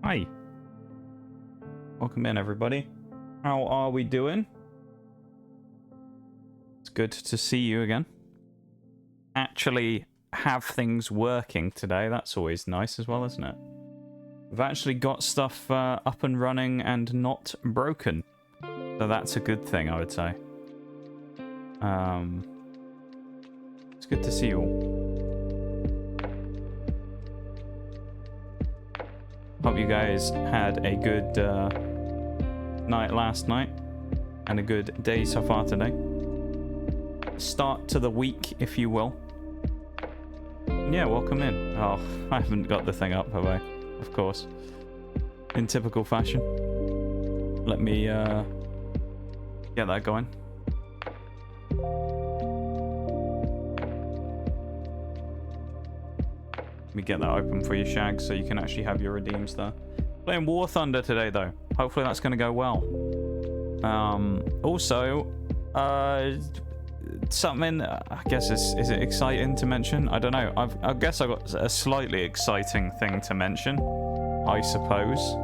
Hi. Welcome in, everybody. How are we doing? It's good to see you again. Actually have things working today. That's always nice as well, isn't it? We've actually got stuff up and running and not broken. So that's a good thing, I would say. It's good to see you all. Hope you guys had a good night last night and a good day so far today. Start to the week, if you will. Yeah, welcome in. Oh, I haven't got the thing up, have I? Of course. In typical fashion. Let me get that going. Let me get that open for you, Shag, so you can actually have your redeems there. Playing War Thunder today, though. Hopefully that's going to go well. Also, something, I guess, is it exciting to mention? I don't know. I guess I got a slightly exciting thing to mention, I suppose.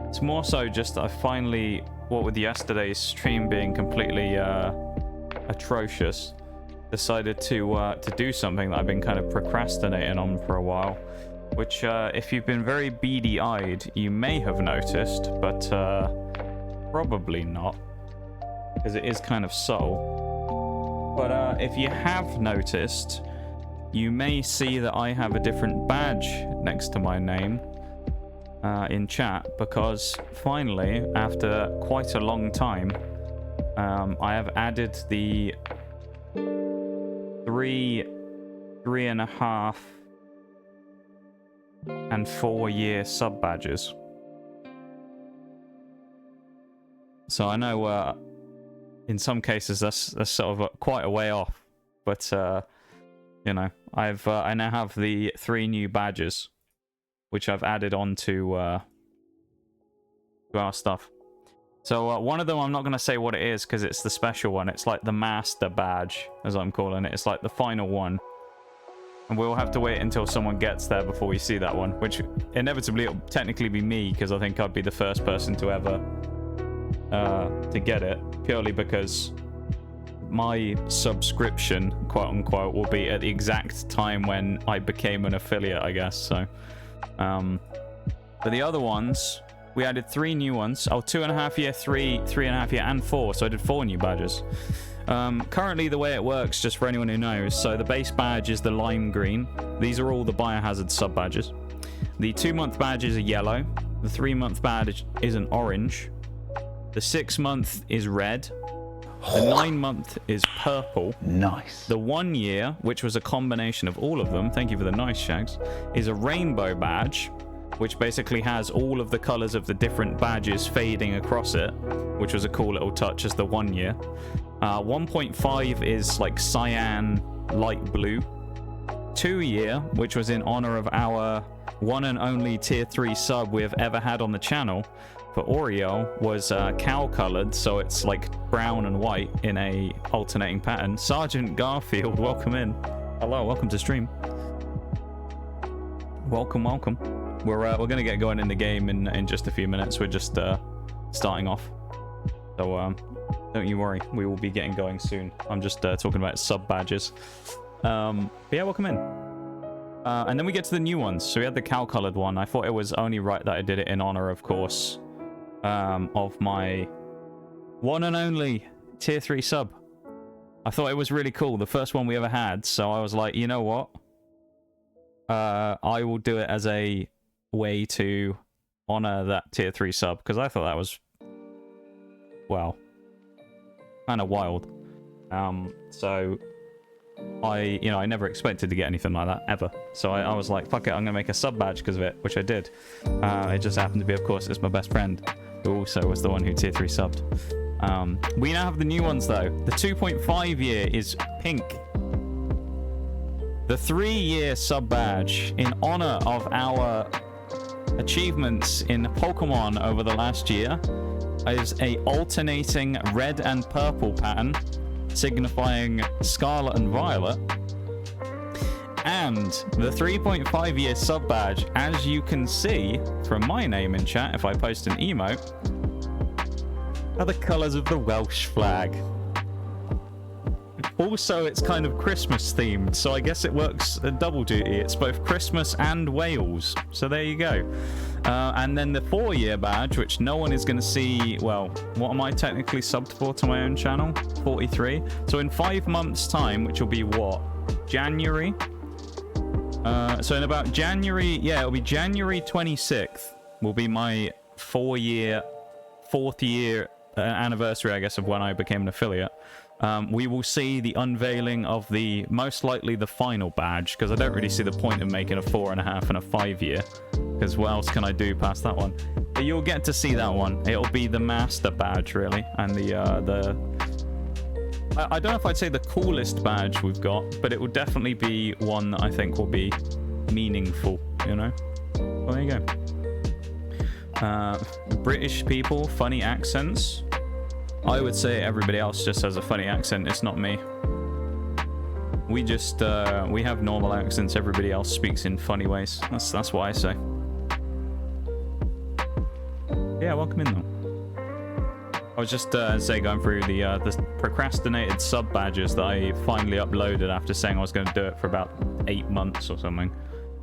It's more so just I finally, what with yesterday's stream being completely atrocious, decided to do something that I've been kind of procrastinating on for a while, which if you've been very beady-eyed, you may have noticed, but probably not, because it is kind of subtle. But if you have noticed, you may see that I have a different badge next to my name in chat, because finally, after quite a long time, I have added the 3.5 and 4 year sub badges. So I know in some cases that's sort of quite a way off, but you know, I now have the 3 new badges, which I've added on to our stuff. So one of them, I'm not going to say what it is because it's the special one. It's like the master badge, as I'm calling it. It's like the final one. And we'll have to wait until someone gets there before we see that one, which inevitably it'll technically be me, because I think I'd be the first person to ever to get it, purely because my subscription, quote unquote, will be at the exact time when I became an affiliate, I guess. So but the other ones, we added 3 new ones. Oh, 2.5 year, 3, 3.5 year, and 4. So I did 4 new badges. Currently, the way it works, just for anyone who knows, so the base badge is the lime green. These are all the Biohazard sub badges. The 2-month badge is a yellow. The 3-month badge is an orange. The 6-month is red. The 9-month is purple. Nice. The 1 year, which was a combination of all of them, thank you for the nice Shags, is a rainbow badge, which basically has all of the colors of the different badges fading across it, which was a cool little touch as the 1 year. 1.5 is like cyan light blue. 2 year, which was in honor of our one and only tier 3 sub we have ever had on the channel for Oreo, was cow colored, so it's like brown and white in a alternating pattern. Sergeant Garfield, welcome in. Hello, welcome to stream. Welcome. We're gonna get going in the game in just a few minutes. We're just starting off, so don't you worry, we will be getting going soon. I'm just talking about sub badges. But yeah, welcome in. And then we get to the new ones. So we had the cow colored one. I thought it was only right that I did it in honor, of course, of my one and only tier 3 sub. I thought it was really cool, the first one we ever had. So I was like, you know what, I will do it as a way to honor that tier 3 sub, because I thought that was, well, kind of wild. So I never expected to get anything like that ever. So I was like, fuck it, I'm gonna make a sub badge because of it, which I did. It just happened to be, of course, it's my best friend who also was the one who tier 3 subbed. We now have the new ones though. The 2.5 year is pink. The 3 year sub badge, in honor of our achievements in Pokemon over the last year, is a alternating red and purple pattern, signifying Scarlet and Violet. And the 3.5 year sub badge, as you can see from my name in chat, if I post an emote, are the colors of the Welsh flag. Also, it's kind of Christmas themed, so I guess it works a double duty. It's both Christmas and Wales. So there you go. And then the 4-year badge, which no one is going to see. Well, what am I technically subbed for to my own channel? 43. So in 5 months' time, which will be what? January? So in about January, yeah, it'll be January 26th will be my 4th year anniversary, I guess, of when I became an affiliate. We will see the unveiling of the, most likely the final badge, because I don't really see the point of making a 4.5 and a 5 year, because what else can I do past that one? But you'll get to see that one. It'll be the master badge, really, and I don't know if I'd say the coolest badge we've got, but it will definitely be one that I think will be meaningful, you know? Well, there you go. British people, funny accents. I would say everybody else just has a funny accent. It's not me. We just, we have normal accents. Everybody else speaks in funny ways. That's what I say. Yeah, welcome in though. I was just, going through the procrastinated sub badges that I finally uploaded after saying I was going to do it for about 8 months or something.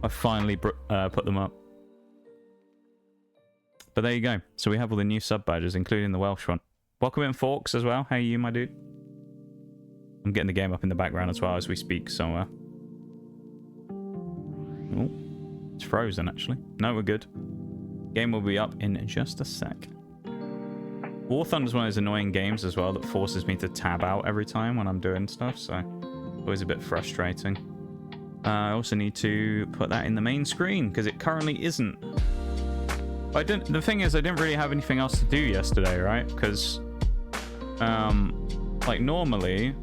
I finally put them up. But there you go. So we have all the new sub badges, including the Welsh one. Welcome in, Forks, as well. How are you, my dude? I'm getting the game up in the background as well as we speak, so... Oh, it's frozen, actually. No, we're good. Game will be up in just a sec. War Thunder's one of those annoying games as well that forces me to tab out every time when I'm doing stuff, so... always a bit frustrating. I also need to put that in the main screen, because it currently isn't. The thing is, I didn't really have anything else to do yesterday, right? Because... like normally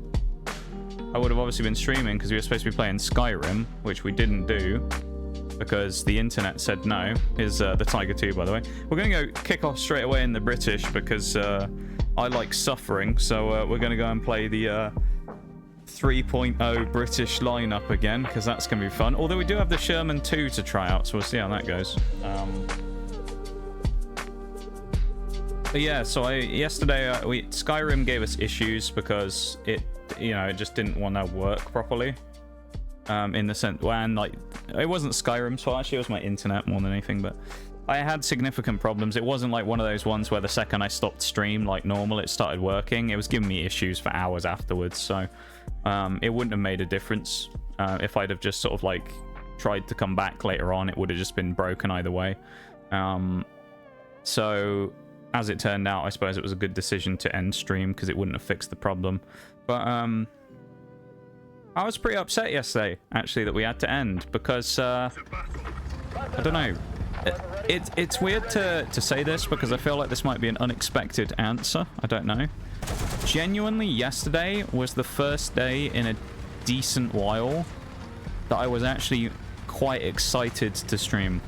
I would have obviously been streaming because we were supposed to be playing Skyrim, which we didn't do because the internet said no. Is the Tiger 2, by the way. We're gonna go kick off straight away in the British because I like suffering, so we're gonna go and play the 3.0 British lineup again because that's gonna be fun. Although we do have the Sherman 2 to try out, so we'll see how that goes. But yeah, so yesterday Skyrim gave us issues because it just didn't want to work properly. In the sense, when like it wasn't Skyrim's fault, actually it was my internet more than anything. But I had significant problems. It wasn't like one of those ones where the second I stopped stream like normal, it started working. It was giving me issues for hours afterwards. So it wouldn't have made a difference if I'd have just sort of like tried to come back later on. It would have just been broken either way. So. As it turned out, I suppose it was a good decision to end stream because it wouldn't have fixed the problem. But I was pretty upset yesterday, actually, that we had to end because I don't know. It's weird to say this because I feel like this might be an unexpected answer. I don't know. Genuinely, yesterday was the first day in a decent while that I was actually quite excited to stream.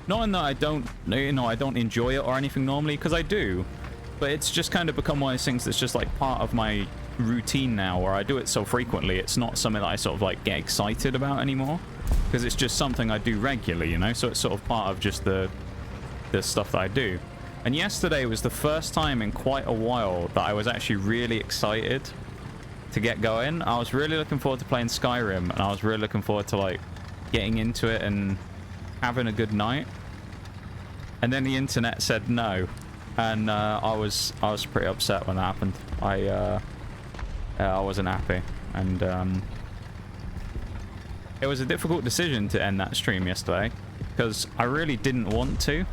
Not in that I don't enjoy it or anything normally, because I do. But it's just kind of become one of those things that's just like part of my routine now, where I do it so frequently, it's not something that I sort of like get excited about anymore. Because it's just something I do regularly, you know? So it's sort of part of just the stuff that I do. And yesterday was the first time in quite a while that I was actually really excited to get going. I was really looking forward to playing Skyrim, and I was really looking forward to like getting into it and having a good night. And then the internet said no, and I was pretty upset when that happened. I wasn't happy, and it was a difficult decision to end that stream yesterday because I really didn't want to,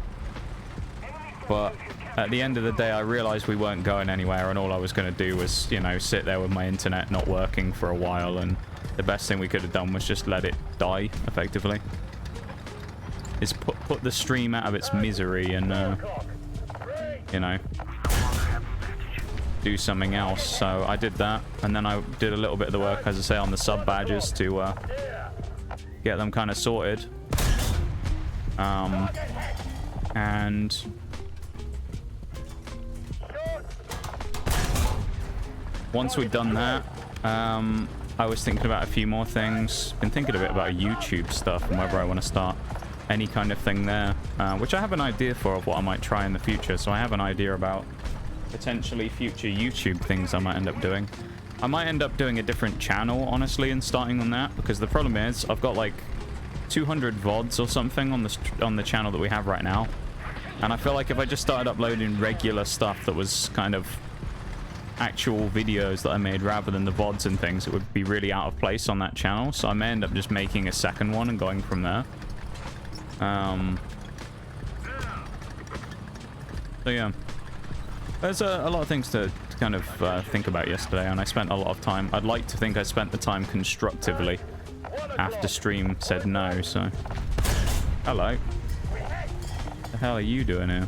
but at the end of the day I realized we weren't going anywhere, and all I was going to do was, you know, sit there with my internet not working for a while, and the best thing we could have done was just let it die effectively. Is put the stream out of its misery and, you know, do something else. So I did that, and then I did a little bit of the work, as I say, on the sub badges to get them kind of sorted. And once we'd done that, I was thinking about a few more things. Been thinking a bit about YouTube stuff and whether I want to start any kind of thing there, which I have an idea for of what I might try in the future. So I have an idea about potentially future YouTube things I might end up doing. I might end up doing a different channel, honestly, and starting on that, because the problem is I've got like 200 VODs or something on the channel that we have right now, and I feel like if I just started uploading regular stuff that was kind of actual videos that I made rather than the VODs and things, it would be really out of place on that channel. So I may end up just making a second one and going from there. So yeah, there's a lot of things to kind of think about yesterday, and I spent a lot of time. I'd like to think I spent the time constructively after stream said no. So hello, what the hell are you doing here?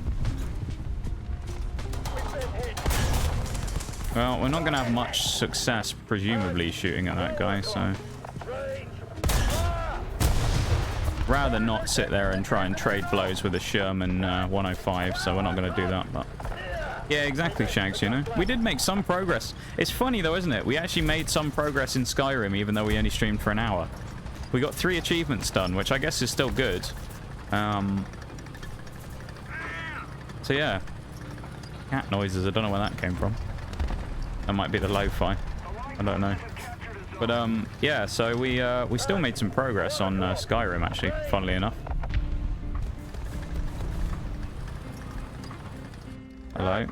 Well, we're not gonna have much success presumably shooting at that guy, so rather not sit there and try and trade blows with a Sherman 105, so we're not going to do that. But yeah, exactly, Shags, you know. We did make some progress. It's funny, though, isn't it? We actually made some progress in Skyrim, even though we only streamed for an hour. We got 3 achievements done, which I guess is still good. So yeah. Cat noises, I don't know where that came from. That might be the lo-fi. I don't know. But yeah, so we still made some progress on Skyrim, actually, funnily enough. Hello.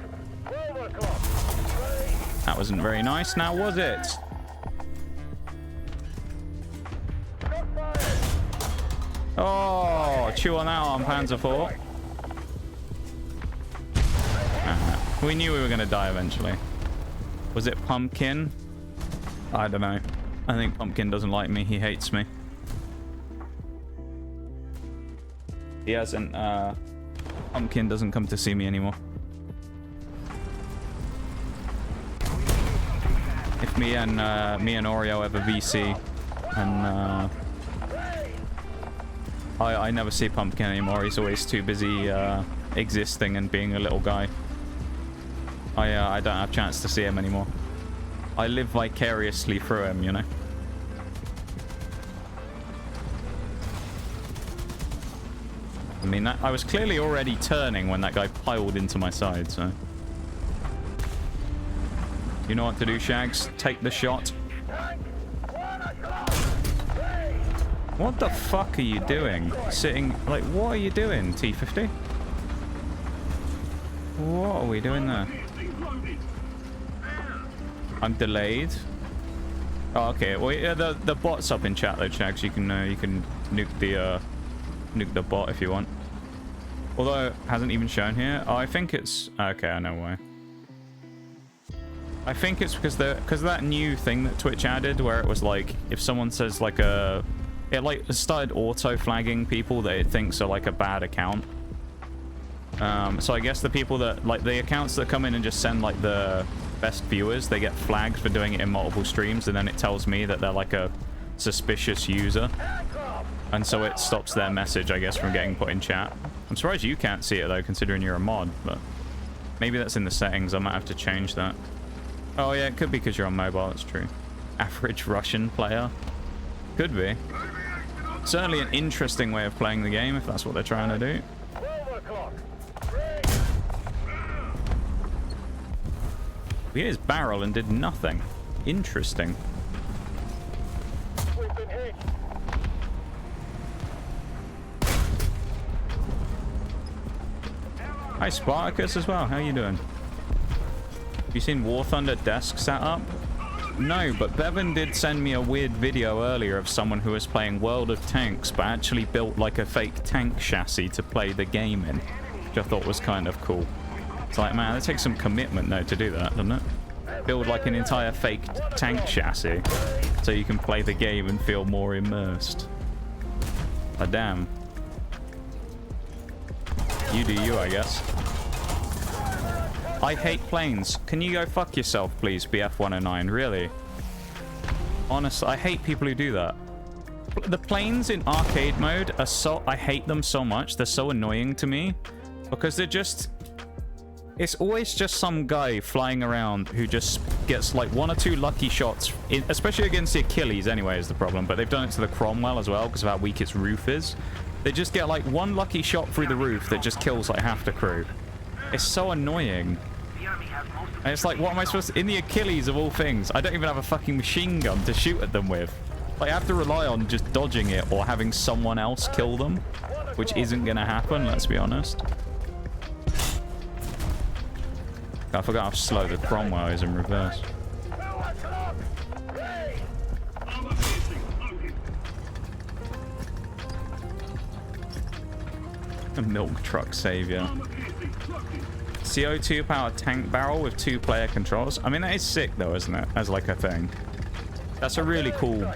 That wasn't very nice, now was it? Oh, chew on that one, Panzer IV. We knew we were going to die eventually. Was it Pumpkin? I don't know. I think Pumpkin doesn't like me. He hates me. He hasn't, Pumpkin doesn't come to see me anymore. If me and Oreo ever VC, and I never see Pumpkin anymore. He's always too busy existing and being a little guy. I don't have a chance to see him anymore. I live vicariously through him, you know. I mean, I was clearly already turning when that guy piled into my side, so... You know what to do, Shags. Take the shot. What the fuck are you doing? Sitting... Like, what are you doing, T-50? What are we doing there? I'm delayed. Oh, okay. Well, yeah, the bot's up in chat though, Shags. You can nuke the bot if you want. Although it hasn't even shown here. Oh, I think it's okay. I know why. I think it's because of that new thing that Twitch added, where it was like if someone says like it like started auto flagging people that it thinks are like a bad account. So I guess the people that like the accounts that come in and just send like the best viewers, they get flagged for doing it in multiple streams, and then it tells me that they're like a suspicious user, and so it stops their message, I guess, from getting put in chat. I'm surprised you can't see it though, considering you're a mod, but maybe that's in the settings. I might have to change that. Oh yeah, it could be because you're on mobile. That's true. Average Russian player, could be. Certainly an interesting way of playing the game if that's what they're trying to do. We hit his barrel and did nothing. Interesting. Hi, Spartacus as well. How you doing? Have you seen War Thunder desk setup? No, but Bevan did send me a weird video earlier of someone who was playing World of Tanks, but actually built like a fake tank chassis to play the game in, which I thought was kind of cool. It's like, man, it takes some commitment, though, to do that, doesn't it? Build, like, an entire fake tank chassis so you can play the game and feel more immersed. But damn. You do you, I guess. I hate planes. Can you go fuck yourself, please, BF109? Really? Honestly, I hate people who do that. The planes in arcade mode are so... I hate them so much. They're so annoying to me. Because they're just... It's always just some guy flying around who just gets like 1 or 2 lucky shots, especially against the Achilles anyway is the problem, but they've done it to the Cromwell as well because of how weak its roof is. They just get like 1 lucky shot through the roof that just kills like half the crew. It's so annoying. And it's like, what am I supposed to... In the Achilles of all things, I don't even have a fucking machine gun to shoot at them with. Like, I have to rely on just dodging it or having someone else kill them, which isn't going to happen, let's be honest. I forgot how slow the Cromwell is in reverse. A milk truck savior. CO2 powered tank barrel with 2-player controls. I mean, that is sick though, isn't it? As like a thing. That's a really cool...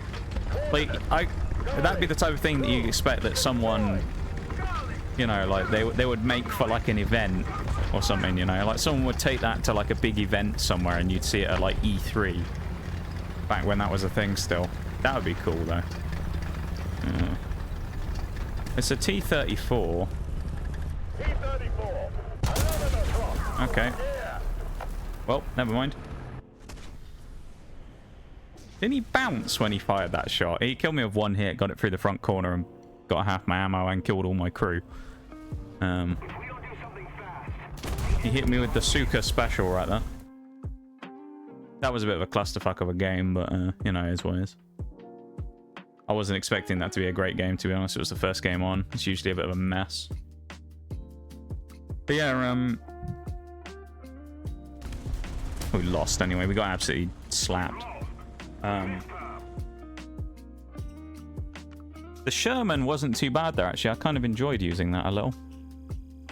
Like, that'd be the type of thing that you expect that someone, you know, like they would make for like an event or something, you know? Like someone would take that to like a big event somewhere and you'd see it at like E3. Back when that was a thing still. That would be cool though. Yeah. It's a T-34. Okay. Well, never mind. Didn't he bounce when he fired that shot? He killed me with 1 hit, got it through the front corner and got half my ammo and killed all my crew. He hit me with the Suka special right there. That was a bit of a clusterfuck of a game, but, you know, it is what it is. I wasn't expecting that to be a great game, to be honest. It was the first game on. It's usually a bit of a mess. But yeah, we lost anyway. We got absolutely slapped. The Sherman wasn't too bad there, actually. I kind of enjoyed using that a little.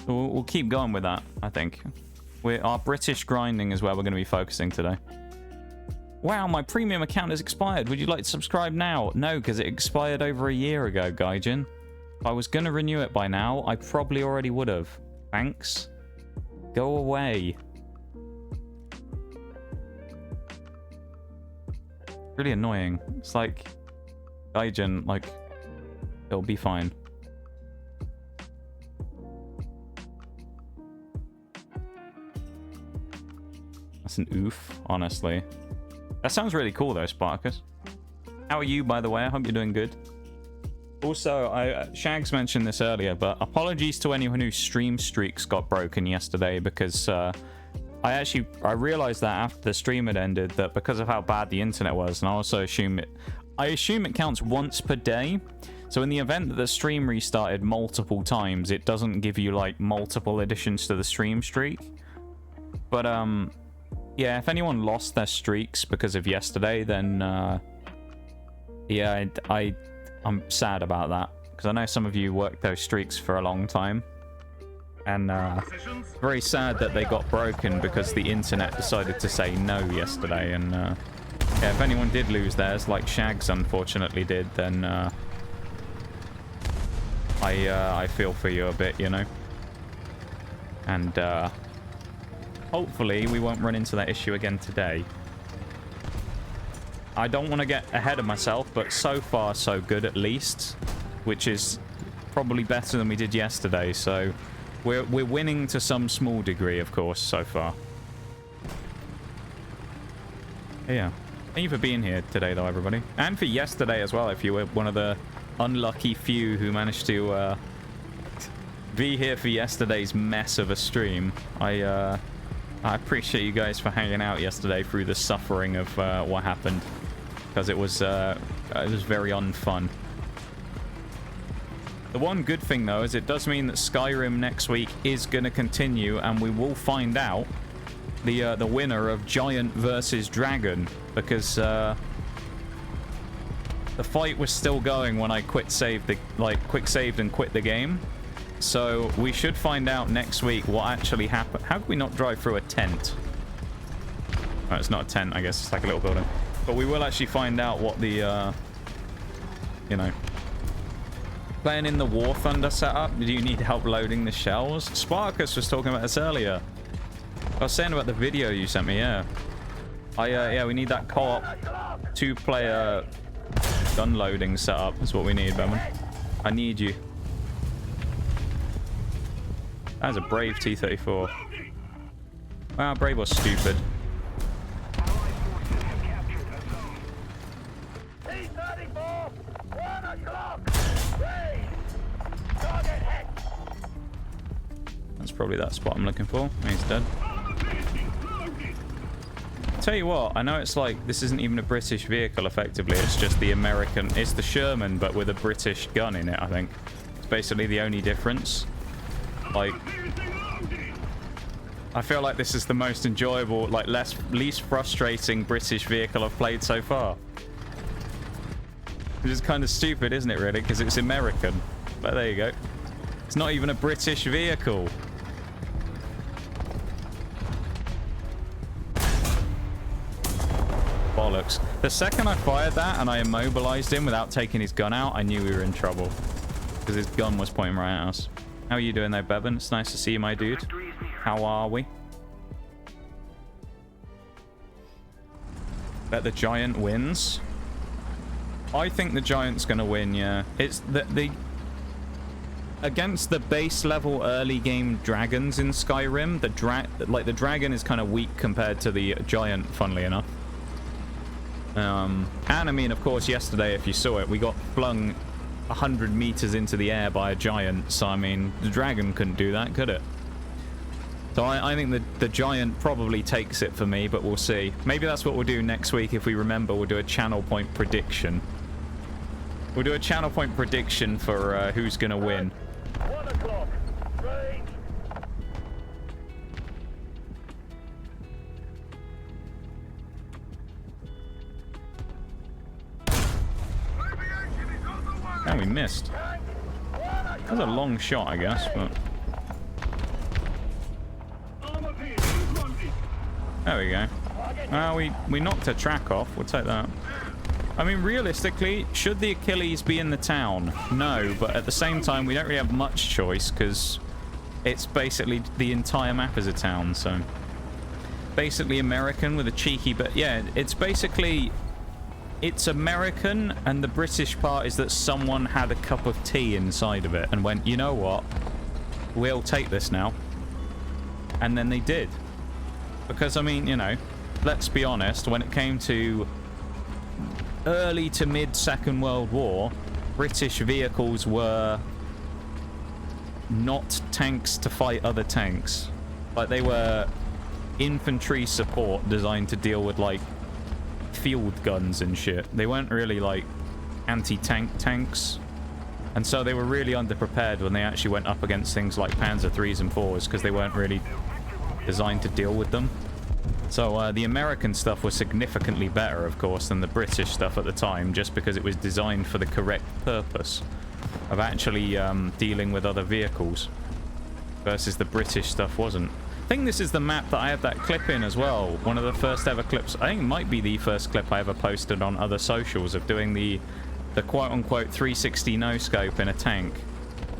We'll keep going with that, I think. Our British grinding is where we're going to be focusing today. Wow, my premium account has expired. Would you like to subscribe now? No, because it expired over a year ago, Gaijin. If I was going to renew it by now, I probably already would have. Thanks. Go away. Really annoying. It's like, Gaijin, like, it'll be fine. That's an oof, honestly. That sounds really cool though, Sparkus. How are you, by the way? I hope you're doing good. Also, Shags mentioned this earlier, but apologies to anyone whose stream streaks got broken yesterday because I realized that after the stream had ended that because of how bad the internet was, and I also assume it counts once per day. So in the event that the stream restarted multiple times, it doesn't give you like multiple additions to the stream streak. But yeah, if anyone lost their streaks because of yesterday, then yeah, I'm sad about that because I know some of you worked those streaks for a long time, and very sad that they got broken because the internet decided to say no yesterday. And yeah, if anyone did lose theirs, like Shags unfortunately did, then I feel for you a bit, you know. And hopefully we won't run into that issue again today. I don't want to get ahead of myself, but so far so good at least, which is probably better than we did yesterday. So we're winning to some small degree, of course, so far. Yeah. Thank you for being here today, though, everybody. And for yesterday as well, if you were one of the unlucky few who managed to be here for yesterday's mess of a stream. I appreciate you guys for hanging out yesterday through the suffering of what happened, because it was very unfun. The one good thing though is it does mean that Skyrim next week is going to continue, and we will find out the winner of Giant versus Dragon, because the fight was still going when I quick saved and quit the game. So we should find out next week what actually happened. How could we not drive through a tent? Oh, it's not a tent, I guess. It's like a little building. But we will actually find out what the, you know... Playing in the War Thunder setup, do you need help loading the shells? Sparkus was talking about this earlier. I was saying about the video you sent me, yeah. Yeah, we need that co-op 2-player gun loading setup. That's what we need, Bowman. I need you. That is a brave T-34. Wow, brave or stupid. That's probably that spot I'm looking for. He's dead. Tell you what, I know it's like this isn't even a British vehicle effectively, it's just the American, it's the Sherman but with a British gun in it. I think it's basically the only difference. Like, I feel like this is the most enjoyable, like least frustrating British vehicle I've played so far, which is kind of stupid, isn't it, really, because it's American. But there you go, it's not even a British vehicle. Bollocks. The second I fired that and I immobilized him without taking his gun out, I knew we were in trouble. Because his gun was pointing right at us. How are you doing though, Bevan? It's nice to see you, my dude. How are we? Bet the Giant wins. I think the Giant's gonna win, yeah. It's the against the base level early game dragons in Skyrim, the dragon is kind of weak compared to the Giant, funnily enough. And I mean, of course, yesterday, if you saw it, we got flung 100 meters into the air by a giant. So, I mean, the dragon couldn't do that, could it? So I think the giant probably takes it for me, but we'll see. Maybe that's what we'll do next week. If we remember, we'll do a channel point prediction. We'll do a channel point prediction for who's going to win. 1 o'clock. Range. Oh, we missed. That was a long shot, I guess, but... There we go. Well, we knocked a track off. We'll take that. I mean, realistically, should the Achilles be in the town? No, but at the same time, we don't really have much choice, because it's basically the entire map is a town, so... Basically American with a cheeky... But yeah, it's basically... It's American, and the British part is that someone had a cup of tea inside of it and went, you know what? We'll take this now. And then they did. Because, I mean, you know, let's be honest, when it came to early to mid Second World War, British vehicles were not tanks to fight other tanks. Like, they were infantry support designed to deal with, like, field guns and shit. They weren't really like anti-tank tanks, and so they were really underprepared when they actually went up against things like Panzer 3s and 4s, because they weren't really designed to deal with them. So the American stuff was significantly better, of course, than the British stuff at the time, just because it was designed for the correct purpose of actually dealing with other vehicles, versus the British stuff wasn't. I think this is the map that I have that clip in as well. One of the first ever clips. I think it might be the first clip I ever posted on other socials of doing the quote-unquote 360 no-scope in a tank,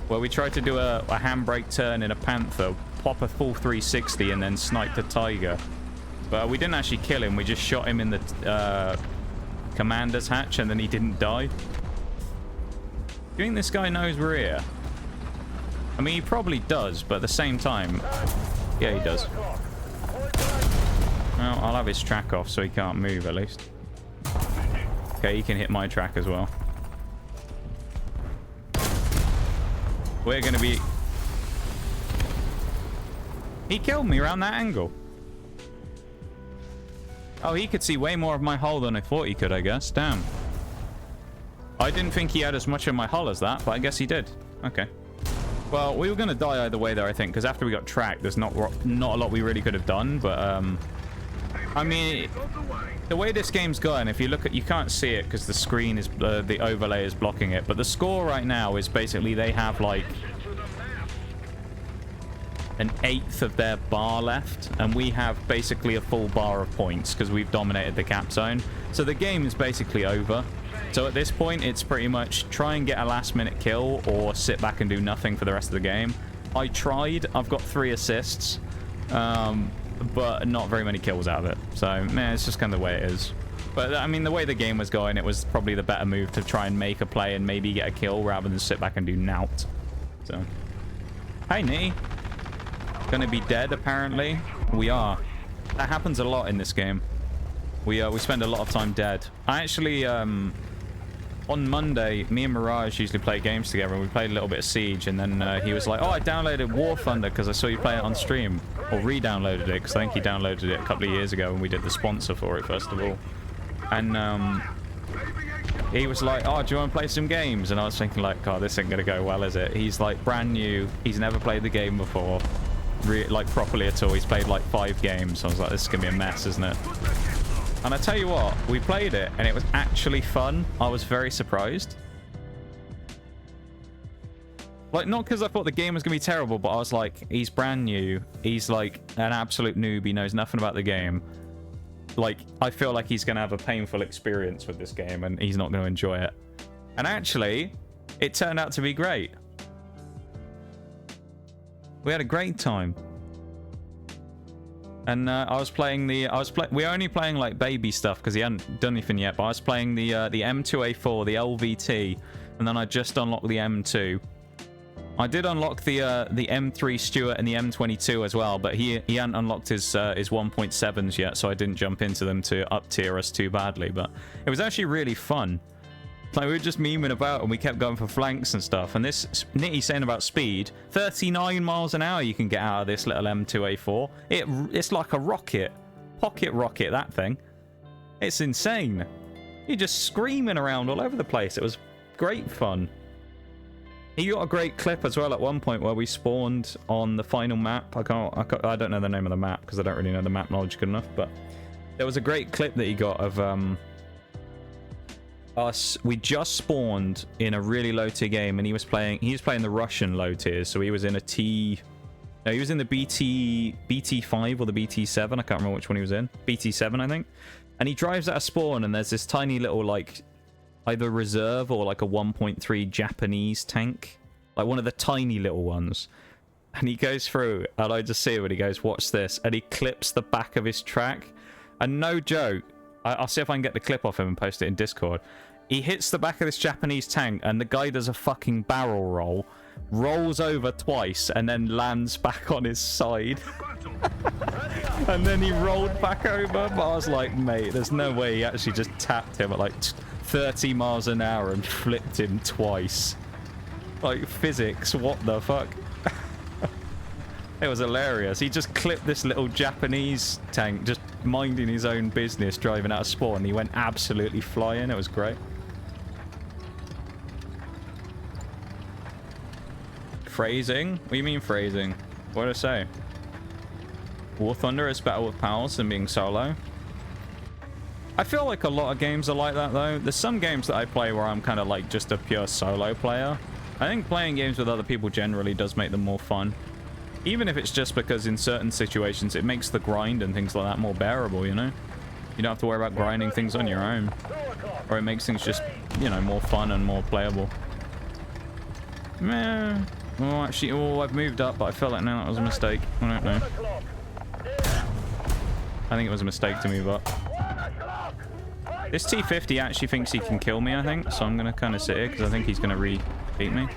where we tried to do a handbrake turn in a Panther, pop a full 360, and then snipe the Tiger. But we didn't actually kill him. We just shot him in the commander's hatch, and then he didn't die. Do you think this guy knows we're here? I mean, he probably does, but at the same time... Yeah, he does. Well, I'll have his track off so he can't move, at least. Okay, he can hit my track as well. We're going to be... He killed me around that angle. Oh, he could see way more of my hull than I thought he could, I guess. Damn. I didn't think he had as much of my hull as that, but I guess he did. Okay. Well, we were going to die either way there, I think, because after we got tracked, there's not a lot we really could have done, but, I mean, the way this game's going, if you look at... You can't see it because the screen is... the overlay is blocking it, but the score right now is basically they have, like, an 1/8 of their bar left, and we have basically a full bar of points because we've dominated the cap zone. So the game is basically over. So at this point, it's pretty much try and get a last-minute kill or sit back and do nothing for the rest of the game. I tried. I've got 3 assists, but not very many kills out of it. So, man, it's just kind of the way it is. But, I mean, the way the game was going, it was probably the better move to try and make a play and maybe get a kill rather than sit back and do nout. So, hey, Nitty. gonna be dead, apparently. We are. That happens a lot in this game. We spend a lot of time dead. I actually, on Monday, me and Mirage usually play games together, and we played a little bit of Siege, and then he was like, oh, I downloaded War Thunder because I saw you play it on stream. Or re-downloaded it, because I think he downloaded it a couple of years ago when we did the sponsor for it, first of all. And he was like, oh, do you want to play some games? And I was thinking like, oh, this ain't gonna go well, is it? He's like brand new. He's never played the game before. Like properly at all. He's played like 5 games. I was like, this is gonna be a mess, isn't it? And I tell you what, we played it and it was actually fun. I was very surprised. Like, not because I thought the game was gonna be terrible, but I was like, he's brand new. He's like an absolute noob. He knows nothing about the game. Like, I feel like he's gonna have a painful experience with this game and he's not gonna enjoy it. And actually, it turned out to be great. We had a great time. And we're only playing like baby stuff because he hadn't done anything yet, but I was playing the M2A4, the LVT, and then I just unlocked the M2. I did unlock the M3 Stuart and the M22 as well, but he hadn't unlocked his 1.7s yet, so I didn't jump into them to up tier us too badly, but it was actually really fun. Like, we were just memeing about and we kept going for flanks and stuff. And this Nitty saying about speed, 39 miles an hour you can get out of this little M2A4. It's like a rocket. Pocket rocket, that thing. It's insane. You're just screaming around all over the place. It was great fun. He got a great clip as well at one point where we spawned on the final map. I don't know the name of the map because I don't really know the map knowledge good enough, but there was a great clip that he got of we just spawned in a really low tier game and he was playing the Russian low tiers, so he was in he was in the BT5 or the BT7, I can't remember which one he was in. BT7, I think. And he drives out of spawn and there's this tiny little like either reserve or like a 1.3 Japanese tank, like one of the tiny little ones. And he goes through and I just see him and he goes, watch this, and he clips the back of his track. And no joke, I'll see if I can get the clip off him and post it in Discord. He hits the back of this Japanese tank and the guy does a fucking barrel roll, rolls over twice and then lands back on his side. And then he rolled back over, but I was like, mate, there's no way he actually just tapped him at like 30 miles an hour and flipped him twice. Like, physics, what the fuck? It was hilarious. He just clipped this little Japanese tank, just minding his own business, driving out of spawn. He went absolutely flying. It was great. Phrasing? What do you mean phrasing? What did I say? War Thunder is better with pals than being solo. I feel like a lot of games are like that, though. There's some games that I play where I'm kind of like just a pure solo player. I think playing games with other people generally does make them more fun. Even if it's just because in certain situations it makes the grind and things like that more bearable, you know? You don't have to worry about grinding things on your own. Or it makes things just, you know, more fun and more playable. Meh. Oh, actually, I've moved up, but I feel like now that was a mistake. I don't know. I think it was a mistake to move up. This T50 actually thinks he can kill me, I think. So I'm going to kind of sit here because I think he's going to re-beat me.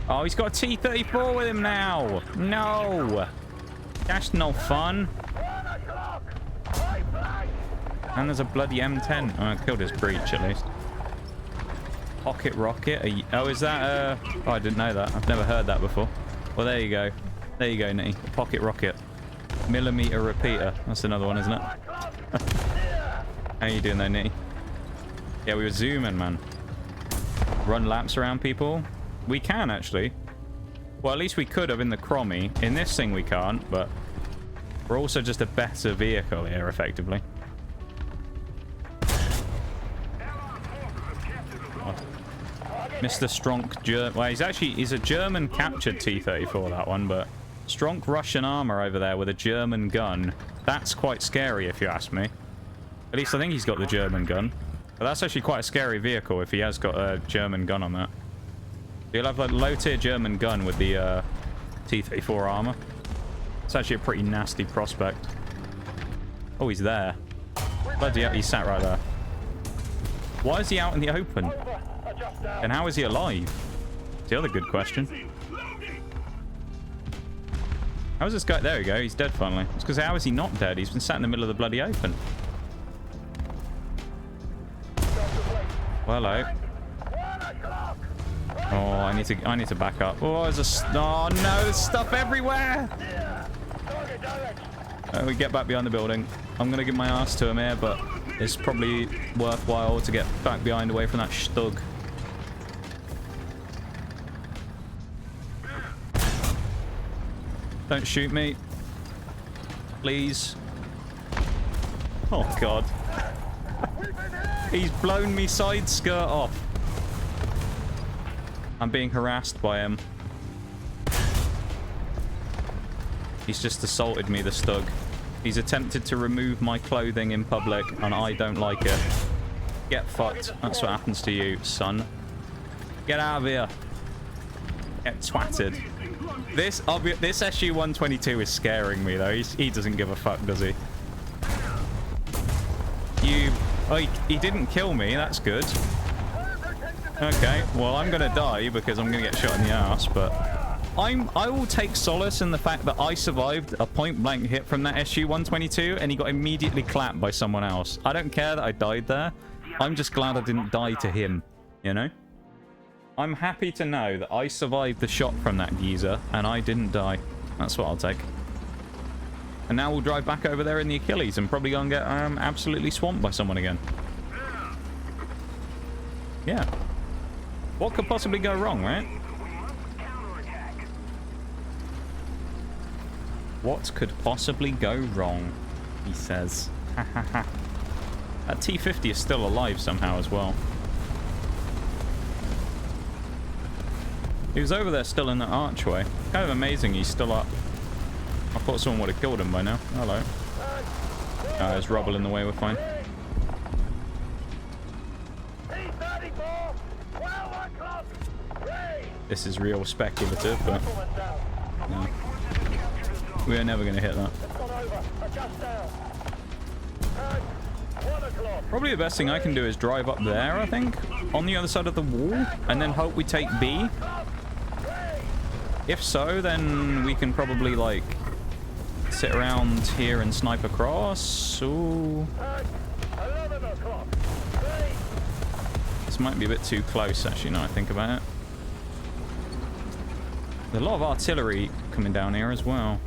Oh, he's got a T-34 with him now. No. That's no fun. And there's a bloody M10. Oh, I killed his breach, at least. Pocket rocket. Oh, is that... Oh, I didn't know that. I've never heard that before. Well, there you go. There you go, Nitty. Pocket rocket. Millimeter repeater. That's another one, isn't it? How you doing there, Nitty? Yeah, we were zooming, man. Run laps around people. We can, actually. Well, at least we could have in the Crommy. In this thing, we can't, but we're also just a better vehicle here, effectively. Oh. Mr. Stronk... Well, he's a German-captured T-34, that one, but Stronk Russian armor over there with a German gun. That's quite scary, if you ask me. At least I think he's got the German gun. But that's actually quite a scary vehicle if he has got a German gun on that. You'll have a low-tier German gun with the T-34 armor. It's actually a pretty nasty prospect. Oh, he's there. Bloody hell, he sat right there. Why is he out in the open? Just out. And how is he alive? That's the other good question. How is this guy? There we go. He's dead finally. It's because how is he not dead? He's been sat in the middle of the bloody open. Well, hello. 1 o'clock. Oh, I need to back up. Oh, oh no, there's stuff everywhere. Target direct. We get back behind the building. I'm gonna give my ass to him here, but it's probably worthwhile to get back behind away from that stug. Don't shoot me. Please. Oh, God. He's blown me side skirt off. I'm being harassed by him. He's just assaulted me, the stug. He's attempted to remove my clothing in public, and I don't like it. Get fucked. That's what happens to you, son. Get out of here. Get twatted. This SU-122 is scaring me, though. He doesn't give a fuck, does he? Oh, he didn't kill me. That's good. Okay, well, I'm gonna die because I'm gonna get shot in the ass, but I will take solace in the fact that I survived a point-blank hit from that SU-122, and he got immediately clapped by someone else. I don't care that I died there. I'm just glad I didn't die to him, you know? I'm happy to know that I survived the shot from that geezer, and I didn't die. That's what I'll take. And now we'll drive back over there in the Achilles and probably go and get absolutely swamped by someone again. Yeah. What could possibly go wrong, right? What could possibly go wrong? He says. Ha ha ha. That T-50 is still alive somehow as well. He was over there still in the archway. Kind of amazing he's still up. I thought someone would have killed him by now. Hello. There's rubble in the way, we're fine. This is real speculative, but no. We are never going to hit that. Probably the best thing I can do is drive up there, I think, on the other side of the wall, and then hope we take B. If so, then we can probably, like, sit around here and snipe across. Ooh. This might be a bit too close, actually, now I think about it. There's a lot of artillery coming down here as well.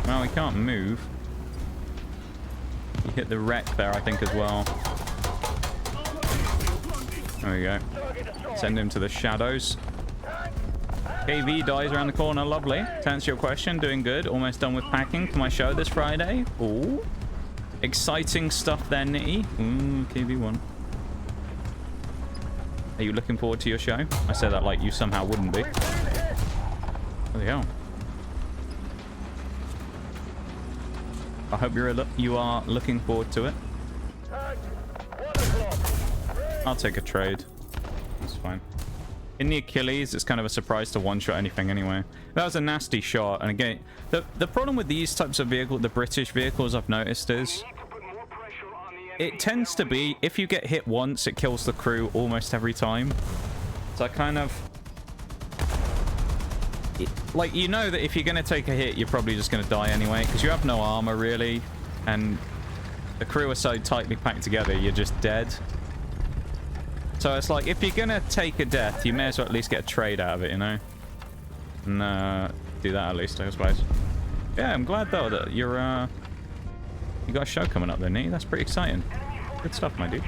Well, we can't move. He hit the wreck there, I think, as well. There we go. Send him to the shadows. KV dies around the corner. Lovely. To answer your question, doing good. Almost done with packing for my show this Friday. Ooh. Exciting stuff there, Nitty. Ooh, KV1. Are you looking forward to your show? I said that like you somehow wouldn't be. Bloody hell. I hope you are looking forward to it. I'll take a trade. That's fine. In the Achilles, it's kind of a surprise to one-shot anything anyway. That was a nasty shot. And again, the problem with these types of vehicles, the British vehicles, I've noticed is it tends to be, if you get hit once, it kills the crew almost every time. So I kind of... like, you know that if you're going to take a hit, you're probably just going to die anyway, because you have no armor, really. And the crew are so tightly packed together, you're just dead. So it's like, if you're going to take a death, you may as well at least get a trade out of it, you know? And do that at least, I suppose. Yeah, I'm glad, though, that you're, you got a show coming up there, Nate. That's pretty exciting. Good stuff, my dude.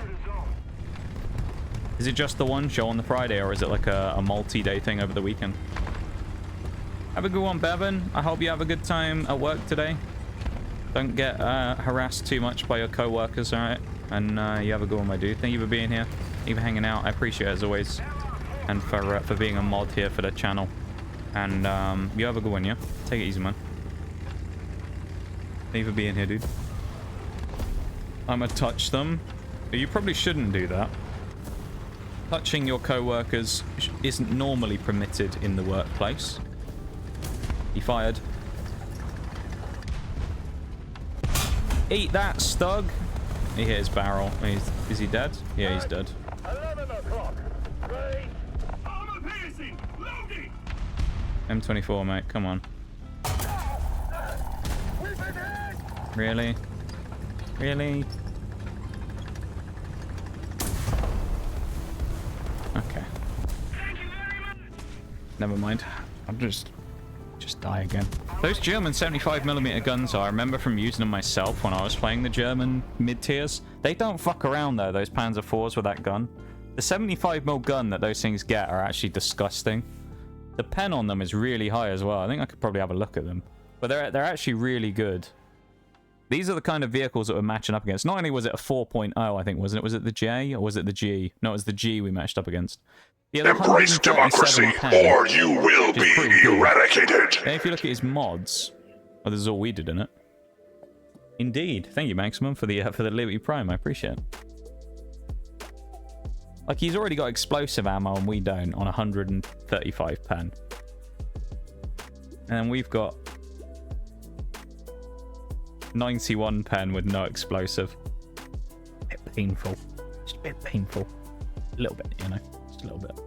Is it just the one show on the Friday, or is it like a multi-day thing over the weekend? Have a good one, Bevan. I hope you have a good time at work today. Don't get harassed too much by your co-workers, all right? And you have a good one, my dude. Thank you for being here. Thank you for hanging out. I appreciate it as always. And for being a mod here for the channel. And you have a good one, yeah? Take it easy, man. Thank you for being here, dude. I'm gonna touch them. You probably shouldn't do that. Touching your co-workers isn't normally permitted in the workplace. He fired. Eat that, Stug. He hit his barrel. Is he dead? Yeah, he's dead. 11 o'clock. Ready? Armor piercing! Loading! M24, mate. Come on. We've been hit! Really? Really? Okay. Never mind. I'll just die again. Those German 75mm guns, I remember from using them myself when I was playing the German mid-tiers. They don't fuck around though, those Panzer IVs with that gun. The 75mm gun that those things get are actually disgusting. The pen on them is really high as well. I think I could probably have a look at them. But they're actually really good. These are the kind of vehicles that we're matching up against. Not only was it a 4.0, I think, wasn't it? Was it the J or was it the G? No, it was the G we matched up against. Yeah, Embrace democracy, or you will be eradicated. And if you look at his mods, oh, this is all we did in it. Indeed. Thank you, Maximum, for the Liberty Prime. I appreciate it. Like, he's already got explosive ammo and we don't on 135 pen. And we've got 91 pen with no explosive. A bit painful. Just a bit painful. A little bit, you know. Just a little bit.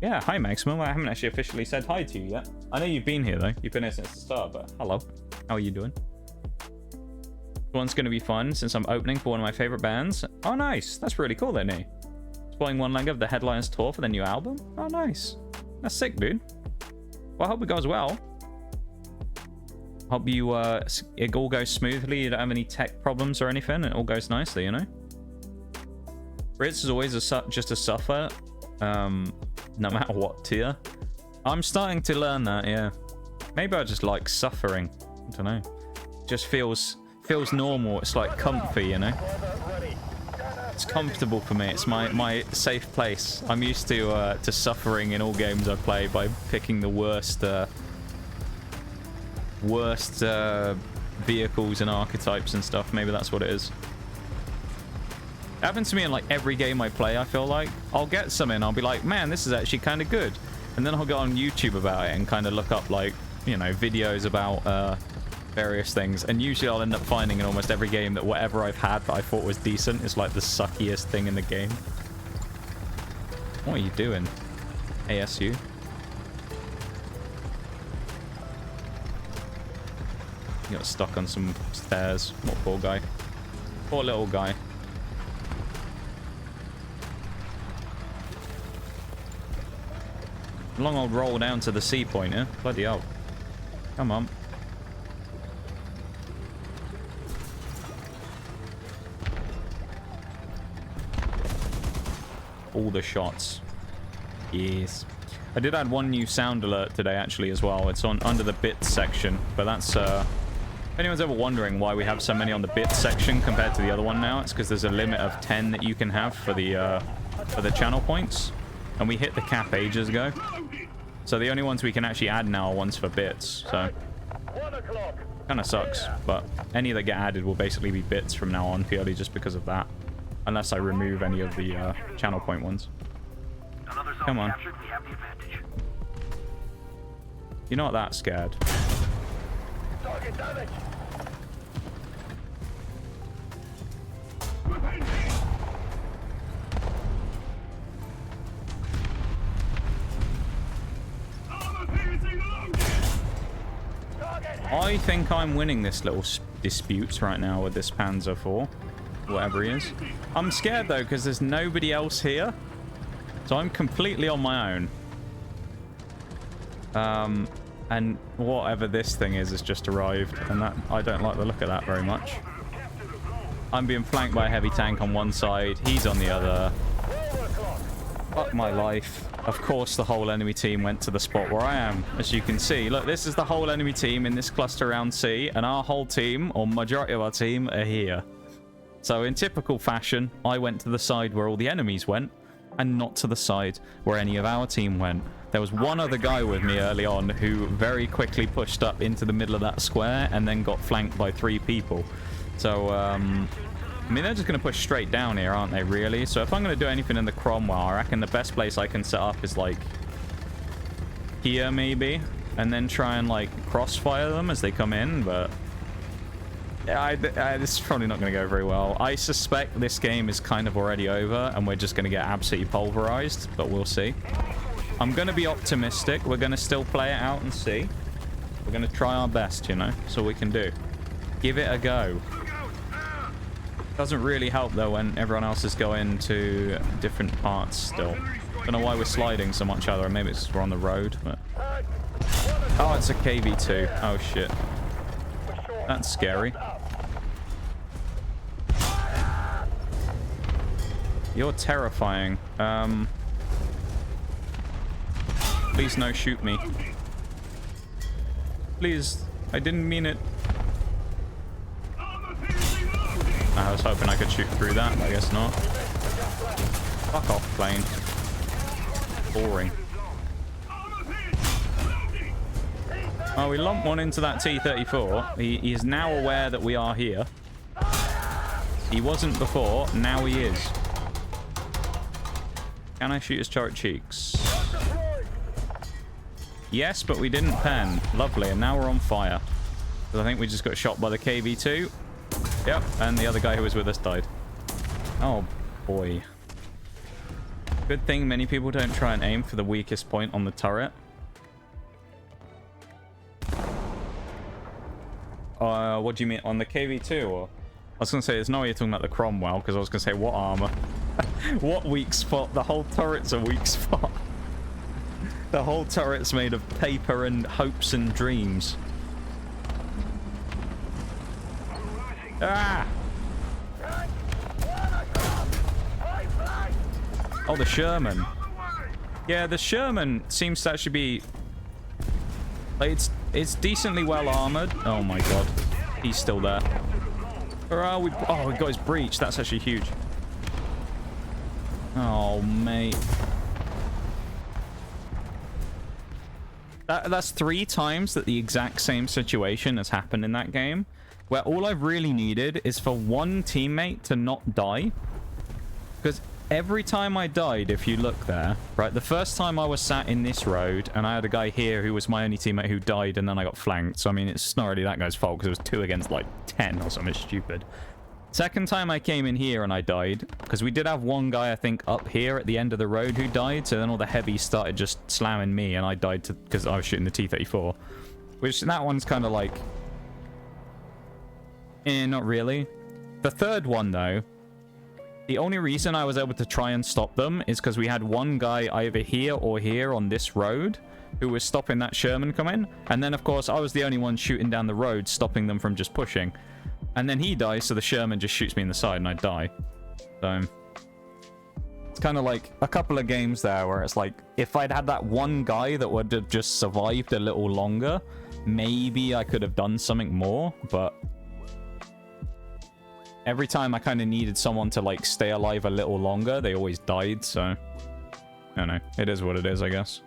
Yeah, hi Maximum. I haven't actually officially said hi to you yet. I know you've been here though. You've been here since the start, but hello. How are you doing? This one's going to be fun since I'm opening for one of my favorite bands. Oh, nice. That's really cool then, eh? Spoiling one leg of the Headliners tour for the new album. Oh, nice. That's sick, dude. Well, I hope it goes well. Hope you, it all goes smoothly. You don't have any tech problems or anything. It all goes nicely, you know? Brits is always just a suffer, no matter what tier. I'm starting to learn that, yeah. Maybe I just like suffering. I don't know. Just feels normal. It's like comfy, you know? It's comfortable for me. It's my safe place. I'm used to suffering in all games I play by picking the worst vehicles and archetypes and stuff. Maybe that's what it is. It happens to me in like every game I play. I feel like I'll get something, I'll be like, man, this is actually kind of good, and then I'll go on YouTube about it and kind of look up, like, you know, videos about various things, and usually I'll end up finding in almost every game that whatever I've had that I thought was decent is like the suckiest thing in the game. What are you doing, ASU? You got stuck on some stairs. What poor guy. Poor little guy. Long old roll down to the sea point, yeah? Bloody hell. Come on. All the shots. Yes. I did add one new sound alert today, actually, as well. It's on under the bits section, but that's, if anyone's ever wondering why we have so many on the bits section compared to the other one now, it's because there's a limit of 10 that you can have for the channel points. And we hit the cap ages ago. So the only ones we can actually add now are ones for bits. So kind of sucks. But any that get added will basically be bits from now on, purely just because of that. Unless I remove any of the channel point ones. Come on. You're not that scared. I think I'm winning this little dispute right now with this Panzer IV. Whatever he is. I'm scared though because there's nobody else here. So I'm completely on my own. And whatever this thing is has just arrived. And that I don't like the look of that very much. I'm being flanked by a heavy tank on one side. He's on the other. Fuck my life. Of course the whole enemy team went to the spot where I am. As you can see. Look, this is the whole enemy team in this cluster around C. And our whole team, or majority of our team, are here. So in typical fashion, I went to the side where all the enemies went. And not to the side where any of our team went. There was one other guy with me early on who very quickly pushed up into the middle of that square and then got flanked by 3 people. So, I mean, they're just going to push straight down here, aren't they, really? So if I'm going to do anything in the Cromwell, I reckon the best place I can set up is, like, here, maybe. and then try and like crossfire them as they come in, but yeah, this is probably not going to go very well. I suspect this game is kind of already over and we're just going to get absolutely pulverized, but we'll see. I'm going to be optimistic. We're going to still play it out and see. We're going to try our best, you know. That's all we can do. Give it a go. Doesn't really help, though, when everyone else is going to different parts still. Don't know why we're sliding so much either. Maybe it's we're on the road, but... Oh, it's a KV2. Oh, shit. That's scary. You're terrifying. Please no shoot me. Please. I didn't mean it. I was hoping I could shoot through that, but I guess not. Fuck off, plane. Boring. Oh, we lumped one into that T-34. He is now aware that we are here. He wasn't before. Now he is. Can I shoot his turret cheeks? Yes, but we didn't pen. Lovely, and now we're on fire. Because I think we just got shot by the KV-2. Yep, and the other guy who was with us died. Oh, boy. Good thing many people don't try and aim for the weakest point on the turret. What do you mean? On the KV-2? Or? I was going to say, there's no way you're talking about the Cromwell, because I was going to say, what armor? What weak spot? The whole turret's a weak spot. The whole turret's made of paper and hopes and dreams. Ah! Oh, the Sherman. Yeah, the Sherman seems to actually be... Like, it's decently well armored. Oh my god. He's still there. Oh, we got his breach. That's actually huge. Oh, mate. That's 3 times that the exact same situation has happened in that game, where all I've really needed is for one teammate to not die. Because every time I died, if you look there, right, the first time I was sat in this road, and I had a guy here who was my only teammate who died, and then I got flanked. So, I mean, it's not really that guy's fault, because it was 2 against, like, 10 or something stupid. Second time I came in here and I died, because we did have one guy, I think, up here at the end of the road who died, so then all the heavies started just slamming me, and I died because I was shooting the T-34. Which, that one's kind of like... not really. The third one, though, the only reason I was able to try and stop them is because we had one guy either here or here on this road who was stopping that Sherman coming, and then, of course, I was the only one shooting down the road, stopping them from just pushing. And then he dies, so the Sherman just shoots me in the side and I die. So it's kind of like a couple of games there where it's like, if I'd had that one guy that would have just survived a little longer, maybe I could have done something more, but every time I kind of needed someone to like stay alive a little longer, they always died, so I don't know. It is what it is, I guess.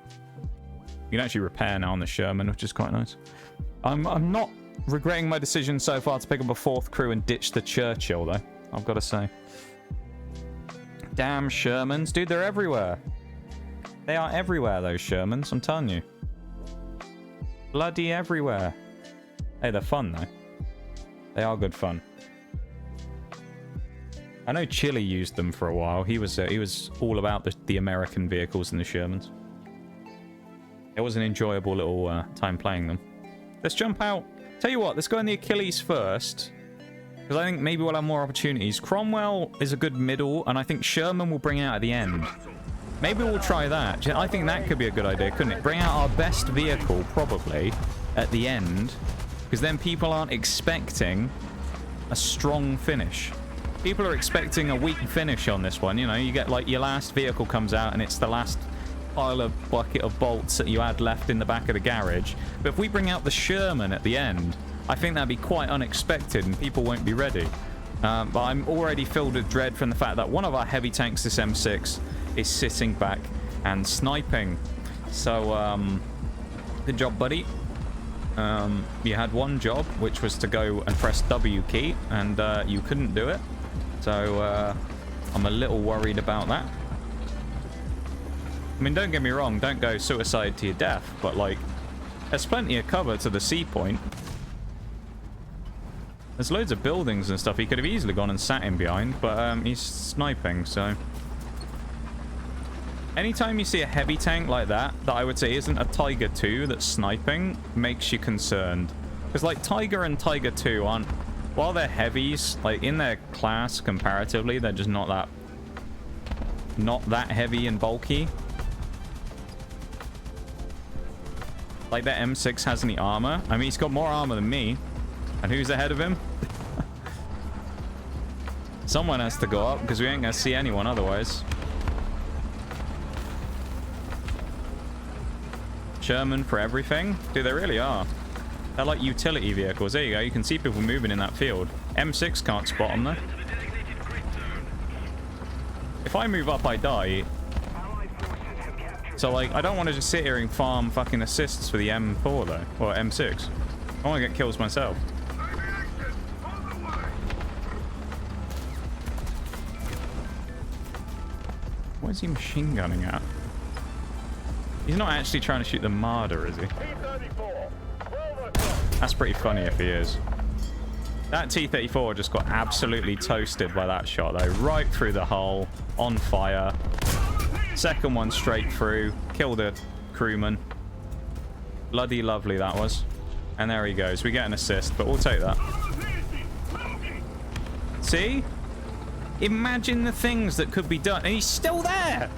You can actually repair now on the Sherman, which is quite nice. I'm not regretting my decision so far to pick up a 4th crew and ditch the Churchill, though. I've got to say. Damn Shermans. Dude, they're everywhere. They are everywhere, those Shermans. I'm telling you. Bloody everywhere. Hey, they're fun, though. They are good fun. I know Chili used them for a while. He was all about the American vehicles and the Shermans. It was an enjoyable little time playing them. Let's jump out. Tell you what, let's go in the Achilles first, because I think maybe we'll have more opportunities. Cromwell is a good middle, and I think Sherman will bring out at the end. Maybe we'll try that. I think that could be a good idea, couldn't it? Bring out our best vehicle, probably, at the end, because then people aren't expecting a strong finish. People are expecting a weak finish on this one, you know? You get, like, your last vehicle comes out, and it's the last bucket of bolts that you had left in the back of the garage. But if we bring out the Sherman at the end, I think that'd be quite unexpected and people won't be ready. But I'm already filled with dread from the fact that one of our heavy tanks, this M6, is sitting back and sniping. So, good job, buddy. You had one job, which was to go and press W key, and you couldn't do it. So, I'm a little worried about that. I mean, don't get me wrong, don't go suicide to your death, but, like, There's plenty of cover to the C point. There's loads of buildings and stuff he could have easily gone and sat in behind, but he's sniping, so... Anytime you see a heavy tank like that I would say isn't a Tiger 2 that's sniping, makes you concerned. Because, like, Tiger and Tiger 2 aren't... While they're heavies, like, in their class, comparatively, they're just not that heavy and bulky. Like, that M6 has any armor. I mean, he's got more armor than me. And who's ahead of him? Someone has to go up, because we ain't gonna see anyone otherwise. Sherman for everything? Dude, they really are. They're like utility vehicles. There you go. You can see people moving in that field. M6 can't spot them, though. If I move up, I die. So, like, I don't want to just sit here and farm fucking assists for the M4, though. Or M6. I want to get kills myself. What is he machine gunning at? He's not actually trying to shoot the Marder, is he? That's pretty funny if he is. That T-34 just got absolutely toasted by that shot, though. Right through the hull, on fire. Second one straight through. Killed a crewman. Bloody lovely that was. And there he goes. We get an assist, but we'll take that. See? Imagine the things that could be done. And he's still there!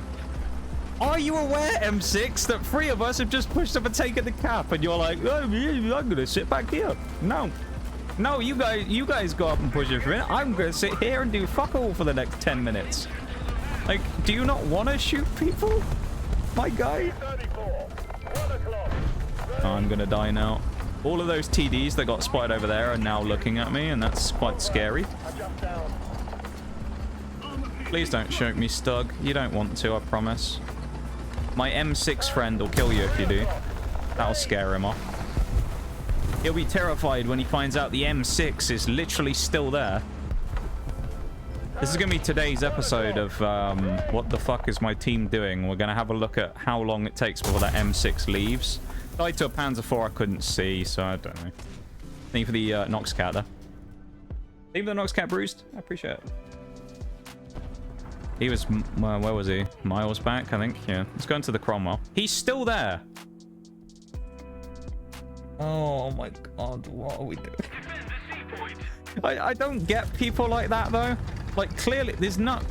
Are you aware, M6, that 3 of us have just pushed up and taken the cap, and you're like, oh, I'm gonna sit back here? No. No, you guys go up and push it for a minute. I'm gonna sit here and do fuck all for the next 10 minutes. Like, do you not want to shoot people? My guy? Oh, I'm gonna die now. All of those TDs that got spotted over there are now looking at me, and that's quite scary. Please don't shoot me, Stug. You don't want to, I promise. My M6 friend will kill you if you do. That'll scare him off. He'll be terrified when he finds out the M6 is literally still there. This is going to be today's episode of what the fuck is my team doing. We're going to have a look at how long it takes before that M6 leaves. Died to a Panzer IV I couldn't see, so I don't know. Thank you for the Nox Cat there. Leave the Nox Cat bruised. I appreciate it. He was, where was he? Miles back, I think. Yeah. Let's go into the Cromwell. He's still there. Oh my god, what are we doing? I don't get people like that, though. Like, clearly, there's not...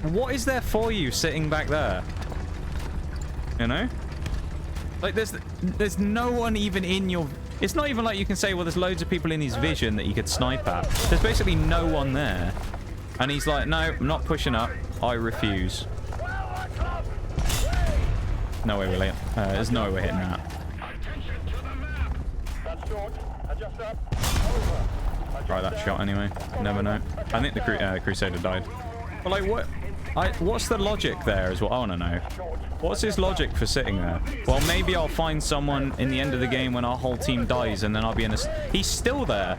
What is there for you sitting back there? You know? Like, there's no one even in your... It's not even like you can say, well, there's loads of people in his vision that you could snipe at. There's basically no one there. And he's like, no, I'm not pushing up. I refuse. No way we're late. There's no way we're hitting that. Try that shot anyway. Never know. I think the Crusader died. But like, what's the logic there is what I want to know. What's his logic for sitting there? Well, maybe I'll find someone in the end of the game when our whole team dies and then I'll be in a... He's still there.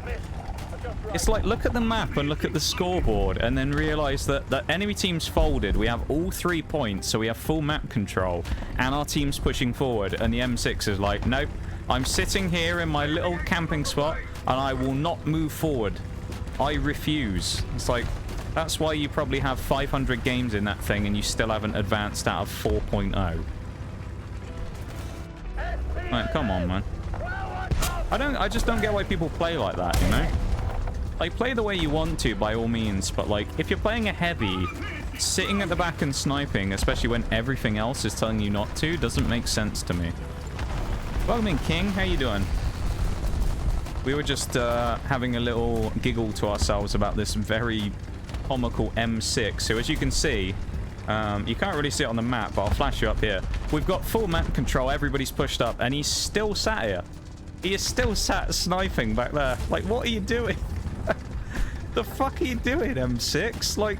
It's like, look at the map and look at the scoreboard and then realize that the enemy team's folded. We have all 3 points, so we have full map control. And our team's pushing forward. And the M6 is like, nope, I'm sitting here in my little camping spot and I will not move forward. I refuse. It's like, that's why you probably have 500 games in that thing and you still haven't advanced out of 4.0. Like, come on, man. I just don't get why people play like that, you know? Like, play the way you want to, by all means, but, like, if you're playing a heavy, sitting at the back and sniping, especially when everything else is telling you not to, doesn't make sense to me. Welcome in, King. How you doing? We were just having a little giggle to ourselves about this very comical M6, who, as you can see, you can't really see it on the map, but I'll flash you up here. We've got full map control, everybody's pushed up, and he's still sat here. He is still sat sniping back there. Like, what are you doing? The fuck are you doing, M6? Like,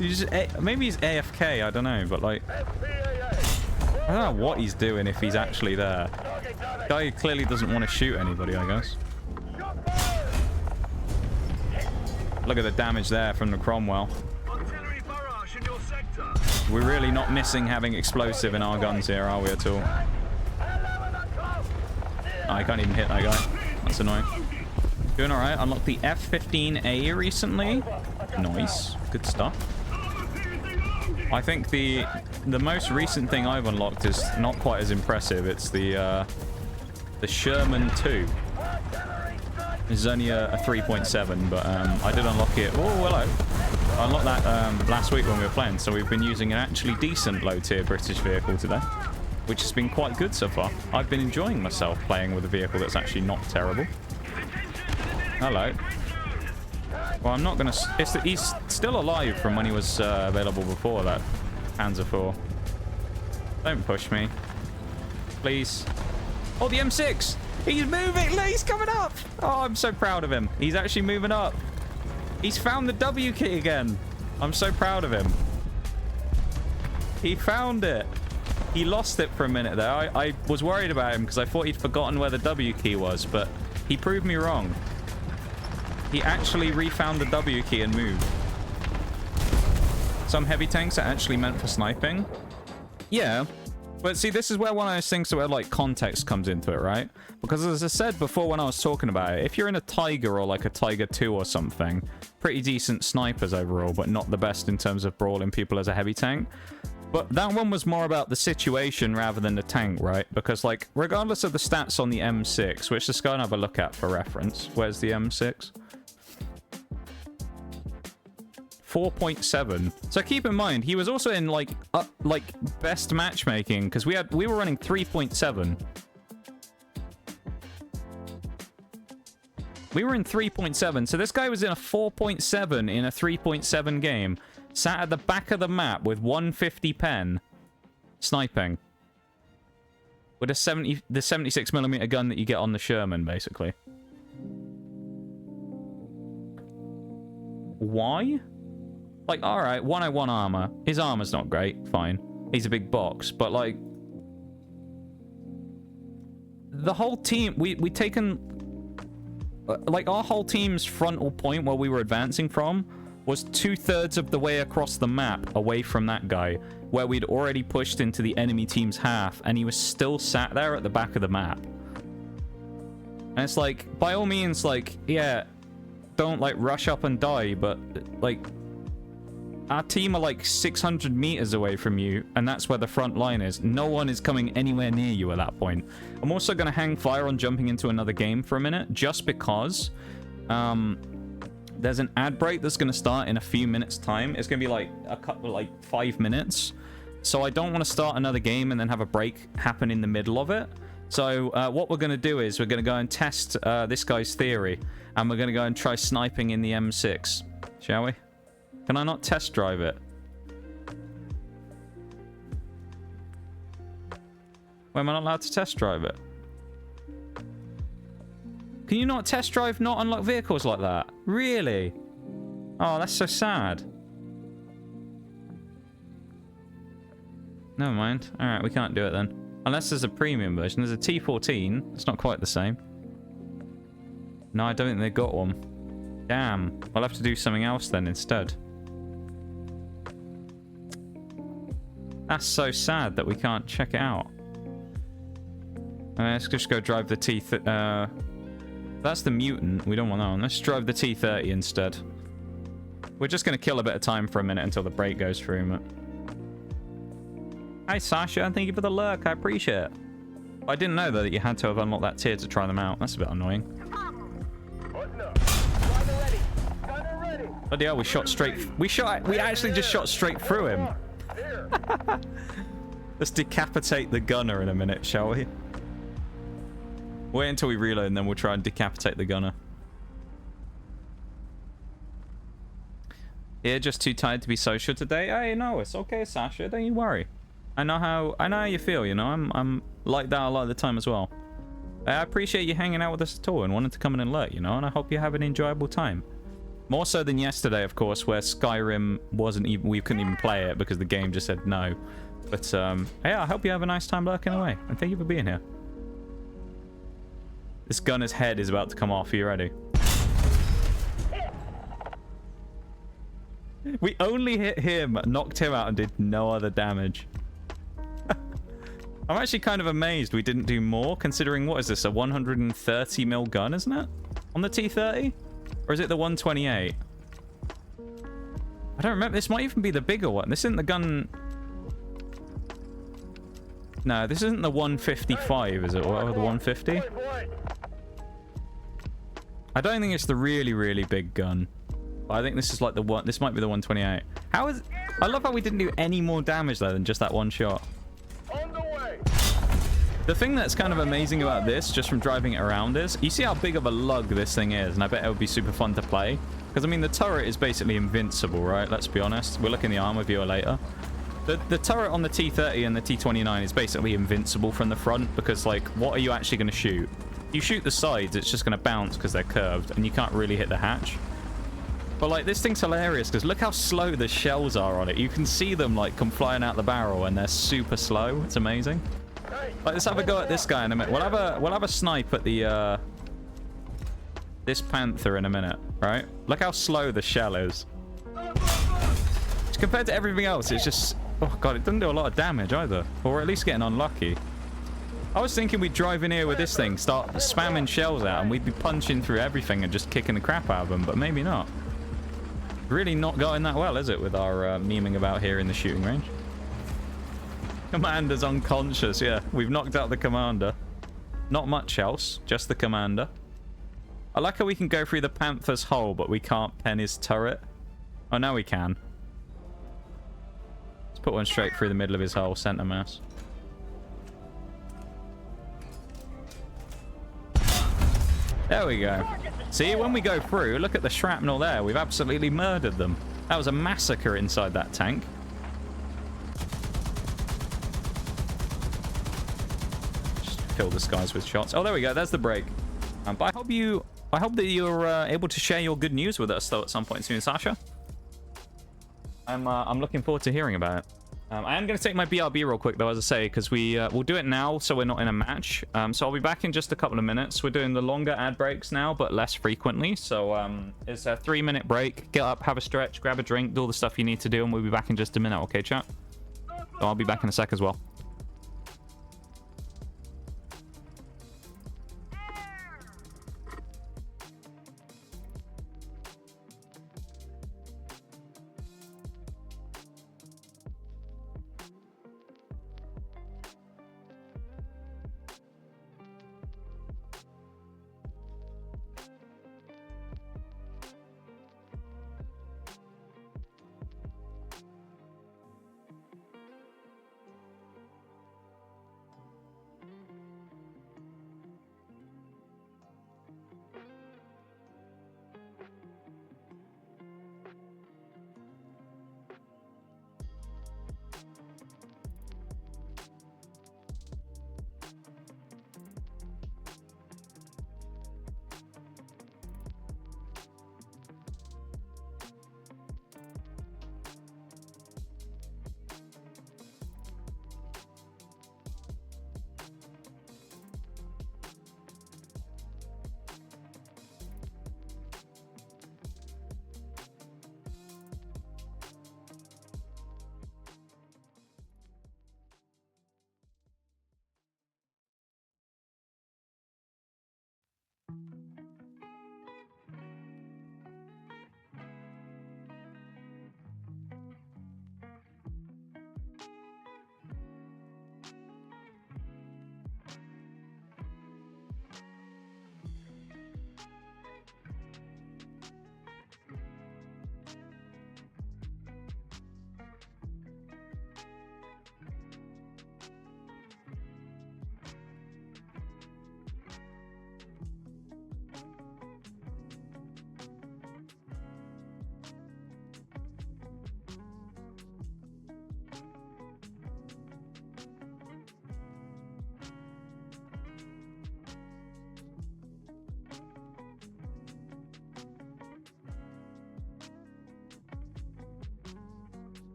you just, maybe he's AFK, I don't know, but like, I don't know what he's doing if he's actually there. Guy clearly doesn't want to shoot anybody, I guess. Look at the damage there from the Cromwell. We're really not missing having explosive in our guns here, are we at all? I can't even hit that guy. That's annoying. Doing alright. Unlocked the F-15A recently. Nice. Good stuff. I think the most recent thing I've unlocked is not quite as impressive. It's the Sherman 2. This is only a 3.7, but I did unlock it. Oh, hello. I unlocked that last week when we were playing, so we've been using an actually decent low-tier British vehicle today, which has been quite good so far. I've been enjoying myself playing with a vehicle that's actually not terrible. Hello. Well, I'm not going to... He's still alive from when he was available before that Panzer IV. Don't push me. Please. Oh, the M6! He's moving! Look, he's coming up! Oh, I'm so proud of him. He's actually moving up. He's found the W key again. I'm so proud of him. He found it. He lost it for a minute there. I was worried about him because I thought he'd forgotten where the W key was, but he proved me wrong. He actually refound the W key and moved. Some heavy tanks are actually meant for sniping. Yeah. But see, this is where one of those things where, like, context comes into it, right? Because as I said before when I was talking about it, if you're in a Tiger or, like, a Tiger 2 or something, pretty decent snipers overall, but not the best in terms of brawling people as a heavy tank. But that one was more about the situation rather than the tank, right? Because, like, regardless of the stats on the M6, which let's go and have a look at for reference. Where's the M6? 4.7. So keep in mind, he was also in like best matchmaking because we were running 3.7. We were in 3.7. So this guy was in a 4.7 in a 3.7 game, sat at the back of the map with 150 pen, sniping with the 76mm gun that you get on the Sherman, basically. Why? Like, alright, 101 armor. His armor's not great, fine. He's a big box, but like... The whole team, we taken... Like, our whole team's frontal point where we were advancing from was 2/3 of the way across the map away from that guy, where we'd already pushed into the enemy team's half, and he was still sat there at the back of the map. And it's like, by all means, like, yeah, don't, like, rush up and die, but, like... Our team are like 600 meters away from you, and that's where the front line is. No one is coming anywhere near you at that point. I'm also going to hang fire on jumping into another game for a minute, just because there's an ad break that's going to start in a few minutes' time. It's going to be like a couple, like 5 minutes. So I don't want to start another game and then have a break happen in the middle of it. So what we're going to do is we're going to go and test this guy's theory, and we're going to go and try sniping in the M6, shall we? Can I not test drive it? Why am I not allowed to test drive it? Can you not test drive not unlocked vehicles like that? Really? Oh, that's so sad. Never mind. Alright, we can't do it then. Unless there's a premium version. There's a T14. It's not quite the same. No, I don't think they got one. Damn. I'll have to do something else then instead. That's so sad that we can't check it out. Let's just go drive the that's the mutant. We don't want that one. Let's drive the T30 instead. We're just going to kill a bit of time for a minute until the break goes through. Hi, Sasha. Thank you for the lurk. I appreciate it. I didn't know, though, that you had to have unlocked that tier to try them out. That's a bit annoying. Bloody hell, we shot straight... We actually just shot straight through him. Let's decapitate the gunner in a minute, shall we? Wait until we reload and then we'll try and decapitate the gunner. Yeah, just too tired to be social today. Hey, no, it's okay, Sasha. Don't you worry. I know how you feel, you know. I'm like that a lot of the time as well. I appreciate you hanging out with us at all and wanting to come in and alert, you know, and I hope you have an enjoyable time. More so than yesterday, of course, where Skyrim wasn't even... We couldn't even play it because the game just said no. But, yeah, I hope you have a nice time lurking away. And thank you for being here. This gunner's head is about to come off. Are you ready? We only hit him, knocked him out, and did no other damage. I'm actually kind of amazed we didn't do more, considering, what is this, a 130mm gun, isn't it? On the T30? Or is it the 128? I don't remember. This might even be the bigger one. This isn't the gun... No, this isn't the 155, is it? Or the 150? I don't think it's the really, really big gun. I think this is like the one... This might be the 128. How is... I love how we didn't do any more damage, though, than just that one shot. The thing that's kind of amazing about this, just from driving it around, is you see how big of a lug this thing is, and I bet it would be super fun to play. Because, I mean, the turret is basically invincible, right? Let's be honest. We'll look in the armor viewer later. The turret on the T30 and the T29 is basically invincible from the front, because, like, what are you actually going to shoot? You shoot the sides, it's just going to bounce because they're curved, and you can't really hit the hatch. But, like, this thing's hilarious, because look how slow the shells are on it. You can see them, like, come flying out the barrel, and they're super slow. It's amazing. Like, let's have a go at this guy in a minute. We'll have a snipe at the this panther in a minute, right? Look how slow the shell is. Compared to everything else, it's just... Oh god, it doesn't do a lot of damage either. Or at least getting unlucky. I was thinking we'd drive in here with this thing, start spamming shells out, and we'd be punching through everything and just kicking the crap out of them, but maybe not. Really not going that well, is it, with our memeing about here in the shooting range? Commander's unconscious, yeah. We've knocked out the commander. Not much else, just the commander. I like how we can go through the panther's hull, but we can't pen his turret. Oh, now we can. Let's put one straight through the middle of his hull, center mass. There we go. See, when we go through, look at the shrapnel there. We've absolutely murdered them. That was a massacre inside that tank. Kill the skies with shots. Oh, there we go. There's the break. But I hope that you're able to share your good news with us, though, at some point soon, Sasha. I'm looking forward to hearing about it. I am going to take my BRB real quick, though, as I say, because we'll do it now, so we're not in a match. So I'll be back in just a couple of minutes. We're doing the longer ad breaks now, but less frequently. So it's a 3-minute break. Get up, have a stretch, grab a drink, do all the stuff you need to do, and we'll be back in just a minute. Okay, chat? So I'll be back in a sec as well.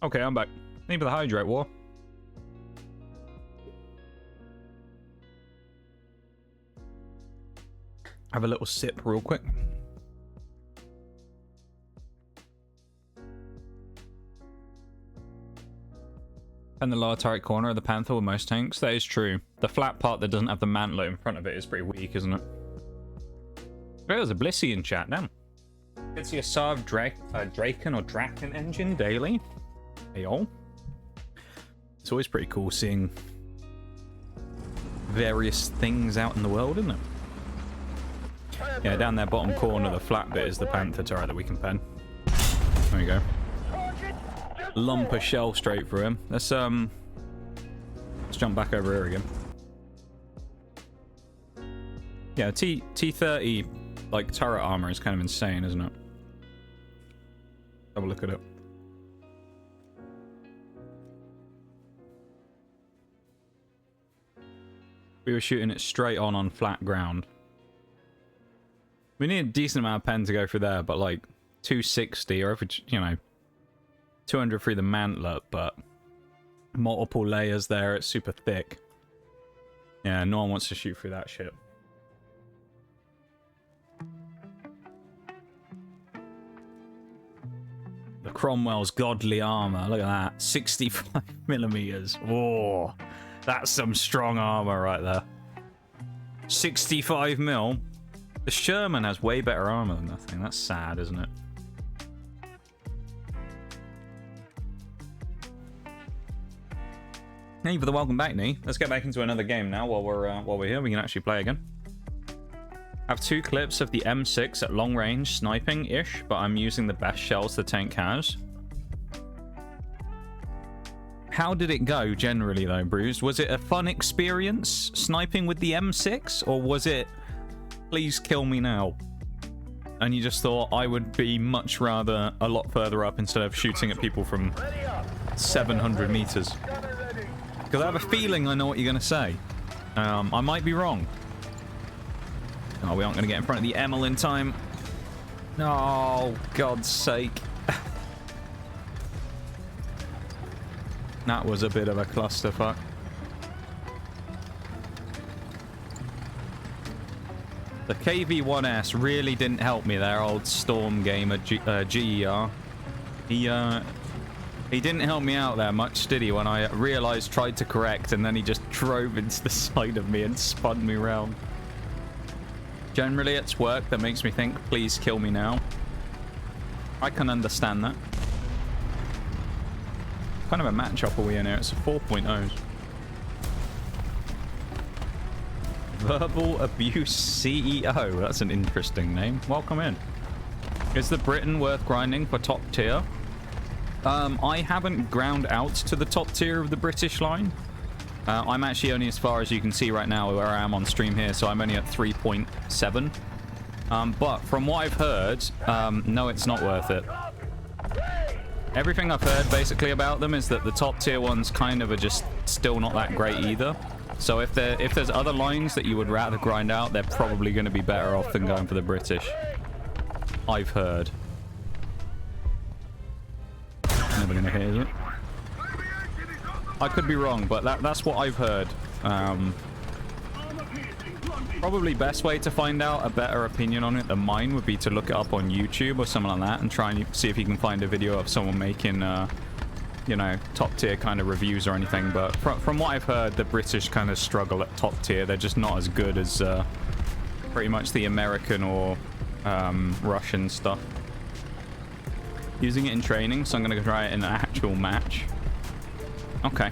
Okay, I'm back. Need for the hydrate war. Have a little sip real quick. And the lower turret corner of the Panther with most tanks. That is true. The flat part that doesn't have the mantlet in front of it is pretty weak, isn't it? There's a Blissey in chat now. It's the Asav Draken or Draken engine daily. Hey all. It's always pretty cool seeing various things out in the world, isn't it? Yeah, down there bottom corner, the flat bit is the Panther turret that we can pen. There you go. Lump a shell straight through him. Let's jump back over here again. Yeah, T30 like turret armor is kind of insane, isn't it? Have a look at it. We were shooting it straight on flat ground. We need a decent amount of pen to go through there, but like 260 or if it's, you know, 200 through the mantlet, but multiple layers there, it's super thick. Yeah, no one wants to shoot through that shit. The Cromwell's godly armor, look at that, 65 millimeters. Whoa, that's some strong armor right there. 65 mil. The Sherman has way better armor than that thing. That's sad, isn't it? Thank you for the welcome back, Nee. Let's get back into another game now while we're here. We can actually play again. I have 2 clips of the M6 at long range, sniping-ish, but I'm using the best shells the tank has. How did it go generally though, Bruce? Was it a fun experience sniping with the M6, or was it please kill me now? And you just thought I would be much rather a lot further up instead of shooting at people from 700 meters. Because I have a feeling I know what you're going to say. I might be wrong. Oh, we aren't going to get in front of the Emil in time. Oh, God's sake. That was a bit of a clusterfuck. The KV-1S really didn't help me there, old Storm gamer GER. He didn't help me out there much, did he, when I realised, tried to correct, and then he just drove into the side of me and spun me round. Generally, it's work that makes me think, please kill me now. I can understand that. What kind of a matchup are we in here? It's a 4.0. Verbal Abuse CEO. That's an interesting name. Welcome in. Is the Britain worth grinding for top tier? I haven't ground out to the top tier of the British line. I'm actually only as far as you can see right now where I am on stream here, so I'm only at 3.7. But from what I've heard, no, it's not worth it. Everything I've heard basically about them is that the top tier ones kind of are just still not that great either. So if there's other lines that you would rather grind out, they're probably going to be better off than going for the British. I've heard. Never going to hit, is it? I could be wrong, but that's what I've heard. Probably best way to find out a better opinion on it than mine would be to look it up on YouTube or something like that and try and see if you can find a video of someone making, you know, top tier kind of reviews or anything. But from what I've heard, the British kind of struggle at top tier. They're just not as good as pretty much the American or Russian stuff. Using it in training, so I'm going to try it in an actual match. Okay.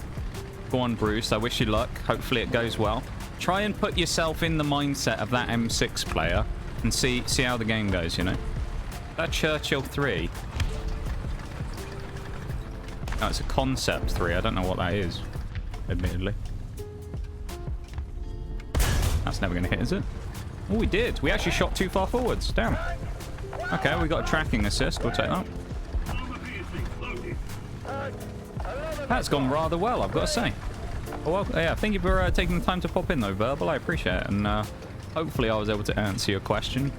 Go on, Bruce. I wish you luck. Hopefully it goes well. Try and put yourself in the mindset of that M6 player and see how the game goes, you know? That Churchill 3. Oh, it's a concept 3. I don't know what that is, admittedly. That's never going to hit, is it? Oh, we did. We actually shot too far forwards. Damn. Okay, we got a tracking assist. We'll take that. That's gone rather well, I've got to say. Oh, well, yeah, thank you for taking the time to pop in, though, Verbal. I appreciate it. And hopefully I was able to answer your question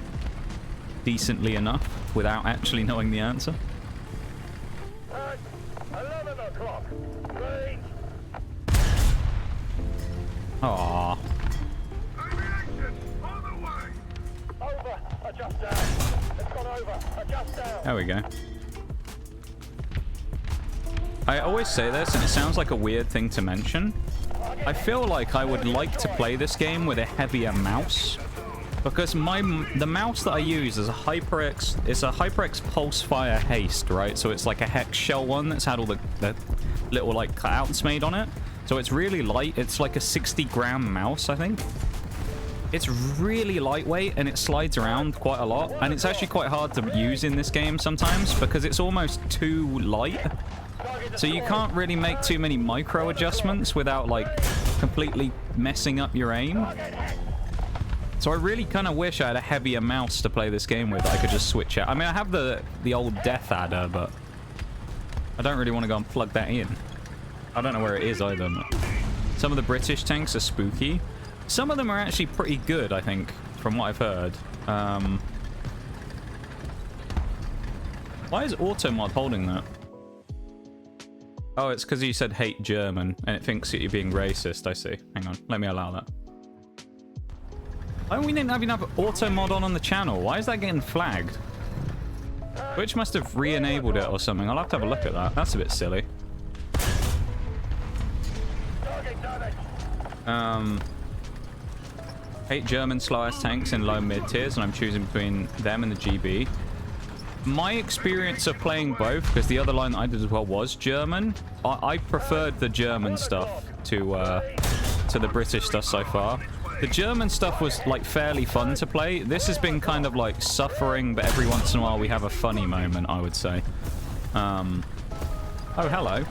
decently enough without actually knowing the answer. o'clock. Range. Aww. Over. Adjust down. It's gone over. Adjust down. There we go. I always say this, and it sounds like a weird thing to mention. I feel like I would like to play this game with a heavier mouse, because the mouse that I use is a HyperX. It's a HyperX Pulsefire Haste, right? So it's like a hex shell one that's had all the little like cutouts made on it. So it's really light. It's like a 60-gram mouse, I think. It's really lightweight and it slides around quite a lot. And it's actually quite hard to use in this game sometimes because it's almost too light. So you can't really make too many micro adjustments without like completely messing up your aim. So I really kind of wish I had a heavier mouse to play this game with that I could just switch out. I mean, I have the old death adder, but I don't really want to go and plug that in. I don't know where it is either. Some of the British tanks are spooky. Some of them are actually pretty good, I think, from what I've heard. Why is Automod holding that? Oh, it's because you said hate German, and it thinks that you're being racist, I see. Hang on, let me allow that. Why don't we didn't have enough Automod on the channel? Why is that getting flagged? Twitch must have re-enabled it or something. I'll have to have a look at that. That's a bit silly. Hate German slow-ass tanks in low mid tiers, and I'm choosing between them and the GB. My experience of playing both, because the other line that I did as well was German, I preferred the German stuff to the British stuff so far. The German stuff was like fairly fun to play. This has been kind of like suffering, but every once in a while we have a funny moment, I would say. Oh, hello.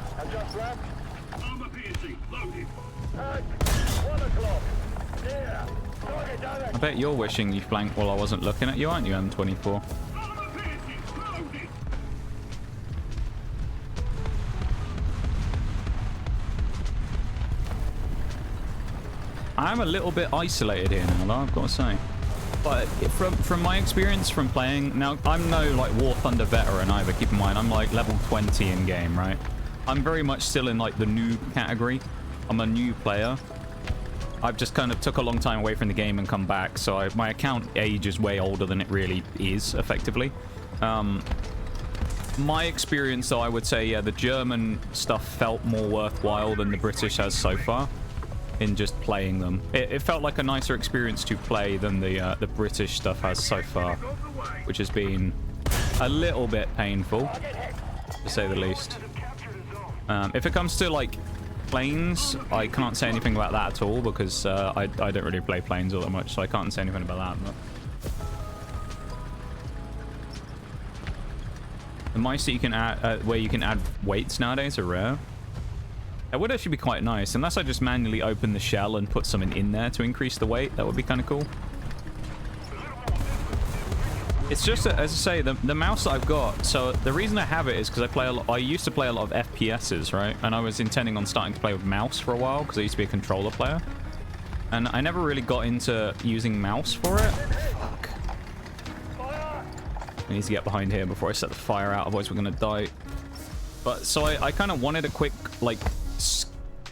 I bet you're wishing you flanked while I wasn't looking at you, aren't you, M24? I'm a little bit isolated here now, though, I've got to say. But from my experience from playing... Now, I'm no, like, War Thunder veteran either, keep in mind. I'm, like, level 20 in-game, right? I'm very much still in, like, the noob category. I'm a new player. I've just kind of took a long time away from the game and come back, so my account age is way older than it really is, effectively. My experience, though, I would say, yeah, the German stuff felt more worthwhile than the British has so far in just playing them. It felt like a nicer experience to play than the British stuff has so far, which has been a little bit painful, to say the least. If it comes to, like, planes, I can't say anything about that at all because I don't really play planes all that much, so I can't say anything about that. But the mice that you can add, where you can add weights nowadays, are rare. That would actually be quite nice, unless I just manually open the shell and put something in there to increase the weight. That would be kind of cool. It's just that, as I say, the mouse that I've got, so the reason I have it is because I used to play a lot of FPSs, right? And I was intending on starting to play with mouse for a while because I used to be a controller player. And I never really got into using mouse for it. Fuck. I need to get behind here before I set the fire out, otherwise we're going to die. But, so I kind of wanted a quick, like,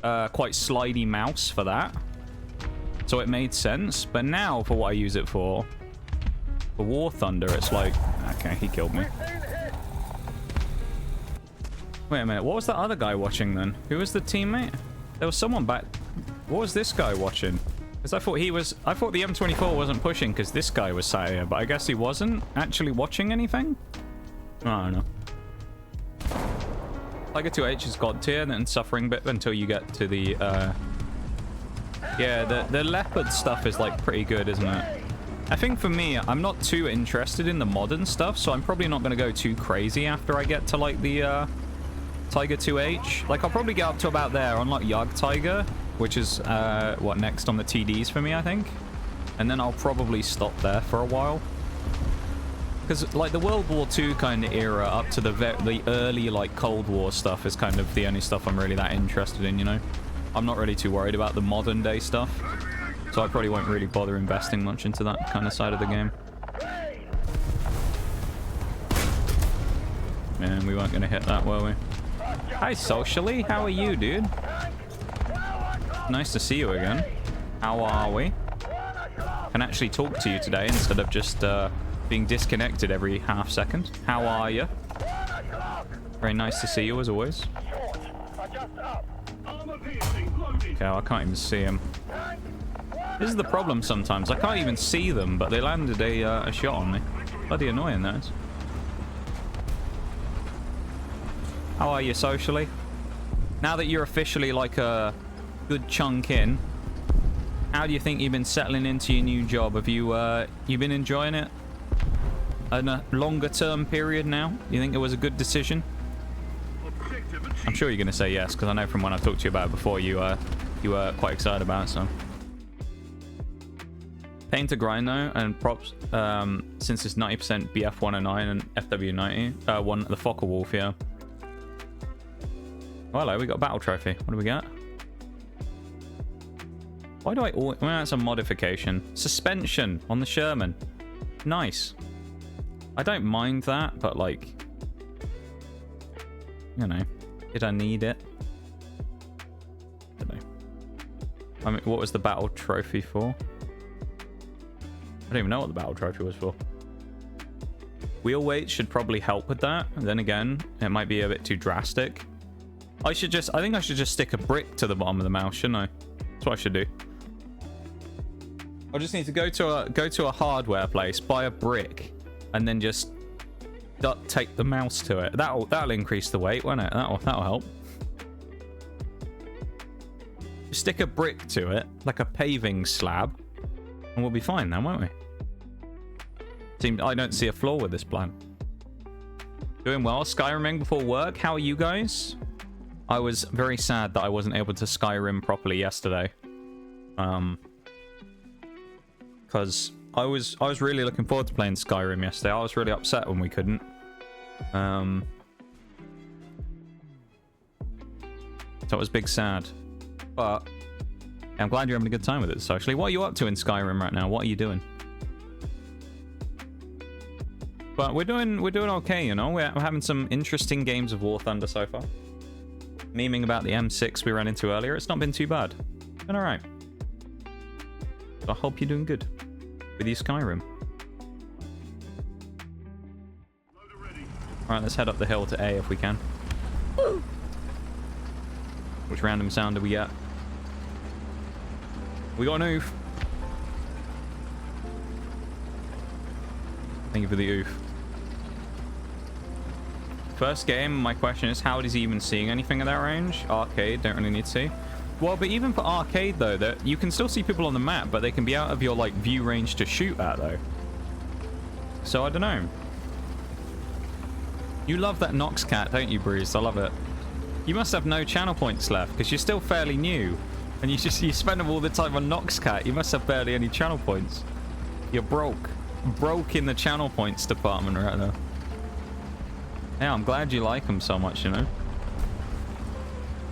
quite slidey mouse for that. So it made sense. But now, for what I use it for War Thunder, it's like... Okay, he killed me. Wait a minute, what was that other guy watching then? Who was the teammate? There was someone back... What was this guy watching? Because I thought the M24 wasn't pushing because this guy was sat here, but I guess he wasn't actually watching anything? I don't know. Tiger 2H is God tier, then suffering bit until you get to the... Yeah, the leopard stuff is like pretty good, isn't it? I think for me, I'm not too interested in the modern stuff, so I'm probably not going to go too crazy after I get to, like, the Tiger 2H. Like, I'll probably get up to about there on, like, Jagd Tiger, which is, what, next on the TDs for me, I think. And then I'll probably stop there for a while. Because, like, the World War II kind of era up to the early, like, Cold War stuff is kind of the only stuff I'm really that interested in, you know? I'm not really too worried about the modern day stuff. So I probably won't really bother investing much into that kind of side of the game. Man, we weren't going to hit that, were we? Hi, Socially. How are you, dude? Nice to see you again. How are we? Can actually talk to you today instead of just being disconnected every half second. How are you? Very nice to see you as always. Okay, I can't even see him. This is the problem sometimes. I can't even see them, but they landed a shot on me. Bloody annoying, that is. How are you, Socially? Now that you're officially like a good chunk in, how do you think you've been settling into your new job? Have you you been enjoying it? In a longer term period now? You think it was a good decision? I'm sure you're going to say yes, because I know from when I've talked to you about it before, you were quite excited about it, so. Pain to grind though, and props, since it's 90% BF109 and FW90, one the Fokker Wolf, yeah. Oh, hello, we got a battle trophy. What do we got? Why do I always... Well, that's a modification. Suspension on the Sherman. Nice. I don't mind that, but like... You know. Did I need it? I don't know. I mean, what was the battle trophy for? I don't even know what the battle trophy was for. Wheel weight should probably help with that. And then again, it might be a bit too drastic. I think I should just stick a brick to the bottom of the mouse, shouldn't I? That's what I should do. I just need to go to a hardware place, buy a brick, and then just duct tape the mouse to it. That'll increase the weight, won't it? That'll help. Just stick a brick to it, like a paving slab, and we'll be fine then, won't we? I don't see a flaw with this plan. Doing well. Skyriming before work. How are you guys? I was very sad that I wasn't able to Skyrim properly yesterday. Because I was really looking forward to playing Skyrim yesterday. I was really upset when we couldn't. So it was big sad. But I'm glad you're having a good time with it, Socially. What are you up to in Skyrim right now? What are you doing? But we're doing okay, you know. We're having some interesting games of War Thunder so far. Memeing about the M6 we ran into earlier. It's not been too bad. Been alright. I hope you're doing good with your Skyrim. Alright, let's head up the hill to A if we can. Which random sound do we get? We got an oof. Thank you for the oof. First game, my question is, how is he even seeing anything at that range? Arcade, don't really need to see. Well, but even for arcade, though, that you can still see people on the map, but they can be out of your, like, view range to shoot at, though. So, I don't know. You love that Nox cat, don't you, Bruce? I love it. You must have no channel points left, because you're still fairly new. And you spend all the time on Nox cat. You must have barely any channel points. You're broke. Broke in the channel points department right now. Yeah, I'm glad you like him so much, you know.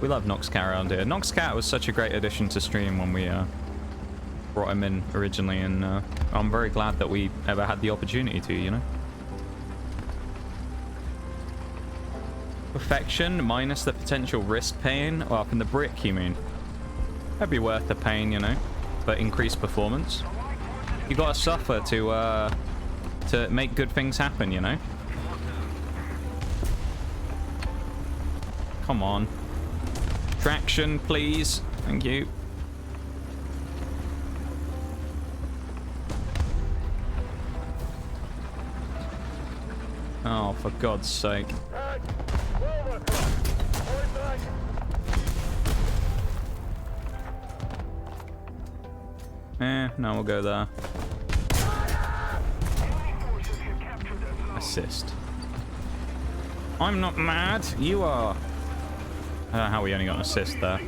We love Noxcat around here. Noxcat was such a great addition to stream when we brought him in originally, and I'm very glad that we ever had the opportunity to, you know. Perfection minus the potential risk pain. Well, from the brick, you mean? That'd be worth the pain, you know, but increased performance. You gotta suffer to make good things happen, you know. Come on. Traction, please. Thank you. Oh, for God's sake. No, we'll go there. Assist. I'm not mad. You are. I don't know how we only got an assist there.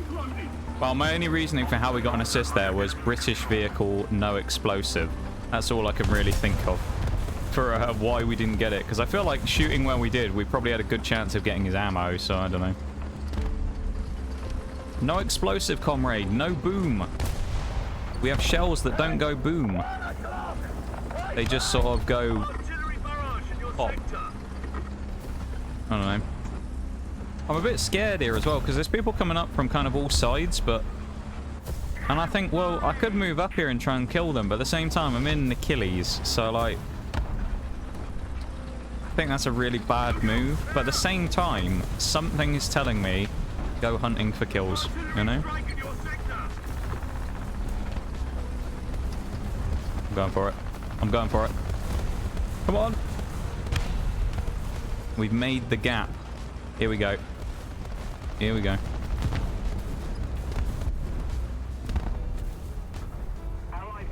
Well, my only reasoning for how we got an assist there was British vehicle, no explosive. That's all I can really think of for why we didn't get it. Because I feel like shooting where we did, we probably had a good chance of getting his ammo, so I don't know. No explosive, comrade. No boom. We have shells that don't go boom. They just sort of go pop. I don't know. I'm a bit scared here as well, because there's people coming up from kind of all sides, but... And I think, well, I could move up here and try and kill them, but at the same time, I'm in Achilles, so, like... I think that's a really bad move, but at the same time, something is telling me, go hunting for kills, you know? I'm going for it. I'm going for it. Come on! We've made the gap. Here we go. Here we go.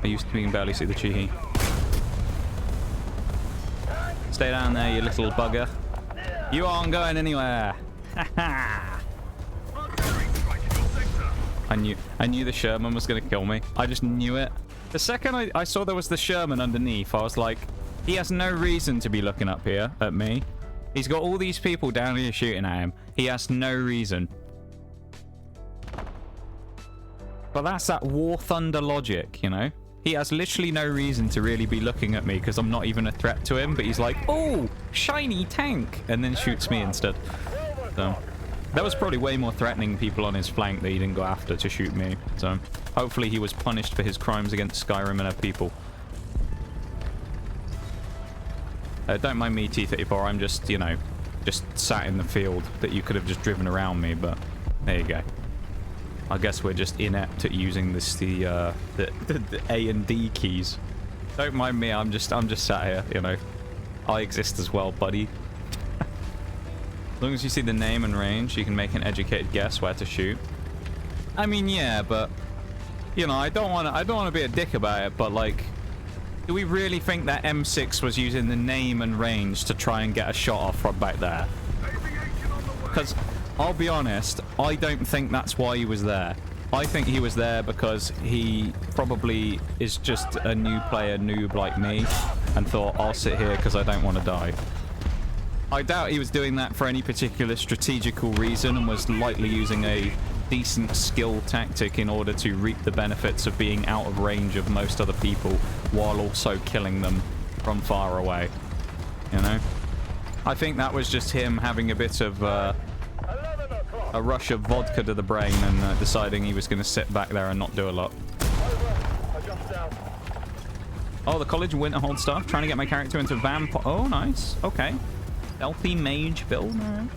You can barely see the Chihi. Stay down there, you little bugger. You aren't going anywhere. I knew the Sherman was going to kill me. I just knew it. The second I saw there was the Sherman underneath, I was like, he has no reason to be looking up here at me. He's got all these people down here shooting at him. He has no reason. But that's that War Thunder logic, you know? He has literally no reason to really be looking at me because I'm not even a threat to him. But he's like, oh, shiny tank. And then shoots me instead. So that was probably way more threatening people on his flank that he didn't go after to shoot me. So hopefully he was punished for his crimes against Skyrim and her people. Don't mind me, T-34. I'm just, you know, just sat in the field that you could have just driven around me, but there you go. I guess we're just inept at using this the A and D keys. Don't mind me. I'm just sat here, you know. I exist as well, buddy. As long as you see the name and range, you can make an educated guess where to shoot. I mean, yeah, but you know, I don't want to be a dick about it, but like, do we really think that M6 was using the name and range to try and get a shot off from back there? Because I'll be honest, I don't think that's why he was there. I think he was there because he probably is just a new player noob like me and thought, I'll sit here because I don't want to die. I doubt he was doing that for any particular strategical reason and was likely using a decent skill tactic in order to reap the benefits of being out of range of most other people while also killing them from far away. You know? I think that was just him having a bit of a rush of vodka to the brain and deciding he was going to sit back there and not do a lot. Oh, the College of Winterhold stuff. Trying to get my character into vampire. Oh, nice. Okay. Stealthy mage build. Right.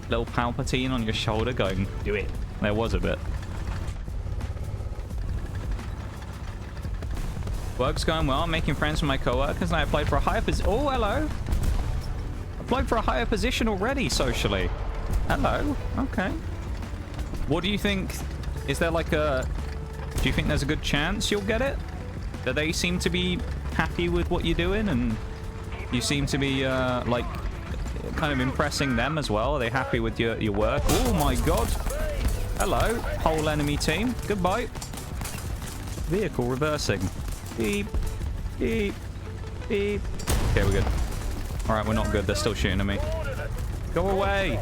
Little Palpatine on your shoulder going, do it. There was a bit. Work's going well. I'm making friends with my co-workers and I applied for a higher position. Oh, hello. Applied for a higher position already socially. Hello. Okay. What do you think? Is there like a... Do you think there's a good chance you'll get it? Do they seem to be happy with what you're doing and you seem to be like kind of impressing them as well? Are they happy with your work? Oh my god. Hello, whole enemy team. Goodbye. Vehicle reversing. Beep. Beep. Beep. Okay, we're good. Alright, we're not good. They're still shooting at me. Go away.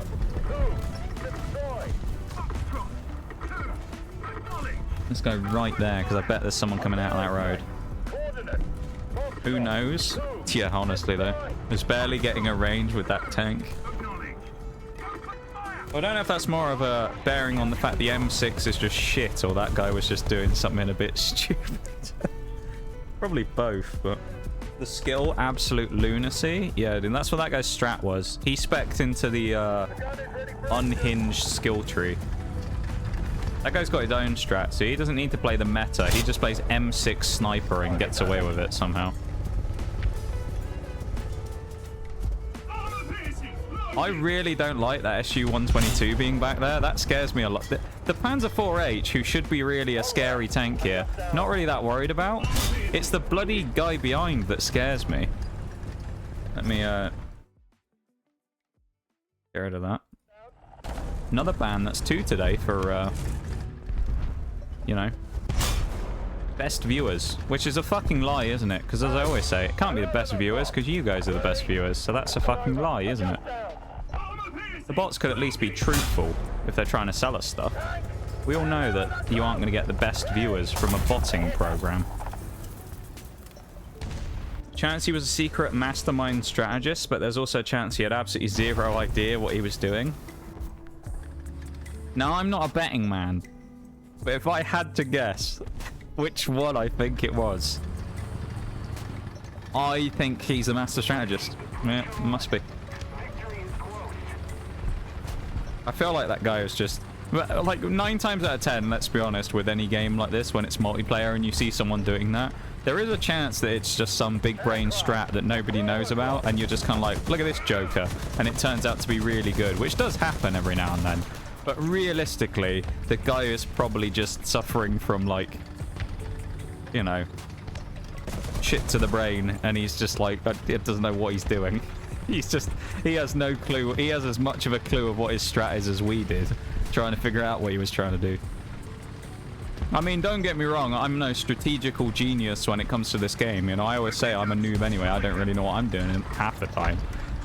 Let's go right there, because I bet there's someone coming out of that road. Who knows? Yeah, honestly, though. It's barely getting a range with that tank. I don't know if that's more of a bearing on the fact the M6 is just shit, or that guy was just doing something a bit stupid. Probably both, but... The skill, absolute lunacy. Yeah, dude, that's what that guy's strat was. He spec'd into the unhinged skill tree. That guy's got his own strat, so he doesn't need to play the meta. He just plays M6 sniper and gets away with it somehow. I really don't like that SU-122 being back there. That scares me a lot. The Panzer IV-H, who should be really a scary tank here, not really that worried about. It's the bloody guy behind that scares me. Let me get rid of that. Another ban. That's 2 today for, you know, best viewers. Which is a fucking lie, isn't it? Because as I always say, it can't be the best viewers because you guys are the best viewers. So that's a fucking lie, isn't it? The bots could at least be truthful if they're trying to sell us stuff. We all know that you aren't going to get the best viewers from a botting program. Chance he was a secret mastermind strategist, but there's also a chance he had absolutely zero idea what he was doing. Now, I'm not a betting man, but if I had to guess which one I think it was, I think he's a master strategist. Yeah, must be. I feel like that guy is just... Like, 9 times out of 10, let's be honest, with any game like this, when it's multiplayer and you see someone doing that, there is a chance that it's just some big brain strat that nobody knows about, and you're just kind of like, look at this joker, and it turns out to be really good, which does happen every now and then. But realistically, the guy is probably just suffering from, like, you know, shit to the brain, and he's just like, it doesn't know what he's doing. He has no clue. He has as much of a clue of what his strat is as we did, trying to figure out what he was trying to do. I mean, don't get me wrong, I'm no strategical genius when it comes to this game. You know, I always say I'm a noob anyway. I don't really know what I'm doing half the time.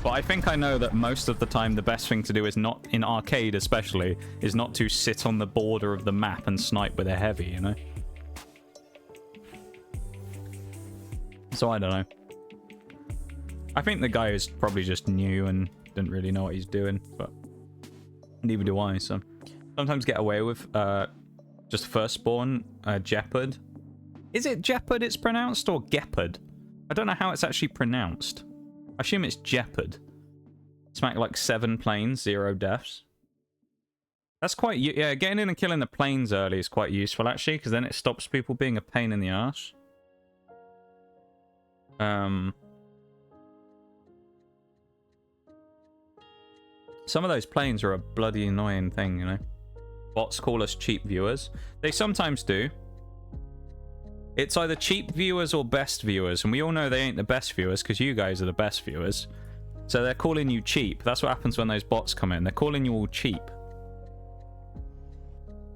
But I think I know that most of the time the best thing to do is not, in arcade especially, is not to sit on the border of the map and snipe with a heavy, you know? So I don't know. I think the guy is probably just new and didn't really know what he's doing, but neither do I, so... Sometimes get away with, just firstborn, Jeopard. Is it Jeopard it's pronounced, or Gepard? I don't know how it's actually pronounced. I assume it's Jeopard. Smack like 7 planes, 0 deaths. That's quite... Yeah, getting in and killing the planes early is quite useful, actually, because then it stops people being a pain in the arse. Some of those planes are a bloody annoying thing, you know? Bots call us cheap viewers. They sometimes do. It's either cheap viewers or best viewers, and we all know they ain't the best viewers because you guys are the best viewers. So they're calling you cheap. That's what happens when those bots come in. They're calling you all cheap.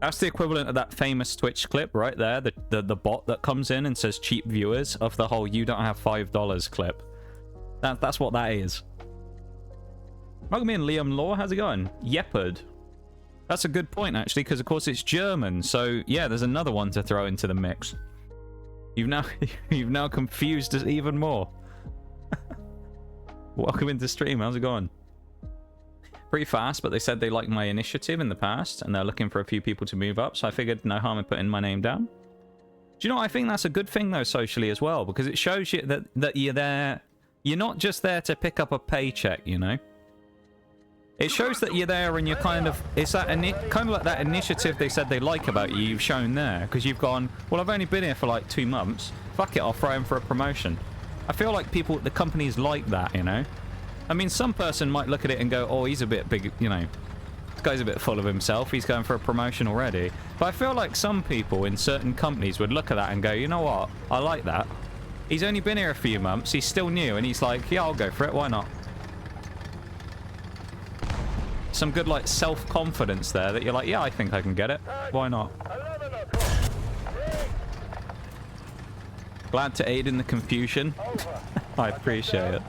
That's the equivalent of that famous Twitch clip right there. The bot that comes in and says cheap viewers, of the whole "you don't have $5" clip. That's what that is. Welcome in, Liam Law. How's it going? Jeopard. That's a good point, actually, because of course it's German. So yeah, there's another one to throw into the mix. You've now confused us even more. Welcome into stream. How's it going? Pretty fast, but they said they liked my initiative in the past, and they're looking for a few people to move up. So I figured no harm in putting my name down. Do you know what? I think that's a good thing though, socially as well, because it shows you that you're there. You're not just there to pick up a paycheck, you know. It shows that you're there and you're kind of... It's that kind of like that initiative they said they like about you, you've shown there. Because you've gone, well, I've only been here for like 2 months. Fuck it, I'll throw him for a promotion. I feel like the companies like that, you know? I mean, some person might look at it and go, oh, he's a bit big, you know. This guy's a bit full of himself. He's going for a promotion already. But I feel like some people in certain companies would look at that and go, you know what? I like that. He's only been here a few months. He's still new. And he's like, yeah, I'll go for it. Why not? Some good, like, self-confidence there that you're like, yeah, I think I can get it. Why not? Glad to aid in the confusion. I appreciate it.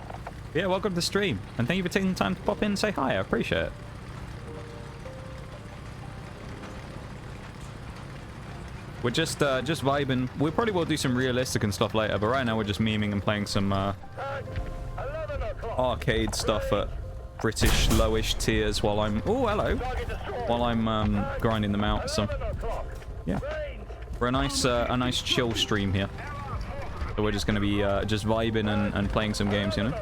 Yeah, welcome to the stream. And thank you for taking the time to pop in and say hi. I appreciate it. We're just vibing. We probably will do some realistic and stuff later, but right now we're just memeing and playing some arcade stuff at British lowish tiers while I'm... Oh, hello. While I'm grinding them out. So, yeah. We're a nice chill stream here. So we're just going to be just vibing and playing some games, you know?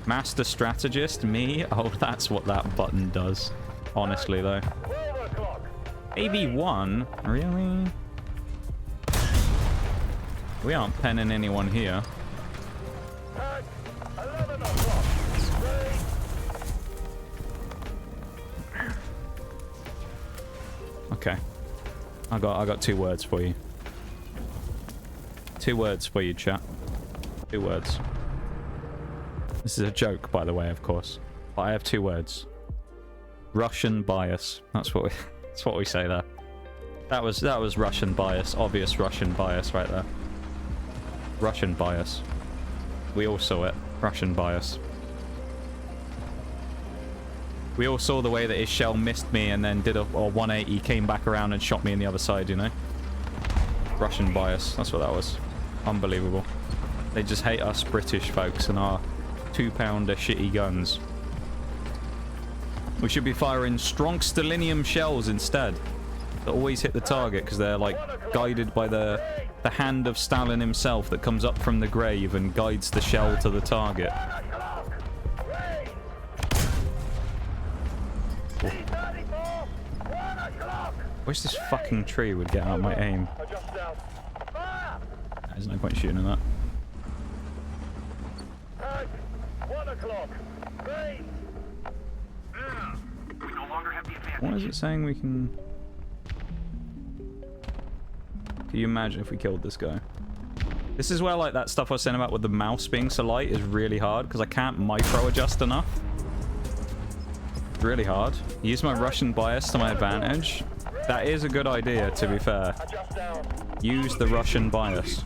Master strategist, me? Oh, that's what that button does. Honestly, though. AV1? Really? We aren't penning anyone here. Okay. I got 2 words for you. 2 words for you, chat. 2 words. This is a joke, by the way, of course. But I have 2 words. Russian bias. That's what we say there. That was Russian bias. Obvious Russian bias right there. Russian bias. We all saw it. Russian bias. We all saw the way that his shell missed me and then did a 180, came back around and shot me in the other side, you know? Russian bias. That's what that was. Unbelievable. They just hate us British folks and our 2-pounder shitty guns. We should be firing strong stellinium shells instead. That always hit the target because they're like guided by the hand of Stalin himself that comes up from the grave and guides the shell to the target. Wish this fucking tree would get out of my aim. There's no point shooting at that. 1 o'clock. What is it saying we can... Can you imagine if we killed this guy? This is where like that stuff I was saying about with the mouse being so light is really hard because I can't micro adjust enough. Really hard. Use my Russian bias to my advantage. That is a good idea, to be fair. Use the Russian bias.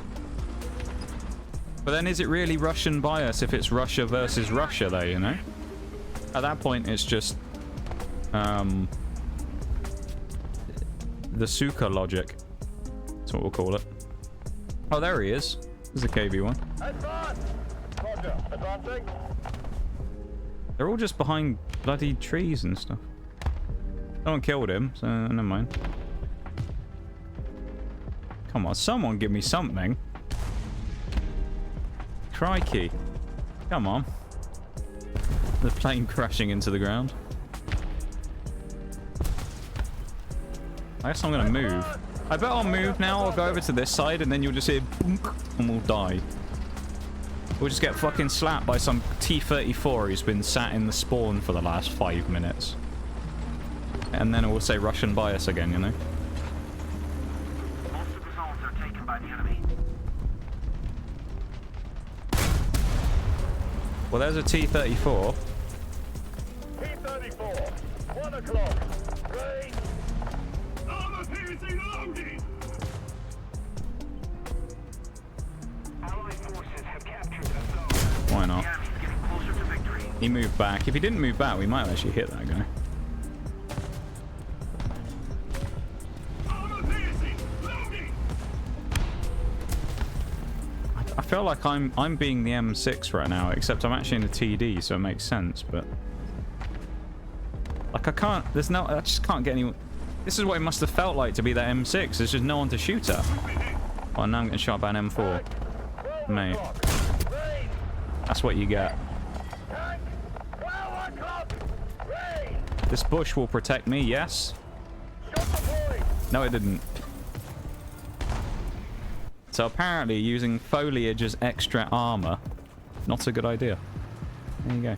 But then is it really Russian bias if it's Russia versus Russia though, you know? At that point it's just the Suka logic. That's what we'll call it. Oh, there he is. There's a KV1. They're all just behind bloody trees and stuff. No one killed him, so never mind. Come on, someone give me something. Crikey. Come on. The plane crashing into the ground. I guess I'm gonna move. I bet I'll move now. I'll go over to this side and then you'll just hear boonk and we'll die. We'll just get fucking slapped by some T-34 who's been sat in the spawn for the last 5 minutes. And then it will say Russian bias again, you know? Most of the zones are taken by the enemy. Well, there's a T-34. T-34. 1 o'clock. Rain. Allied forces have captured the zone. Why not? The enemy's getting closer to victory. He moved back. If he didn't move back, we might actually hit that guy. I feel like I'm being the M6 right now, except I'm actually in the TD, so it makes sense, but... Like, I just can't get any... This is what it must have felt like to be that M6. There's just no one to shoot at. Oh, now I'm getting shot by an M4. Mate. That's what you get. This bush will protect me, yes? No, it didn't. So apparently using foliage as extra armor, not a good idea. There you go.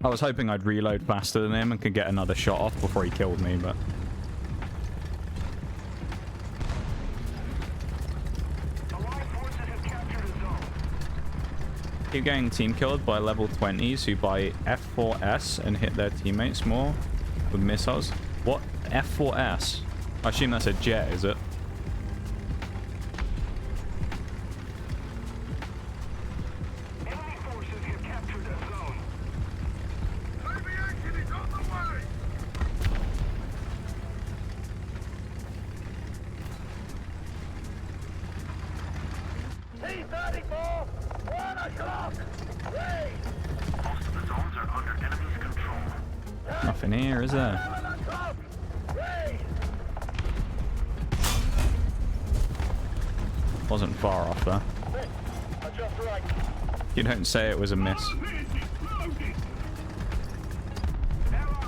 I was hoping I'd reload faster than him and could get another shot off before he killed me, but... Keep getting team killed by level 20s who buy F4S and hit their teammates more with missiles. What? F4S? I assume that's a jet, is it? Enemy forces have captured the zone. Enemy action is on the way. T-34. 1 o'clock. Rain. Most of the zones are under enemy's control. Nothing here, is there? 7 o'clock. Rain. Wasn't far off there. Adjust right. You don't say it was a miss. Allied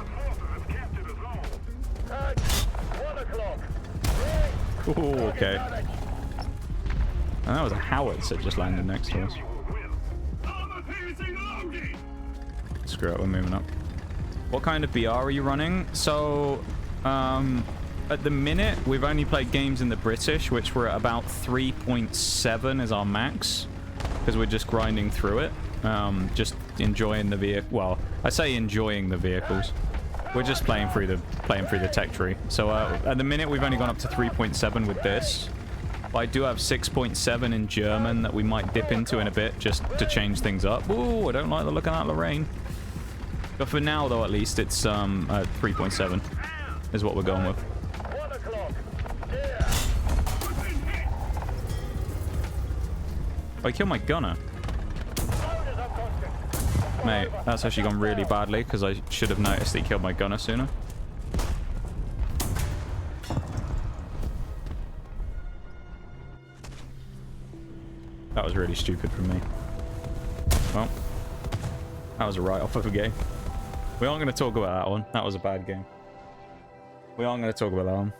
forces have captured the zone. 1 o'clock. Rain. Ooh, okay. And that was a howitzer just landed next to us. Screw it, we're moving up. What kind of BR are you running? So, at the minute, we've only played games in the British, which we're at about 3.7 is our max. Because we're just grinding through it. Just enjoying the vehicle. Well, I say enjoying the vehicles. We're just playing through the tech tree. So, at the minute, we've only gone up to 3.7 with this. But I do have 6.7 in German that we might dip into in a bit just to change things up. Ooh, I don't like the look of that Lorraine. But for now, though, at least it's 3.7 is what we're going with. 1 o'clock. Yeah. I killed my gunner. Mate, that's actually gone really badly because I should have noticed that he killed my gunner sooner. That was really stupid from me. Well, that was a write-off of a game. We aren't going to talk about that one. That was a bad game. We aren't going to talk about that one.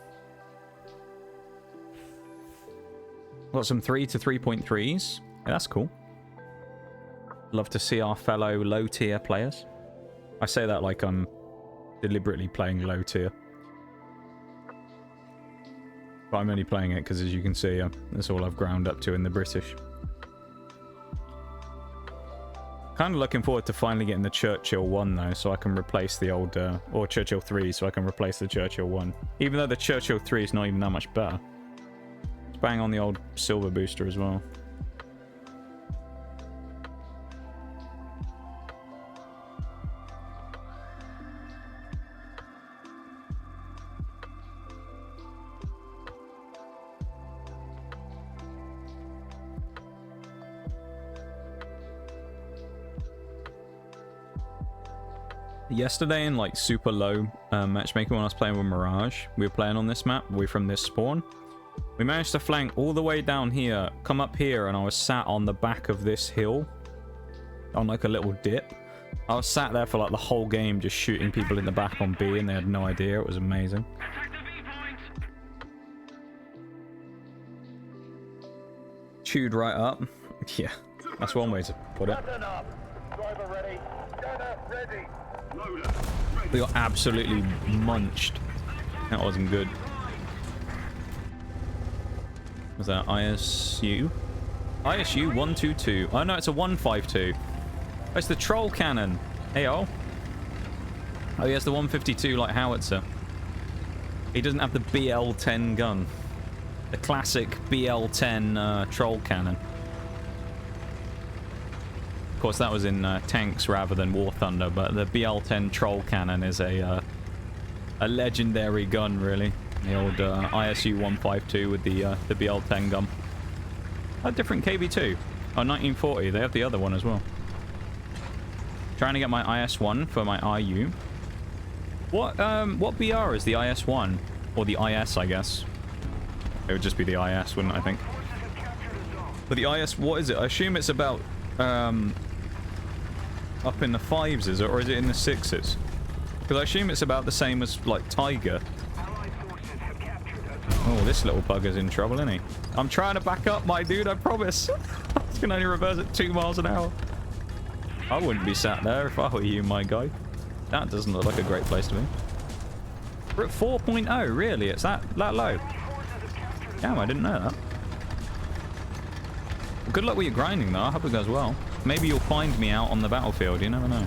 Got some 3 to 3.3s. Yeah, that's cool. Love to see our fellow low-tier players. I say that like I'm deliberately playing low-tier. But I'm only playing it because, as you can see, that's all I've ground up to in the British. Kind of looking forward to finally getting the Churchill 1 though, so I can replace the old, or Churchill 3, so I can replace the Churchill 1. Even though the Churchill 3 is not even that much better. It's bang on the old silver booster as well. Yesterday in like super low matchmaking when I was playing with Mirage, we were playing on this map, we from this spawn. We managed to flank all the way down here, come up here, and I was sat on the back of this hill on like a little dip. I was sat there for like the whole game just shooting people in the back on B and they had no idea. It was amazing. Chewed right up. Yeah, that's one way to put it. Driver ready. Gunner ready. We got absolutely munched. That wasn't good. Was that ISU? ISU 122. Oh no, it's a 152. Oh, it's the troll cannon. Hey, oh. Oh, he has the 152 like howitzer. He doesn't have the BL-10 gun. The classic BL-10 troll cannon. Of course, that was in tanks rather than War Thunder, but the BL-10 troll cannon is a legendary gun, really. The old ISU 152 with the BL-10 gun. A different KV2. Oh, 1940. They have the other one as well. Trying to get my IS-1 for my IU. What BR is the IS-1? Or the IS, I guess. It would just be the IS, wouldn't I think? But the IS, what is it? I assume it's about up in the 5s, is it? Or is it in the 6s? Because I assume it's about the same as, like, Tiger. Oh, this little bugger's in trouble, isn't he? I'm trying to back up, my dude, I promise. I can only reverse at 2 miles an hour. I wouldn't be sat there if I were you, my guy. That doesn't look like a great place to be. We're at 4.0, really? It's that low? Damn, I didn't know that. Good luck with your grinding, though. I hope it goes well. Maybe you'll find me out on the battlefield. You never know.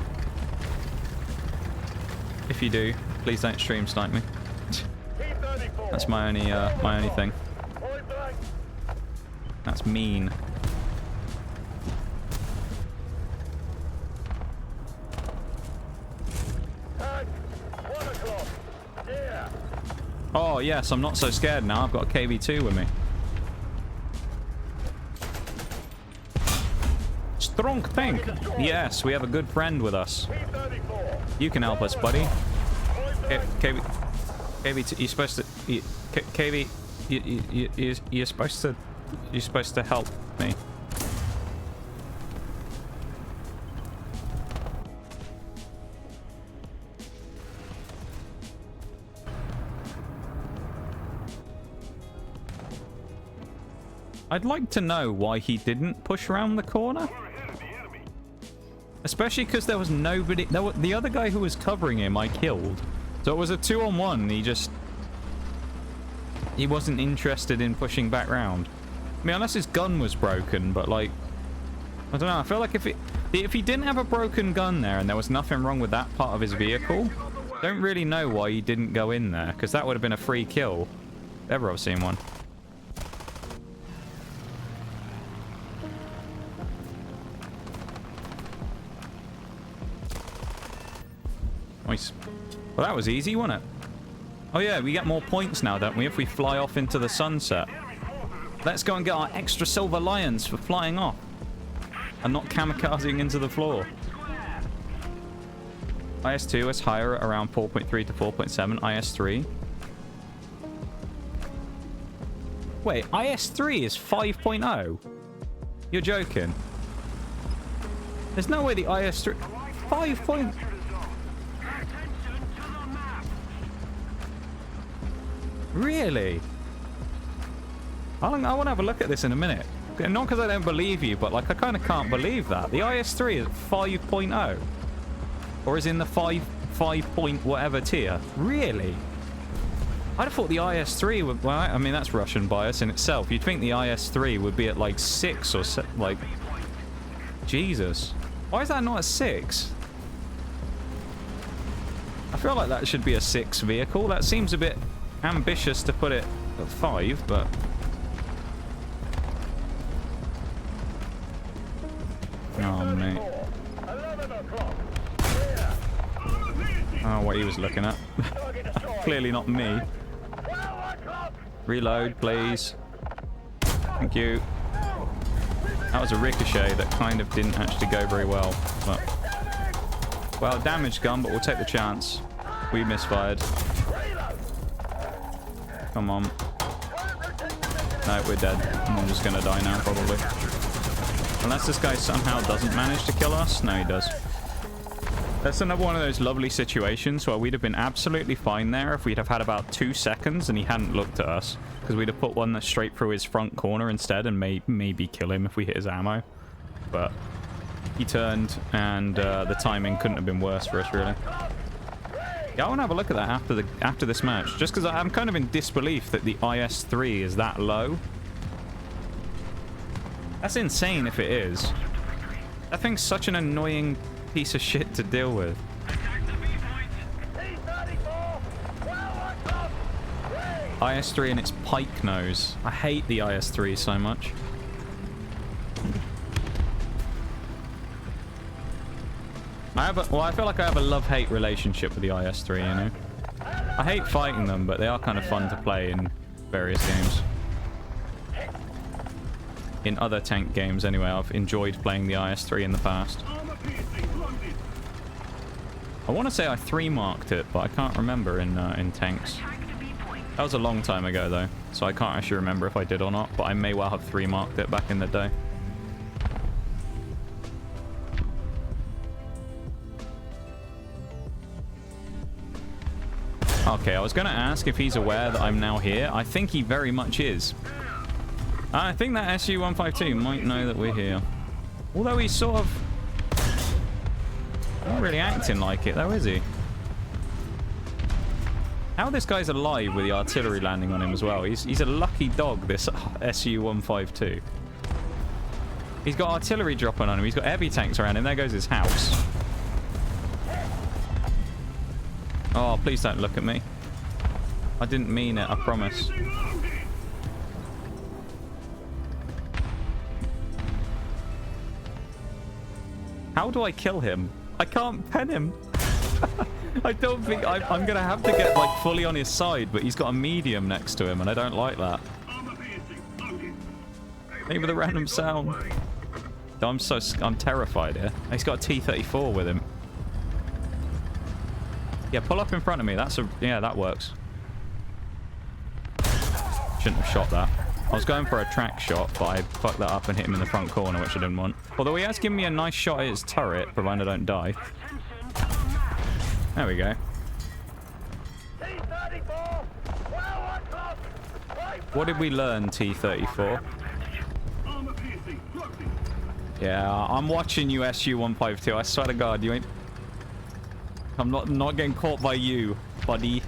If you do, please don't stream snipe me. That's my only thing. That's mean. Oh yes, I'm not so scared now. I've got a KV2 with me. Strong tank. Yes, we have a good friend with us. You can help us, buddy. KV2, you're supposed to. KV, you're supposed to help me. I'd like to know why he didn't push around the corner. Especially because there was nobody... the other guy who was covering him, I killed. So it was a 2-on-1. He wasn't interested in pushing back round. I mean, unless his gun was broken, but like... I don't know, I feel like if he didn't have a broken gun there and there was nothing wrong with that part of his vehicle, I don't really know why he didn't go in there, because that would have been a free kill. If ever I've seen one. Nice. Well, that was easy, wasn't it? Oh yeah, we get more points now, don't we, if we fly off into the sunset. Let's go and get our extra silver lions for flying off. and not kamikazing into the floor. IS2 is higher at around 4.3 to 4.7. IS3. Wait, IS3 is 5.0? You're joking. There's no way the IS3... 5 point... Really? I want to have a look at this in a minute. Not because I don't believe you, but like I kind of can't believe that. The IS3 is 5.0. Or is in the 5 point whatever tier. Really? I'd have thought the IS3 would... Well, I mean, that's Russian bias in itself. You'd think the IS3 would be at like 6 or... like... Jesus. Why is that not a 6? I feel like that should be a 6 vehicle. That seems a bit ambitious to put it at 5, but... Oh, mate. Oh, what he was looking at. Clearly not me. Reload, please. Thank you. That was a ricochet that kind of didn't actually go very well. But, well, damaged gun, but we'll take the chance. We misfired. Come on. No, we're dead. I'm just gonna die now, probably. Unless this guy somehow doesn't manage to kill us. No, he does. That's another one of those lovely situations where we'd have been absolutely fine there if we'd have had about 2 seconds and he hadn't looked at us. Because we'd have put one that's straight through his front corner instead and maybe kill him if we hit his ammo. But he turned and the timing couldn't have been worse for us, really. Yeah, I want to have a look at that after this match. Just because I'm kind of in disbelief that the IS-3 is that low. That's insane if it is. That thing's such an annoying piece of shit to deal with. IS-3 and its pike nose. I hate the IS-3 so much. I feel like I have a love-hate relationship with the IS-3, you know? I hate fighting them, but they are kind of fun to play in various games. In other tank games, anyway, I've enjoyed playing the IS-3 in the past. I want to say I 3-marked it, but I can't remember in tanks. That was a long time ago, though, so I can't actually remember if I did or not, but I may well have 3-marked it back in the day. Okay, I was going to ask if he's aware that I'm now here. I think he very much is. I think that SU-152 might know that we're here. Although he's sort of... not really acting like it, though, is he? How this guy's alive with the artillery landing on him as well. He's a lucky dog, this SU-152. He's got artillery dropping on him. He's got heavy tanks around him. There goes his house. Oh, please don't look at me. I didn't mean it, I promise. How do I kill him? I can't pen him. I don't think I'm going to have to get like fully on his side, but he's got a medium next to him and I don't like that. Maybe the random sound. I'm terrified here. He's got a T-34 with him. Yeah, pull up in front of me. Yeah, that works. Shouldn't have shot that. I was going for a track shot, but I fucked that up and hit him in the front corner, which I didn't want. Although he has given me a nice shot at his turret, provided I don't die. There we go. What did we learn, T-34? Yeah, I'm watching you, SU-152. I swear to God, you ain't... I'm not getting caught by you, buddy.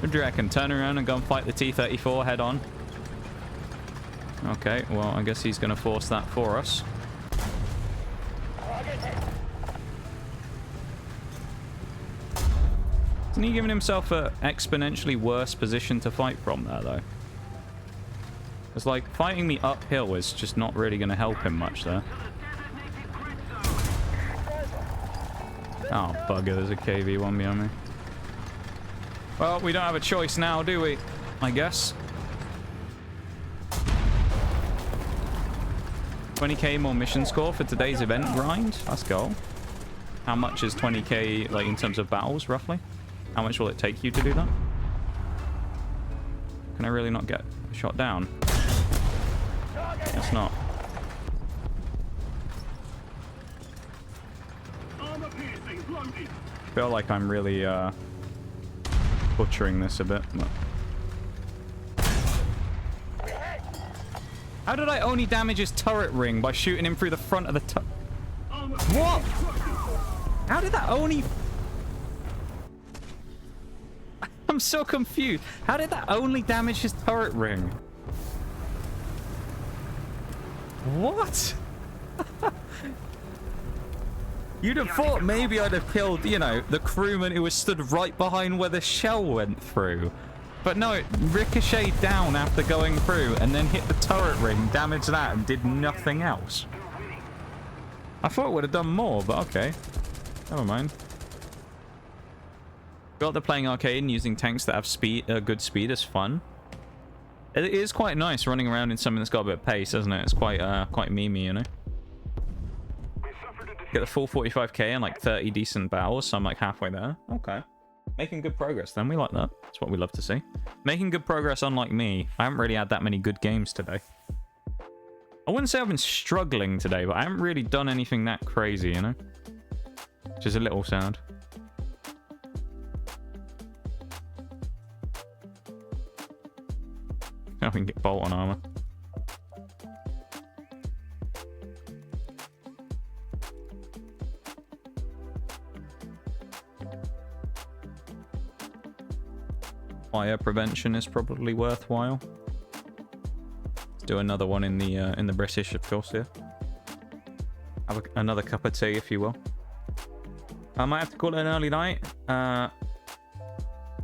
What do you reckon? Turn around and go and fight the T-34 head on. Okay, well, I guess he's going to force that for us. Isn't he giving himself an exponentially worse position to fight from there, though? It's like fighting me uphill is just not really going to help him much there. Oh, bugger, there's a KV-1 behind me. Well, we don't have a choice now, do we? I guess. 20k more mission score for today's event grind. Let's go. How much is 20k, like, in terms of battles, roughly? How much will it take you to do that? Can I really not get shot down? It's not. I feel like I'm really butchering this a bit. But... How did I only damage his turret ring by shooting him through the front of the What? How did that only... I'm so confused. How did that only damage his turret ring? What? You'd have thought maybe I'd have killed, you know, the crewman who was stood right behind where the shell went through. But no, it ricocheted down after going through and then hit the turret ring, damaged that, and did nothing else. I thought it would have done more, but okay. Never mind. Got the playing arcade and using tanks that have speed, good speed is fun. It is quite nice running around in something that's got a bit of pace, isn't it? It's quite memey, you know. Get the full 45k and like 30 decent battles, so I'm like halfway there. Okay. Making good progress then, we like that. That's what we love to see. Making good progress, unlike me. I haven't really had that many good games today. I wouldn't say I've been struggling today, but I haven't really done anything that crazy, you know? Which is a little sad. I can get bolt on armor. Fire prevention is probably worthwhile. Let's do another one in the British, of course, here. Have another cup of tea, if you will. I might have to call it an early night.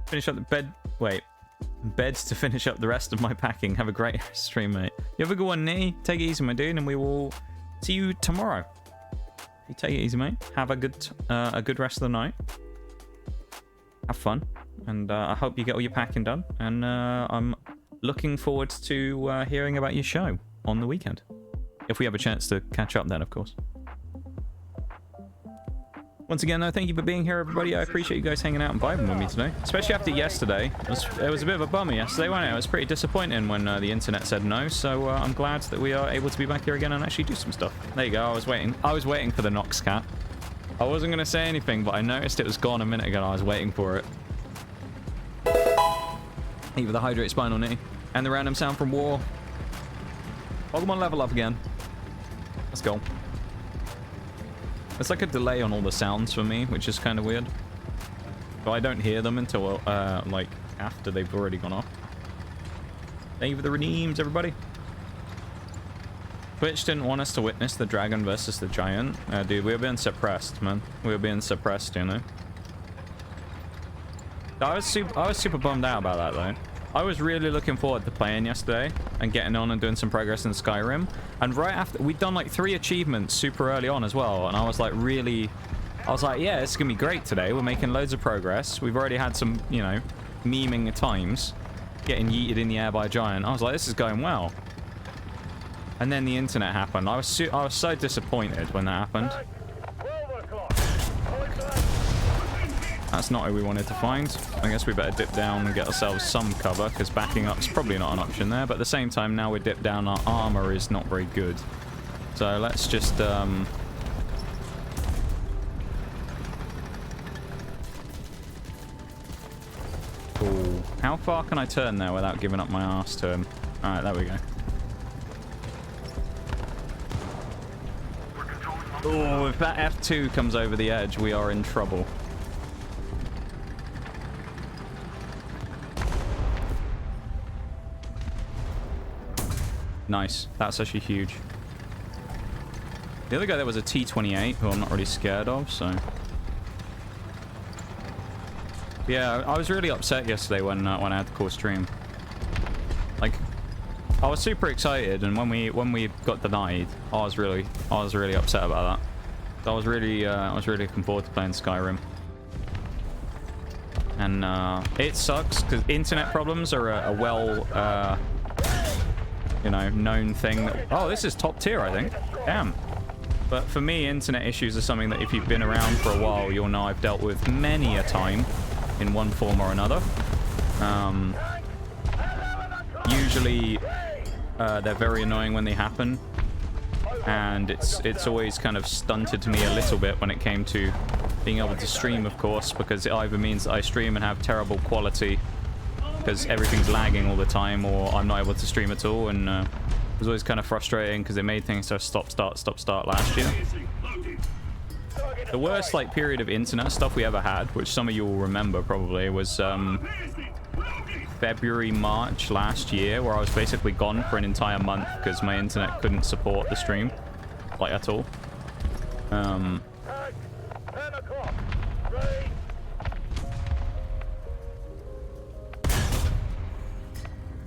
Finish up the bed. Wait. Beds to finish up the rest of my packing. Have a great stream, mate. You have a good one, Nitty. Take it easy, my dude, and we will see you tomorrow. You take it easy, mate. Have a good rest of the night. Have fun. And I hope you get all your packing done. And I'm looking forward to hearing about your show on the weekend. If we have a chance to catch up then, of course. Once again, though, thank you for being here, everybody. I appreciate you guys hanging out and vibing with me today. Especially after yesterday. It was a bit of a bummer yesterday, wasn't it? It was pretty disappointing when the internet said no. So I'm glad that we are able to be back here again and actually do some stuff. There you go. I was waiting for the Nox cat. I wasn't going to say anything, but I noticed it was gone a minute ago and I was waiting for it. Either the Hydrate Spinal Knee and the random sound from War. Pokemon level up again. Let's go. It's like a delay on all the sounds for me, which is kind of weird. But I don't hear them until, like, after they've already gone off. Thank you for the redeems, everybody. Twitch didn't want us to witness the dragon versus the giant. Dude, we were being suppressed, man. We were being suppressed, you know. I was super bummed out about that, though. I was really looking forward to playing yesterday and getting on and doing some progress in Skyrim. And right after, we'd done like 3 achievements super early on as well. And I was like, yeah, it's going to be great today. We're making loads of progress. We've already had some, you know, memeing at times. Getting yeeted in the air by a giant. I was like, this is going well. And then the internet happened. I was so disappointed when that happened. That's not who we wanted to find. I guess we better dip down and get ourselves some cover, because backing up's probably not an option there. But at the same time, now we're dipped down, our armor is not very good. So let's just... Cool. How far can I turn there without giving up my ass to him? Alright, there we go. Oh, if that F2 comes over the edge, we are in trouble. Nice. That's actually huge. The other guy there was a T-28, who I'm not really scared of, so... Yeah, I was really upset yesterday when I had the core stream. Like, I was super excited, and when we got denied, I was really upset about that. I was really looking forward to playing Skyrim. And it sucks because internet problems are a well you know, known thing. Oh, this is top tier, I think. Damn. But for me, internet issues are something that if you've been around for a while, you'll know I've dealt with many a time in one form or another. Usually, they're very annoying when they happen. And it's always kind of stunted me a little bit when it came to being able to stream, of course, because it either means that I stream and have terrible quality because everything's lagging all the time, or I'm not able to stream at all, and it was always kind of frustrating because it made things so stop start last year. The worst like period of internet stuff we ever had, which some of you will remember probably, was February, March last year, where I was basically gone for an entire month because my internet couldn't support the stream, like at all. 10 o'clock. Ready.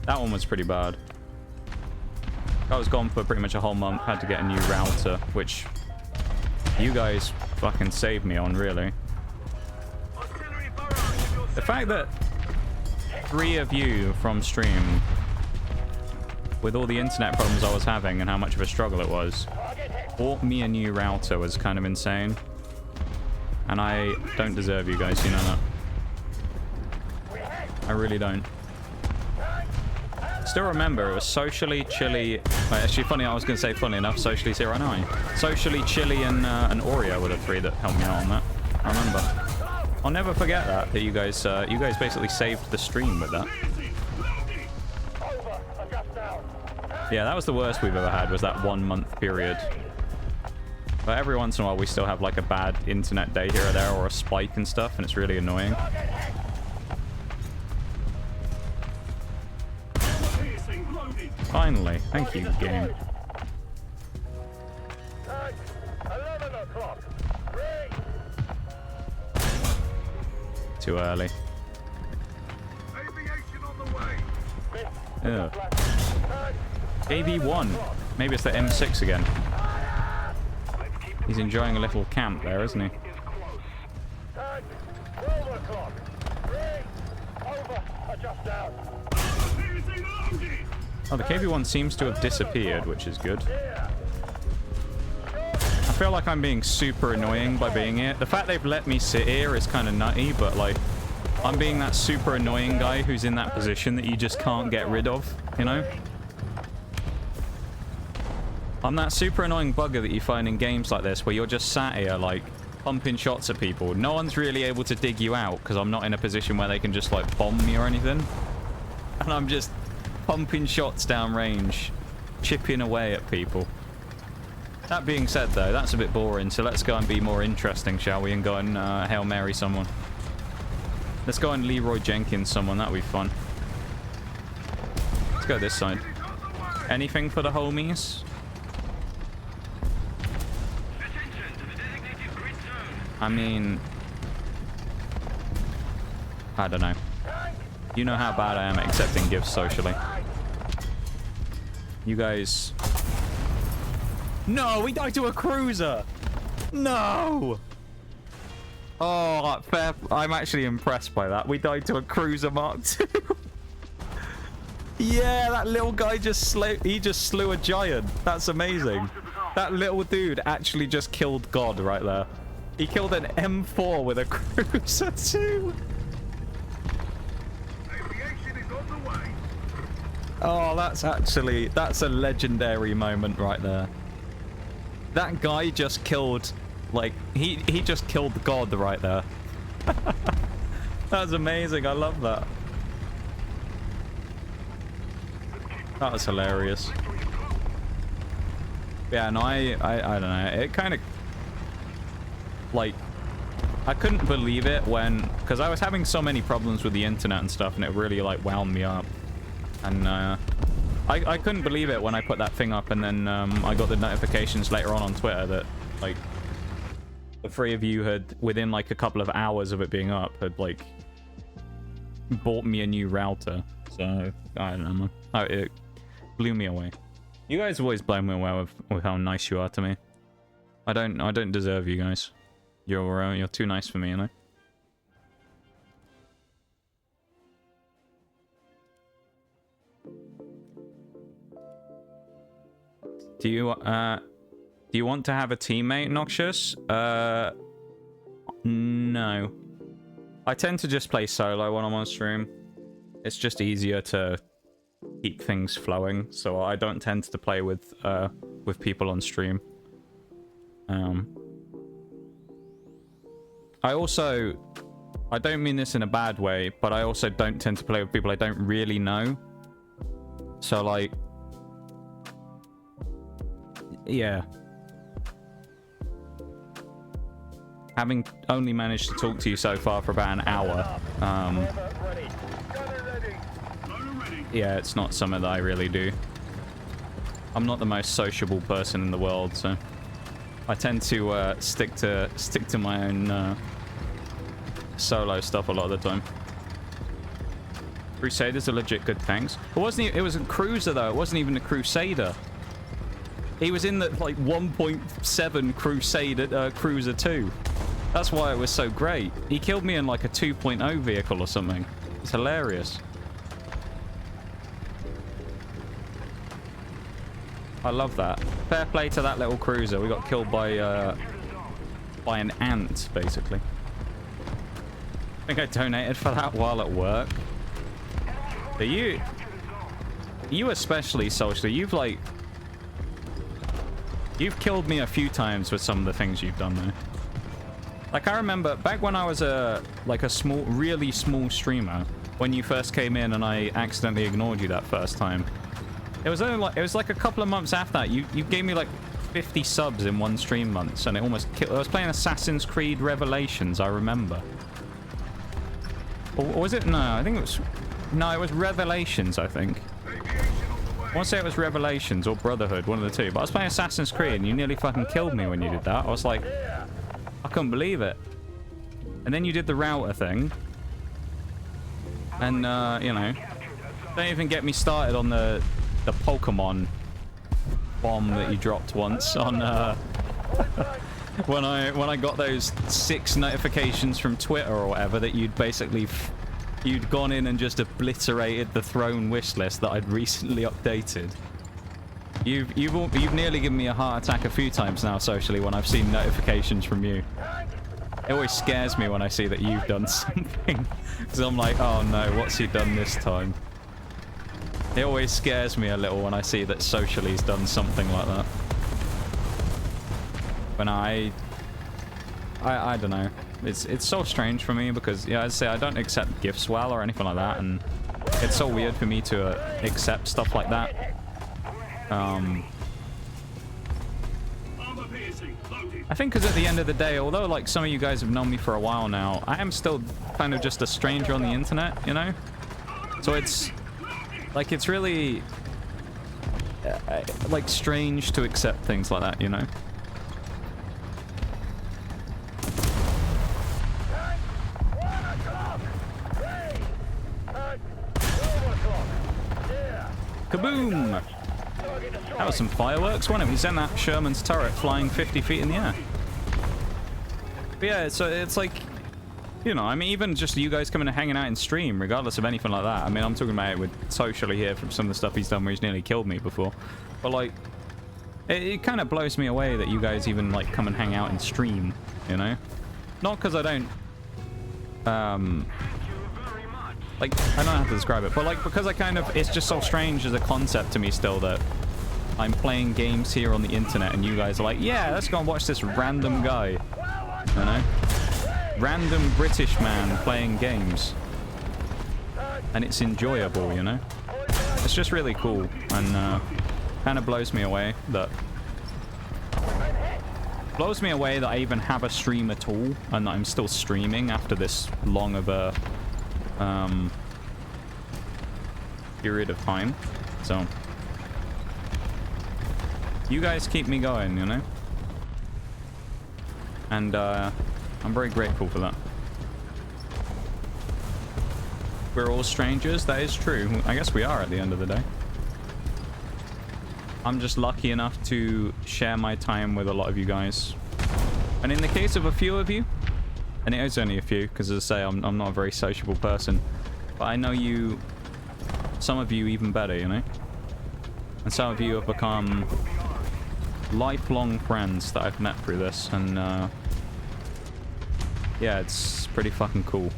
That one was pretty bad. I was gone for pretty much a whole month, had to get a new router, which you guys fucking saved me on, really. The fact that 3 of you from stream, with all the internet problems I was having and how much of a struggle it was, bought me a new router was kind of insane. And I don't deserve you guys, you know that. I really don't. Still remember, it was Socially, Chili... Wait, actually, funny, I was going to say, funny enough, Socially 09. Socially, Chili, and Oreo were the 3 that helped me out on that. I remember. I'll never forget that you guys basically saved the stream with that. Yeah, that was the worst we've ever had, was that 1 month period. But every once in a while, we still have like a bad internet day here or there, or a spike and stuff, and it's really annoying. Finally, thank you, game. 11 o'clock. Too early. Ugh. AV1. Maybe it's the M6 again. He's enjoying a little camp there, isn't he? 12 o'clock. Over. Adjust out. Oh, the KV1 seems to have disappeared, which is good. I feel like I'm being super annoying by being here. The fact they've let me sit here is kind of nutty, but like, I'm being that super annoying guy who's in that position that you just can't get rid of, you know? I'm that super annoying bugger that you find in games like this where you're just sat here, like, pumping shots at people. No one's really able to dig you out because I'm not in a position where they can just, like, bomb me or anything. And I'm just pumping shots down range, chipping away at people. That being said, though, that's a bit boring, so let's go and be more interesting, shall we? And go and Hail Mary someone. Let's go and Leroy Jenkins someone, that'll be fun. Let's go this side. Anything for the homies? I mean... I don't know. You know how bad I am at accepting gifts socially. You guys... No, we died to a cruiser! No! Oh, fair. I'm actually impressed by that. We died to a cruiser Mark II. Yeah, that little guy just slew a giant. That's amazing. That little dude actually just killed God right there. He killed an M4 with a cruiser too. Oh, that's a legendary moment right there. That guy just killed, like, he just killed God right there. That's amazing. I love that. That was hilarious. Yeah, no, I don't know. It kind of, like, I couldn't believe it when, because I was having so many problems with the internet and stuff, and it really, like, wound me up. And, I couldn't believe it when I put that thing up, and then I got the notifications later on Twitter that, like, the 3 of you had, within, like, a couple of hours of it being up, had, like, bought me a new router. So, I don't know. It blew me away. You guys always blow me away with how nice you are to me. I don't deserve you guys. You're too nice for me, you know? Do you, Do you want to have a teammate, Noxious? No. I tend to just play solo when I'm on stream. It's just easier to keep things flowing, so I don't tend to play with people on stream. I don't mean this in a bad way, but I also don't tend to play with people I don't really know. So, like, yeah. Having only managed to talk to you so far for about an hour, yeah, it's not something that I really do. I'm not the most sociable person in the world, so I tend to stick to my own solo stuff a lot of the time. Crusader's a legit good tanks. It was a cruiser though. It wasn't even a Crusader. He was in the like 1.7 Crusader Cruiser 2. That's why it was so great. He killed me in like a 2.0 vehicle or something. It's hilarious. I love that. Fair play to that little cruiser. We got killed by an ant, basically. I think I donated for that while at work. But you especially socially, you've killed me a few times with some of the things you've done there. Like, I remember back when I was really small streamer, when you first came in and I accidentally ignored you that first time. It was like a couple of months after that. You gave me like 50 subs in one stream month, and it almost killed. I was playing Assassin's Creed Revelations, I remember. Or was it? No, I think it was. No, it was Revelations, I think. I want to say it was Revelations or Brotherhood, one of the two. But I was playing Assassin's Creed, and you nearly fucking killed me when you did that. I was like, I couldn't believe it. And then you did the router thing. And, you know, don't even get me started on the Pokemon bomb that you dropped once on, when I got those 6 notifications from Twitter or whatever that you'd basically you'd gone in and just obliterated the throne wish list that I'd recently updated. You've nearly given me a heart attack a few times now socially when I've seen notifications from you. It always scares me when I see that you've done something, because I'm like, oh no, what's he done this time? It always scares me a little when I see that socially's done something like that. But I don't know. It's so strange for me because, yeah, I'd say I don't accept gifts well or anything like that, and it's so weird for me to accept stuff like that. I think because at the end of the day, although like some of you guys have known me for a while now, I am still kind of just a stranger on the internet, you know? So it's like, it's really like strange to accept things like that, you know? Kaboom! That was some fireworks, wasn't it? We sent that Sherman's turret flying 50 feet in the air. But yeah, so it's like, you know, I mean, even just you guys coming and hanging out in stream, regardless of anything like that. I mean, I'm talking about it with socially here from some of the stuff he's done where he's nearly killed me before. But like, it kind of blows me away that you guys even like come and hang out in stream, you know? Not because I don't, like, I don't know how to describe it, but like, because I kind of, it's just so strange as a concept to me still that I'm playing games here on the internet and you guys are like, yeah, let's go and watch this random guy, you know? Random British man playing games. And it's enjoyable, you know? It's just really cool, and kind of blows me away that I even have a stream at all and that I'm still streaming after this long of a period of time. So you guys keep me going, you know? And I'm very grateful for that. We're all strangers, that is true. I guess we are at the end of the day. I'm just lucky enough to share my time with a lot of you guys. And in the case of a few of you, and it is only a few, because as I say, I'm not a very sociable person, but I know you, some of you even better, you know? And some of you have become lifelong friends that I've met through this, and yeah, it's pretty fucking cool.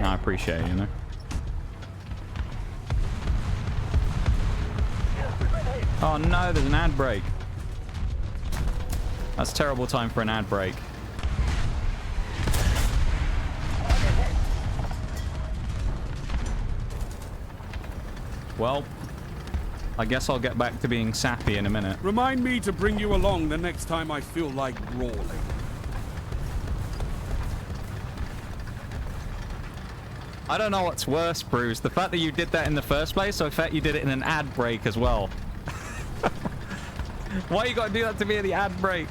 No, I appreciate it, you know. Oh no, there's an ad break. That's a terrible time for an ad break. Well, I guess I'll get back to being sappy in a minute. Remind me to bring you along the next time I feel like brawling. I don't know what's worse, Bruce. The fact that you did that in the first place, or the fact you did it in an ad break as well. Why you gotta do that to me in the ad break?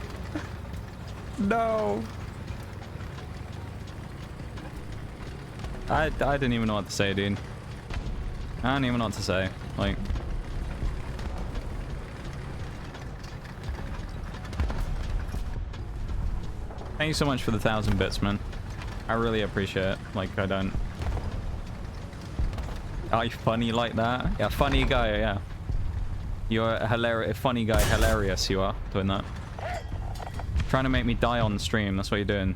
No. I didn't even know what to say, dude. I don't even know what to say. Like... Thank you so much for the 1,000 bits, man. I really appreciate it. Like, I don't... Are you funny like that? Yeah, funny guy, yeah. You're a hilarious, funny guy, hilarious you are, doing that. Trying to make me die on stream, that's what you're doing.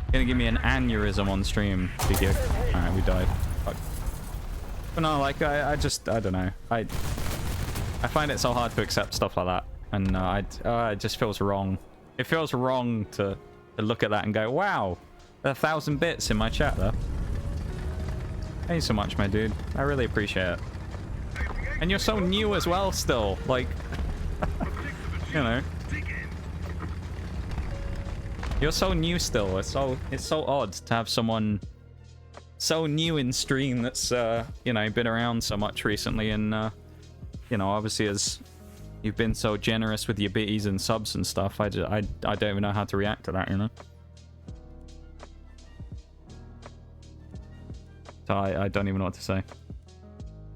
You're gonna give me an aneurysm on stream, big gig. Alright, we died. Fuck. But no, like, I don't know. I find it so hard to accept stuff like that. And it just feels wrong. It feels wrong to look at that and go, wow, 1,000 bits in my chat there. Thank you so much, my dude. I really appreciate it. And you're so new as well still. Like, you know. You're so new still. It's so odd to have someone so new in stream that's, you know, been around so much recently. And, you know, obviously as you've been so generous with your biddies and subs and stuff, I don't even know how to react to that, you know. So I don't even know what to say.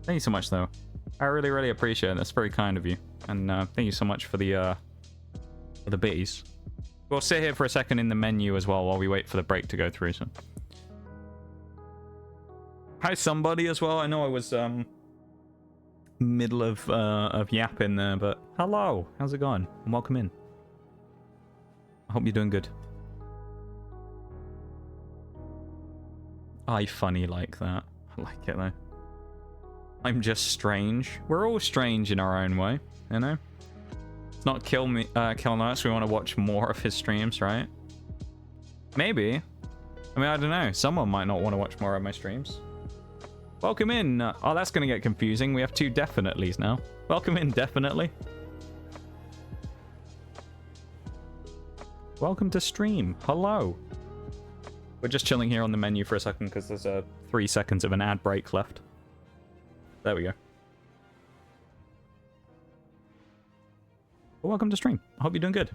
Thank you so much, though. I really, really appreciate it. That's very kind of you. And thank you so much for the biddies. We'll sit here for a second in the menu as well while we wait for the break to go through. So. Hi, somebody as well. I know I was middle of yapping there, but hello. How's it going? And welcome in. I hope you're doing good. I funny like that. I like it though. I'm just strange. We're all strange in our own way, you know? It's not kill nights. We want to watch more of his streams, right? Maybe. I mean, I don't know. Someone might not want to watch more of my streams. Welcome in. Oh, that's going to get confusing. We have two definitelys now. Welcome in, definitely. Welcome to stream. Hello. We're just chilling here on the menu for a second because there's 3 seconds of an ad break left. There we go. Well, welcome to stream. I hope you're doing good.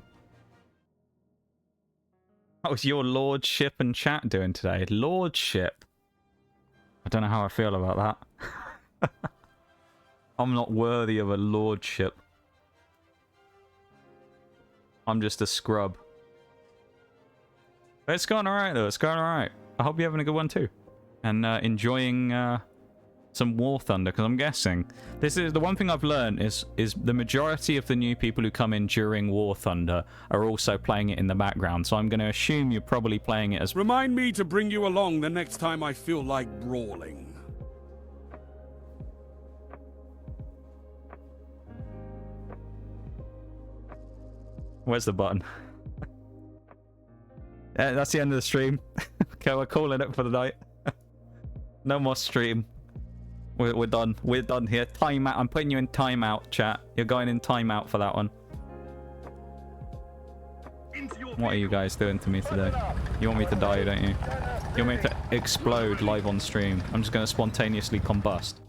How's your lordship and chat doing today? Lordship. I don't know how I feel about that. I'm not worthy of a lordship. I'm just a scrub. But it's going alright though. It's going alright. I hope you're having a good one too. And enjoying some War Thunder, because I'm guessing this is the one thing I've learned is the majority of the new people who come in during War Thunder are also playing it in the background. So I'm going to assume you're probably playing it as... Remind me to bring you along the next time I feel like brawling. Where's the button? Yeah, that's the end of the stream. Okay, we're calling it for the night. No more stream. We're done. We're done here. Timeout. I'm putting you in timeout, chat. You're going in timeout for that one. What are you guys doing to me today? You want me to die, don't you? You want me to explode live on stream? I'm just going to spontaneously combust.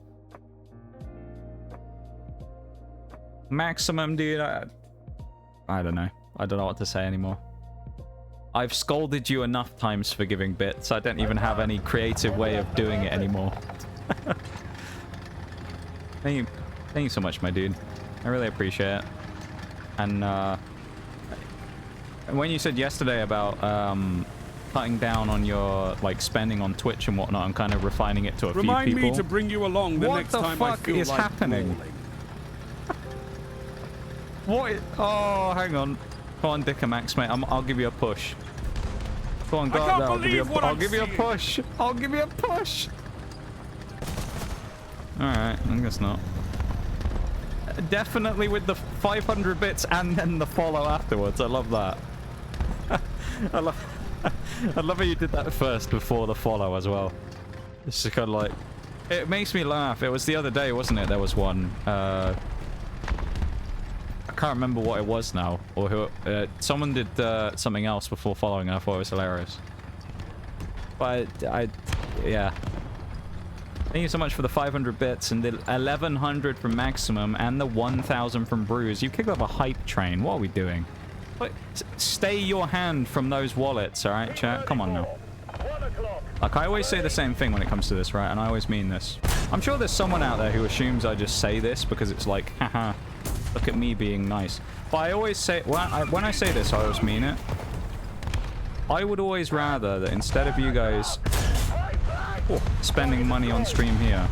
Maximum, dude. I don't know. I don't know what to say anymore. I've scolded you enough times for giving bits. I don't even have any creative way of doing it anymore. Thank you so much, my dude. I really appreciate it. And when you said yesterday about cutting down on your like spending on Twitch and whatnot, I'm kind of refining it to a few people. Remind me to bring you along the next time I feel like what the fuck is happening? Brawling. What? Oh, hang on. Come on, Dickamax, mate. I'll give you a push. Come on, guard there. I'll give you a push. I'll give you a push. Alright, I guess not. Definitely with the 500 bits and then the follow afterwards. I love that. I love how you did that first before the follow as well. It's just kind of like... It makes me laugh. It was the other day, wasn't it? There was one. I can't remember what it was now. Or who... someone did something else before following and I thought it was hilarious. But yeah. Thank you so much for the 500 bits and the 1100 from Maximum and the 1000 from Bruise. You kicked up a hype train. What are we doing? Wait, stay your hand from those wallets, alright, chat? Come on now. Like, I always say the same thing when it comes to this, right? And I always mean this. I'm sure there's someone out there who assumes I just say this because it's like, haha, look at me being nice. But I always say, when I say this, I always mean it. I would always rather that instead of you guys spending money on stream here,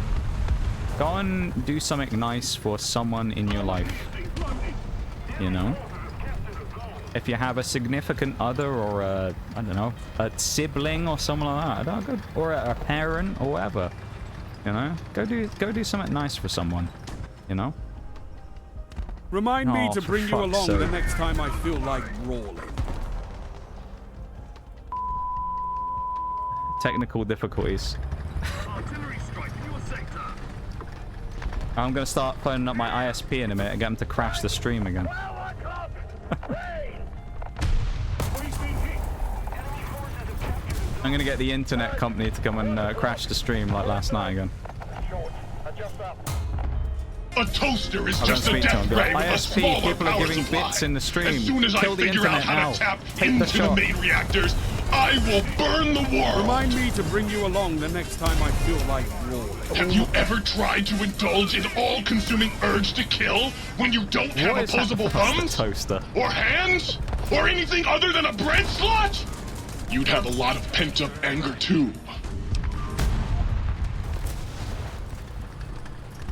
go and do something nice for someone in your life. You know? If you have a significant other or a, I don't know, a sibling or someone like that, I don't know, or a parent or whatever, you know, go do something nice for someone, you know. Remind me to bring you along the next time I feel like brawling. Technical difficulties. I'm gonna start phoning up my ISP in a minute and get them to crash the stream again. I'm gonna get the internet company to come and crash the stream like last night again. A toaster is just a death ray with a smaller people are power giving supply. bits in the stream. As soon as Kill I the figure out internet how now. to tap Take into the the shot. main reactors, I will burn the world. Remind me to bring you along the next time I feel like brawling. Have you ever tried to indulge in all-consuming urge to kill when you don't have opposable thumbs? Toaster. Or hands? Or anything other than a bread slot? You'd have a lot of pent-up anger too.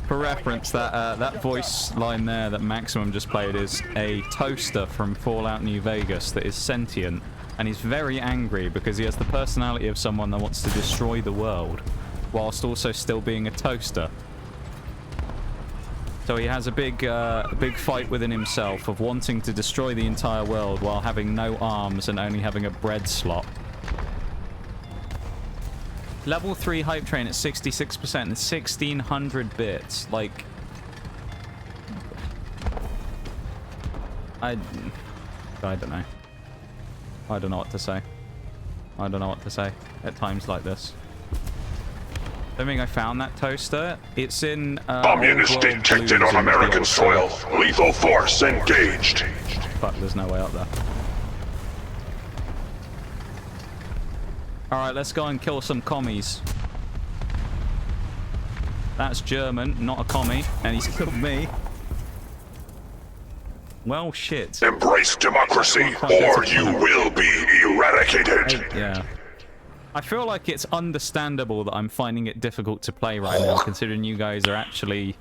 For reference, that voice line there that Maximum just played is a toaster from Fallout New Vegas that is sentient, and he's very angry because he has the personality of someone that wants to destroy the world, whilst also still being a toaster. So he has a big fight within himself of wanting to destroy the entire world while having no arms and only having a bread slot. Level 3 hype train at 66% and 1600 bits. Like, I don't know. I don't know what to say. I don't know what to say at times like this. I think I found that toaster. It's in Communist detected on American soil. Lethal force engaged. Fuck, there's no way up there. Alright, let's go and kill some commies. That's German, not a commie, and he's killed me. Well, shit. Embrace democracy, or you will be eradicated. Yeah. I feel like it's understandable that I'm finding it difficult to play right now, considering you guys are actually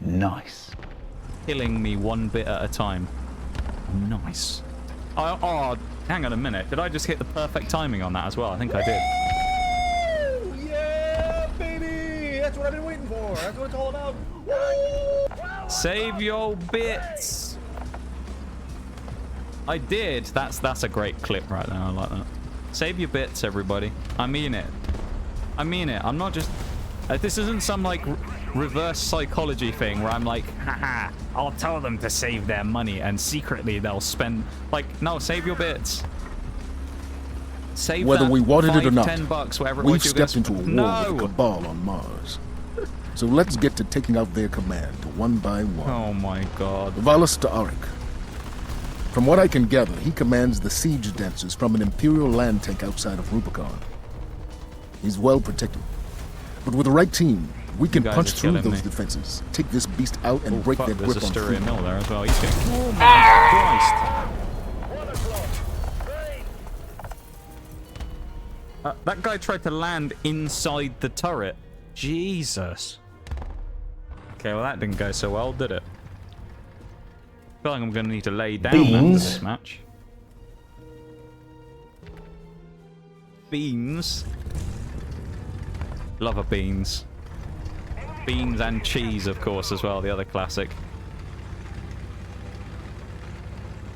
killing me one bit at a time. Nice. Oh, hang on a minute. Did I just hit the perfect timing on that as well? I think I did. Yeah, baby! That's what I've been waiting for. That's what it's all about. Woo! Save your bits. I did. That's a great clip right there. I like that. Save your bits, everybody. I mean it. I mean it. I'm not just... this isn't some, like, reverse psychology thing where I'm like, haha, I'll tell them to save their money and secretly they'll spend... Like, no, save your bits. Save Whether we wanted it or not, $10, whatever it we've was you stepped guys... into a war with a cabal on Mars. So let's get to taking out their command, one by one. Oh my god. Valis to Arik. From what I can gather, he commands the siege dancers from an Imperial land tank outside of Rubicon. He's well protected. But with the right team, we can punch through those defenses, take this beast out, and break their grip on There's a freedom. mill there as well. He's getting... Oh my Christ. That guy tried to land inside the turret. Jesus. Okay, well that didn't go so well, did it? feel like I'm going to need to lay down after this match. Beans. Love a beans. Beans and cheese, of course, as well. The other classic.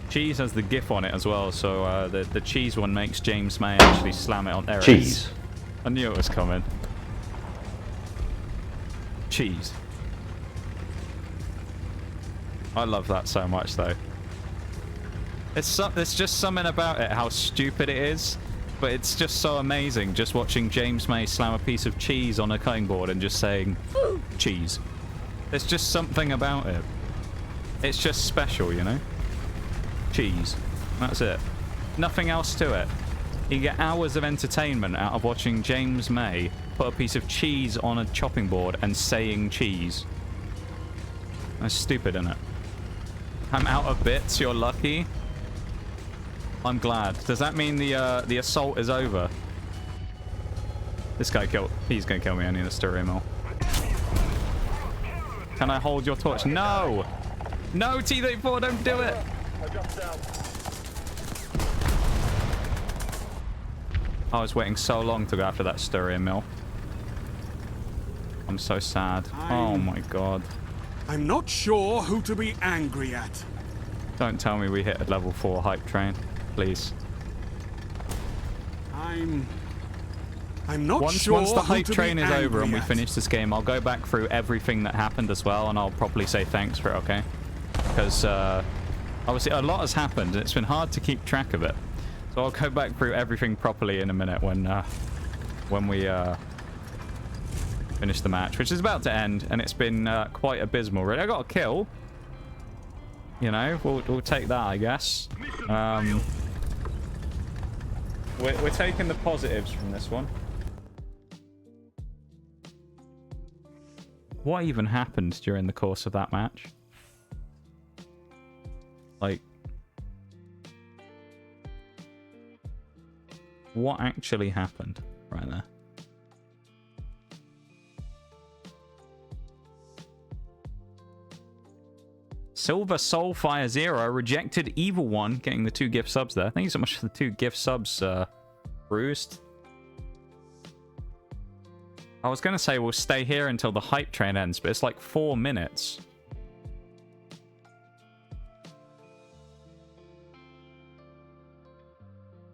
Cheese has the GIF on it as well, so the cheese one makes James May actually slam it on there. Cheese. I knew it was coming. Cheese. I love that so much, though. It's just something about it, how stupid it is, but it's just so amazing just watching James May slam a piece of cheese on a cutting board and just saying, cheese. There's just something about it. It's just special, you know? Cheese. That's it. Nothing else to it. You get hours of entertainment out of watching James May put a piece of cheese on a chopping board and saying cheese. That's stupid, isn't it? I'm out of bits, you're lucky. I'm glad. Does that mean the assault is over? This guy he's gonna kill me. I need a story mill. Can I hold your torch? No! No, T-34, don't do it! I was waiting so long to go after that Styrian mill. I'm so sad. Oh my god. I'm not sure who to be angry at. Don't tell me we hit a level 4 hype train, please. I'm not sure. Once the hype train is over and we finish this game, I'll go back through everything that happened as well, and I'll probably say thanks for it, okay? Because obviously a lot has happened, and it's been hard to keep track of it. So I'll go back through everything properly in a minute when we finish the match, which is about to end, and it's been quite abysmal. Really, I got a kill. You know, we'll take that, I guess. We're taking the positives from this one. What even happened during the course of that match? Like, what actually happened right there? Silver Soulfire Zero rejected Evil One, getting the 2 gift subs there. Thank you so much for the 2 gift subs, Bruised. I was going to say we'll stay here until the hype train ends, but it's like 4 minutes.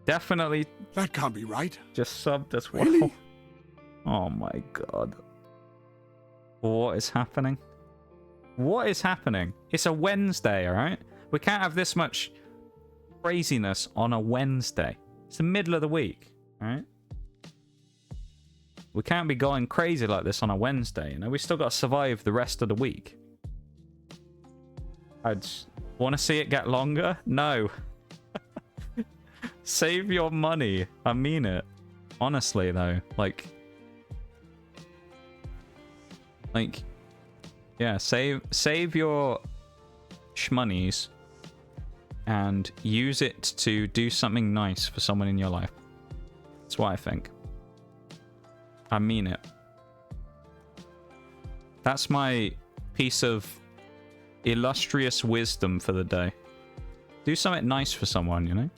Definitely. That can't be right. Just subbed as well. Really? Oh my god. What is happening? What is happening? It's a Wednesday, alright? We can't have this much craziness on a Wednesday. It's the middle of the week, alright? We can't be going crazy like this on a Wednesday, you know? We still got to survive the rest of the week. I'd want to see it get longer? No. Save your money. I mean it. Honestly, though. Like, yeah, save your shmonies and use it to do something nice for someone in your life. That's what I think. I mean it. That's my piece of illustrious wisdom for the day. Do something nice for someone, you know?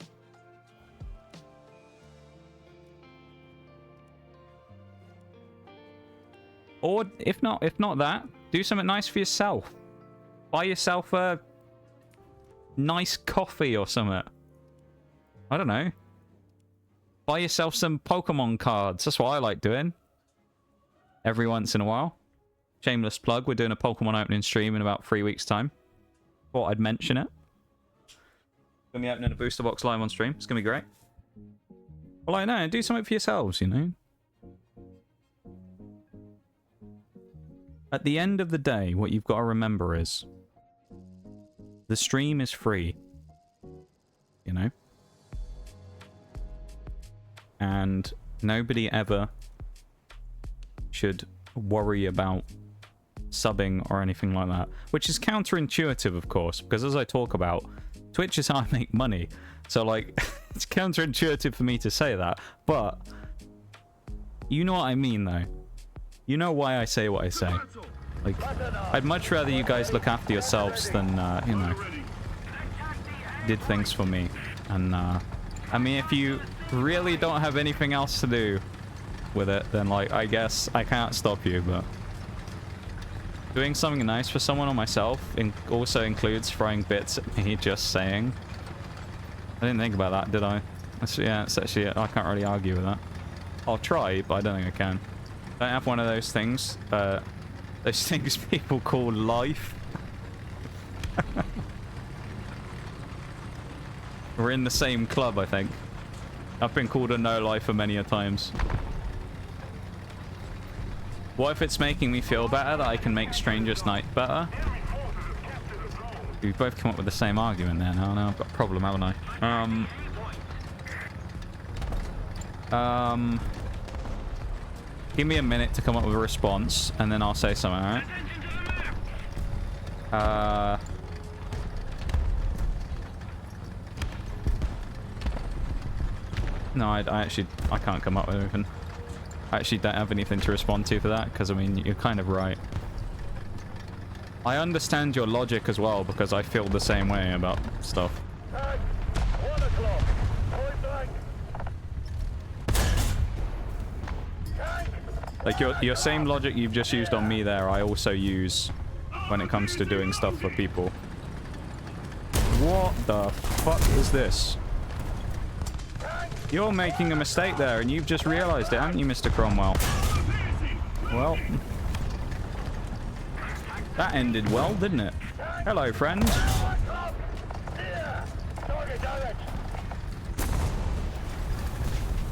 Or if not that, do something nice for yourself. Buy yourself a nice coffee or something. I don't know. Buy yourself some Pokemon cards. That's what I like doing. Every once in a while. Shameless plug. We're doing a Pokemon opening stream in about 3 weeks' time. Thought I'd mention it. Gonna be opening a booster box live on stream. It's gonna be great. Well, I know. Do something for yourselves, you know. At the end of the day, what you've got to remember is the stream is free, you know? And nobody ever should worry about subbing or anything like that, which is counterintuitive, of course, because as I talk about, Twitch is how I make money. So, like, it's counterintuitive for me to say that, but you know what I mean, though. You know why I say what I say. Like, I'd much rather you guys look after yourselves than, you know, did things for me. And, I mean, if you really don't have anything else to do with it, then, like, I guess I can't stop you, but... Doing something nice for someone or myself also includes throwing bits at me, just saying. I didn't think about that, did I? Yeah, it's actually... I can't really argue with that. I'll try, but I don't think I can. Don't have one of those things. Those things people call life. We're in the same club, I think. I've been called a no-lifer many a times. What if it's making me feel better that I can make Stranger's Night better? We've both come up with the same argument there now. Now I've got a problem, haven't I? Give me a minute to come up with a response, and then I'll say something, alright? No, I can't come up with anything. I actually don't have anything to respond to for that, because, I mean, you're kind of right. I understand your logic as well, because I feel the same way about stuff. Time. 1 o'clock. Point blank. Like, your same logic you've just used on me there, I also use when it comes to doing stuff for people. What the fuck is this? You're making a mistake there, and you've just realized it, haven't you, Mr. Cromwell? Well, that ended well, didn't it? Hello, friend.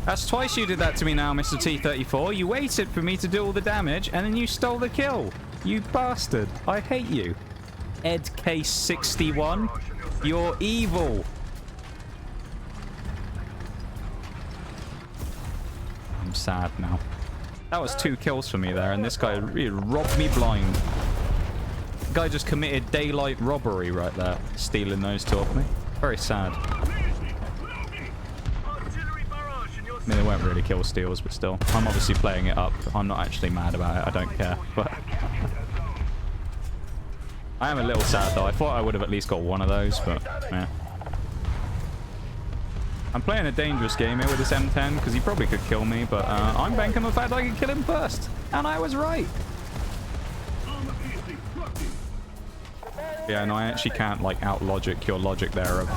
That's twice you did that to me now, Mr. T-34. You waited for me to do all the damage, and then you stole the kill. You bastard. I hate you. Ed Case 61. You're evil. I'm sad now. That was 2 kills for me there, and this guy really robbed me blind. The guy just committed daylight robbery right there, stealing those 2 off me. Very sad. I mean, they weren't really kill steals, but still. I'm obviously playing it up. I'm not actually mad about it. I don't care. But I am a little sad, though. I thought I would have at least got one of those, but yeah. I'm playing a dangerous game here with this M10, because he probably could kill me, but I'm banking on the fact that I could kill him first. And I was right. Yeah, no, I actually can't, like, out-logic your logic there of,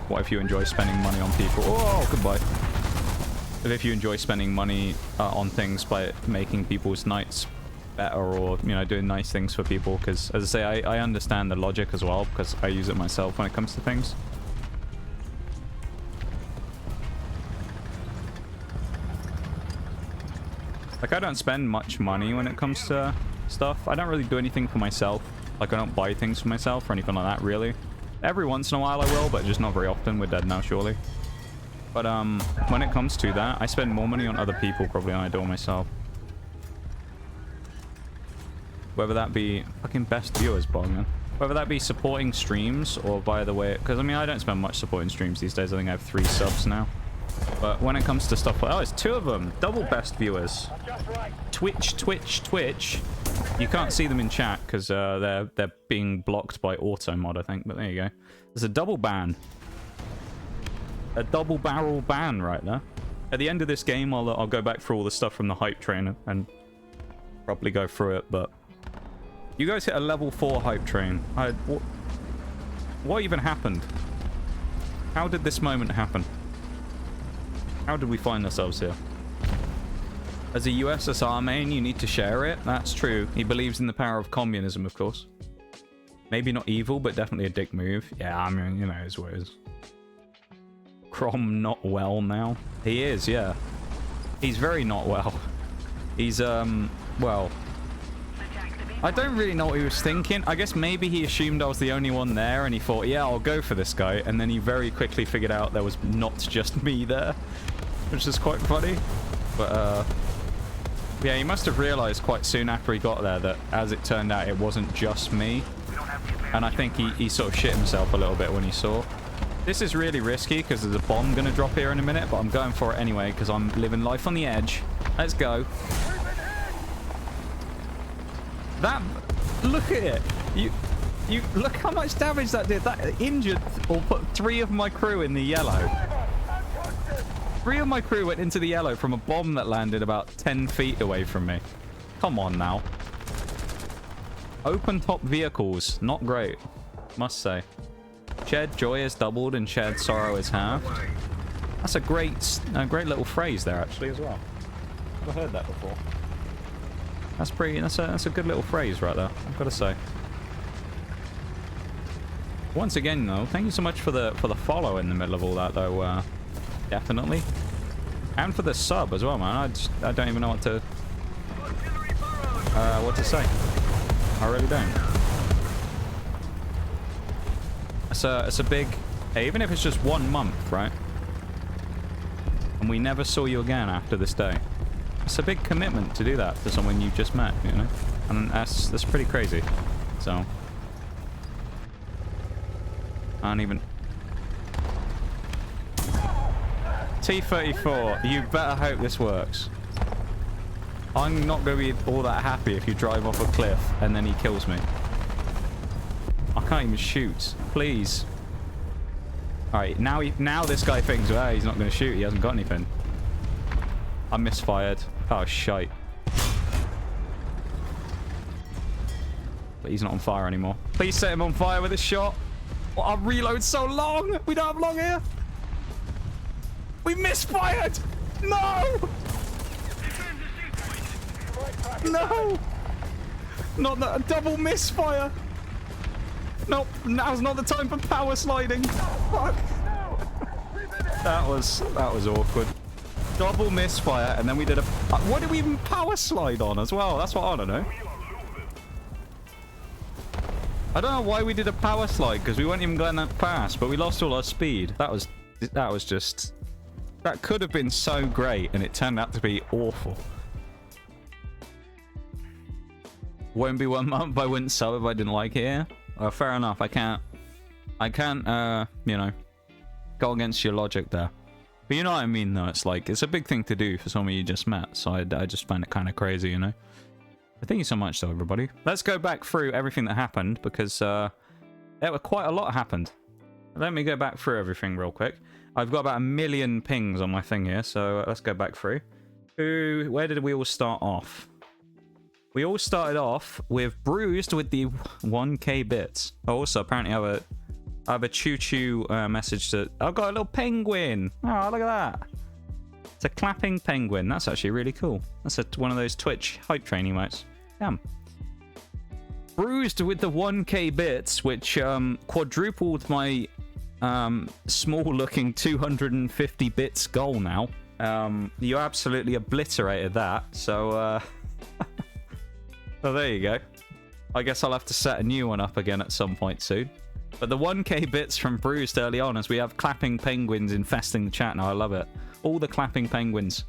what if you enjoy spending money on people? Oh, goodbye. If you enjoy spending money on things by making people's nights better, or, you know, doing nice things for people, because, as I say, I understand the logic as well, because I use it myself when it comes to things. Like, I don't spend much money when it comes to stuff. I don't really do anything for myself. Like, I don't buy things for myself or anything like that, really. Every once in a while I will, but just not very often. We're dead now, surely. But, when it comes to that, I spend more money on other people probably than I do on myself. Whether that be fucking best viewers, man. Whether that be supporting streams or by the way, because I mean, I don't spend much supporting streams these days. I think I have 3 subs now. But when it comes to stuff like, oh, it's 2 of them. Double best viewers. Twitch. You can't see them in chat because they're being blocked by auto mod, I think. But there you go. There's a double ban. A double barrel ban right there. At the end of this game, I'll go back through all the stuff from the hype train and probably go through it. But you guys hit a level 4 hype train. What even happened? How did this moment happen? How did we find ourselves here? As a USSR main, you need to share it. That's true. He believes in the power of communism, of course. Maybe not evil, but definitely a dick move. Yeah, I mean, you know, it's what it is. Crom not well now. He is, yeah. He's very not well. He's, well... I don't really know what he was thinking. I guess maybe he assumed I was the only one there, and he thought, yeah, I'll go for this guy. And then he very quickly figured out there was not just me there, which is quite funny. But, yeah, he must have realized quite soon after he got there that, as it turned out, it wasn't just me. And I think he sort of shit himself a little bit when he saw. This is really risky because there's a bomb going to drop here in a minute, but I'm going for it anyway because I'm living life on the edge. Let's go. That... Look at it. You look how much damage that did. That injured or put 3 of my crew in the yellow. 3 of my crew went into the yellow from a bomb that landed about 10 feet away from me. Come on now. Open top vehicles, not great, must say. Shared joy is doubled and shared sorrow is halved. That's a great little phrase there actually as well. Never heard that before. That's a good little phrase right there, I've got to say. Once again though, thank you so much for the follow in the middle of all that though, definitely. And for the sub as well, man. I don't even know what to say. I really don't. It's a big, even if it's just 1 month, right? And we never saw you again after this day. It's a big commitment to do that to someone you just met, you know? And that's pretty crazy. So I don't even... T-34, you better hope this works. I'm not going to be all that happy if you drive off a cliff and then he kills me. I can't even shoot. Please. Alright, now this guy thinks, well, he's not going to shoot. He hasn't got anything. I misfired. Oh, shite. But he's not on fire anymore. Please set him on fire with a shot. Oh, our reload's so long. We don't have long here. We misfired. No. No! Not that, a double misfire! Nope, now's not the time for power sliding! Fuck! That was awkward. Double misfire, and then we did a... What did we even power slide on as well? That's what I don't know. I don't know why we did a power slide, because we weren't even going that fast, but we lost all our speed. That was just... That could have been so great, and it turned out to be awful. Won't be 1 month. I wouldn't sub if I didn't like it. Fair enough. I can't, you know, go against your logic there. But you know what I mean, though. It's like, it's a big thing to do for someone you just met. So I just find it kind of crazy, you know. But thank you so much, though, everybody. Let's go back through everything that happened because quite a lot happened. Let me go back through everything real quick. I've got about 1 million pings on my thing here, so let's go back through. Where did we all start off? We all started off with Bruised with the 1k bits. Also, apparently I have a choo-choo message that... I've got a little penguin! Oh, look at that! It's a clapping penguin. That's actually really cool. That's one of those Twitch hype train emotes. Damn. Bruised with the 1k bits, which quadrupled my small-looking 250 bits goal now. You absolutely obliterated that, so... So there you go. I guess I'll have to set a new one up again at some point soon. But the 1k bits from Bruised early on, as we have clapping penguins infesting the chat now. I love it. All the clapping penguins.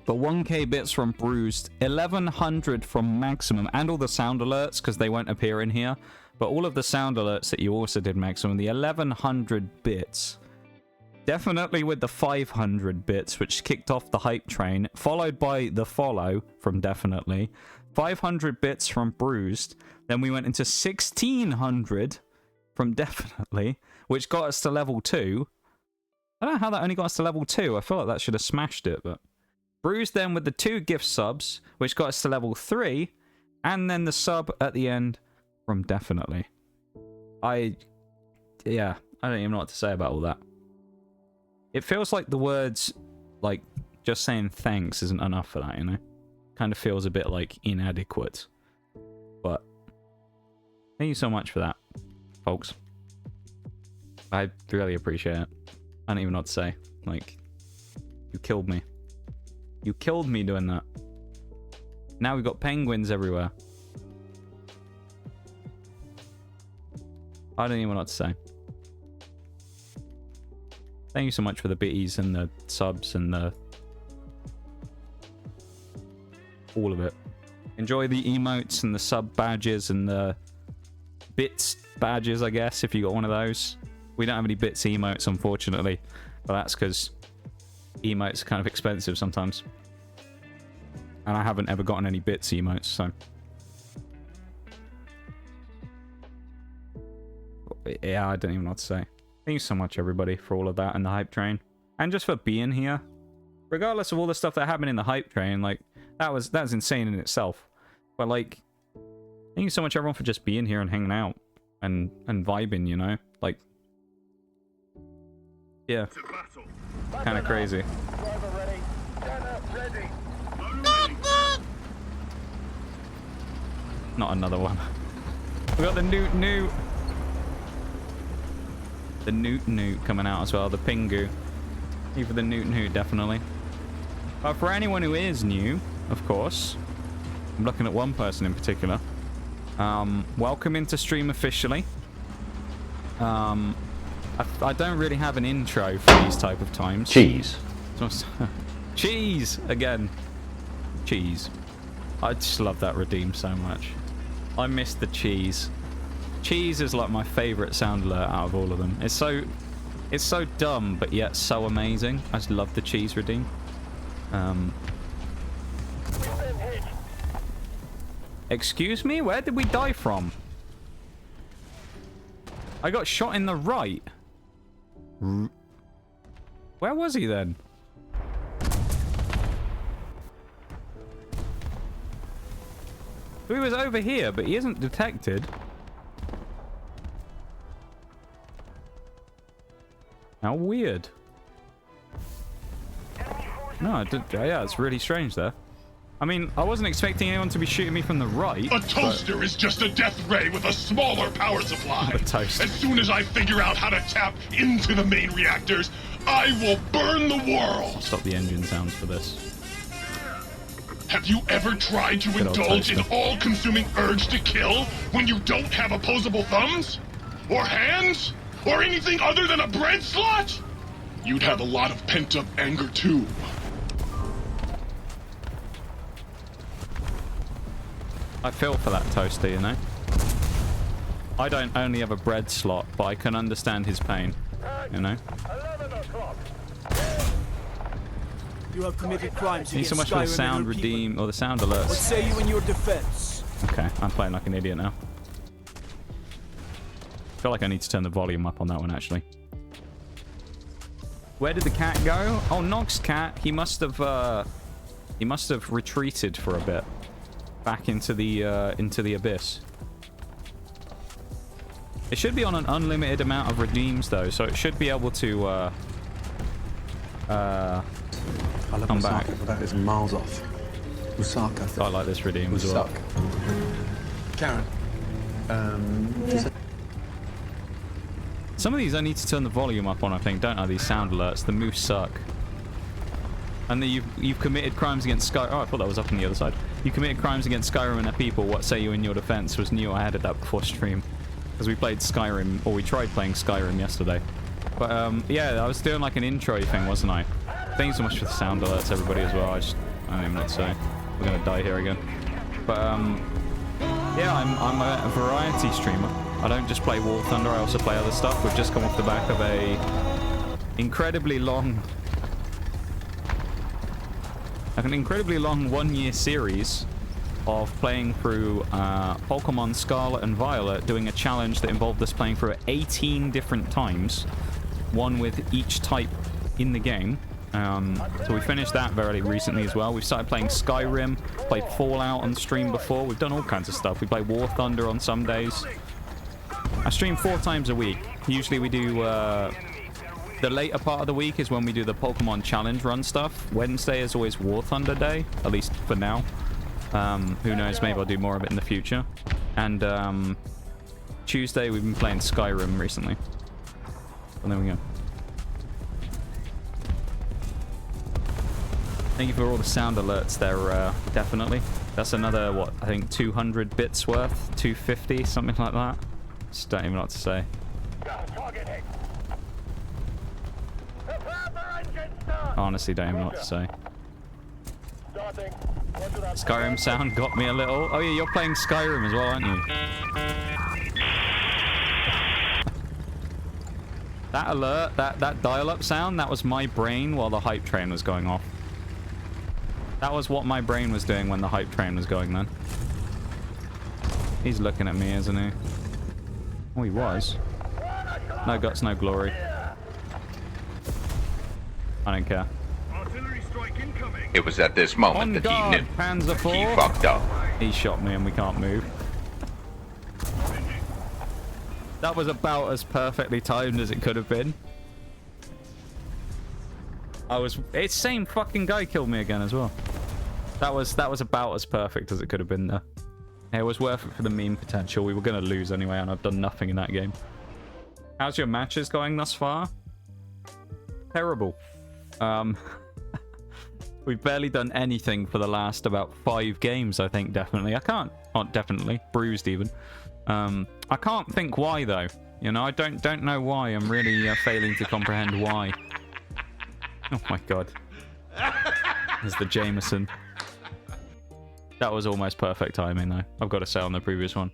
But 1k bits from Bruised, 1100 from Maximum, and all the sound alerts, because they won't appear in here. But all of the sound alerts that you also did, Maximum, the 1100 bits. Definitely with the 500 bits, which kicked off the hype train, followed by the follow from Definitely. 500 bits from Bruised. Then we went into 1600 from Definitely, which got us to level 2. I don't know how that only got us to level 2. I feel like that should have smashed it, but... Bruised then with the 2 gift subs, which got us to level 3. And then the sub at the end from Definitely. Yeah, I don't even know what to say about all that. It feels like the words, like, just saying thanks isn't enough for that, you know? Kind of feels a bit, like, inadequate. But, thank you so much for that, folks. I really appreciate it. I don't even know what to say. Like, you killed me. You killed me doing that. Now we've got penguins everywhere. I don't even know what to say. Thank you so much for the bitties and the subs and the... all of it. Enjoy the emotes and the sub badges and the bits badges, I guess, if you got one of those. We don't have any bits emotes, unfortunately. But that's because emotes are kind of expensive sometimes. And I haven't ever gotten any bits emotes, so... yeah, I don't even know what to say. Thank you so much, everybody, for all of that and the hype train. And just for being here. Regardless of all the stuff that happened in the hype train, like, that was insane in itself. But, like, thank you so much, everyone, for just being here and hanging out and vibing, you know? Like, yeah. Kind of crazy. Driver ready. Gunner ready. Not another one. We got the Newt. The Newt coming out as well. The Pingu. Need for the Newt, definitely. But for anyone who is new, of course, I'm looking at one person in particular. Welcome into stream officially. I don't really have an intro for these type of times. Cheese. Cheese again. Cheese. I just love that redeem so much. I miss the cheese. Cheese is like my favorite sound alert out of all of them. It's so dumb, but yet so amazing. I just love the cheese redeem. Excuse me? Where did we die from? I got shot in the right. Where was he then? He was over here, but he isn't detected. How weird. No, yeah, it's really strange there. I mean, I wasn't expecting anyone to be shooting me from the right. A toaster is just a death ray with a smaller power supply. A toaster. As soon as I figure out how to tap into the main reactors, I will burn the world. I'll stop the engine sounds for this. Have you ever tried to indulge in all-consuming urge to kill when you don't have opposable thumbs? Or hands? Or anything other than a bread slot? You'd have a lot of pent-up anger too. I feel for that toaster, you know? I don't only have a bread slot, but I can understand his pain, you know? 11 o'clock. You have committed crimes Thank you so much against for the Skyrim sound and her people. redeem, or the sound alerts. What say you in your defense? Okay, I'm playing like an idiot now. I feel like I need to turn the volume up on that one, actually. Where did the cat go? Oh, Nog's cat. He must have retreated for a bit. Back into the abyss. It should be on an unlimited amount of redeems, though, so it should be able to, I love come Osaka, back. but that is miles off. Osaka. I like this redeem as well. Karen. Some of these I need to turn the volume up on, I think, don't I? These sound alerts. The moose suck. And you've committed crimes against Skyrim. Oh, I thought that was up on the other side. You committed crimes against Skyrim and their people. What say you in your defense? Was new. I added that before stream. Because we played Skyrim, or we tried playing Skyrim yesterday. But, yeah, I was doing like an intro thing, wasn't I? Thank you so much for the sound alerts, everybody, as well. I don't even know what to say. We're going to die here again. But, yeah, I'm a variety streamer. I don't just play War Thunder, I also play other stuff. We've just come off the back of a incredibly long 1-year series of playing through Pokemon Scarlet and Violet, doing a challenge that involved us playing through it 18 different times, one with each type in the game. So we finished that very recently as well. We've started playing Skyrim, played Fallout on stream before. We've done all kinds of stuff. We play War Thunder on some days. I stream 4 times a week. Usually we do the later part of the week is when we do the Pokemon challenge run stuff. Wednesday is always War Thunder day, at least for now. Who knows, maybe I'll do more of it in the future. And Tuesday we've been playing Skyrim recently. And there we go. Thank you for all the sound alerts there, definitely. That's another, what, I think 200 bits worth? 250, something like that. Just don't even know what to say. Honestly, don't even know what to say. Skyrim sound got me a little. Oh yeah, you're playing Skyrim as well, aren't you? That alert, that dial-up sound, that was my brain while the hype train was going off. That was what my brain was doing when the hype train was going then. He's looking at me, isn't he? Oh, he was. No guts, no glory. I don't care. Artillery strike incoming. It was at this moment On that guard, he knew. Panzer He IV. fucked up. He shot me and we can't move. That was about as perfectly timed as it could have been. It's same fucking guy killed me again as well. That was about as perfect as it could have been there. It was worth it for the meme potential. We were going to lose anyway, and I've done nothing in that game. How's your matches going thus far? Terrible. We've barely done anything for the last about 5 games, I think, definitely. Not definitely. Bruised, even. I can't think why, though. You know, I don't know why. I'm really failing to comprehend why. Oh, my God. There's the Jameson. That was almost perfect timing, though. I've got to say on the previous one.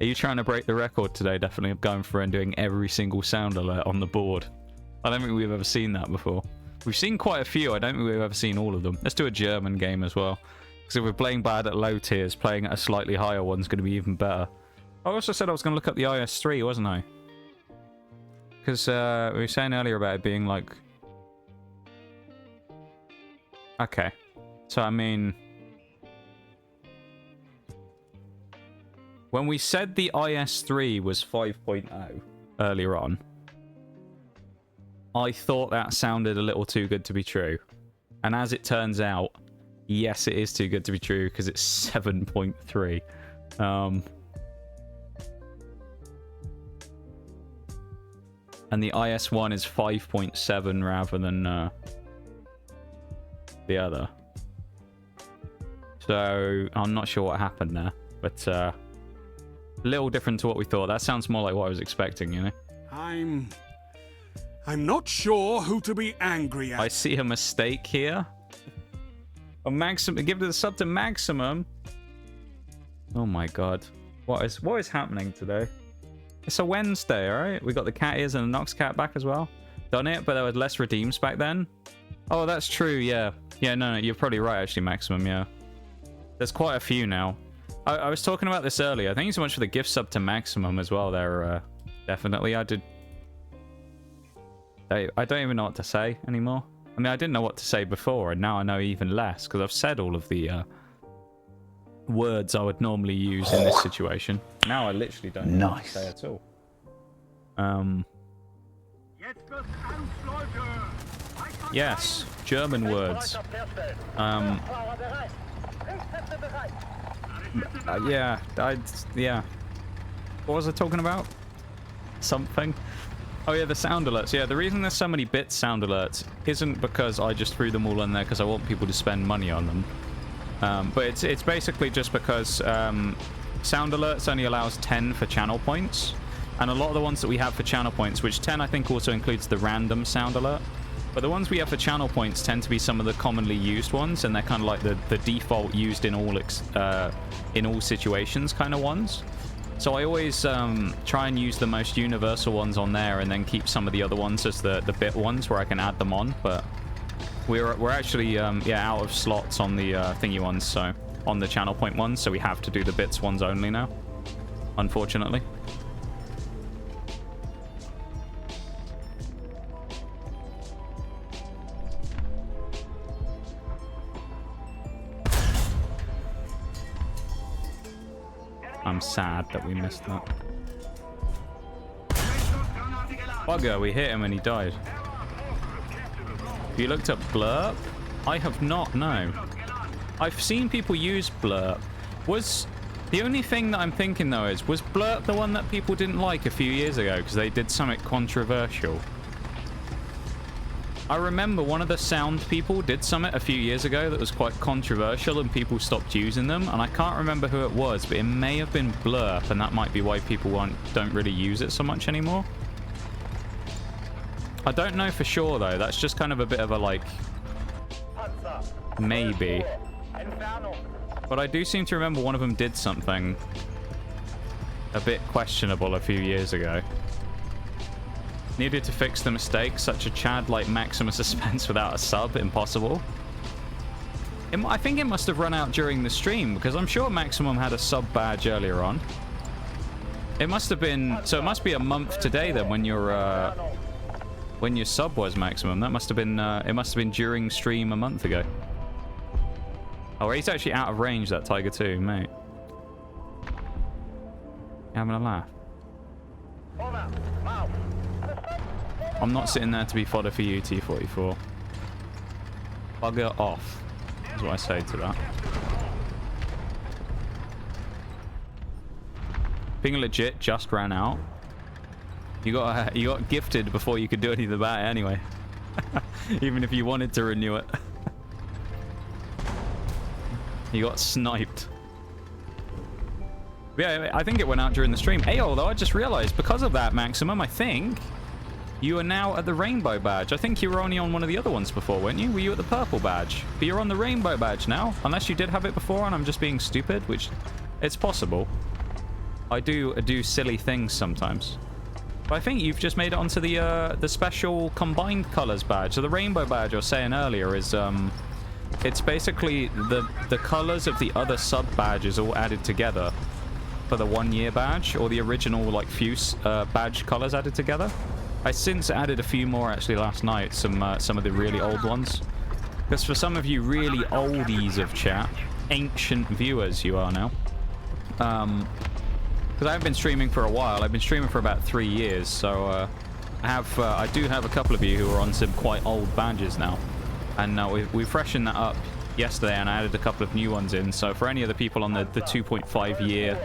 Are you trying to break the record today? Definitely. I'm going through and doing every single sound alert on the board. I don't think we've ever seen that before. We've seen quite a few. I don't think we've ever seen all of them. Let's do a German game as well. Because if we're playing bad at low tiers, playing at a slightly higher one's going to be even better. I also said I was going to look up the IS-3, wasn't I? Because we were saying earlier about it being like... Okay. So, I mean... When we said the IS-3 was 5.0 earlier on, I thought that sounded a little too good to be true. And as it turns out, yes, it is too good to be true because it's 7.3. And the IS-1 is 5.7 rather than the other. So, I'm not sure what happened there. But, a little different to what we thought. That sounds more like what I was expecting, you know? I'm not sure who to be angry at. I see a mistake here. A maximum. Give the sub to maximum. Oh my god. What is happening today? It's a Wednesday, alright? We got the cat ears and the Nox cat back as well. Done it, but there were less redeems back then. Oh, that's true, yeah. Yeah, no, you're probably right, actually, maximum, yeah. There's quite a few now. I was talking about this earlier. Thank you so much for the gift sub to maximum as well there. Definitely, I don't even know what to say anymore. I mean, I didn't know what to say before, and now I know even less, because I've said all of the words I would normally use in this situation. Now I literally don't know what to say at all. Yes, German words. Yeah. What was I talking about? Something. Oh yeah, the sound alerts. Yeah, the reason there's so many bits sound alerts isn't because I just threw them all in there because I want people to spend money on them. But it's basically just because sound alerts only allows 10 for channel points. And a lot of the ones that we have for channel points, which 10 I think also includes the random sound alert. But the ones we have for channel points tend to be some of the commonly used ones, and they're kind of like the default used in all situations kind of ones. So I always try and use the most universal ones on there, and then keep some of the other ones as the bit ones where I can add them on. But we're actually out of slots on the thingy ones, so on the channel point ones, so we have to do the bits ones only now, unfortunately. I'm sad that we missed that. Bugger, we hit him and he died. Have you looked up blurp? I have not, no. I've seen people use blurp. Was the only thing that I'm thinking though is, was blurp the one that people didn't like a few years ago because they did something controversial? I remember one of the sound people did something a few years ago that was quite controversial and people stopped using them, and I can't remember who it was, but it may have been blurp, and that might be why people don't really use it so much anymore. I don't know for sure though. That's just kind of a bit of a like maybe. But I do seem to remember one of them did something a bit questionable a few years ago. Needed to fix the mistake. Such a Chad like Maximum Suspense without a sub. Impossible. I think it must have run out during the stream, because I'm sure Maximum had a sub badge earlier on. It must have been... So it must be a month today then when your sub was maximum. That must have been... it must have been during stream a month ago. Oh, he's actually out of range, that Tiger too, mate. You having a laugh? I'm not sitting there to be fodder for you, T44. Bugger off, is what I say to that. Being legit just ran out. You got gifted before you could do anything about it anyway. Even if you wanted to renew it. You got sniped. Yeah, I think it went out during the stream. Hey, although I just realized because of that maximum, I think you are now at the rainbow badge. I think you were only on one of the other ones before, weren't you? Were you at the purple badge? But you're on the rainbow badge now, unless you did have it before and I'm just being stupid, which it's possible. I do silly things sometimes. But I think you've just made it onto the special combined colors badge. So the rainbow badge I was saying earlier is it's basically the colors of the other sub badges all added together for the 1 year badge, or the original like few badge colors added together. I since added a few more actually last night, some of the really old ones. Because for some of you really oldies of chat, ancient viewers you are now. Because I haven't been streaming for a while. I've been streaming for about 3 years, so I do have a couple of you who are on some quite old badges now. And we freshened that up yesterday and I added a couple of new ones in. So for any of the people on the 2.5 year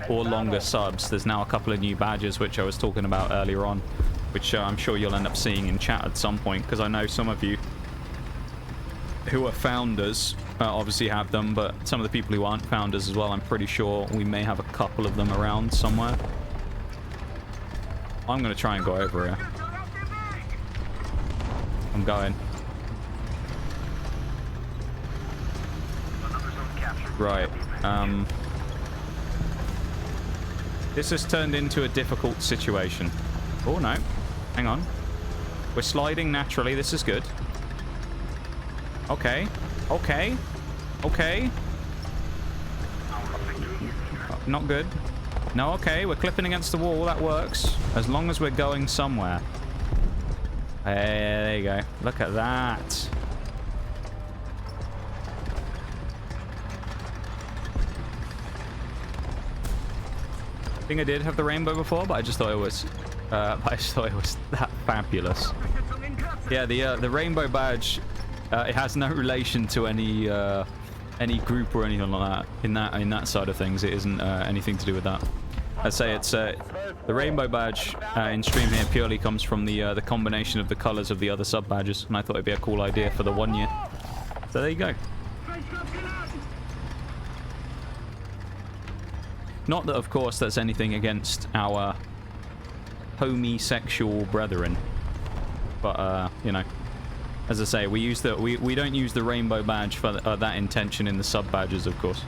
or longer subs, there's now a couple of new badges which I was talking about earlier on, which I'm sure you'll end up seeing in chat at some point, because I know some of you who are founders obviously have them, but some of the people who aren't founders as well, I'm pretty sure we may have a couple of them around somewhere. I'm going to try and go over here. I'm going. Right. This has turned into a difficult situation. Oh, no. Hang on. We're sliding naturally. This is good. Okay. Okay. Okay. Not good. No, okay. We're clipping against the wall. That works. As long as we're going somewhere. Hey, there you go. Look at that. I think I did have the rainbow before, but I just thought it was that fabulous. Yeah, the rainbow badge, it has no relation to any group or anything like that. In that side of things, it isn't anything to do with that. I'd say it's the rainbow badge in stream here purely comes from the combination of the colors of the other sub badges, and I thought it'd be a cool idea for the 1 year. So there you go. Not that, of course, that's anything against our homosexual brethren, but you know, as I say, we don't use the rainbow badge for that intention in the sub badges, of course.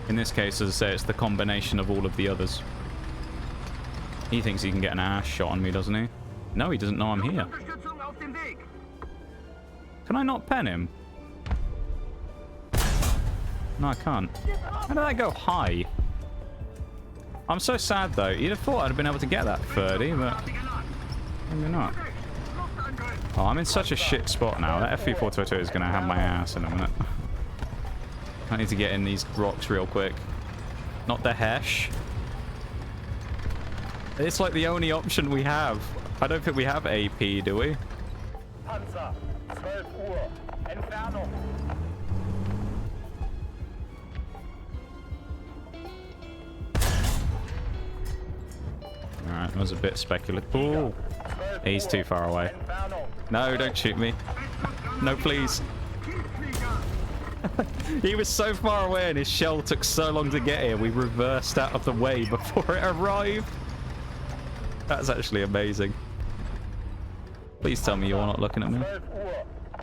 In this case, as I say, it's the combination of all of the others. He thinks he can get an ass shot on me, doesn't he? No, he doesn't know I'm here. Can I not pen him? No, I can't. How did that go high? I'm so sad though. You'd have thought I'd have been able to get that 30, but maybe not. Oh, I'm in such a shit spot now. That FV422 is going to have my ass in a minute. I need to get in these rocks real quick. Not the Hesh. It's like the only option we have. I don't think we have AP, do we? Panzer, 12 Uhr, Entfernung. Alright, that was a bit speculative. Ooh, he's too far away. No, don't shoot me. No, please. He was so far away and his shell took so long to get here. We reversed out of the way before it arrived. That's actually amazing. Please tell me you're not looking at me.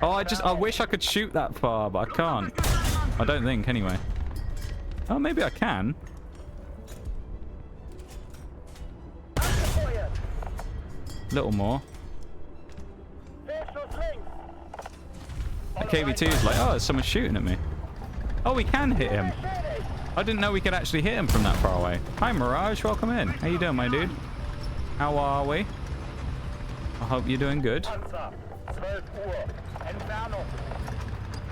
Oh, I wish I could shoot that far, but I can't. I don't think, anyway. Oh, maybe I can. A little more. The KV2 is like, oh, there's someone shooting at me. Oh, we can hit him. I didn't know we could actually hit him from that far away. Hi, Mirage. Welcome in. How you doing, my dude? How are we? I hope you're doing good.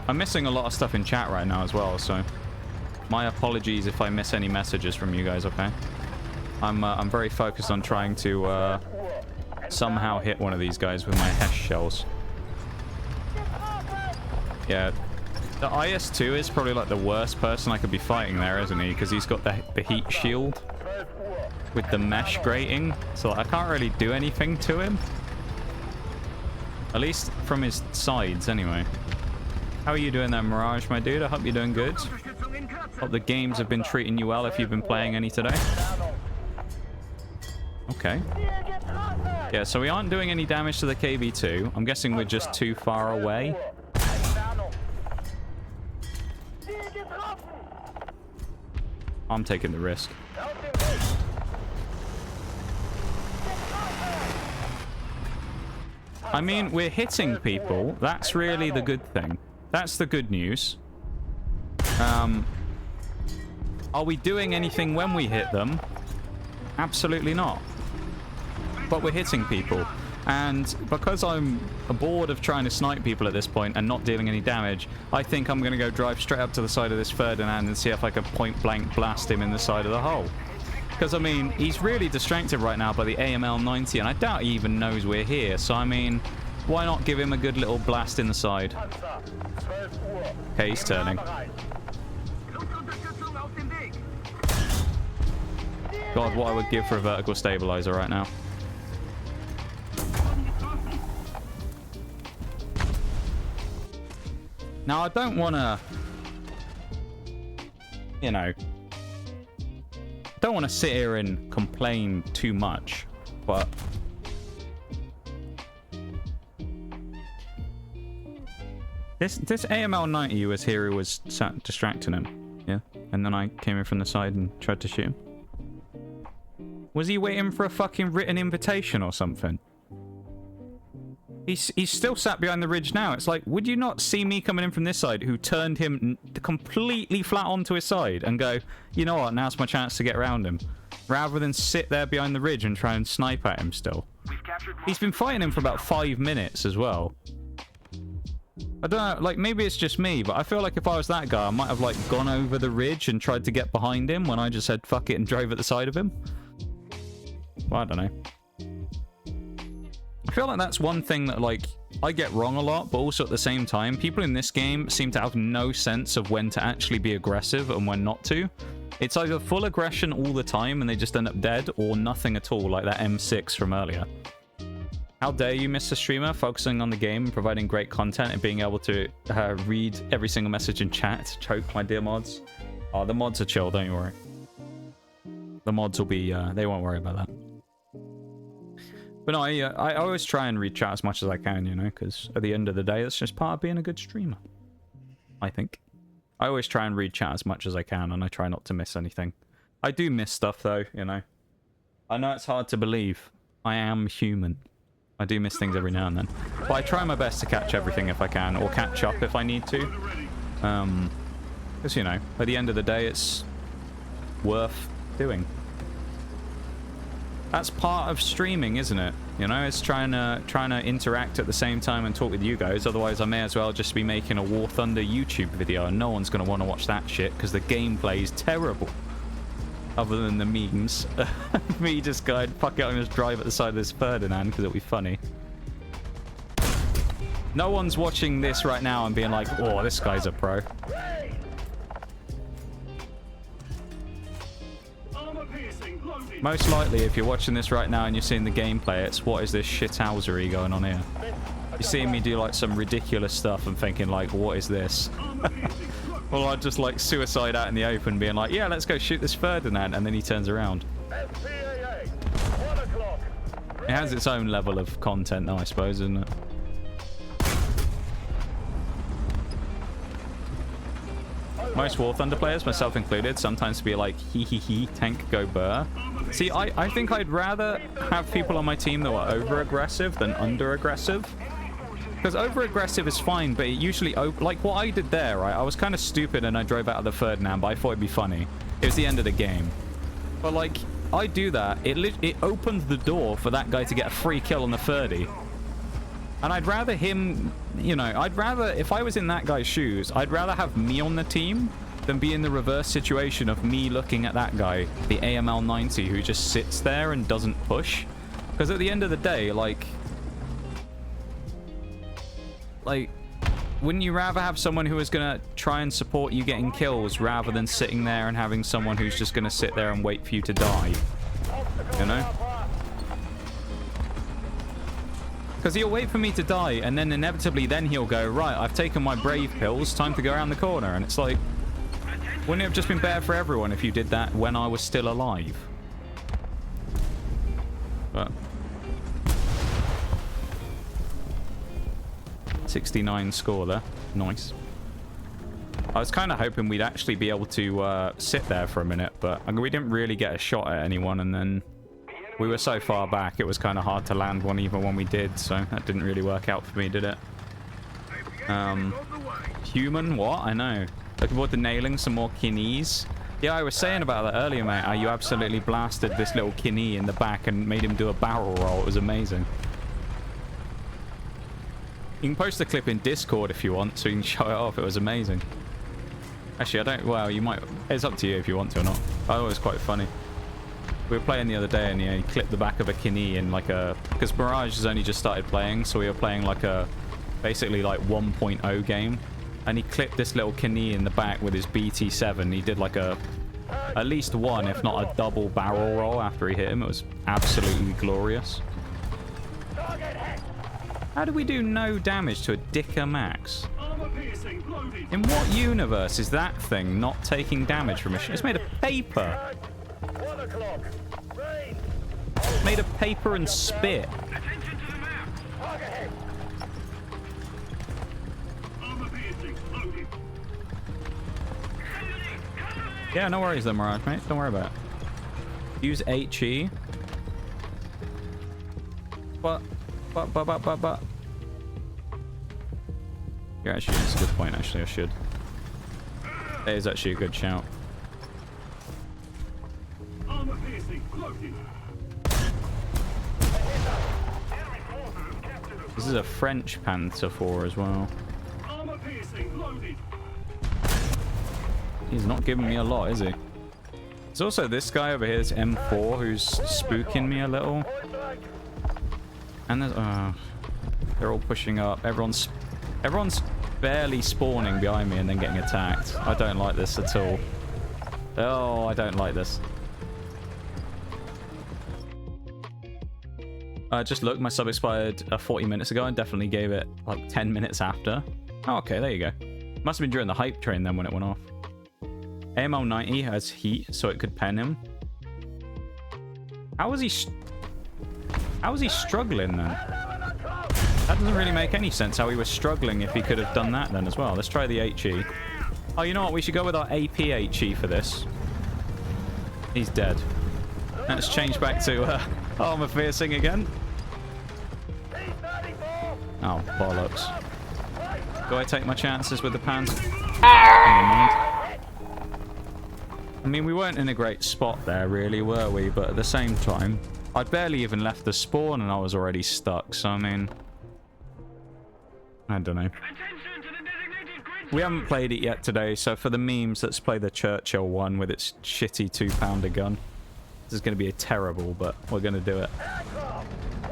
I'm missing a lot of stuff in chat right now as well, so my apologies if I miss any messages from you guys, okay? I'm very focused on trying to somehow hit one of these guys with my Hesh shells. Yeah, the IS-2 is probably like the worst person I could be fighting there, isn't he? Because he's got the heat shield with the mesh grating, so I can't really do anything to him. At least from his sides, anyway. How are you doing there, Mirage, my dude? I hope you're doing good. Hope the games have been treating you well if you've been playing any today. Okay. Yeah, so we aren't doing any damage to the KV-2. I'm guessing we're just too far away. I'm taking the risk. I mean, we're hitting people. That's really the good thing. That's the good news. Are we doing anything when we hit them? Absolutely not. But we're hitting people. And because I'm bored of trying to snipe people at this point and not dealing any damage, I think I'm going to go drive straight up to the side of this Ferdinand and see if I can point-blank blast him in the side of the hole. Because, I mean, he's really distracted right now by the AML-90, and I doubt he even knows we're here. So, I mean, why not give him a good little blast in the side? Okay, he's turning. God, what I would give for a vertical stabilizer right now. Now, I don't want to, you know, don't want to sit here and complain too much, but this AML-90 was here who was sat distracting him, yeah? And then I came in from the side and tried to shoot him. Was he waiting for a fucking written invitation or something? He's still sat behind the ridge now. It's like, would you not see me coming in from this side who turned him completely flat onto his side and go, you know what, now's my chance to get around him, rather than sit there behind the ridge and try and snipe at him still? He's been fighting him for about 5 minutes as well. I don't know, like, maybe it's just me, but I feel like if I was that guy, I might have, like, gone over the ridge and tried to get behind him when I just said fuck it and drove at the side of him. Well, I don't know. I feel like that's one thing that, like, I get wrong a lot, but also at the same time, people in this game seem to have no sense of when to actually be aggressive and when not to. It's either full aggression all the time and they just end up dead, or nothing at all, like that M6 from earlier. How dare you, Mr. Streamer, focusing on the game and providing great content and being able to read every single message in chat. Choke, my dear mods. Oh, the mods are chill, don't you worry. The mods will be, they won't worry about that. But no, I always try and read chat as much as I can, you know, because at the end of the day, that's just part of being a good streamer, I think. I always try and read chat as much as I can, and I try not to miss anything. I do miss stuff, though, you know. I know it's hard to believe. I am human. I do miss things every now and then. But I try my best to catch everything if I can, or catch up if I need to. Because, you know, at the end of the day, it's worth doing. That's part of streaming, isn't it? You know, it's trying to interact at the same time and talk with you guys. Otherwise, I may as well just be making a War Thunder YouTube video, and no one's going to want to watch that shit because the gameplay is terrible. Other than the memes. Me just going, fuck it, I'm going to drive at the side of this Ferdinand because it'll be funny. No one's watching this right now and being like, oh, this guy's a pro. Most likely, if you're watching this right now and you're seeing the gameplay, it's what is this shithousery going on here? You're seeing me do like some ridiculous stuff and thinking like, what is this? Well, I'd just like suicide out in the open being like, yeah, let's go shoot this Ferdinand, and then he turns around. It has its own level of content though, I suppose, isn't it? Most War Thunder players, myself included, sometimes be like, hee hee hee, tank go burr. See, I think I'd rather have people on my team that were over-aggressive than under-aggressive. Because over-aggressive is fine, but it usually... like, what I did there, right? I was kind of stupid and I drove out of the third now, but I thought it'd be funny. It was the end of the game. But, like, I do that. It opened the door for that guy to get a free kill on the 30. And I'd rather him... You know, I'd rather... If I was in that guy's shoes, I'd rather have me on the team than be in the reverse situation of me looking at that guy, the AML 90, who just sits there and doesn't push. Because at the end of the day, like, wouldn't you rather have someone who is going to try and support you getting kills rather than sitting there and having someone who's just going to sit there and wait for you to die? You know? Because he'll wait for me to die, and then inevitably then he'll go, right, I've taken my brave pills, time to go around the corner. And it's like, wouldn't it have just been better for everyone if you did that when I was still alive? But 69 score there. Nice. I was kind of hoping we'd actually be able to sit there for a minute, but we didn't really get a shot at anyone, and then we were so far back it was kind of hard to land one even when we did, so that didn't really work out for me, did it? Human? What? I know. Looking forward to nailing some more kinnies. Yeah, I was saying about that earlier, mate. How you absolutely blasted this little kinney in the back and made him do a barrel roll. It was amazing. You can post the clip in Discord if you want, so you can show it off. It was amazing. Actually, I don't... Well, you might... It's up to you if you want to or not. I thought it was quite funny. We were playing the other day, and he clipped the back of a kinney in like a... Because Mirage has only just started playing, so we were playing like a... Basically like 1.0 game. And he clipped this little kinney in the back with his BT7. He did like a... At least one, if not a double barrel roll after he hit him. It was absolutely glorious. How do we do no damage to a Dicker Max? In what universe is that thing not taking damage from a... It's made of paper. Made of paper and spit. Yeah, no worries then, Mirage, mate. Don't worry about it. Use HE. But. Yeah, actually, that's a good point, actually. I should. That is actually a good shout. This is a French Panther 4 as well. He's not giving me a lot, is he? There's also this guy over here, this M4, who's spooking me a little. And there's... they're all pushing up. Everyone's barely spawning behind me and then getting attacked. I don't like this at all. Oh, I don't like this. Just look, my sub expired 40 minutes ago and definitely gave it like 10 minutes after. Oh, okay, there you go. Must have been during the hype train then when it went off. AML 90 has heat, so it could pen him. How was he struggling then? That doesn't really make any sense how he was struggling if he could have done that then as well. Let's try the HE. Oh, you know what? We should go with our AP HE for this. He's dead. Let's change back to armor piercing again. Oh, bollocks. Do I take my chances with the pants? Never mind. I mean, we weren't in a great spot there, really, were we? But at the same time, I'd barely even left the spawn and I was already stuck. So, I mean... I don't know. We haven't played it yet today, so for the memes, let's play the Churchill one with its shitty 2-pounder gun. This is going to be terrible, but we're going to do it.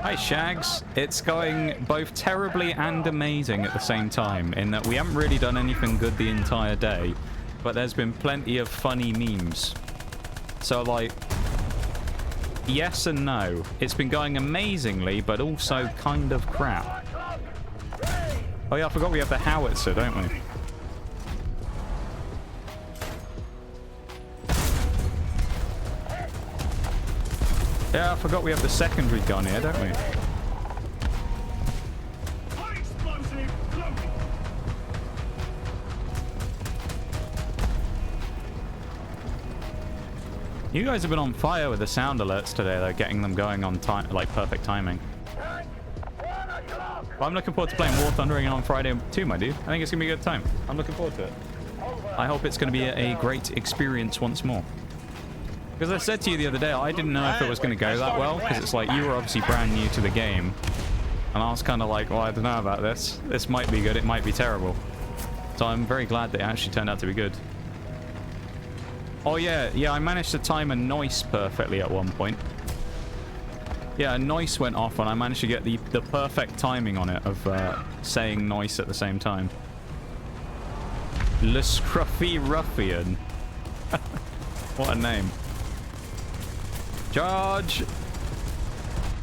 Hi, Shags. It's going both terribly and amazing at the same time, in that we haven't really done anything good the entire day, but there's been plenty of funny memes. So, like, yes and no. It's been going amazingly, but also kind of crap. Oh yeah, I forgot we have the howitzer, don't we? Yeah, I forgot we have the secondary gun here, don't we? You guys have been on fire with the sound alerts today, though, getting them going on time, like perfect timing. But I'm looking forward to playing War Thundering on Friday too, my dude. I think it's going to be a good time. I'm looking forward to it. I hope it's going to be a great experience once more. Because I said to you the other day, I didn't know if it was going to go that well, because it's like, you were obviously brand new to the game. And I was kind of like, well, I don't know about this. This might be good, it might be terrible. So I'm very glad that it actually turned out to be good. Oh yeah, I managed to time a noise perfectly at one point. Yeah, a noise went off and I managed to get the perfect timing on it of saying noise at the same time. Le Scruffy Ruffian. What a name. Charge!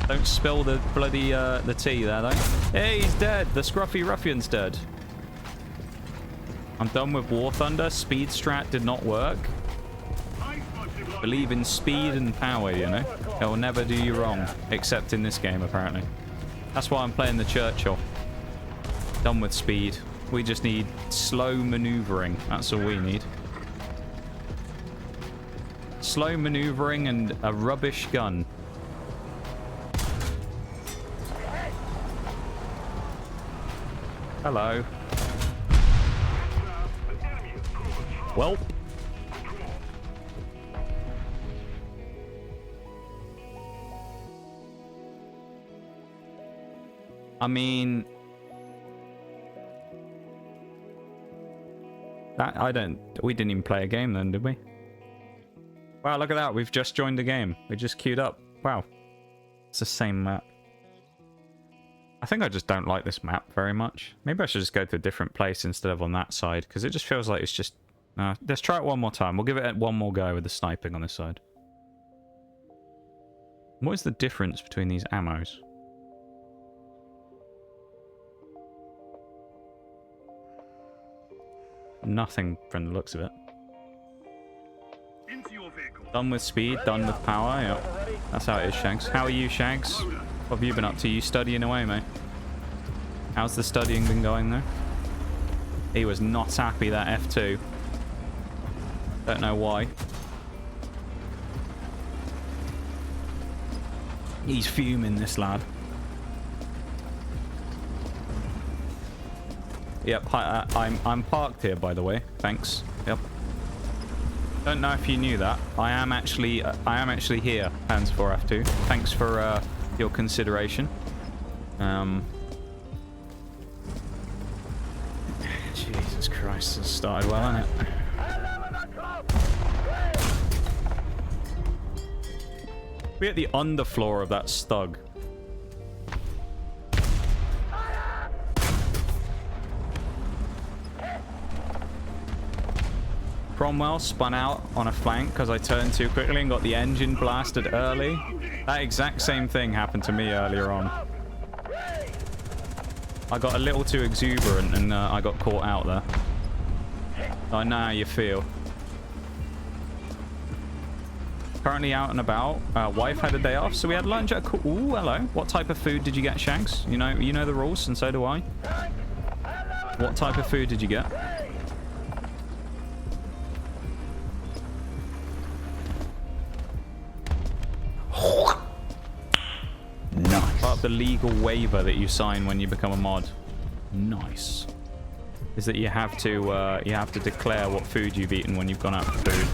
Don't spill the bloody the tea there, though. Hey, he's dead. The Scruffy Ruffian's dead. I'm done with War Thunder. Speed strat did not work. Believe in speed and power, you know? It will never do you wrong. Except in this game, apparently. That's why I'm playing the Churchill. Done with speed. We just need slow maneuvering. That's all we need. Slow maneuvering and a rubbish gun. Hello. Well. I mean, we didn't even play a game then, did we? Wow, look at that. We've just joined the game. We just queued up. Wow. It's the same map. I think I just don't like this map very much. Maybe I should just go to a different place instead of on that side, because it just feels like it's just... let's try it one more time. We'll give it one more go with the sniping on this side. What is the difference between these ammos? Nothing from the looks of it. Done with speed, done with power, yeah. That's how it is, Shanks. How are you, Shanks? What have you been up to? You studying away, mate? How's the studying been going, though? He was not happy, that F2. Don't know why. He's fuming, this lad. Yep, I'm parked here, by the way. Thanks. Yep. Don't know if you knew that. I am actually here, Hands 4F2. Thanks for your consideration. Jesus Christ, it started well, hasn't it? We're at the underfloor of that stug. Cromwell spun out on a flank because I turned too quickly and got the engine blasted early. That exact same thing happened to me earlier on. I got a little too exuberant and I got caught out there. I know how you feel. Currently out and about. Wife had a day off, so we had lunch at... Ooh, hello. What type of food did you get, Shanks? You know the rules, and so do I. What type of food did you get? Nice. Part of the legal waiver that you sign when you become a mod. Nice. Is that you have to declare what food you've eaten when you've gone out for food.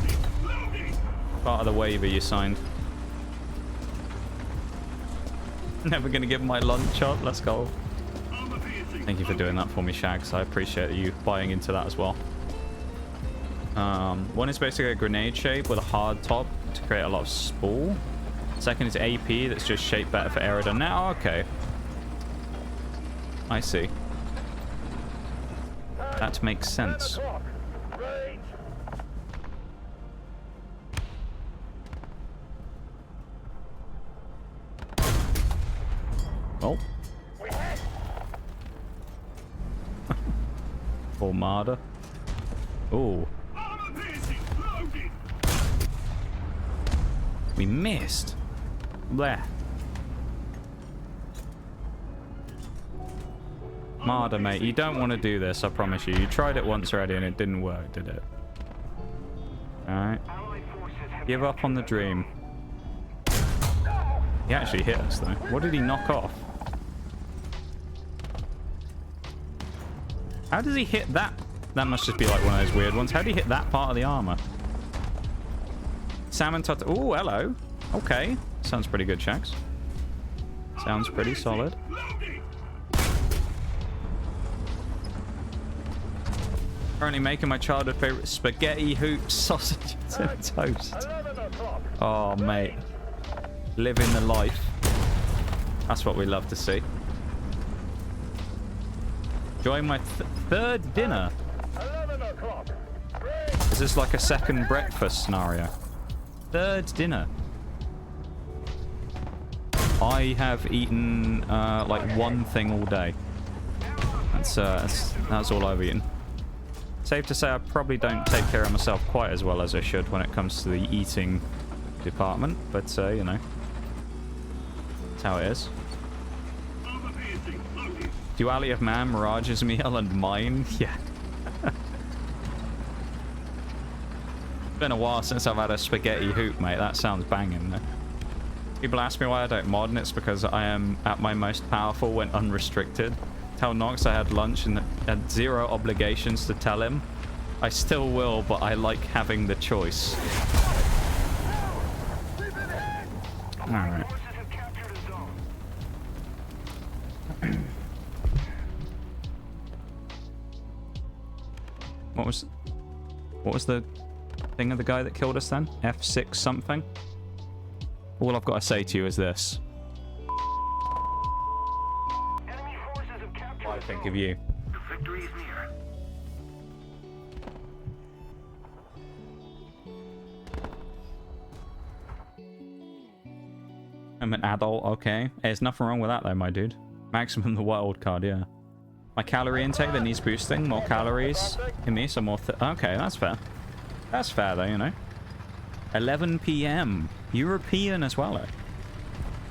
Part of the waiver you signed. Never gonna give my lunch up. Let's go. Thank you for doing that for me, Shags. I appreciate you buying into that as well. One is basically a grenade shape with a hard top to create a lot of spool. Second is AP that's just shaped better for aerodynamics. Now, okay. I see. That makes sense. Oh. Armada. Oh. We missed. Bleh. Marder, mate, you don't want to do this, I promise you. You tried it once already and it didn't work, did it? Alright. Give up on the dream. He actually hit us, though. What did he knock off? How does he hit that? That must just be like one of those weird ones. How did he hit that part of the armor? Salmon tot. Oh, hello. Okay. Sounds pretty good, Shax. Sounds pretty solid. Currently making my childhood favorite spaghetti hoops, sausages, and toast. Oh, mate. Living the life. That's what we love to see. Enjoying my third dinner. Is this like a second breakfast scenario? Third dinner. I have eaten like one thing all day. That's all I've eaten. Safe to say I probably don't take care of myself quite as well as I should when it comes to the eating department, but you know, that's how it is. Duality of man, Mirage's meal, and mine. Yeah. It's been a while since I've had a spaghetti hoop, mate. That sounds banging, though. People ask me why I don't mod, and it's because I am at my most powerful when unrestricted. Tell Nox I had lunch and had zero obligations to tell him. I still will, but I like having the choice. Alright. What was the thing of the guy that killed us then? F6 something? All I've got to say to you is this. What I think of you. The victory is near. I'm an adult, okay. Hey, there's nothing wrong with that though, my dude. Maximum the wild card, yeah. My calorie intake that needs boosting. More calories in me, so more... Okay, that's fair. That's fair though, you know. 11 p.m. European as well, eh?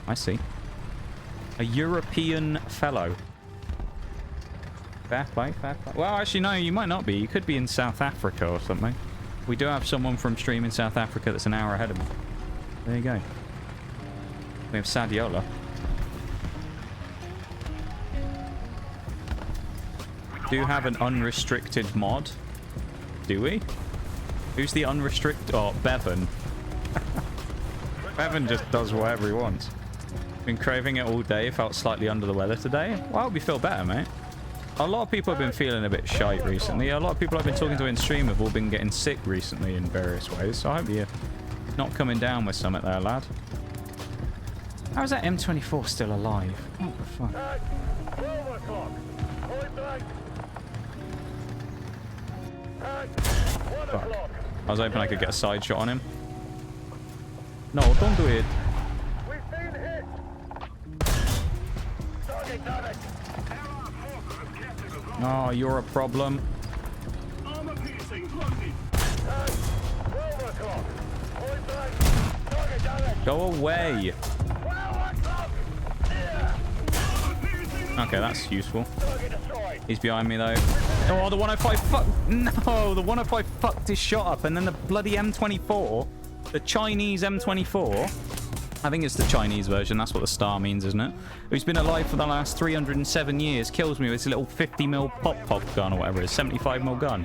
I see. A European fellow. Fair play, fair play. Well, actually, no, you might not be. You could be in South Africa or something. We do have someone from stream in South Africa that's an hour ahead of me. There you go. We have Sadiola. Do you have an unrestricted mod? Do we? Who's the unrestricted? Oh, Bevan. Bevan just does whatever he wants. Been craving it all day. Felt slightly under the weather today. Well, I hope you feel better, mate. A lot of people have been feeling a bit shite recently. A lot of people I've been talking to in stream have all been getting sick recently in various ways. So I hope you're not coming down with something there, lad. How is that M24 still alive? What the fuck? Fuck. I was hoping I could get a side shot on him. No, don't do it. Oh, you're a problem. Go away. Okay, that's useful. He's behind me, though. Oh, the 105 fuck. No, the 105 fucked his shot up, and then the bloody M24, the Chinese M24, I think it's the Chinese version, that's what the star means, isn't it? Who's been alive for the last 307 years, kills me with this little 50mm pop gun or whatever it is, 75mm gun.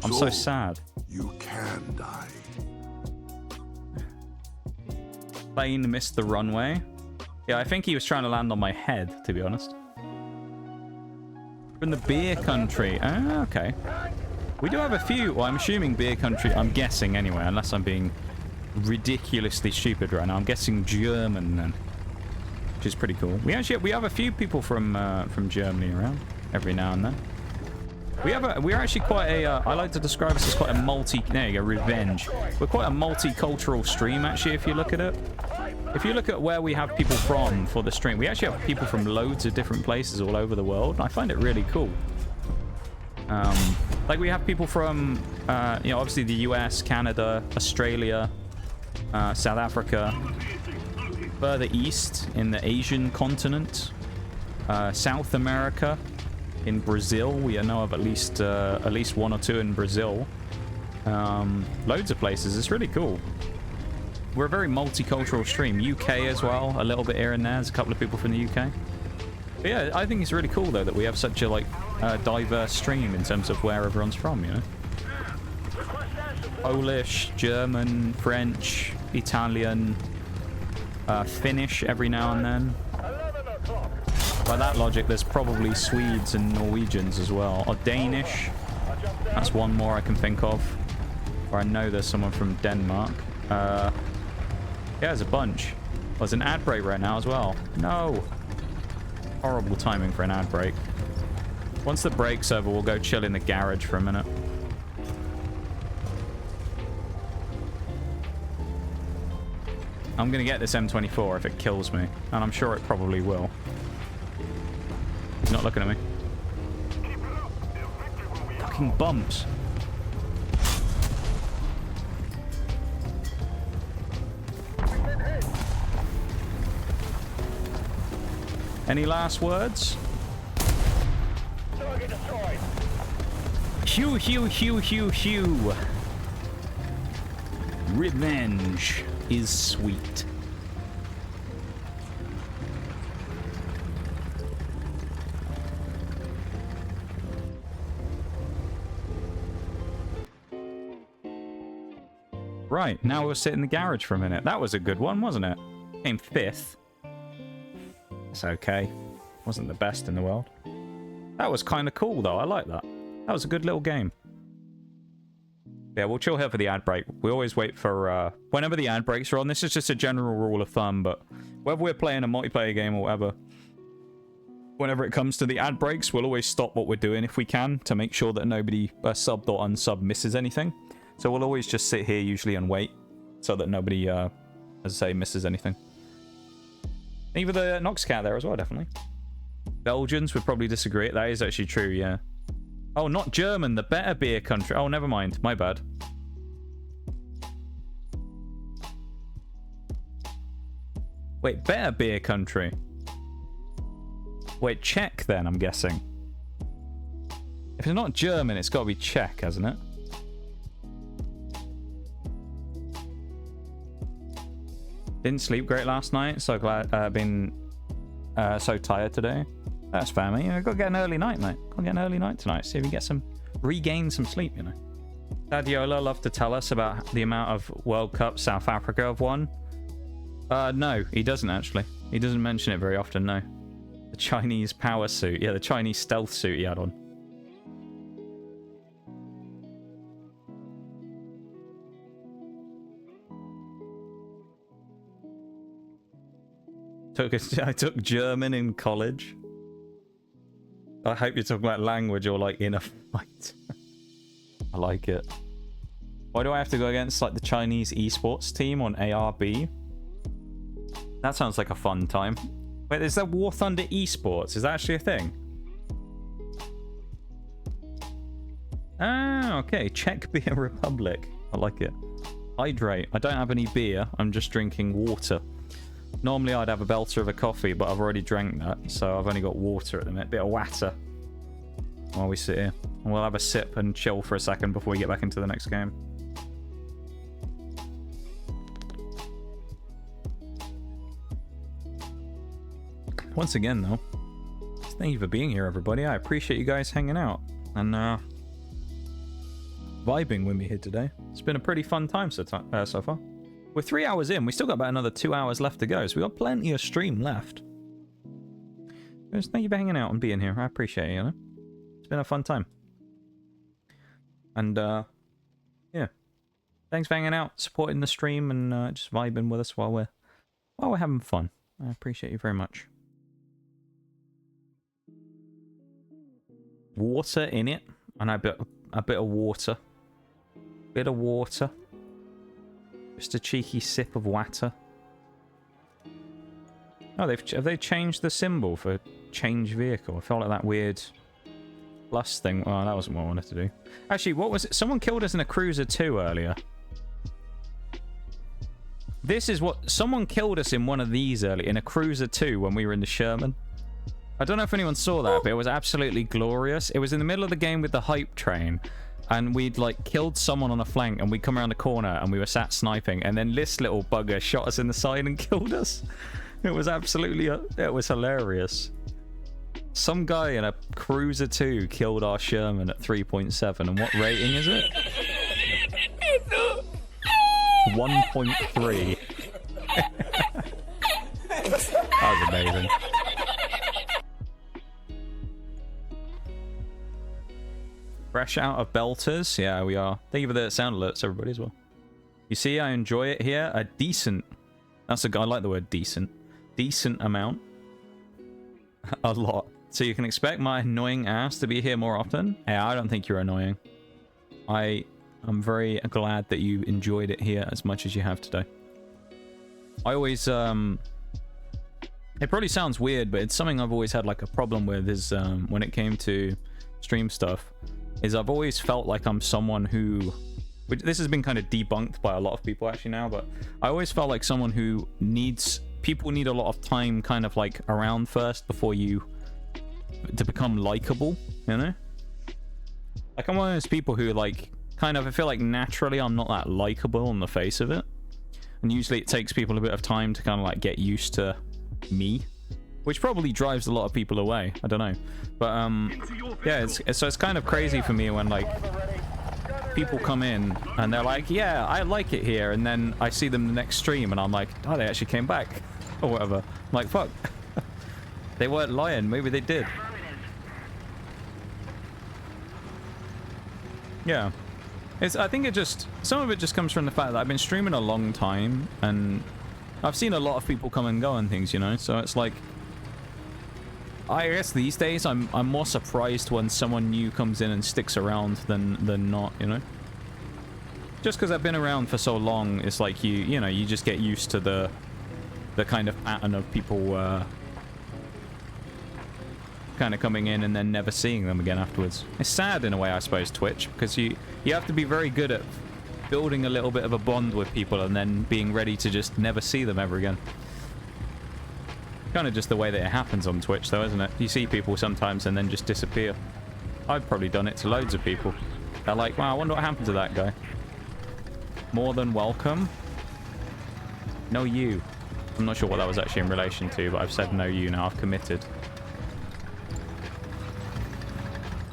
I'm so sad. You can die. Plane missed the runway. Yeah, I think he was trying to land on my head, to be honest. From the beer country. Ah, okay. We do have a few. Well, I'm assuming beer country. I'm guessing anyway, unless I'm being ridiculously stupid right now. I'm guessing German then, which is pretty cool. We have a few people from Germany around every now and then. We're actually quite a. I like to describe us as quite a there you go, revenge. We're quite a multicultural stream actually. If you look at it. If you look at where we have people from for the stream, we actually have people from loads of different places all over the world. I find it really cool. Like we have people from, you know, obviously the US, Canada, Australia, South Africa, further east in the Asian continent, South America, in Brazil. We know of at least one or two in Brazil. Loads of places. It's really cool. We're a very multicultural stream. UK as well, a little bit here and there. There's a couple of people from the UK. But yeah, I think it's really cool though that we have such a like diverse stream in terms of where everyone's from, you know. Polish, German, French, Italian, Finnish every now and then. By that logic, there's probably Swedes and Norwegians as well. Or Danish. That's one more I can think of. Or I know there's someone from Denmark. Yeah, there's a bunch. Oh, there's an ad break right now as well. No. Horrible timing for an ad break. Once the break's over, we'll go chill in the garage for a minute. I'm gonna get this M24 if it kills me. And I'm sure it probably will. He's not looking at me. Fucking bumps. Any last words? Hew, hew, hew, hew, hew. Revenge is sweet. Right, now we'll sit in the garage for a minute. That was a good one, wasn't it? Came 5th. It's okay. Wasn't the best in the world. That was kind of cool, though. I like that. That was a good little game. Yeah, we'll chill here for the ad break. We always wait for whenever the ad breaks are on. This is just a general rule of thumb, but whether we're playing a multiplayer game or whatever, whenever it comes to the ad breaks, we'll always stop what we're doing if we can to make sure that nobody subbed or unsub misses anything. So we'll always just sit here usually and wait so that nobody, as I say, misses anything. Even the Nox cat there as well, definitely. Belgians would probably disagree. That is actually true, yeah. Oh, not German, the better beer country. Oh, never mind. My bad. Wait, better beer country. Wait, Czech then, I'm guessing. If it's not German, it's got to be Czech, hasn't it? Didn't sleep great last night. So glad been so tired today. That's fair, mate. I've got to get an early night, mate. Got to get an early night tonight. See if we get regain some sleep, you know. Dadiola loved to tell us about the amount of World Cup South Africa have won. No, he doesn't actually. He doesn't mention it very often, no. The Chinese power suit. Yeah, the Chinese stealth suit he had on. I took German in college. I hope you're talking about language or like in a fight. I like it. Why do I have to go against like the Chinese esports team on ARB? That sounds like a fun time. Wait, is there War Thunder esports? Is that actually a thing? Ah, okay. Czech Beer Republic. I like it. Hydrate. I don't have any beer. I'm just drinking water. Normally I'd have a belter of a coffee, but I've already drank that, so I've only got water at the minute. Bit of water while we sit here. And we'll have a sip and chill for a second before we get back into the next game. Once again, though, thank you for being here, everybody. I appreciate you guys hanging out and vibing with me here today. It's been a pretty fun time so far. We're 3 hours in. We still got about another 2 hours left to go, so we got plenty of stream left. Just thank you for hanging out and being here. I appreciate it, you know? It's been a fun time. And, yeah. Thanks for hanging out, supporting the stream, and just vibing with us while we're having fun. I appreciate you very much. Water in it, and a bit of water. Bit of water. Just a cheeky sip of water. Oh, have they changed the symbol for change vehicle? I felt like that weird plus thing. Oh, that wasn't what I wanted to do. Actually, what was it? Someone killed us in a Cruiser 2 earlier. This is what... Someone killed us in one of these earlier, in a Cruiser 2 when we were in the Sherman. I don't know if anyone saw that, but it was absolutely glorious. It was in the middle of the game with the hype train. And we'd like killed someone on a flank and we'd come around the corner and we were sat sniping. And then this little bugger shot us in the side and killed us. It was absolutely... it was hilarious. Some guy in a Cruiser 2 killed our Sherman at 3.7. And what rating is it? 1.3. That was amazing. Fresh out of belters. Yeah, we are. Thank you for the sound alerts, everybody, as well. You see, I enjoy it here. A decent... That's a guy. I like the word decent. Decent amount. A lot. So you can expect my annoying ass to be here more often? Yeah, I don't think you're annoying. I'm very glad that you enjoyed it here as much as you have today. I always... It probably sounds weird, but it's something I've always had like a problem with is when it came to stream stuff, is I've always felt like I'm someone who... Which this has been kind of debunked by a lot of people actually now, but I always felt like someone who needs... People need a lot of time kind of like around first before you... to become likable, you know? Like I'm one of those people who like... Kind of, I feel like naturally I'm not that likable on the face of it. And usually it takes people a bit of time to kind of like get used to me. Which probably drives a lot of people away. I don't know. But yeah, it's kind of crazy for me when like people come in and they're like, yeah, I like it here. And then I see them the next stream and I'm like, oh, they actually came back. Or whatever. I'm like, fuck. They weren't lying. Maybe they did. Yeah. I think it just... Some of it just comes from the fact that I've been streaming a long time, and I've seen a lot of people come and go and things, you know? So it's like... I guess these days I'm more surprised when someone new comes in and sticks around than not, you know? Just because I've been around for so long, it's like you know, you just get used to the kind of pattern of people kind of coming in and then never seeing them again afterwards. It's sad in a way, I suppose, Twitch, because you have to be very good at building a little bit of a bond with people and then being ready to just never see them ever again. Kind of just the way that it happens on Twitch, though, isn't it? You see people sometimes and then just disappear. I've probably done it to loads of people. They're like, wow, I wonder what happened to that guy. More than welcome. No, you. I'm not sure what that was actually in relation to, but I've said no, you now. I've committed.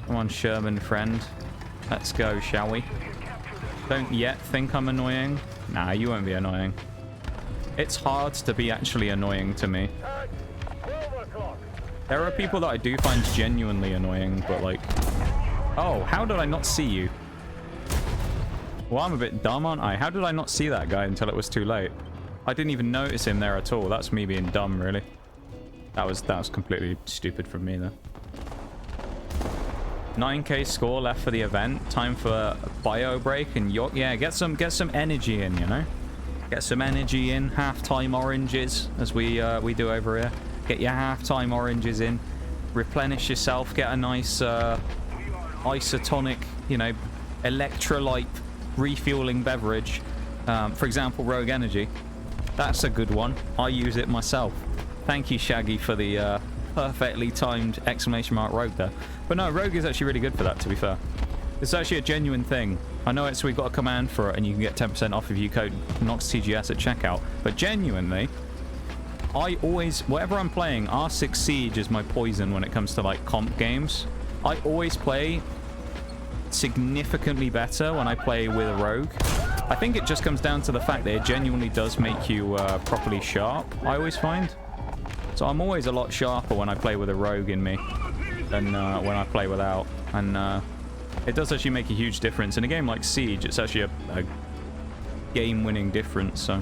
Come on, Sherman friend. Let's go, shall we? Don't yet think I'm annoying. Nah, you won't be annoying. It's hard to be actually annoying to me. There are people that I do find genuinely annoying, but like... Oh, how did I not see you? Well, I'm a bit dumb, aren't I? How did I not see that guy until it was too late? I didn't even notice him there at all. That's me being dumb, really. That was completely stupid from me, though. 9k score left for the event. Time for a bio break and yeah, get some energy in, you know. Get some energy in. Halftime oranges, as we do over here. Get your halftime oranges in. Replenish yourself. Get a nice isotonic, you know, electrolyte refueling beverage. For example, Rogue Energy. That's a good one. I use it myself. Thank you, Shaggy, for the perfectly timed exclamation mark Rogue there. But no, Rogue is actually really good for that, to be fair. It's actually a genuine thing. I know we've got a command for it, and you can get 10% off if you code NOXTGS at checkout. But genuinely, I always, whatever I'm playing, R6 Siege is my poison when it comes to like comp games. I always play significantly better when I play with a Rogue. I think it just comes down to the fact that it genuinely does make you properly sharp, I always find. So I'm always a lot sharper when I play with a Rogue in me than when I play without. And it does actually make a huge difference. In a game like Siege, it's actually a game-winning difference. So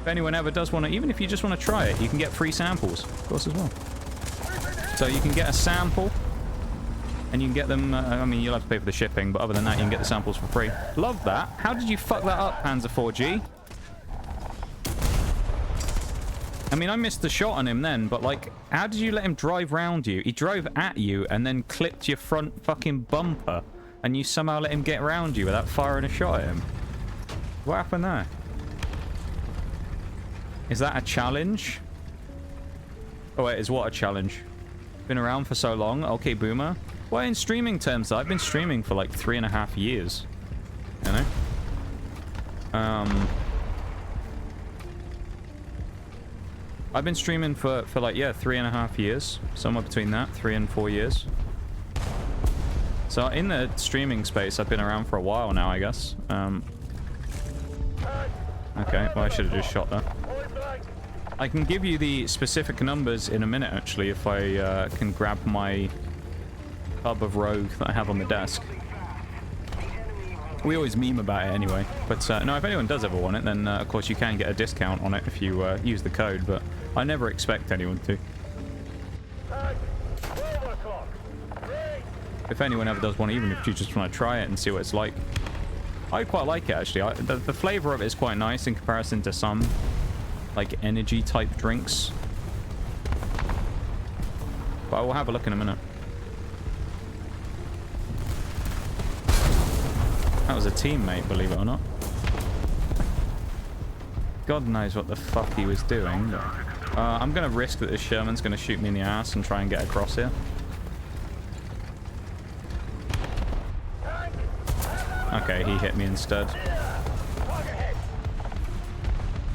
if anyone ever does want to, even if you just want to try it, you can get free samples, of course, as well. So you can get a sample, and you can get them, I mean, you'll have to pay for the shipping, but other than that, you can get the samples for free. Love that. How did you fuck that up, Panzer 4G? I mean, I missed the shot on him then, but like, how did you let him drive round you? He drove at you and then clipped your front fucking bumper, and you somehow let him get around you without firing a shot at him. What happened there? Is that a challenge? Oh wait, is what a challenge? Been around for so long? Okay, Boomer. Well, in streaming terms, I've been streaming for like 3.5 years. You know? I've been streaming for like, yeah, 3.5 years. Somewhere between that, 3 and 4 years. So in the streaming space, I've been around for a while now, I guess. Okay, well, I should have just shot that. I can give you the specific numbers in a minute, actually, if I can grab my tub of Rogue that I have on the desk. We always meme about it anyway. But no, if anyone does ever want it, then of course you can get a discount on it if you use the code, but I never expect anyone to. If anyone ever does want it, even if you just want to try it and see what it's like. I quite like it, actually. The flavor of it is quite nice in comparison to some, like, energy type drinks. But I will have a look in a minute. That was a teammate, believe it or not. God knows what the fuck he was doing. But, I'm going to risk that this Sherman's going to shoot me in the ass and try and get across here. Okay, he hit me instead.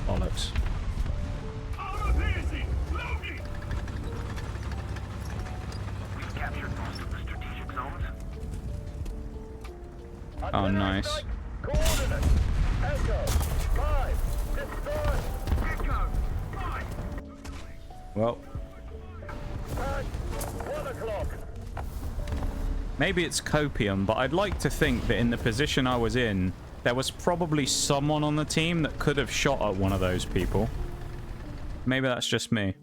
Bollocks. Oh, nice. Well. Maybe it's copium, but I'd like to think that in the position I was in, there was probably someone on the team that could have shot at one of those people. Maybe that's just me.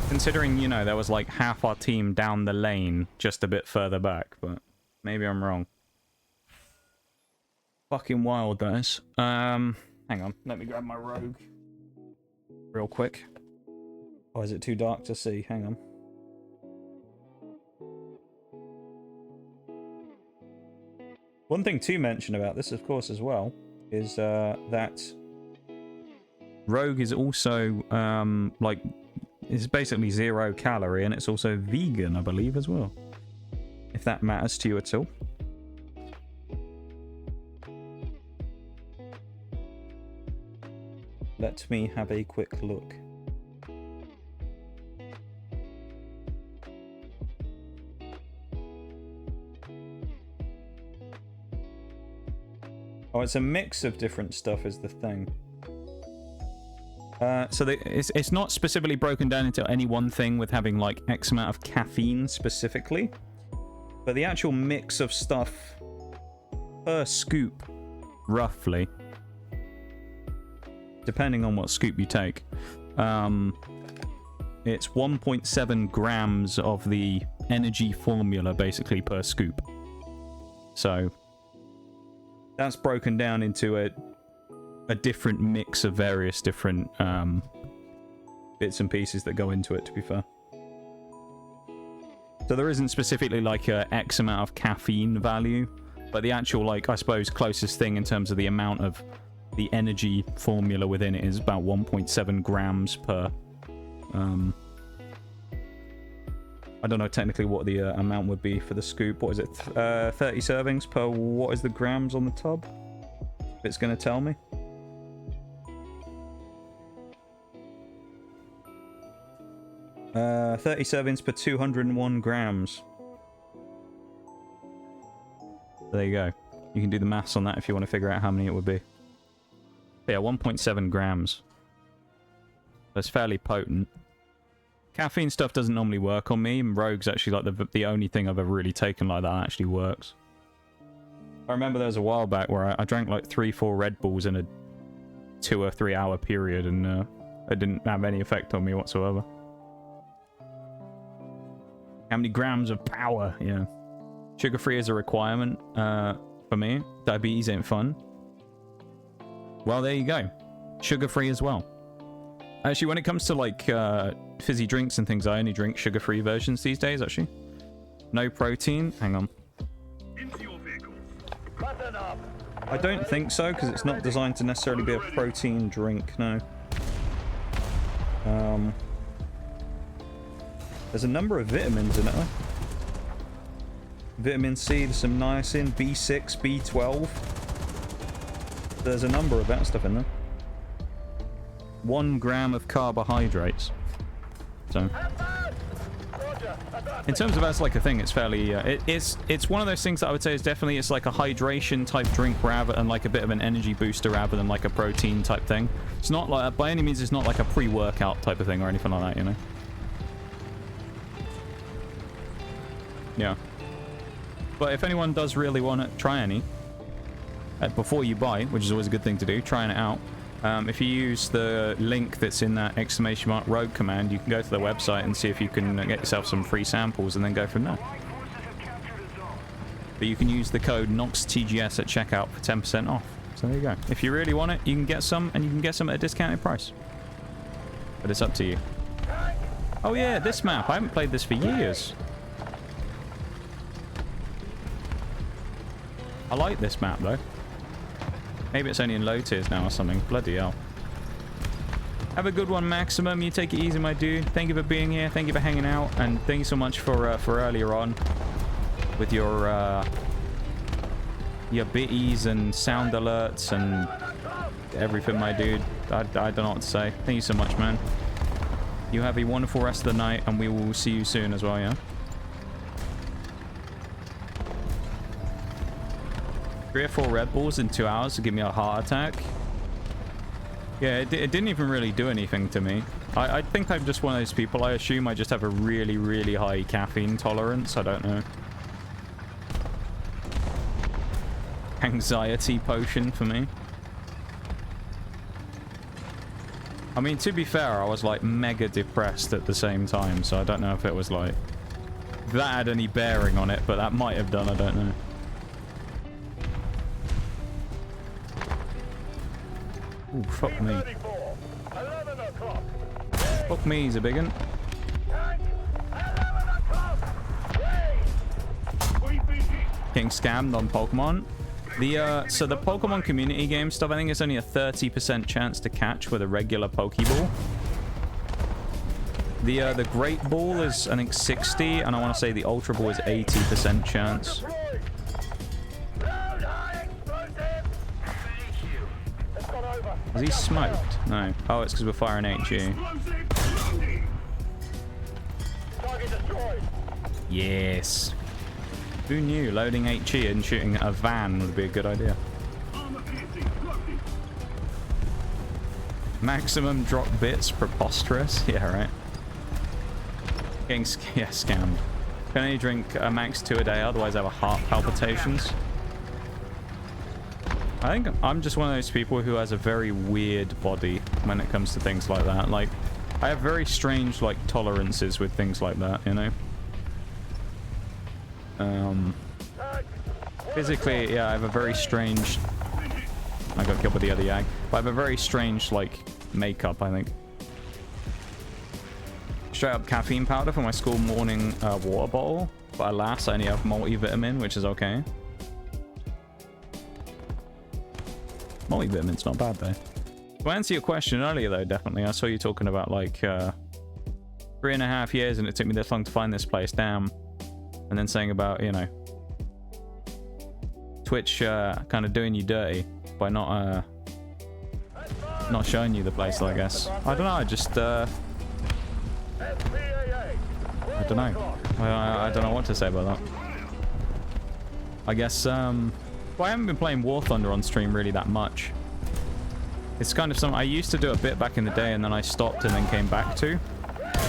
Considering, you know, there was like half our team down the lane, just a bit further back, but maybe I'm wrong. Fucking wild, that is. Hang on, let me grab my Rogue real quick. Or is it too dark to see? Hang on. One thing to mention about this, of course, as well, is that Rogue is also, like, it's basically 0 calorie, and it's also vegan, I believe, as well. If that matters to you at all. Let me have a quick look. Oh, it's a mix of different stuff is the thing. So it's not specifically broken down into any one thing with having like X amount of caffeine specifically. But the actual mix of stuff per scoop, roughly, depending on what scoop you take, it's 1.7 grams of the energy formula basically per scoop. So that's broken down into a different mix of various different bits and pieces that go into it, to be fair. So there isn't specifically like a X amount of caffeine value, but the actual, like, I suppose, closest thing in terms of the amount of the energy formula within it is about 1.7 grams per... I don't know technically what the amount would be for the scoop. What is it? 30 servings per... What is the grams on the tub? If it's going to tell me. Uh, 30 servings per 201 grams. There you go. You can do the maths on that if you want to figure out how many it would be. But yeah, 1.7 grams. That's fairly potent. Caffeine stuff doesn't normally work on me, and Rogue's actually like the only thing I've ever really taken like that actually works. I remember there was a while back where I drank like 3-4 Red Bulls in a 2 or 3 hour period, and it didn't have any effect on me whatsoever. How many grams of power? Yeah. Sugar-free is a requirement for me. Diabetes ain't fun. Well, there you go. Sugar-free as well. Actually, when it comes to like fizzy drinks and things, I only drink sugar-free versions these days, actually. No protein. Hang on. I don't think so, because it's not designed to necessarily be a protein drink, no. There's a number of vitamins in it, though. Vitamin C, there's some niacin, B6, B12. There's a number of that stuff in there. 1 gram of carbohydrates. So, in terms of as like a thing, it's fairly, it's one of those things that I would say is definitely, it's like a hydration type drink rather than like a bit of an energy booster rather than like a protein type thing. It's not like, by any means, it's not like a pre-workout type of thing or anything like that, you know? Yeah. But if anyone does really want to try any, before you buy, which is always a good thing to do, trying it out, if you use the link that's in that ! rogue command, you can go to the website and see if you can get yourself some free samples and then go from there. But you can use the code NOXTGS at checkout for 10% off. So there you go. If you really want it, you can get some, and you can get some at a discounted price. But it's up to you. Oh yeah, this map. I haven't played this for years. I like this map though. Maybe it's only in low tiers now or something. Bloody hell. Have a good one, Maximum. You take it easy, my dude. Thank you for being here. Thank you for hanging out. And thank you so much for earlier on with your bitties and sound alerts and everything, my dude. I don't know what to say. Thank you so much, man. You have a wonderful rest of the night, and we will see you soon as well, yeah? 3 or 4 Red Bulls in 2 hours to give me a heart attack. Yeah, it didn't even really do anything to me. I think I'm just one of those people. I assume I just have a really, really high caffeine tolerance. I don't know. Anxiety potion for me. I mean, to be fair, I was like mega depressed at the same time. So I don't know if it was like that had any bearing on it, but that might have done. I don't know. Ooh, fuck me. Fuck me, he's a biggin. Getting scammed on Pokemon. So the Pokemon community game stuff, I think it's only a 30% chance to catch with a regular Pokeball. The Great Ball is, I think, 60, and I want to say the Ultra Ball is 80% chance. Is he smoked? No. Oh, it's because we're firing HE. Yes. Who knew loading HE and shooting a van would be a good idea? Maximum drop bits preposterous. Yeah, right. Getting scammed. Can only drink a max 2 a day, otherwise I have heart palpitations. I think I'm just one of those people who has a very weird body when it comes to things like that. Like, I have very strange, like, tolerances with things like that, you know? Physically, yeah, I have a very strange... I got killed by the other Yag. But I have a very strange, like, makeup, I think. Straight up caffeine powder for my school morning water bottle. But alas, I only have multivitamin, which is okay. Multivitamin's not bad, though. To answer your question earlier, though, definitely. I saw you talking about, like, 3.5 years, and it took me this long to find this place. Damn. And then saying about, you know, Twitch kind of doing you dirty by not showing you the place, I guess. I don't know, I just, I don't know. I don't know what to say about that. I guess, well, I haven't been playing War Thunder on stream really that much. It's kind of something I used to do a bit back in the day, and then I stopped and then came back to.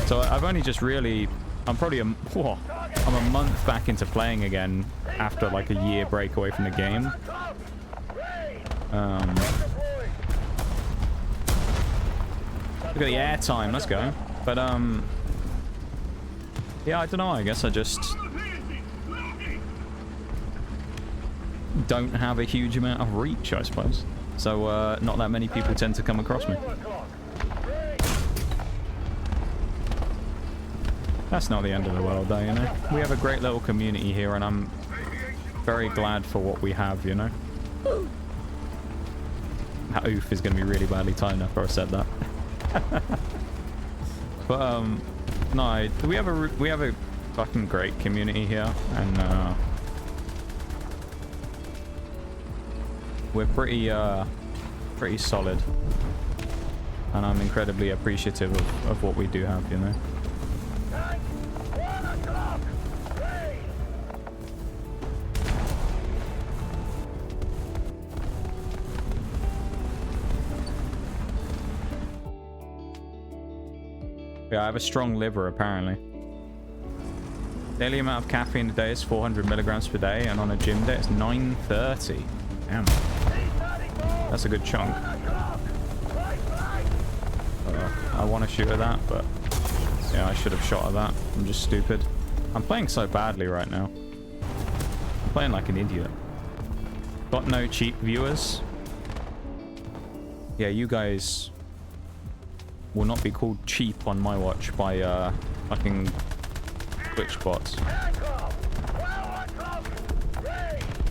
So I've only just really... I'm probably I'm a month back into playing again after like a year break away from the game. Look at the airtime, let's go. But yeah, I don't know, I guess I just don't have a huge amount of reach, I suppose. So not that many people tend to come across me. That's not the end of the world, though, you know? We have a great little community here, and I'm very glad for what we have, you know? That oof is going to be really badly timed after I said that. But, no, we have a fucking great community here, and, we're pretty solid. And I'm incredibly appreciative of what we do have, you know. Tank, 1 o'clock. Rain. Yeah, I have a strong liver, apparently. Daily amount of caffeine a day is 400 milligrams per day, and on a gym day it's 930. Damn. That's a good chunk. I want to shoot at that, but yeah, I should have shot at that. I'm just stupid. I'm playing so badly right now. I'm playing like an idiot. Got no cheap viewers. Yeah, you guys will not be called cheap on my watch by fucking Twitch bots.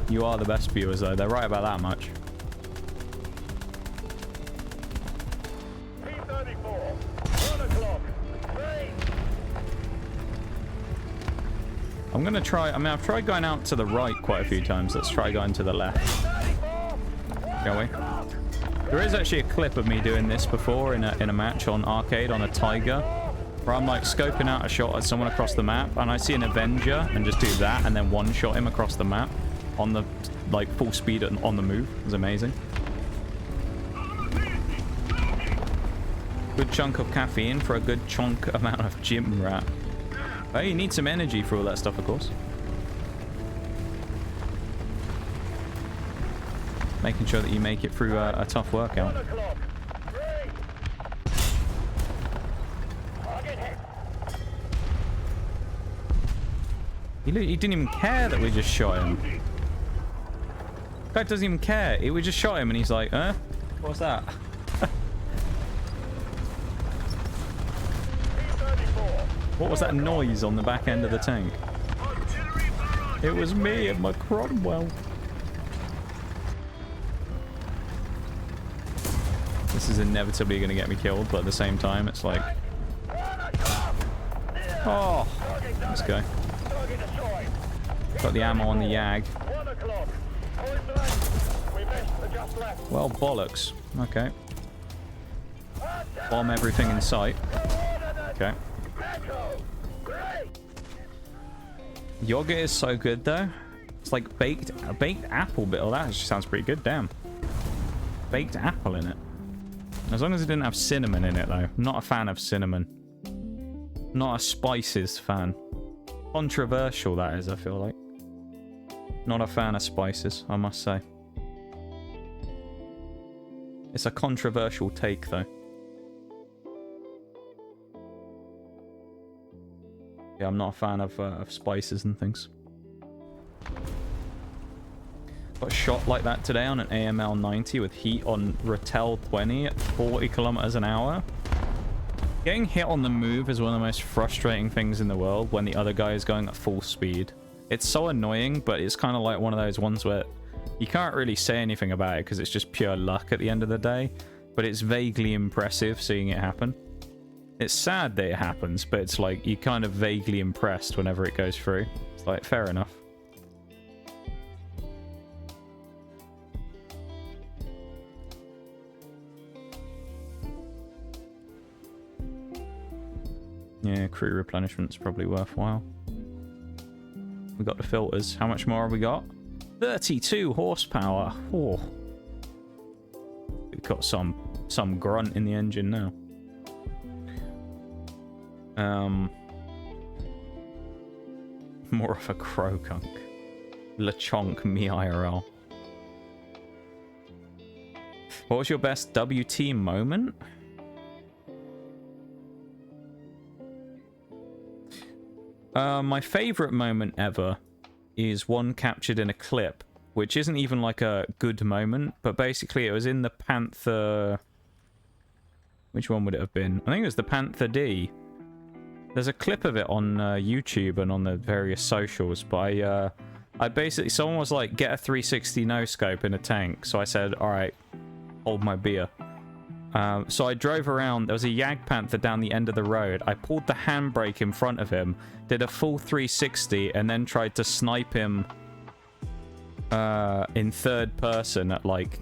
You are the best viewers though, they're right about that much. I'm gonna try, I mean I've tried going out to the right quite a few times, let's try going to the left. Shall we? There is actually a clip of me doing this before in a match on arcade on a Tiger, where I'm like scoping out a shot at someone across the map and I see an Avenger and just do that and then one shot him across the map on the like full speed on the move. It was amazing. Good chunk of caffeine for a good chunk amount of gym rat. Oh, you need some energy for all that stuff, of course. Making sure that you make it through a tough workout. He didn't even care that we just shot him. Guy doesn't even care. We just shot him and he's like, what's that? What was that noise on the back end of the tank? It was me and my Cromwell. This is inevitably going to get me killed, but at the same time, it's like... Oh! Let's go. Got the ammo on the Yag. Well, bollocks. Okay. Bomb everything in sight. Okay. Yogurt is so good though. It's like a baked apple bit. Oh, that just sounds pretty good. Damn. Baked apple in it. As long as it didn't have cinnamon in it though. I'm not a fan of cinnamon. Not a spices fan. Controversial that is, I feel like. Not a fan of spices, I must say. It's a controversial take though. Yeah, I'm not a fan of spices and things. Got shot like that today on an AML 90 with heat on Ratel 20 at 40 kilometers an hour. Getting hit on the move is one of the most frustrating things in the world when the other guy is going at full speed. It's so annoying, but it's kind of like one of those ones where you can't really say anything about it because it's just pure luck at the end of the day. But it's vaguely impressive seeing it happen. It's sad that it happens, but it's like you're kind of vaguely impressed whenever it goes through. It's like, fair enough. Yeah, crew replenishment's probably worthwhile. We got the filters. How much more have we got? 32 horsepower. Oh. We've got some grunt in the engine now. More of a crokunk. LeChonk me IRL. What was your best WT moment? My favorite moment ever is one captured in a clip, which isn't even like a good moment, but basically it was in the Panther... Which one would it have been? I think it was the Panther D. There's a clip of it on YouTube and on the various socials, but I basically... Someone was like, get a 360 no-scope in a tank, so I said, alright, hold my beer. So I drove around, there was a Jag Panther down the end of the road. I pulled the handbrake in front of him, did a full 360, and then tried to snipe him in third person at like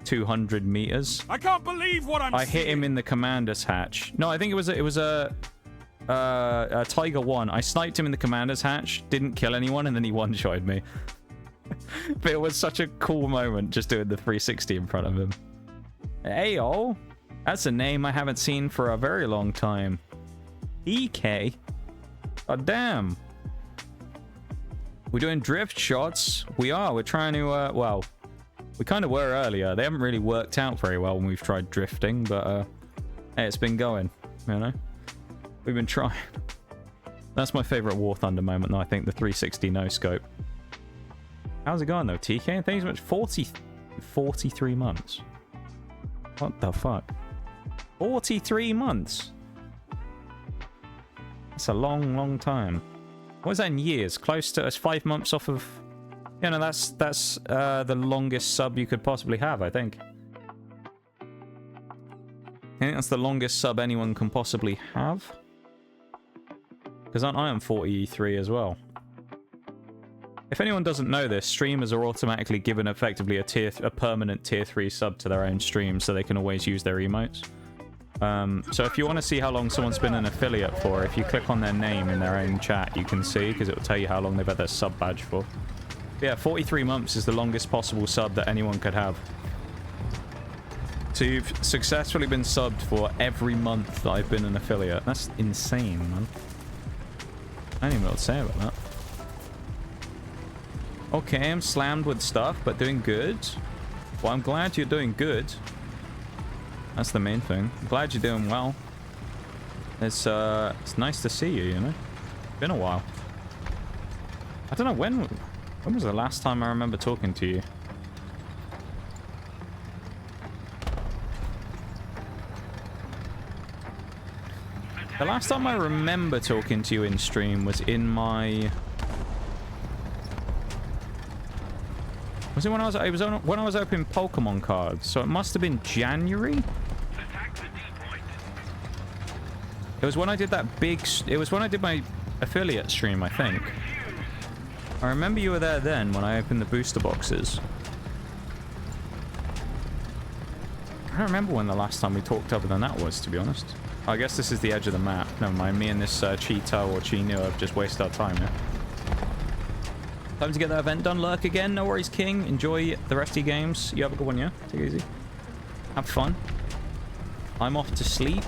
200 meters. I can't believe what I'm I hit him in the commander's hatch. No, I think it was a Tiger 1. I sniped him in the commander's hatch, didn't kill anyone, and then he one-shotted me. But it was such a cool moment just doing the 360 in front of him. Ayo, that's a name I haven't seen for a very long time. EK. Oh, damn. We're doing drift shots. We are. We're trying to, well, we kind of were earlier. They haven't really worked out very well when we've tried drifting, but, hey, it's been going, you know? We've been trying. That's my favorite War Thunder moment, though, I think, the 360 no-scope. How's it going, though, TK? Thanks so much. 43 months. What the fuck? 43 months? That's a long, long time. What is that in years? Close to... It's 5 months off of... Yeah, no, that's the longest sub you could possibly have, I think. I think that's the longest sub anyone can possibly have. Because I am 43 as well. If anyone doesn't know this, streamers are automatically given effectively a permanent tier 3 sub to their own stream, so they can always use their emotes. So if you want to see how long someone's been an affiliate for, if you click on their name in their own chat, you can see, because it will tell you how long they've had their sub badge for. Yeah, 43 months is the longest possible sub that anyone could have. So you've successfully been subbed for every month that I've been an affiliate. That's insane, man. I don't even know what to say about that. Okay, I'm slammed with stuff, but doing good. Well, I'm glad you're doing good. That's the main thing. I'm glad you're doing well. It's nice to see you, you know? Been a while. I don't know, when was the last time I remember talking to you? The last time I remember talking to you in stream was in my... Was it when when I was opening Pokemon cards? So it must have been January? It was when I did that big... It was when I did my affiliate stream, I think. I remember you were there then when I opened the booster boxes. I don't remember when the last time we talked other than that was, to be honest. I guess this is the edge of the map. Never mind, me and this Cheetah or Chinu have just wasted our time here. Time to get that event done. Lurk again. No worries, King. Enjoy the rest of your games. You have a good one, yeah? Take it easy. Have fun. I'm off to sleep.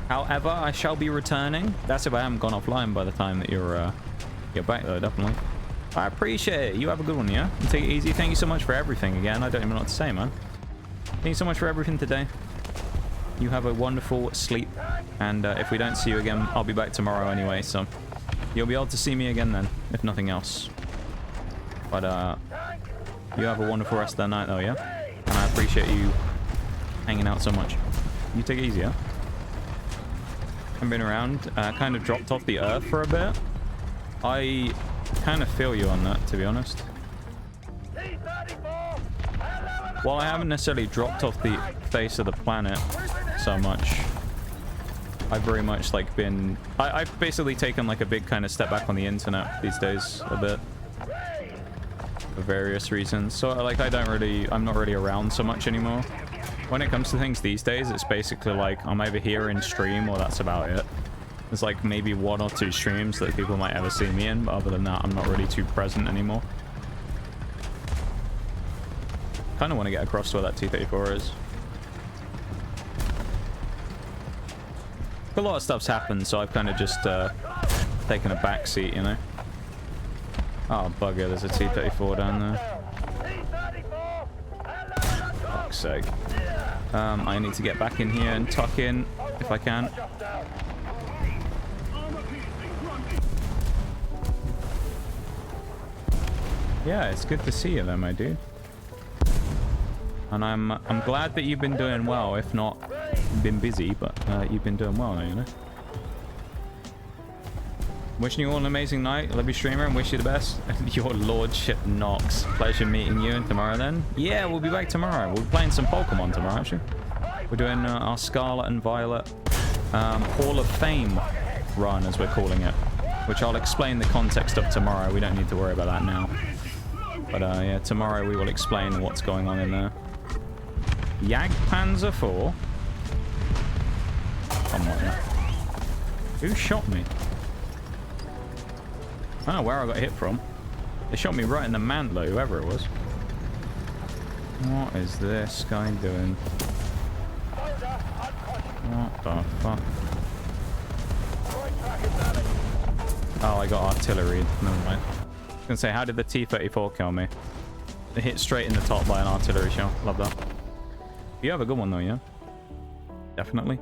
However, I shall be returning. That's if I haven't gone offline by the time that you're back, though, definitely. I appreciate it. You have a good one, yeah? And take it easy. Thank you so much for everything again. I don't even know what to say, man. Thank you so much for everything today. You have a wonderful sleep. And if we don't see you again, I'll be back tomorrow anyway, so you'll be able to see me again then, if nothing else. But you have a wonderful rest of the night, though, yeah? And I appreciate you hanging out so much. You take it easy, yeah? I've been around, kind of dropped off the earth for a bit. I kind of feel you on that, to be honest. Well, I haven't necessarily dropped off the face of the planet so much. I've very much like been... I've basically taken like a big kind of step back on the internet these days a bit. For various reasons. So like I'm not really around so much anymore. When it comes to things these days, it's basically like I'm over here in stream or that's about it. There's like maybe 1 or 2 streams that people might ever see me in, but other than that, I'm not really too present anymore. Kind of want to get across to where that T-34 is. A lot of stuff's happened, so I've kind of just taken a back seat, you know. Oh, bugger, there's a T-34 down there. Fuck's sake. I need to get back in here and tuck in, if I can. Yeah, it's good to see you though, my dude. And I'm glad that you've been doing well, if not been busy, but you've been doing well now, you know. Wishing you all an amazing night. Love you, streamer, and wish you the best. Your lordship Knox. Pleasure meeting you, and tomorrow then. Yeah, we'll be back tomorrow. We'll be playing some Pokemon tomorrow, actually. We're doing our Scarlet and Violet Hall of Fame run, as we're calling it. Which I'll explain the context of tomorrow. We don't need to worry about that now. But yeah, tomorrow we will explain what's going on in there. Jagdpanzer 4? Come on. Who shot me? I don't know where I got hit from. They shot me right in the mantler, whoever it was. What is this guy doing? What the fuck? Oh, I got artillery. Never mind. I was gonna say, how did the T-34 kill me? It hit straight in the top by an artillery shell. Love that. You have a good one though, yeah? Definitely.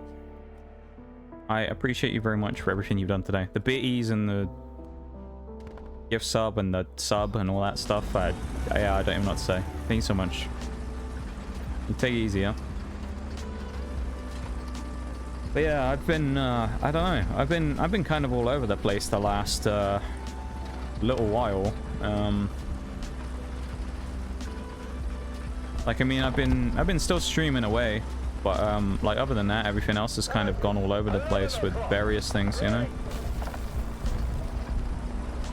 I appreciate you very much for everything you've done today. The biddies and the gift sub and the sub and all that stuff. Yeah, I don't even know what to say. Thank you so much. You take it easy, yeah? But yeah, I've been, I don't know. I've been kind of all over the place the last, little while. Like, I mean, I've been still streaming away, but, like, other than that, everything else has kind of gone all over the place with various things, you know?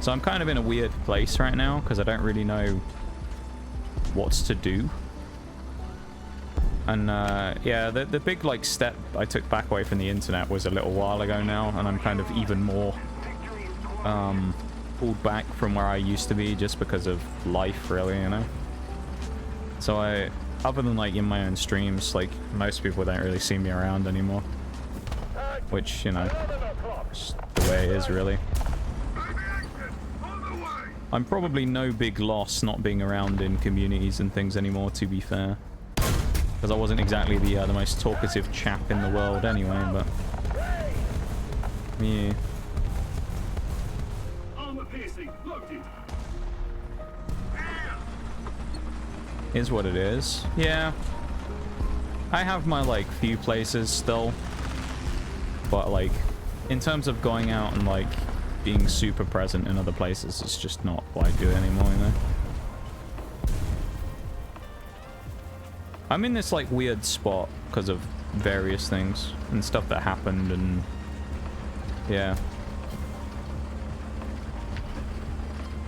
So I'm kind of in a weird place right now, because I don't really know what's to do. And, yeah, the big, like, step I took back away from the internet was a little while ago now, and I'm kind of even more, pulled back from where I used to be just because of life, really, you know? So other than, like, in my own streams, like, most people don't really see me around anymore. Which, you know, just the way it is, really. I'm probably no big loss not being around in communities and things anymore, to be fair. Because I wasn't exactly the most talkative chap in the world anyway, but... yeah. Is what it is. Yeah. I have my, like, few places still. But, like, in terms of going out and, like, being super present in other places, it's just not what I do anymore, you know? I'm in this, like, weird spot because of various things and stuff that happened, and... yeah.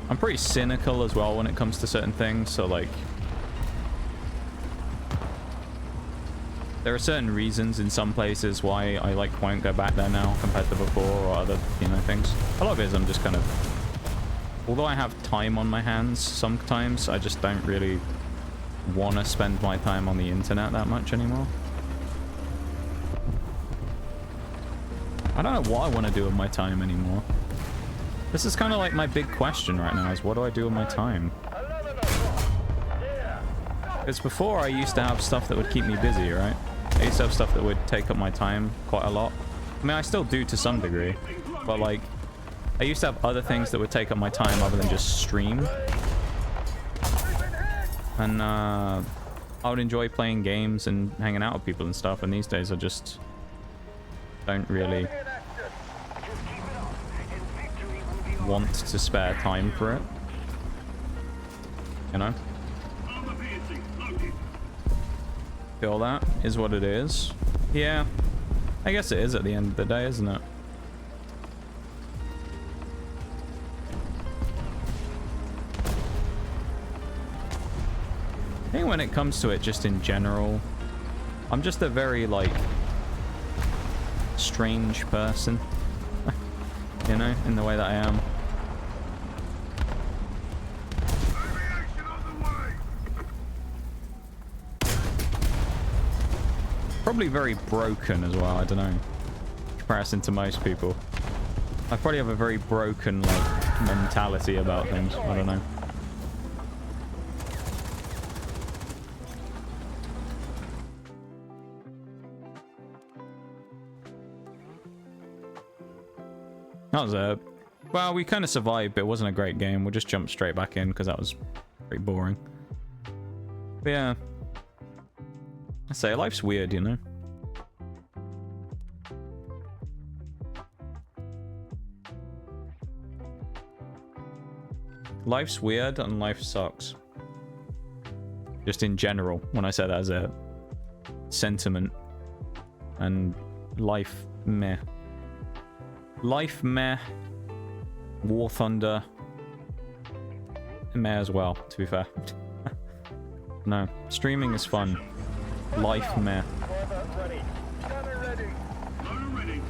I'm pretty cynical as well when it comes to certain things, so, like... there are certain reasons in some places why I, like, won't go back there now compared to before, or other, you know, things. A lot of it is I'm just kind of... although I have time on my hands sometimes, I just don't really want to spend my time on the internet that much anymore. I don't know what I want to do with my time anymore. This is kind of like my big question right now, is what do I do with my time? Because before I used to have stuff that would keep me busy, right? I used to have stuff that would take up my time quite a lot. I mean, I still do to some degree, but like, I used to have other things that would take up my time other than just stream. And I would enjoy playing games and hanging out with people and stuff, and these days I just don't really want to spare time for it. You know? Feel that is what it is. Yeah, I guess it is at the end of the day, isn't it? I think when it comes to it, just in general, I'm just a very, like, strange person. You know, in the way that I am. Probably very broken as well, I don't know. In comparison to most people. I probably have a very broken, like, mentality about things. I don't know. That was it. Well, we kind of survived, but it wasn't a great game. We'll just jump straight back in because that was pretty boring. But yeah. I say, life's weird, you know? Life's weird and life sucks. Just in general, when I say that as a sentiment. And life, meh. Life, meh. War Thunder, meh as well, to be fair. No, streaming is fun. Life meh.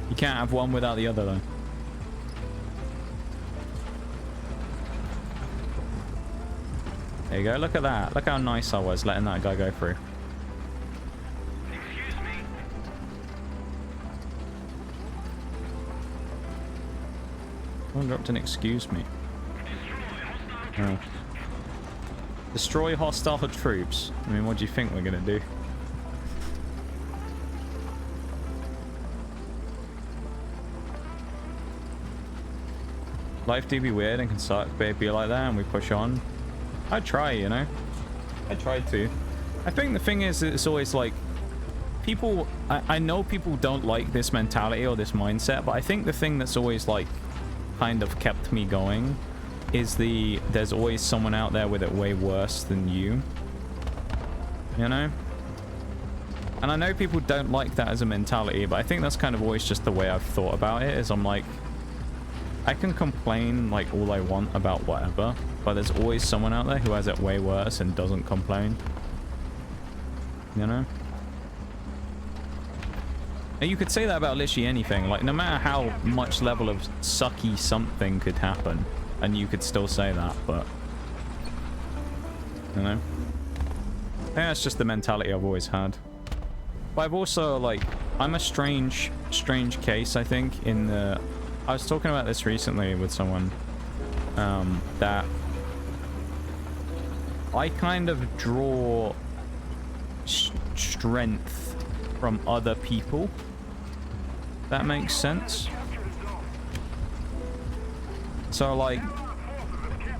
You can't have one without the other, though. There you go. Look at that. Look how nice I was letting that guy go through. Excuse me. Someone dropped an excuse me. Oh. Destroy hostile troops. I mean, what do you think we're gonna do? Life do be weird and can suck, but it be like that and we push on. I try, you know? I try to. I think the thing is, it's always like, people, I know people don't like this mentality or this mindset, but I think the thing that's always like, kind of kept me going is there's always someone out there with it way worse than you. You know? And I know people don't like that as a mentality, but I think that's kind of always just the way I've thought about it, is I'm like, I can complain like all I want about whatever, but there's always someone out there who has it way worse and doesn't complain. You know? And you could say that about literally anything. Like, no matter how much level of sucky something could happen, and you could still say that, but... You know? I think that's just the mentality I've always had. But I've also, like... I'm a strange case, I think, in the... I was talking about this recently with someone, that I kind of draw strength from other people. That makes sense. So, like,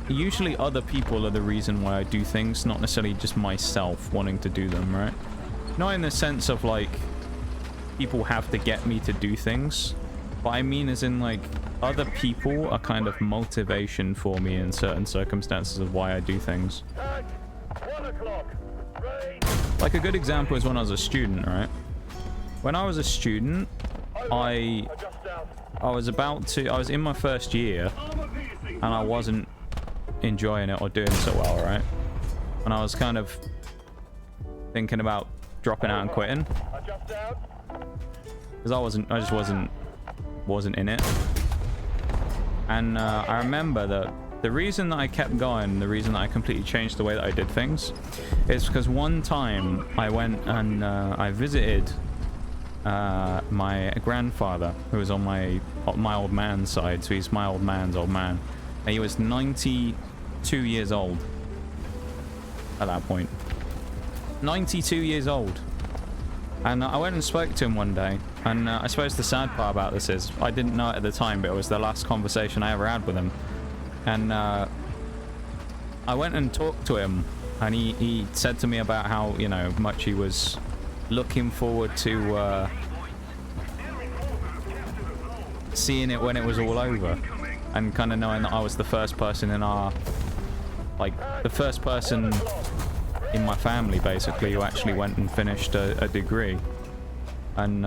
usually other people are the reason why I do things, not necessarily just myself wanting to do them, right? Not in the sense of, like, people have to get me to do things. But I mean as in, like, other people are kind of motivation for me in certain circumstances of why I do things. Like, a good example is when I was a student, right? When I was a student, I was in my first year, and I wasn't enjoying it or doing so well, right? And I was kind of thinking about dropping out and quitting. Because I just wasn't in it. And I remember that the reason that I kept going, the reason that I completely changed the way that I did things, is because one time I went and I visited my grandfather, who was on my old man's side. So he's my old man's old man, and he was 92 years old at that point. 92 years old. And I went and spoke to him one day, and I suppose the sad part about this is I didn't know it at the time, but it was the last conversation I ever had with him. And I went and talked to him, and he said to me about how, you know, much he was looking forward to seeing it when it was all over, and kind of knowing that I was the first person in our, like, the first person in my family basically who actually went and finished a degree. And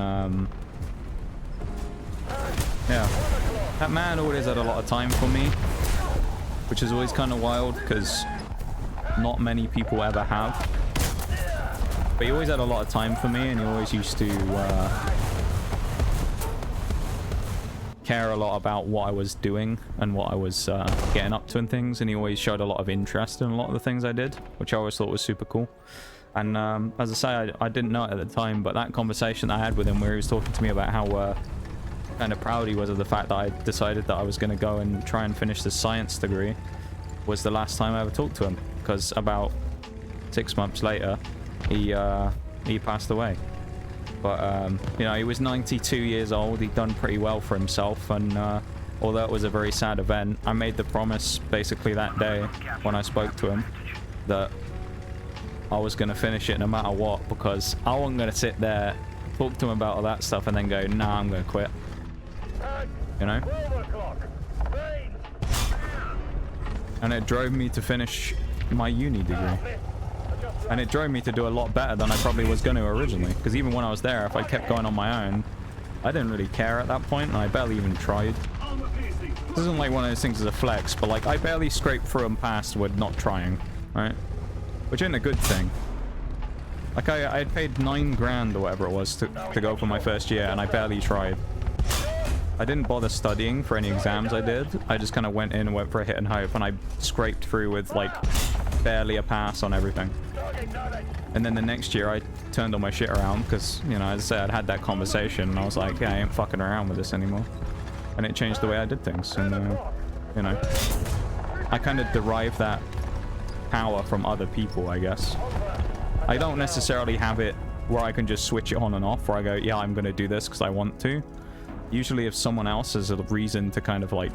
yeah, that man always had a lot of time for me, which is always kind of wild because not many people ever have. But he always had a lot of time for me, and he always used to care a lot about what I was doing and what I was getting up to and things, and he always showed a lot of interest in a lot of the things I did, which I always thought was super cool. And as I say, I didn't know it at the time, but that conversation I had with him where he was talking to me about how kind of proud he was of the fact that I decided that I was going to go and try and finish this science degree was the last time I ever talked to him, because about 6 months later he passed away. But you know, he was 92 years old. He'd done pretty well for himself, and although it was a very sad event, I made the promise basically that day when I spoke to him that I was going to finish it no matter what, because I wasn't going to sit there, talk to him about all that stuff, and then go, nah, I'm going to quit. You know? And it drove me to finish my uni degree. And it drove me to do a lot better than I probably was going to originally. Because even when I was there, if I kept going on my own, I didn't really care at that point, and I barely even tried. This isn't like one of those things as a flex, but like I barely scraped through and passed with not trying, right? Which isn't a good thing. Like, I had paid 9 grand or whatever it was to go for my first year, and I barely tried. I didn't bother studying for any exams I did. I just kind of went in and went for a hit and hope, and I scraped through with, like, barely a pass on everything. And then the next year, I turned all my shit around, because, you know, as I said, I'd had that conversation, and I was like, yeah, I ain't fucking around with this anymore. And it changed the way I did things, and, you know, I kind of derived that power from other people, I guess. I don't necessarily have it where I can just switch it on and off, where I go, yeah, I'm going to do this because I want to. Usually if someone else has a reason to kind of like...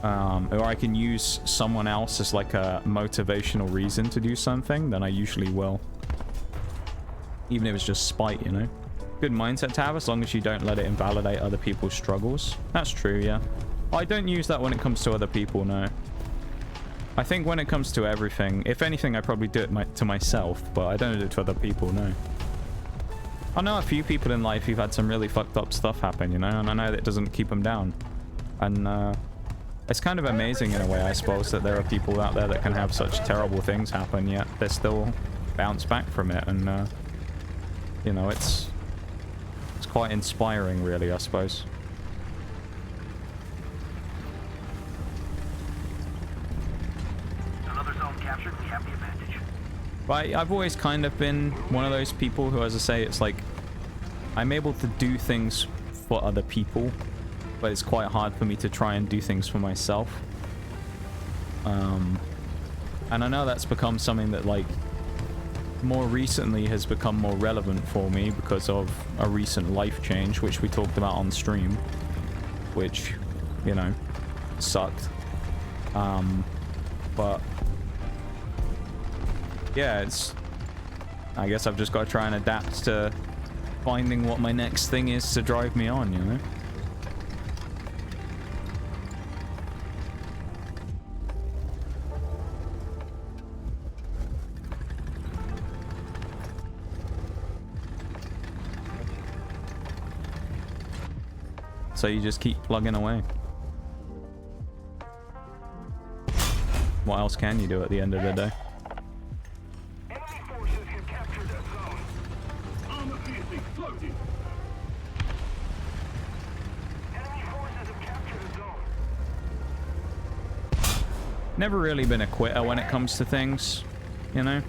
or I can use someone else as like a motivational reason to do something, then I usually will. Even if it's just spite, you know? Good mindset to have, as long as you don't let it invalidate other people's struggles. That's true, yeah. I don't use that when it comes to other people, no. I think when it comes to everything, if anything, I probably do it to myself, but I don't do it to other people, no. I know a few people in life who've had some really fucked up stuff happen, you know, and I know that it doesn't keep them down. And it's kind of amazing in a way, I suppose, that there are people out there that can have such terrible things happen, yet they still bounce back from it. And, you know, it's quite inspiring, really, I suppose. But I've always kind of been one of those people who, as I say, it's like I'm able to do things for other people, but it's quite hard for me to try and do things for myself. And I know that's become something that, like, more recently has become more relevant for me because of a recent life change, which we talked about on stream, which, you know, sucked. But yeah, I guess I've just got to try and adapt to finding what my next thing is to drive me on, you know? So you just keep plugging away. What else can you do at the end of the day? Never really been a quitter when it comes to things, you know?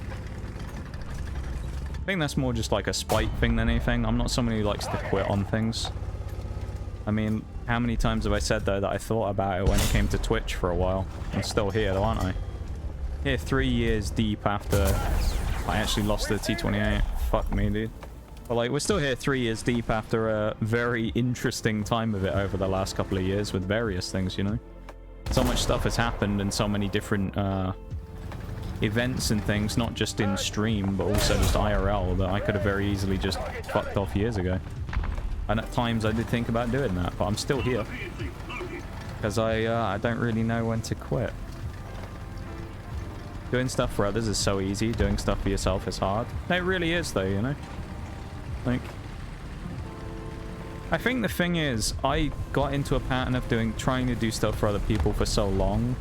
I think that's more just like a spite thing than anything. I'm not someone who likes to quit on things. I mean, how many times have I said, though, that I thought about it when it came to Twitch for a while? I'm still here, though, aren't I? Here 3 years deep after I actually lost the T28. Fuck me, dude. But, like, we're still here 3 years deep after a very interesting time of it over the last couple of years with various things, you know? So much stuff has happened and so many different events and things, not just in stream, but also just IRL, that I could have very easily just fucked off years ago. And at times I did think about doing that, but I'm still here. Because I don't really know when to quit. Doing stuff for others is so easy, doing stuff for yourself is hard. It really is, though, you know? Like, I think the thing is, I got into a pattern of trying to do stuff for other people for so long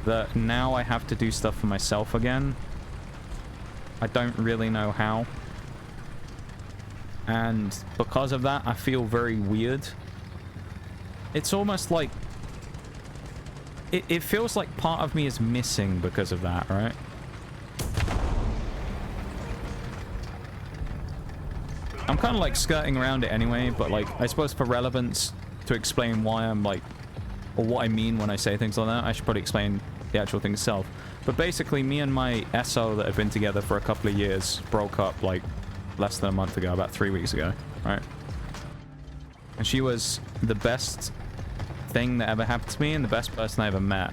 that now I have to do stuff for myself again. I don't really know how. And because of that, I feel very weird. It's almost like... It feels like part of me is missing because of that, right? I'm kind of like skirting around it anyway, but like, I suppose for relevance, to explain why I'm like, or what I mean when I say things like that, I should probably explain the actual thing itself. But basically, me and my SO that have been together for a couple of years broke up like less than a month ago, about 3 weeks ago, right? And she was the best thing that ever happened to me and the best person I ever met.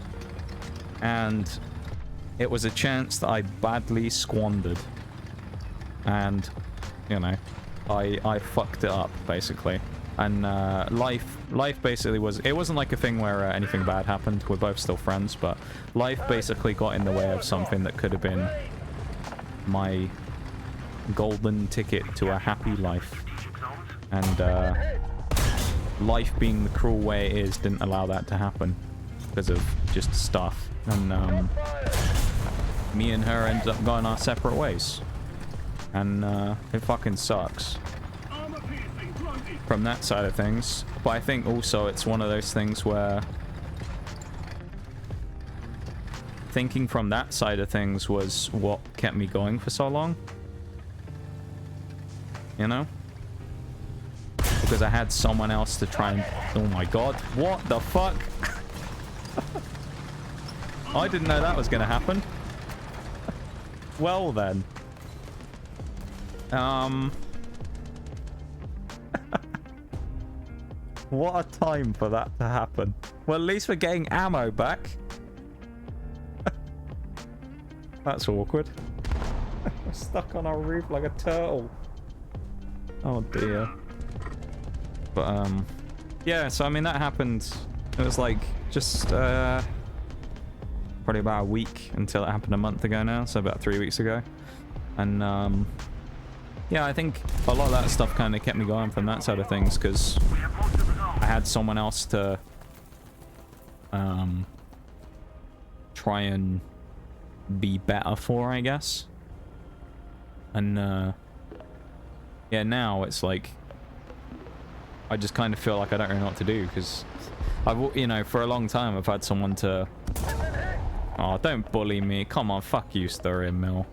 And it was a chance that I badly squandered. And, you know, I fucked it up, basically. And life basically was... It wasn't like a thing where anything bad happened. We're both still friends, but life basically got in the way of something that could have been my golden ticket to a happy life. And life being the cruel way it is didn't allow that to happen because of just stuff. And me and her ended up going our separate ways. And it fucking sucks from that side of things. But I think also it's one of those things where thinking from that side of things was what kept me going for so long. You know? Because I had someone else to try and... Oh my god. What the fuck? I didn't know that was going to happen. Well then. What a time for that to happen. Well, at least we're getting ammo back. That's awkward. I'm stuck on our roof like a turtle. Oh dear. But yeah, so I mean that happened. It was like just probably about a week until it happened a month ago now, so about 3 weeks ago. And yeah, I think a lot of that stuff kind of kept me going from that side of things, because I had someone else to try and be better for, I guess. And yeah, now it's like I just kind of feel like I don't really know what to do, because I've, you know, for a long time I've had someone to... Oh, don't bully me. Come on, fuck you, Sturrian Mill.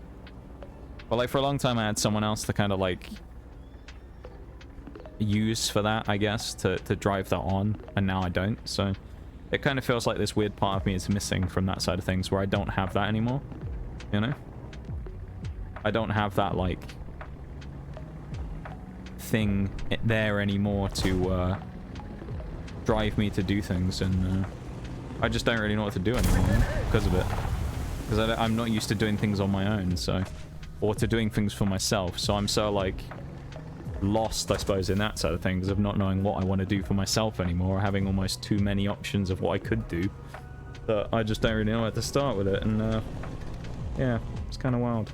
But like for a long time I had someone else to kind of like use for that, I guess, to drive that on, and now I don't. So it kind of feels like this weird part of me is missing from that side of things, where I don't have that anymore, you know? I don't have that like thing there anymore to drive me to do things, and I just don't really know what to do anymore because of it, because I'm not used to doing things on my own, so, or to doing things for myself. So I'm so like lost, I suppose, in that side of things, of not knowing what I want to do for myself anymore, having almost too many options of what I could do, that I just don't really know where to start with it. And yeah, it's kind of wild.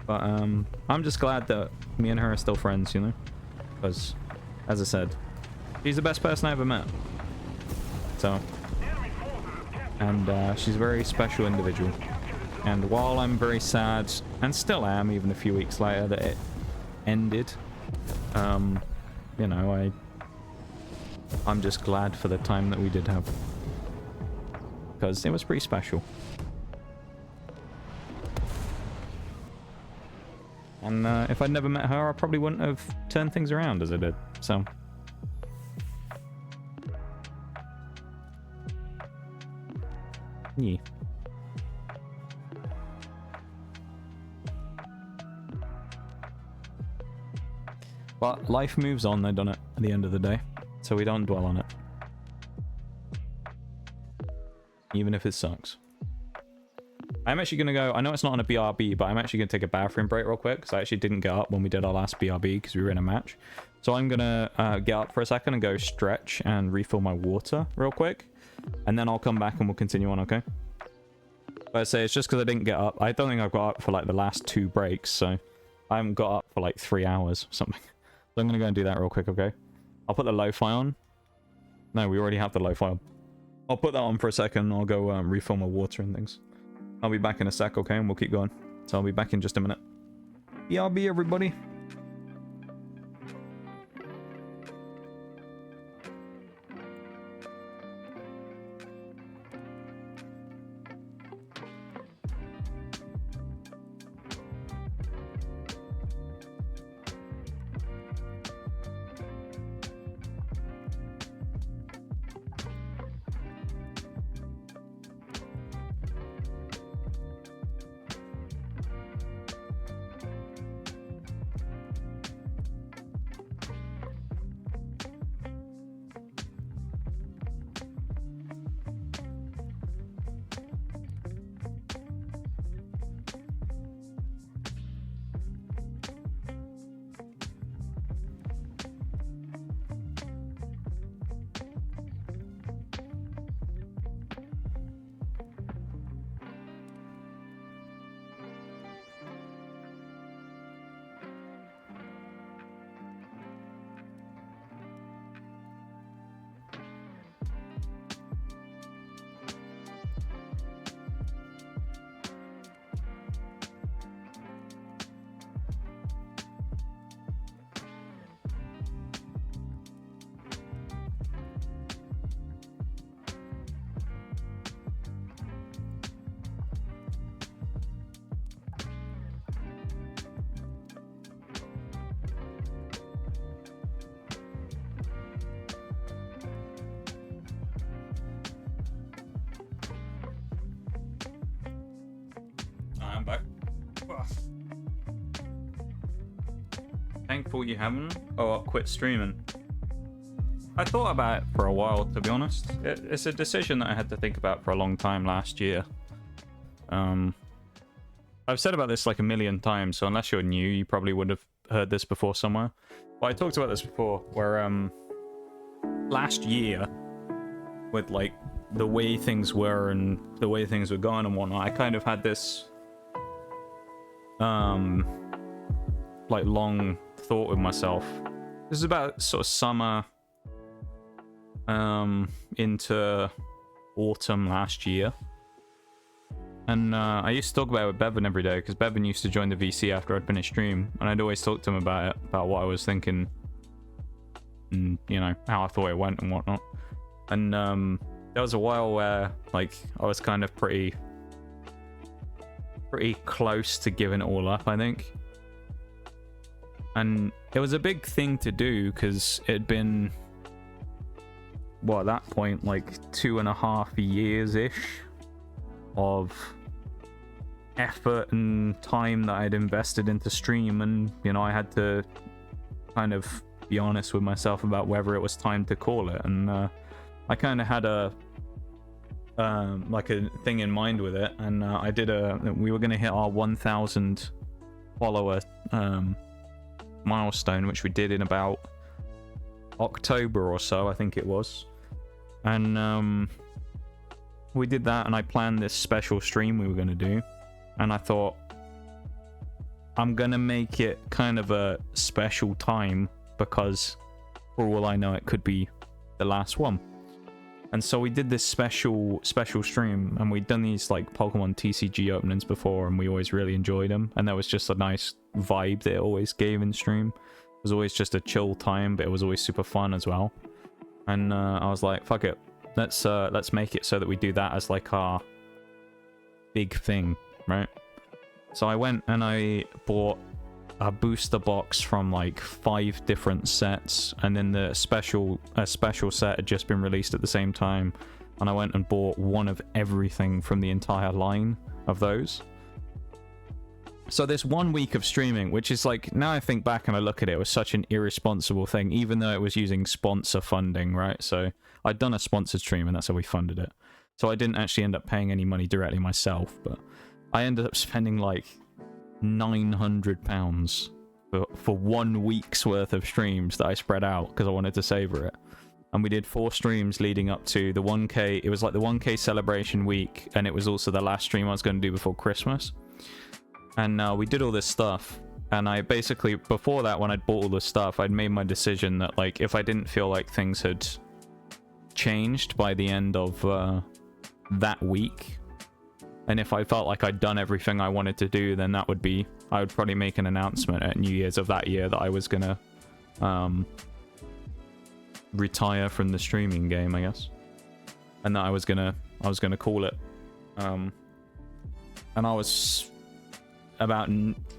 But I'm just glad that me and her are still friends, you know, because as I said, she's the best person I ever met. So, and she's a very special individual. And while I'm very sad, and still am, even a few weeks later, that it ended, you know, I'm just glad for the time that we did have, because it was pretty special. And if I'd never met her, I probably wouldn't have turned things around as I did. So, yeah. But life moves on, though, doesn't it, at the end of the day? So we don't dwell on it. Even if it sucks. I'm actually going to go... I know it's not on a BRB, but I'm actually going to take a bathroom break real quick, because I actually didn't get up when we did our last BRB, because we were in a match. So I'm going to get up for a second and go stretch and refill my water real quick. And then I'll come back and we'll continue on, okay? But I say it's just because I didn't get up. I don't think I've got up for, like, the last 2 breaks, so... I haven't got up for, like, 3 hours or something. So I'm going to go and do that real quick, okay? I'll put the lo-fi on. No, we already have the lo-fi on. I'll put that on for a second. I'll go refill my water and things. I'll be back in a sec, okay? And we'll keep going. So I'll be back in just a minute. BRB, everybody. Thankful you haven't? Oh, I'll quit streaming. I thought about it for a while, to be honest. It's a decision that I had to think about for a long time last year. I've said about this like a million times, so unless you're new, you probably would have heard this before somewhere. But I talked about this before, where last year, with like the way things were and the way things were going and whatnot, I kind of had this like long thought with myself. This is about sort of summer into autumn last year. And I used to talk about it with Bevan every day, because Bevan used to join the VC after I'd finished stream, and I'd always talk to him about it, about what I was thinking, and, you know, how I thought it went and whatnot. And there was a while where, like, I was kind of pretty close to giving it all up, I think. And it was a big thing to do, because it had been, well, at that point, like 2.5 years-ish of effort and time that I'd invested into stream, and, you know, I had to kind of be honest with myself about whether it was time to call it. And I kind of had a like a thing in mind with it, and we were going to hit our 1,000 follower milestone, which we did in about October or so, I think it was. And we did that, and I planned this special stream we were going to do, and I thought, I'm going to make it kind of a special time, because for all I know, it could be the last one. And so we did this special stream, and we'd done these like Pokemon TCG openings before, and we always really enjoyed them, and there was just a nice vibe that it always gave in stream. It was always just a chill time, but it was always super fun as well. And I was like, fuck it, let's make it so that we do that as like our big thing, right? So I went and I bought a booster box from like 5 different sets, and then a special set had just been released at the same time, and I went and bought one of everything from the entire line of those. So this 1 week of streaming, which is like, now I think back and I look at it, it was such an irresponsible thing, even though it was using sponsor funding, right? So I'd done a sponsored stream, and that's how we funded it. So I didn't actually end up paying any money directly myself, but I ended up spending like £900 for 1 week's worth of streams that I spread out because I wanted to savor it. And we did 4 streams leading up to the 1K. It was like the 1K celebration week, and it was also the last stream I was going to do before Christmas. And we did all this stuff, and I basically, before that, when I'd bought all this stuff, I'd made my decision that, like, if I didn't feel like things had changed by the end of that week, and if I felt like I'd done everything I wanted to do, then I would probably make an announcement at New Year's of that year that I was gonna retire from the streaming game, I guess, and that I was gonna call it. And I was about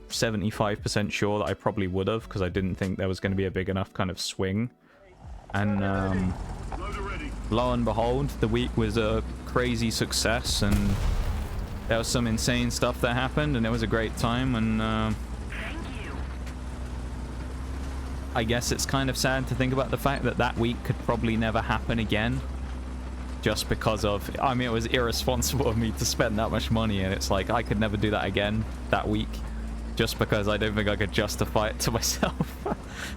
75% sure that I probably would have, because I didn't think there was going to be a big enough kind of swing. And lo and behold, the week was a crazy success, and there was some insane stuff that happened, and it was a great time. And I guess it's kind of sad to think about the fact that that week could probably never happen again, just because of, I mean, it was irresponsible of me to spend that much money, and it's like I could never do that again that week, just because I don't think I could justify it to myself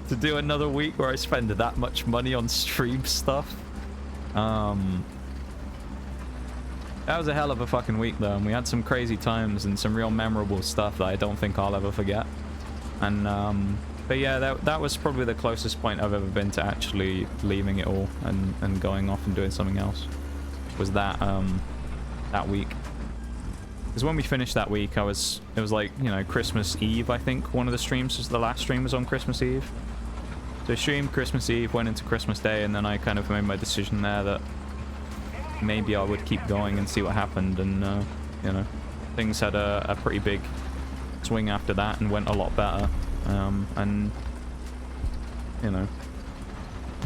to do another week where I spend that much money on stream stuff. That was a hell of a fucking week though, and we had some crazy times and some real memorable stuff that I don't think I'll ever forget. And but yeah, that was probably the closest point I've ever been to actually leaving it all and going off and doing something else, was that that week. Because when we finished that week, it was like, you know, Christmas Eve, I think. One of the streams was, the last stream was on Christmas Eve. So I streamed Christmas Eve, went into Christmas Day, and then I kind of made my decision there that maybe I would keep going and see what happened. And, you know, things had a pretty big swing after that and went a lot better. And, you know,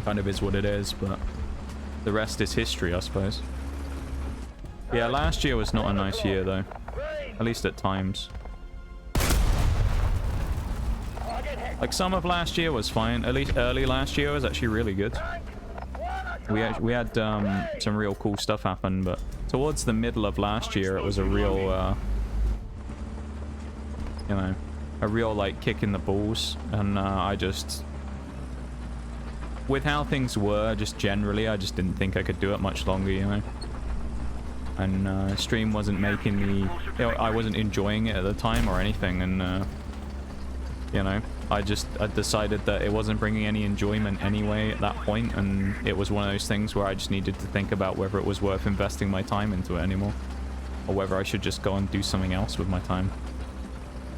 kind of is what it is, but the rest is history, I suppose. Yeah, last year was not a nice year, though. At least at times. Like, some of last year was fine. At least early last year was actually really good. We had some real cool stuff happen, but towards the middle of last year, it was a real, you know, a real, like, kick in the balls. And I just... with how things were, just generally, I just didn't think I could do it much longer, you know? And stream wasn't making me... you know, I wasn't enjoying it at the time or anything, and, you know, I decided that it wasn't bringing any enjoyment anyway at that point, and it was one of those things where I just needed to think about whether it was worth investing my time into it anymore, or whether I should just go and do something else with my time.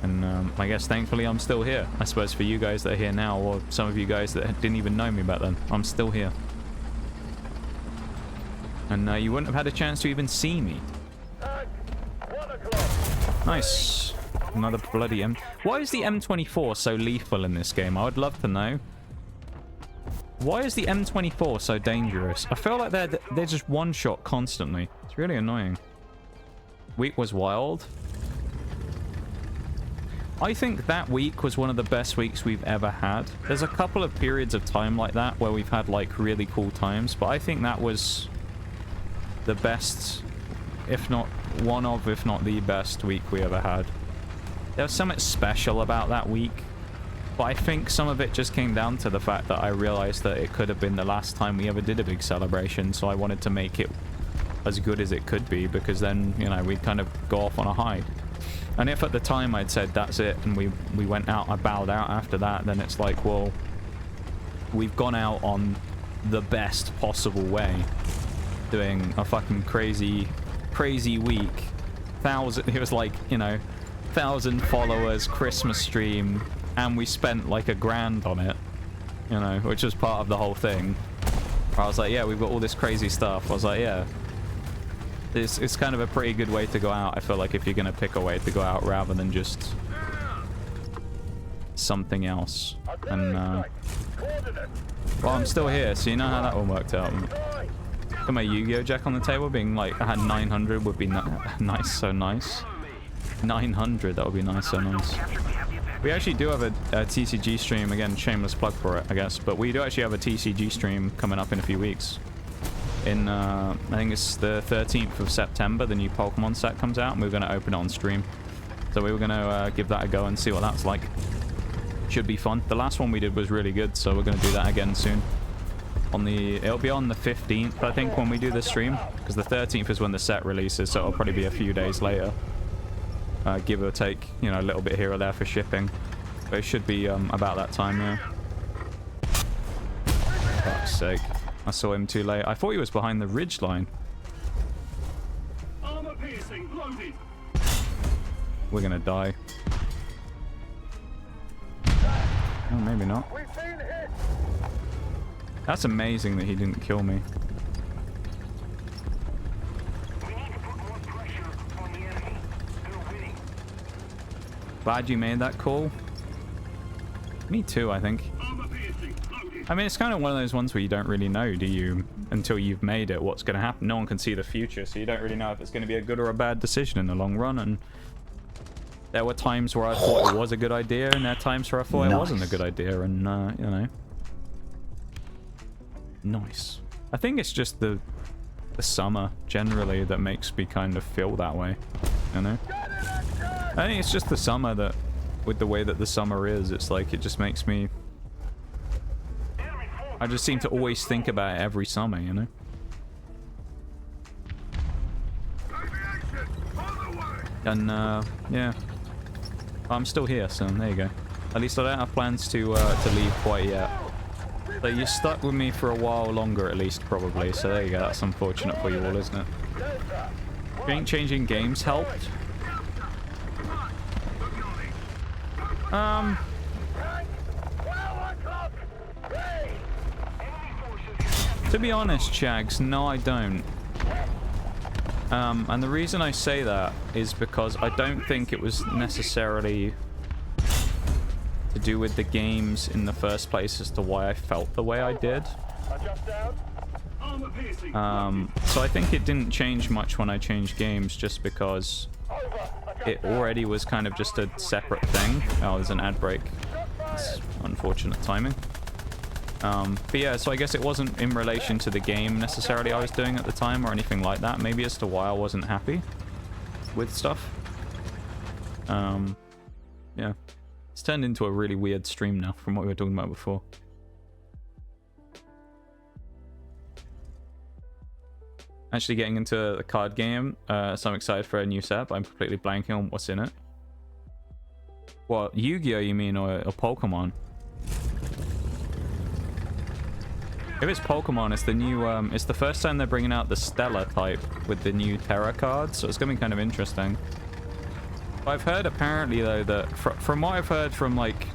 And I guess thankfully I'm still here. I suppose for you guys that are here now, or some of you guys that didn't even know me back then, I'm still here. And you wouldn't have had a chance to even see me. Nice. Another bloody M. Why is the M24 so lethal in this game? I would love to know. Why is the M24 so dangerous? I feel like they're just one shot constantly. It's really annoying. Week was wild. I think that week was one of the best weeks we've ever had. There's a couple of periods of time like that where we've had like really cool times, but I think that was the best, if not one of, if not the best week we ever had. There was something special about that week, but I think some of it just came down to the fact that I realized that it could have been the last time we ever did a big celebration, so I wanted to make it as good as it could be, because then, you know, we'd kind of go off on a high. And if at the time I'd said that's it and we went out, I bowed out after that, then it's like, well, we've gone out on the best possible way, doing a fucking crazy week. It was like, you know, 1,000 followers, Christmas stream, and we spent like $1,000 on it, you know, which was part of the whole thing. I was like, yeah, we've got all this crazy stuff. I was like, yeah, it's kind of a pretty good way to go out. I feel like if you're gonna pick a way to go out rather than just something else. And well, I'm still here, so you know how that all worked out. Got my Yu-Gi-Oh Jack on the table, being like, I had 900 would be nice, so nice. 900, that would be nice, so nice. We actually do have a TCG stream, again, shameless plug for it, I guess, but we do actually have a TCG stream coming up in a few weeks. In, I think it's the 13th of September, the new Pokemon set comes out, and we're going to open it on stream. So we were going to give that a go and see what that's like. Should be fun. The last one we did was really good, so we're going to do that again soon. It'll be on the 15th, I think, when we do the stream, because the 13th is when the set releases, so it'll probably be a few days later. Give or take, you know, a little bit here or there for shipping. But it should be about that time, yeah. Fuck's sake. I saw him too late. I thought he was behind the ridge line. Armor piercing, loaded. We're gonna die. Oh, maybe not. That's amazing that he didn't kill me. Glad you made that call. Me too, I think. I mean, it's kind of one of those ones where you don't really know, do you? Until you've made it, what's going to happen. No one can see the future, so you don't really know if it's going to be a good or a bad decision in the long run. And there were times where I thought it was a good idea, and there are times where I thought it wasn't a good idea, and, you know. Nice. I think it's just the summer, generally, that makes me kind of feel that way, you know? I think it's just the summer that, with the way that the summer is, it's like, it just makes me... I just seem to always think about it every summer, you know? And, yeah. I'm still here, so there you go. At least I don't have plans to leave quite yet. So you're stuck with me for a while longer, at least, probably. So there you go, that's unfortunate for you all, isn't it? Think changing games helped? To be honest, Chags, no, I don't. And the reason I say that is because I don't think it was necessarily to do with the games in the first place as to why I felt the way I did. So I think it didn't change much when I changed games, just because it already was kind of just a separate thing. Oh, there's an ad break. It's unfortunate timing. But yeah, so I guess it wasn't in relation to the game necessarily I was doing at the time or anything like that. Maybe as to why I wasn't happy with stuff. Yeah. It's turned into a really weird stream now from what we were talking about before. Actually getting into the card game, so I'm excited for a new set, but I'm completely blanking on what's in it. What, Yu-Gi-Oh you mean, or Pokemon? If it's Pokemon, it's the new, it's the first time they're bringing out the Stellar type with the new Terra cards, so it's going to be kind of interesting. I've heard apparently though that from what I've heard from like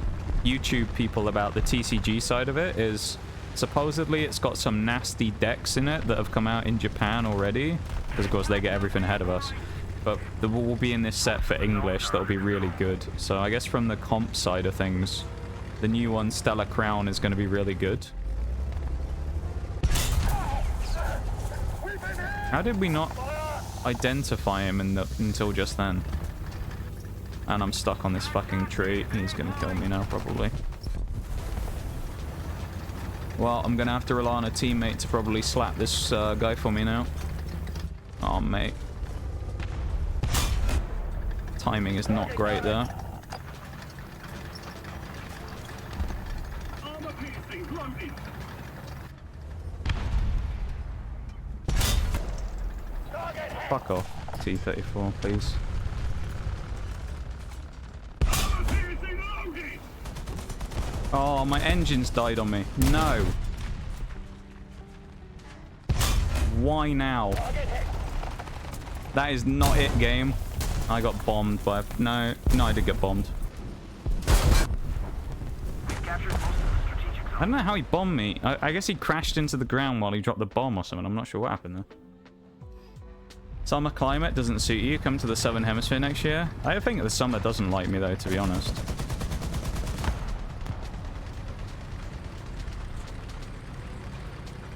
YouTube people about the TCG side of it is supposedly it's got some nasty decks in it that have come out in Japan already, because of course they get everything ahead of us, but there will be in this set for English that'll be really good. So I guess from the comp side of things, the new one, Stellar Crown, is going to be really good. How did we not identify him until just then? And I'm stuck on this fucking tree. He's gonna kill me now, probably. Well, I'm gonna have to rely on a teammate to probably slap this guy for me now. Oh, mate. Timing is not great there. Fuck off, T-34, please. Oh, my engine's died on me. No. Why now? That is not it, game. I got bombed by... No, I did get bombed. I don't know how he bombed me. I guess he crashed into the ground while he dropped the bomb or something. I'm not sure what happened there. Summer climate doesn't suit you. Come to the Southern Hemisphere next year. I think the summer doesn't like me, though, to be honest.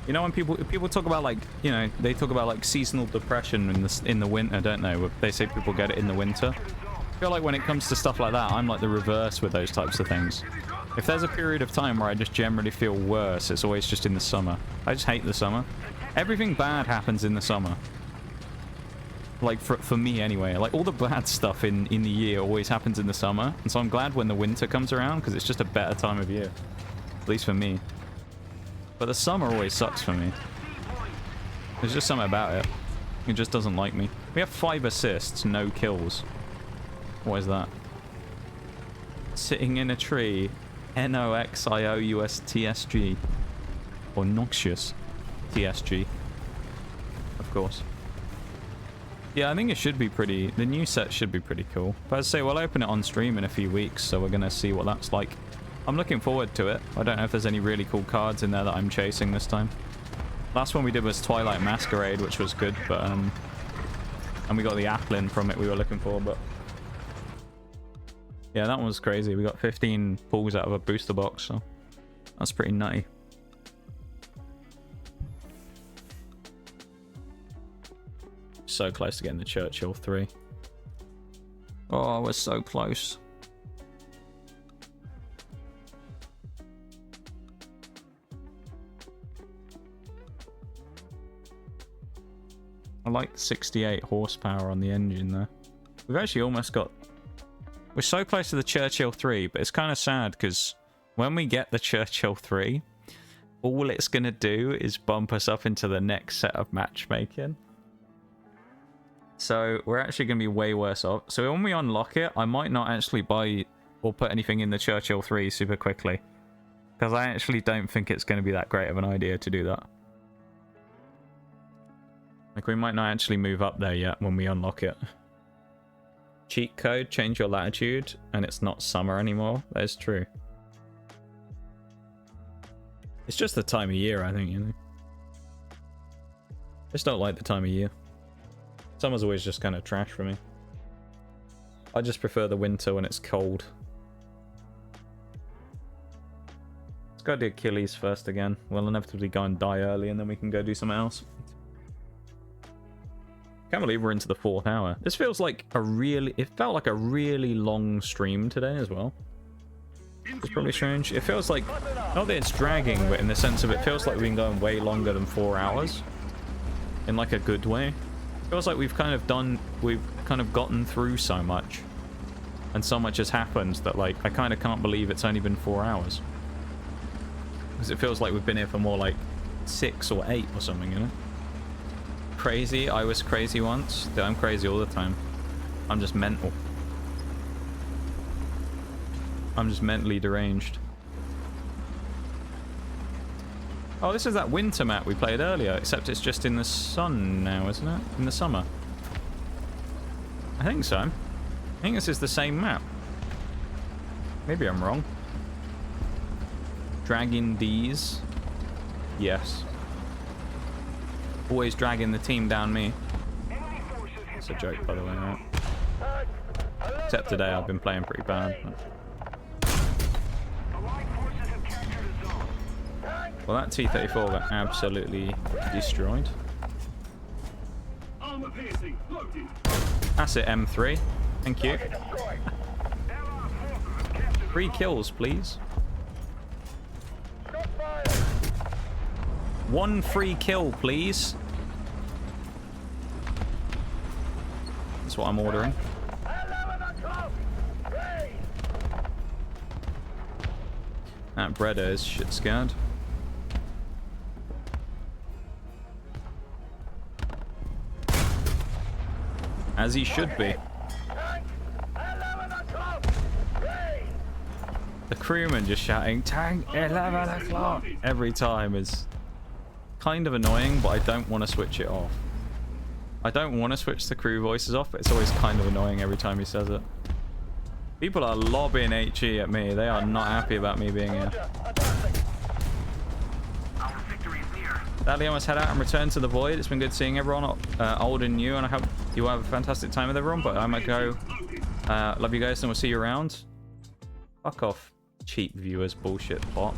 You know, when people talk about, like, you know, they talk about like seasonal depression in the winter, don't they? They say people get it in the winter. I feel like when it comes to stuff like that, I'm like the reverse with those types of things. If there's a period of time where I just generally feel worse, it's always just in the summer. I just hate the summer. Everything bad happens in the summer. Like, for me anyway. Like, all the bad stuff in the year always happens in the summer. And so I'm glad when the winter comes around, because it's just a better time of year. At least for me. But the summer always sucks for me. There's just something about it. It just doesn't like me. We have 5 assists, no kills. What is that? Sitting in a tree. Noxious-TSG. Or noxious TSG. Of course. Yeah, I think it should be pretty... The new set should be pretty cool. But as I say, we'll open it on stream in a few weeks, so we're going to see what that's like. I'm looking forward to it. I don't know if there's any really cool cards in there that I'm chasing this time. Last one we did was Twilight Masquerade, which was good, but... And we got the Applin from it we were looking for, but... Yeah, that one was crazy. We got 15 pulls out of a booster box, so... That's pretty nutty. So close to getting the Churchill 3. Oh, we're so close. I like the 68 horsepower on the engine there. We've actually almost got... We're so close to the Churchill 3, but it's kind of sad because when we get the Churchill 3, all it's going to do is bump us up into the next set of matchmaking. So we're actually going to be way worse off. So when we unlock it, I might not actually buy or put anything in the Churchill 3 super quickly. Because I actually don't think it's going to be that great of an idea to do that. Like, we might not actually move up there yet when we unlock it. Cheat code, change your latitude, and it's not summer anymore. That is true. It's just the time of year, I think, you know. Just don't like the time of year. Summer's always just kind of trash for me. I just prefer the winter when it's cold. Let's go do Achilles first again. We'll inevitably go and die early, and then we can go do something else. Can't believe we're into the 4th hour. This feels like a really... It felt like a really long stream today as well. It's probably strange. It feels like, not that it's dragging, but in the sense of it feels like we've been going way longer than 4 hours. In like a good way. It feels like we've kind of gotten through so much. And so much has happened that like, I kind of can't believe it's only been 4 hours. Because it feels like we've been here for more like 6 or 8 or something, you know? Crazy? I was crazy once. Dude, I'm crazy all the time. I'm just mental. I'm just mentally deranged. Oh, this is that winter map we played earlier, except it's just in the sun now, isn't it? In the summer. I think so. I think this is the same map. Maybe I'm wrong. Dragging D's. Yes. Always dragging the team down me. It's a joke, by the way, right? Except today I've been playing pretty bad. But... well, that T-34 got absolutely destroyed. That's it, M3. Thank you. 3 kills, please. 1 free kill, please. That's what I'm ordering. That Breda is shit scared. As he should be. The crewman just shouting, "Tank 11 o'clock!" every time is kind of annoying, but I don't want to switch it off. I don't want to switch the crew voices off, but it's always kind of annoying every time he says it. People are lobbing HE at me. They are not happy about me being here. Sadly, I must head out and return to the void. It's been good seeing everyone, old and new, and I hope you have a fantastic time with everyone, but I might go. Love you guys, and we'll see you around. Fuck off, cheap viewers, bullshit bot.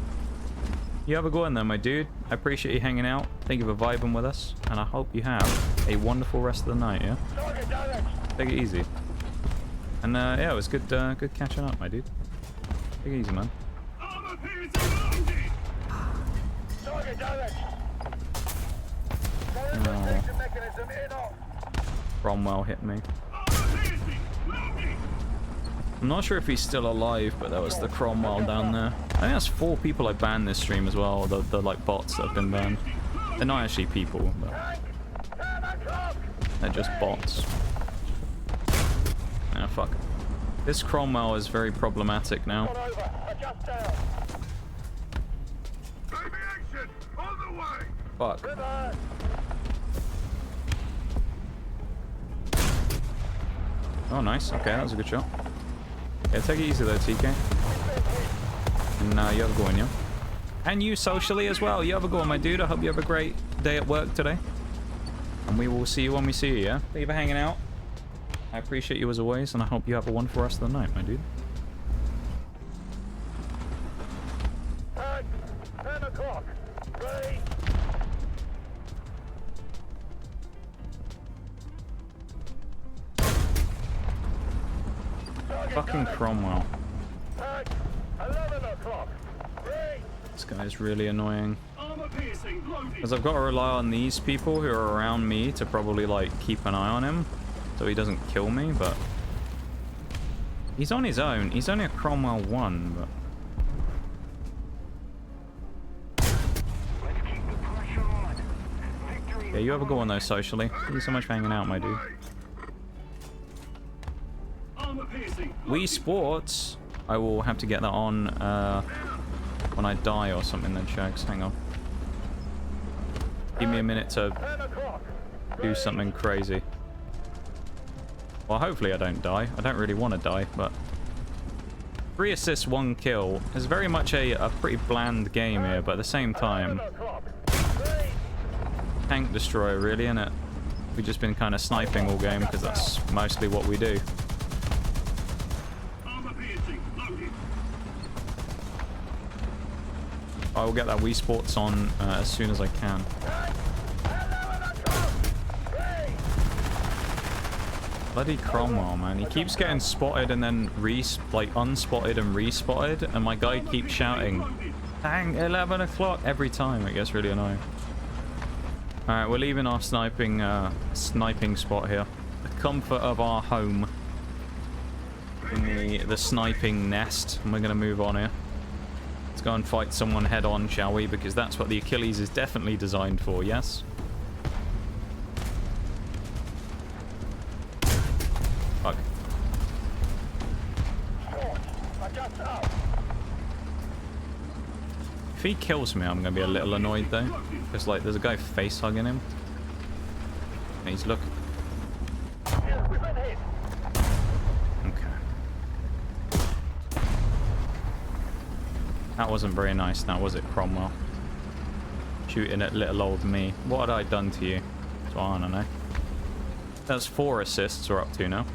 You have a good one then, my dude. I appreciate you hanging out. Thank you for vibing with us, and I hope you have a wonderful rest of the night, yeah? Take it easy. And yeah, it was good good catching up, my dude. Take it easy, man. Oh. Cromwell hit me. I'm not sure if he's still alive, but that was the Cromwell down there. I think that's 4 people I banned this stream as well, the like bots that have been banned. They're not actually people, but they're just bots. Ah, fuck. This Cromwell is very problematic now. Fuck. Oh, nice. Okay, that was a good shot. Yeah, take it easy though, TK. And you have a good one, yeah? And you socially as well. You have a good one, my dude. I hope you have a great day at work today. And we will see you when we see you, yeah? Thank you for hanging out. I appreciate you as always, and I hope you have a wonderful rest of the night, my dude. 10 o'clock. Ready? Fucking Cromwell. 11 o'clock. This guy's really annoying. Because I've got to rely on these people who are around me to probably, like, keep an eye on him. So he doesn't kill me, but... he's on his own. He's only a Cromwell 1, but... yeah, you have a good one, though, socially. Thank you so much for hanging out, my dude. Wii Sports. I will have to get that on when I die or something then, Shags. Hang on. Give me a minute to do something crazy. Well, hopefully I don't die. I don't really want to die, but... 3 assists, 1 kill is very much a pretty bland game here, but at the same time... tank destroyer, really, innit? We've just been kind of sniping all game, because that's mostly what we do. I will get that Wii Sports on as soon as I can. Bloody Cromwell, man. He keeps getting spotted and then unspotted and respotted, and my guy keeps shouting, "Dang, 11 o'clock!" every time. It gets really annoying. Alright, we're leaving our sniping spot here. The comfort of our home. In the sniping nest. And we're going to move on here. Let's go and fight someone head on, shall we? Because that's what the Achilles is definitely designed for, yes? Fuck. If he kills me, I'm going to be a little annoyed, though. Because, like, there's a guy face-hugging him. And he's looking... Okay. That wasn't very nice now, was it, Cromwell? Shooting at little old me. What had I done to you? So I don't know. That's 4 assists we're up to now.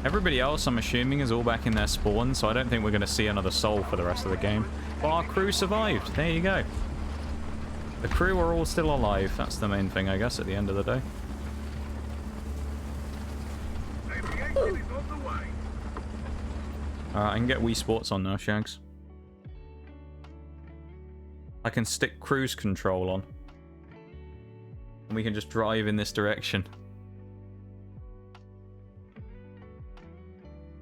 Everybody else, I'm assuming, is all back in their spawn, so I don't think we're going to see another soul for the rest of the game. But our crew survived. There you go. The crew are all still alive. That's the main thing, I guess, at the end of the day. Alright, I can get Wii Sports on now, Shags. I can stick cruise control on. And we can just drive in this direction.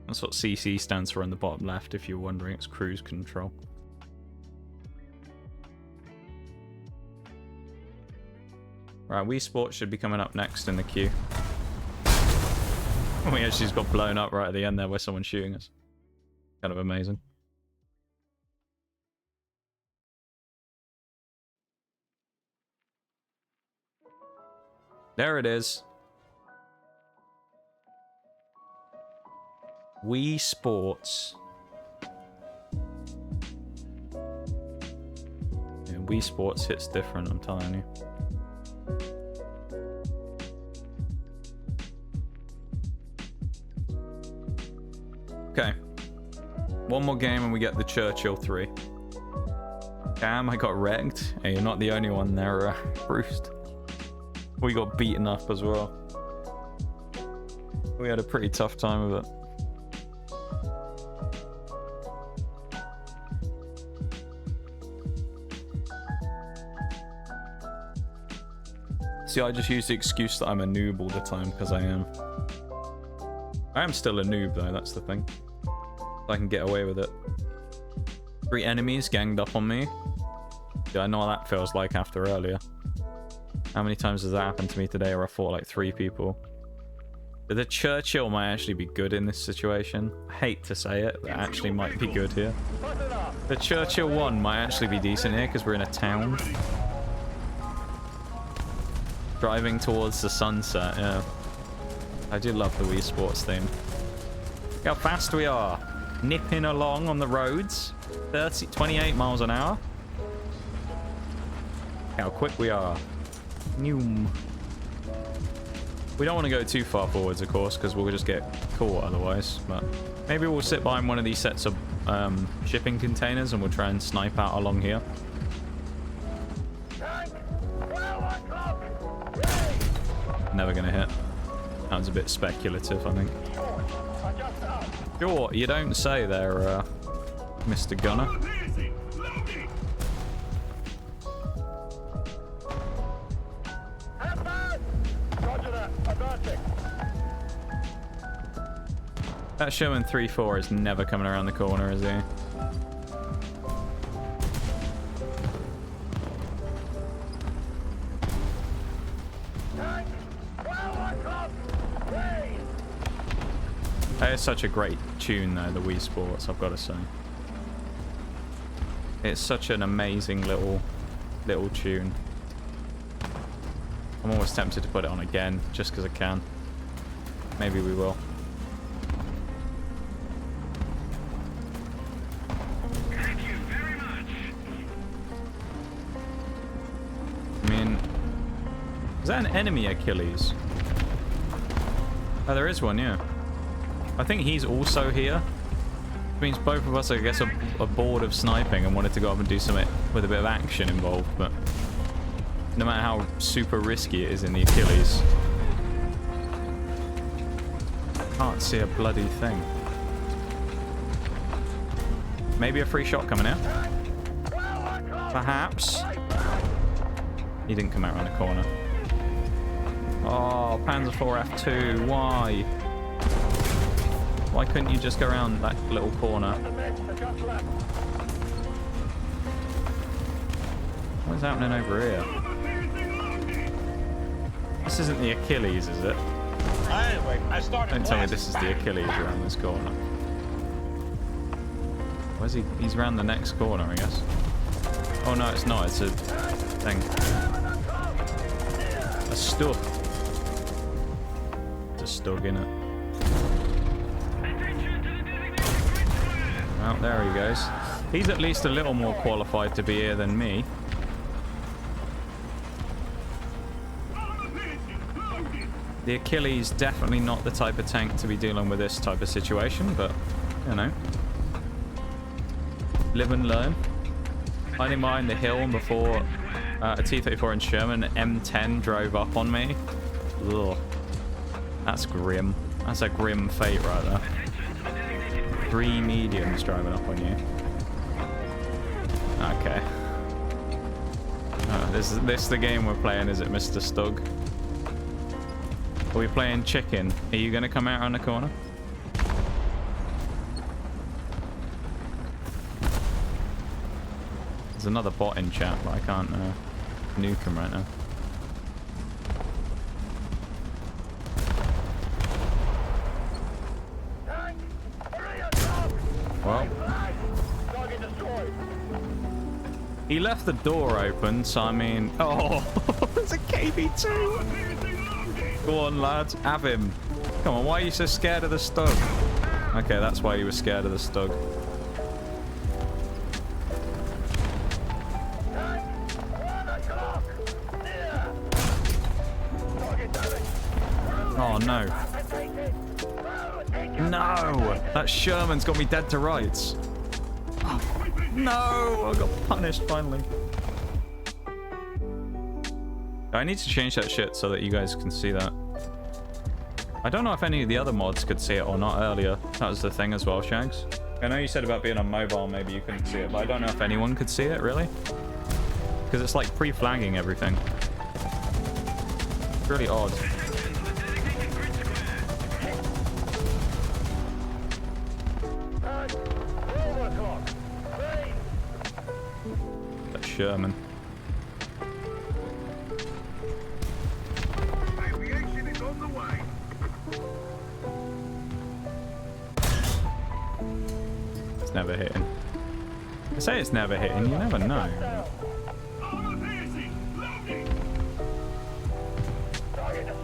That's what CC stands for in the bottom left, if you're wondering. It's cruise control. Right, Wii Sports should be coming up next in the queue. We actually just got blown up right at the end there where someone's shooting us. Kind of amazing. There it is. Wii Sports. Yeah, Wii Sports hits different, I'm telling you. Okay. One more game and we get the Churchill 3. Damn, I got wrecked. Hey, you're not the only one there, Bruce. We got beaten up as well. We had a pretty tough time with it. See, I just use the excuse that I'm a noob all the time, because I am. I am still a noob, though, that's the thing. I can get away with it. 3 enemies ganged up on me. Yeah, I know what that feels like after earlier. How many times has that happened to me today where I fought like 3 people? But the Churchill might actually be good in this situation. I hate to say it, but it actually might be good here. The Churchill 1 might actually be decent here because we're in a town. Driving towards the sunset, yeah. I do love the Wii Sports theme. Look how fast we are. Nipping along on the roads. 28 miles an hour. How quick we are. Noom. We don't want to go too far forwards, of course, because we'll just get caught otherwise. But maybe we'll sit behind one of these sets of shipping containers and we'll try and snipe out along here. Never gonna hit. That was a bit speculative, I think. Sure, you don't say there, Mr. Gunner. That showing 3-4 is never coming around the corner, is he? That is such a great tune, though, the Wii Sports, I've got to say. It's such an amazing little tune. I'm almost tempted to put it on again, just because I can. Maybe we will. Thank you very much. I mean, is that an enemy Achilles? Oh, there is one, yeah. I think he's also here. Which means both of us, I guess, are bored of sniping and wanted to go up and do something with a bit of action involved, but No matter how super risky it is in the Achilles. Can't see a bloody thing. Maybe a free shot coming out. Perhaps. He didn't come out around the corner. Oh, Panzer IV F2. Why? Why couldn't you just go around that little corner? What's happening over here? This isn't the Achilles, is it? Anyway, I started. Don't tell me this is the Achilles around this corner. Where's he? He's around the next corner, I guess. Oh no, it's not. It's a thing. A stug. It's a stug, innit? Well, there he goes. He's at least a little more qualified to be here than me. The Achilles definitely not the type of tank to be dealing with this type of situation, but, you know. Live and learn. Hiding behind the hill before a T-34 and Sherman M10 drove up on me. Ugh. That's grim. That's a grim fate right there. 3 mediums driving up on you. Okay. This is the game we're playing, is it, Mr. Stug? Are we playing chicken? Are you going to come out around the corner? There's another bot in chat, but I can't nuke him right now. Well, he left the door open, so I mean, oh, there's a KB2. Go on, lads, have him. Come on, why are you so scared of the Stug? Okay, that's why you were scared of the Stug. Oh no. No! That Sherman's got me dead to rights. No! I got punished finally. I need to change that shit so that you guys can see that. I don't know if any of the other mods could see it or not earlier. That was the thing as well, Shags. I know you said about being on mobile, maybe you couldn't see it, but I don't know if anyone could see it, really. Because it's like pre-flagging everything. It's really odd. That Sherman. It's never hitting. I say it's never hitting, you never know.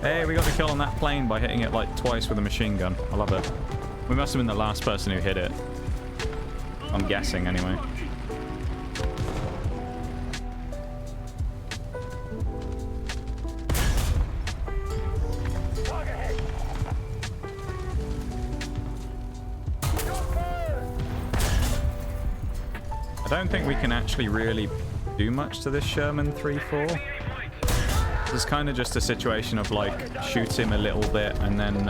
Hey, we got the kill on that plane by hitting it like twice with a machine gun. I love it. We must have been the last person who hit it. I'm guessing anyway. I don't think we can actually really do much to this Sherman 3-4. It's kind of just a situation of like shoot him a little bit and then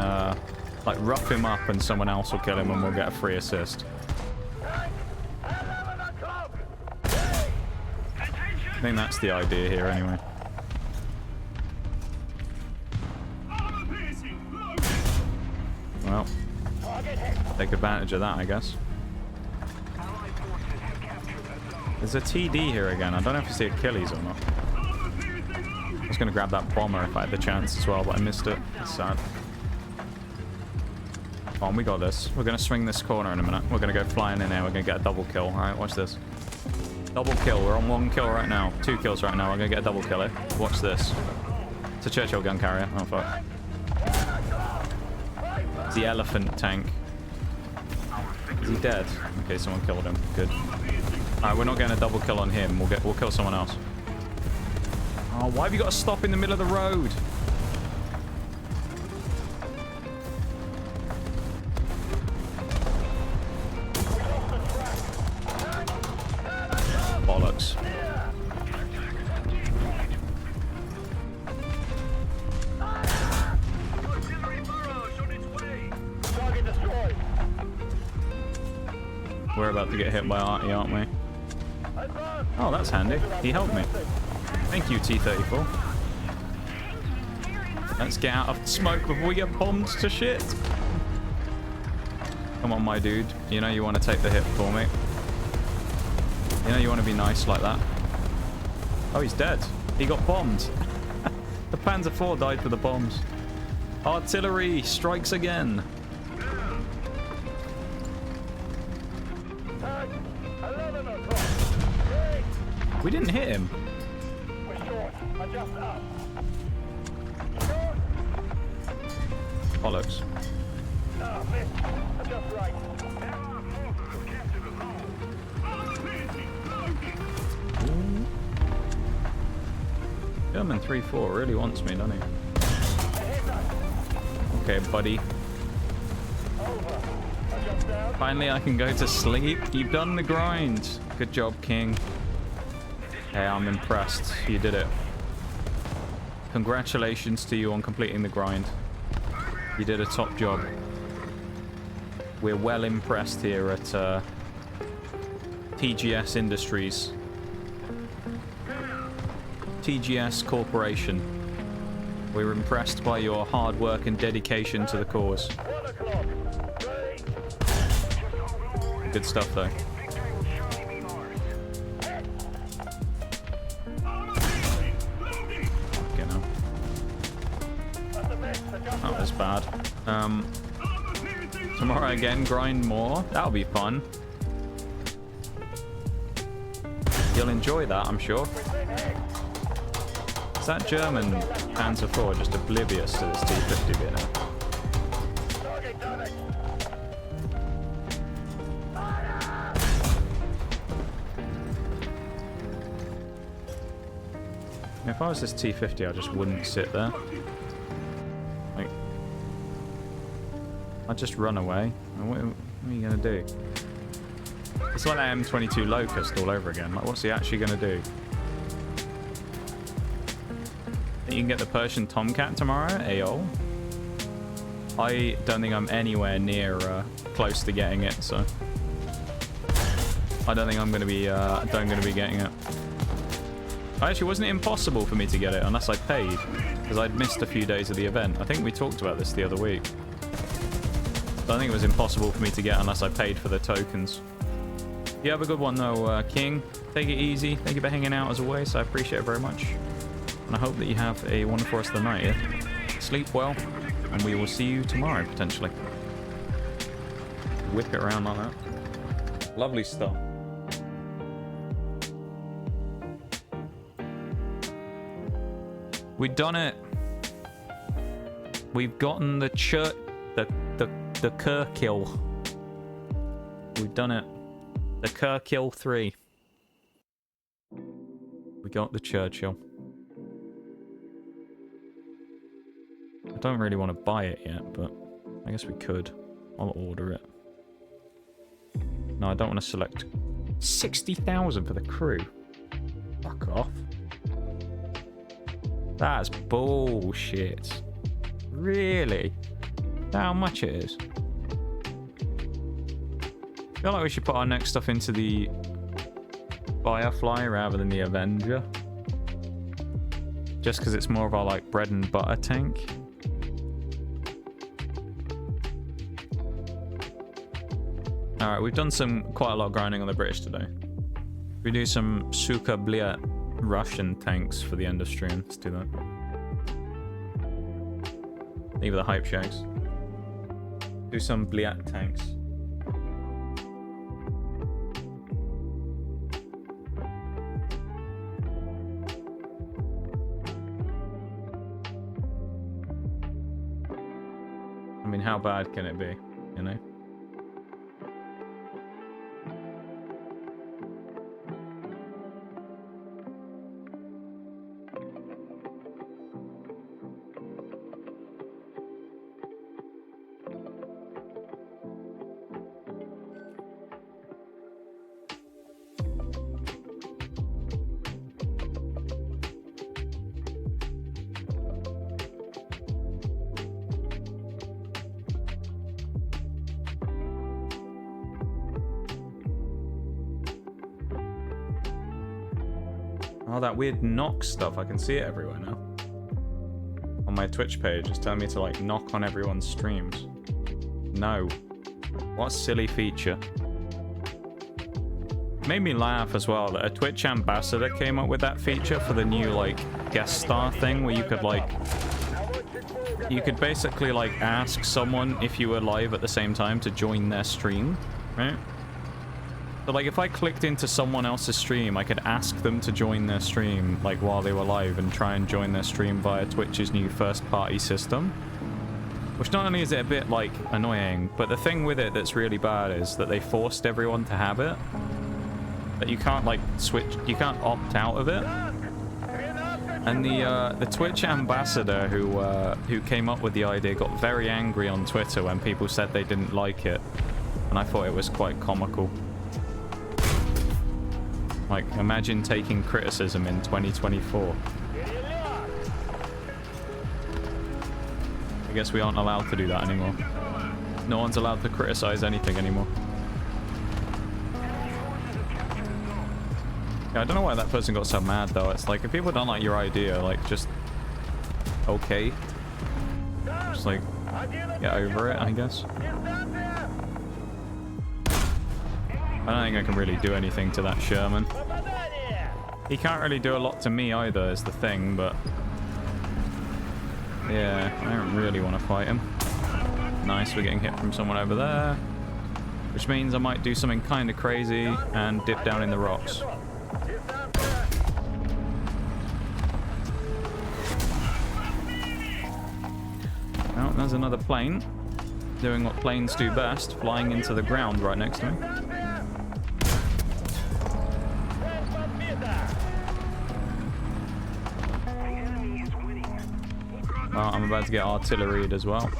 like rough him up and someone else will kill him and we'll get a free assist. I think that's the idea here anyway. Well, take advantage of that, I guess. There's a TD here again. I don't know if it's the Achilles or not. I was going to grab that bomber if I had the chance as well, but I missed it. It's sad. Come on, we got this. We're going to swing this corner in a minute. We're going to go flying in there. We're going to get a double kill. All right, watch this. Double kill. We're on 1 kill right now. 2 kills right now. We're going to get a double kill here. Watch this. It's a Churchill gun carrier. Oh, fuck. It's the elephant tank. Is he dead? Okay, someone killed him. Good. Alright, we're not getting a double kill on him. We'll kill someone else. Oh, why have you got to stop in the middle of the road? Bollocks. we're about to get hit by Artie, aren't we? Oh, that's handy. He helped me. Thank you, T-34. Let's get out of the smoke before we get bombed to shit. Come on, my dude. You know you want to take the hit for me. You know you want to be nice like that. Oh, he's dead. He got bombed. The Panzer IV died for the bombs. Artillery strikes again. We didn't hit him. Bollocks. German 3-4 really wants me, doesn't he? Okay, buddy. Finally, I can go to sleep. You've done the grind. Good job, King. Hey, I'm impressed. You did it. Congratulations to you on completing the grind. You did a top job. We're well impressed here at TGS Industries. TGS Corporation. We're impressed by your hard work and dedication to the cause. Good stuff, though. Okay, no. That was bad. Tomorrow again, grind more. That'll be fun. You'll enjoy that, I'm sure. Is that German Panzer IV just oblivious to this T-50 bit now? If I was this T-50, I just wouldn't sit there. Like, I'd just run away. What are you gonna do? It's like that M22 Locust all over again. Like, what's he actually gonna do? You can get the Persian Tomcat tomorrow, AO. I don't think I'm anywhere near close to getting it, so I don't think I'm gonna be getting it. Actually, wasn't it impossible for me to get it unless I paid? Because I'd missed a few days of the event. I think we talked about this the other week. So I think it was impossible for me to get unless I paid for the tokens. You have a good one though, King. Take it easy. Thank you for hanging out as always. I appreciate it very much. And I hope that you have a wonderful rest of the night, yeah? Sleep well, and we will see you tomorrow, potentially. Whip it around like that. Lovely stuff. We've done it. We've gotten the Churchill. We've done it. The Churchill 3. We got the Churchill. I don't really want to buy it yet, but I guess we could. I'll order it. No, I don't want to select 60,000 for the crew. Fuck off. That's bullshit. Really? That's how much it is? I feel like we should put our next stuff into the Firefly rather than the Avenger. Just because it's more of our like bread and butter tank. Alright, we've done quite a lot of grinding on the British today. We do some Suka Bliat Russian tanks for the end of stream. Let's do that. Leave the hype shags. Do some Bliat tanks. I mean, how bad can it be, you know? Oh, that weird knock stuff. I can see it everywhere now. On my Twitch page, it's telling me to like knock on everyone's streams. No. What a silly feature. Made me laugh as well that a Twitch ambassador came up with that feature for the new like guest star thing where you could like basically like ask someone if you were live at the same time to join their stream, right? But like if I clicked into someone else's stream, I could ask them to join their stream like while they were live and try and join their stream via Twitch's new first party system. Which not only is it a bit like annoying, but the thing with it that's really bad is that they forced everyone to have it. That you can't like switch, you can't opt out of it. And the Twitch ambassador who came up with the idea got very angry on Twitter when people said they didn't like it, and I thought it was quite comical. Like, imagine taking criticism in 2024. I guess we aren't allowed to do that anymore. No one's allowed to criticize anything anymore. Yeah, I don't know why that person got so mad though. It's like if people don't like your idea, like just okay. Just like get over it, I guess. I don't think I can really do anything to that Sherman. He can't really do a lot to me either is the thing, but yeah, I don't really want to fight him. Nice, we're getting hit from someone over there. Which means I might do something kind of crazy and dip down in the rocks. Oh, there's another plane. Doing what planes do best, flying into the ground right next to me. Well, I'm about to get artilleried as well.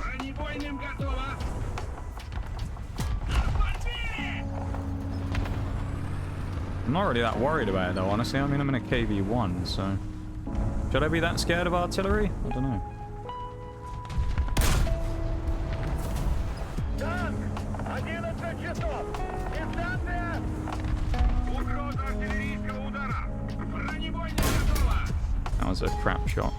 I'm not really that worried about it though, honestly. I mean, I'm in a KV-1, so... Should I be that scared of artillery? I don't know. That was a crap shot.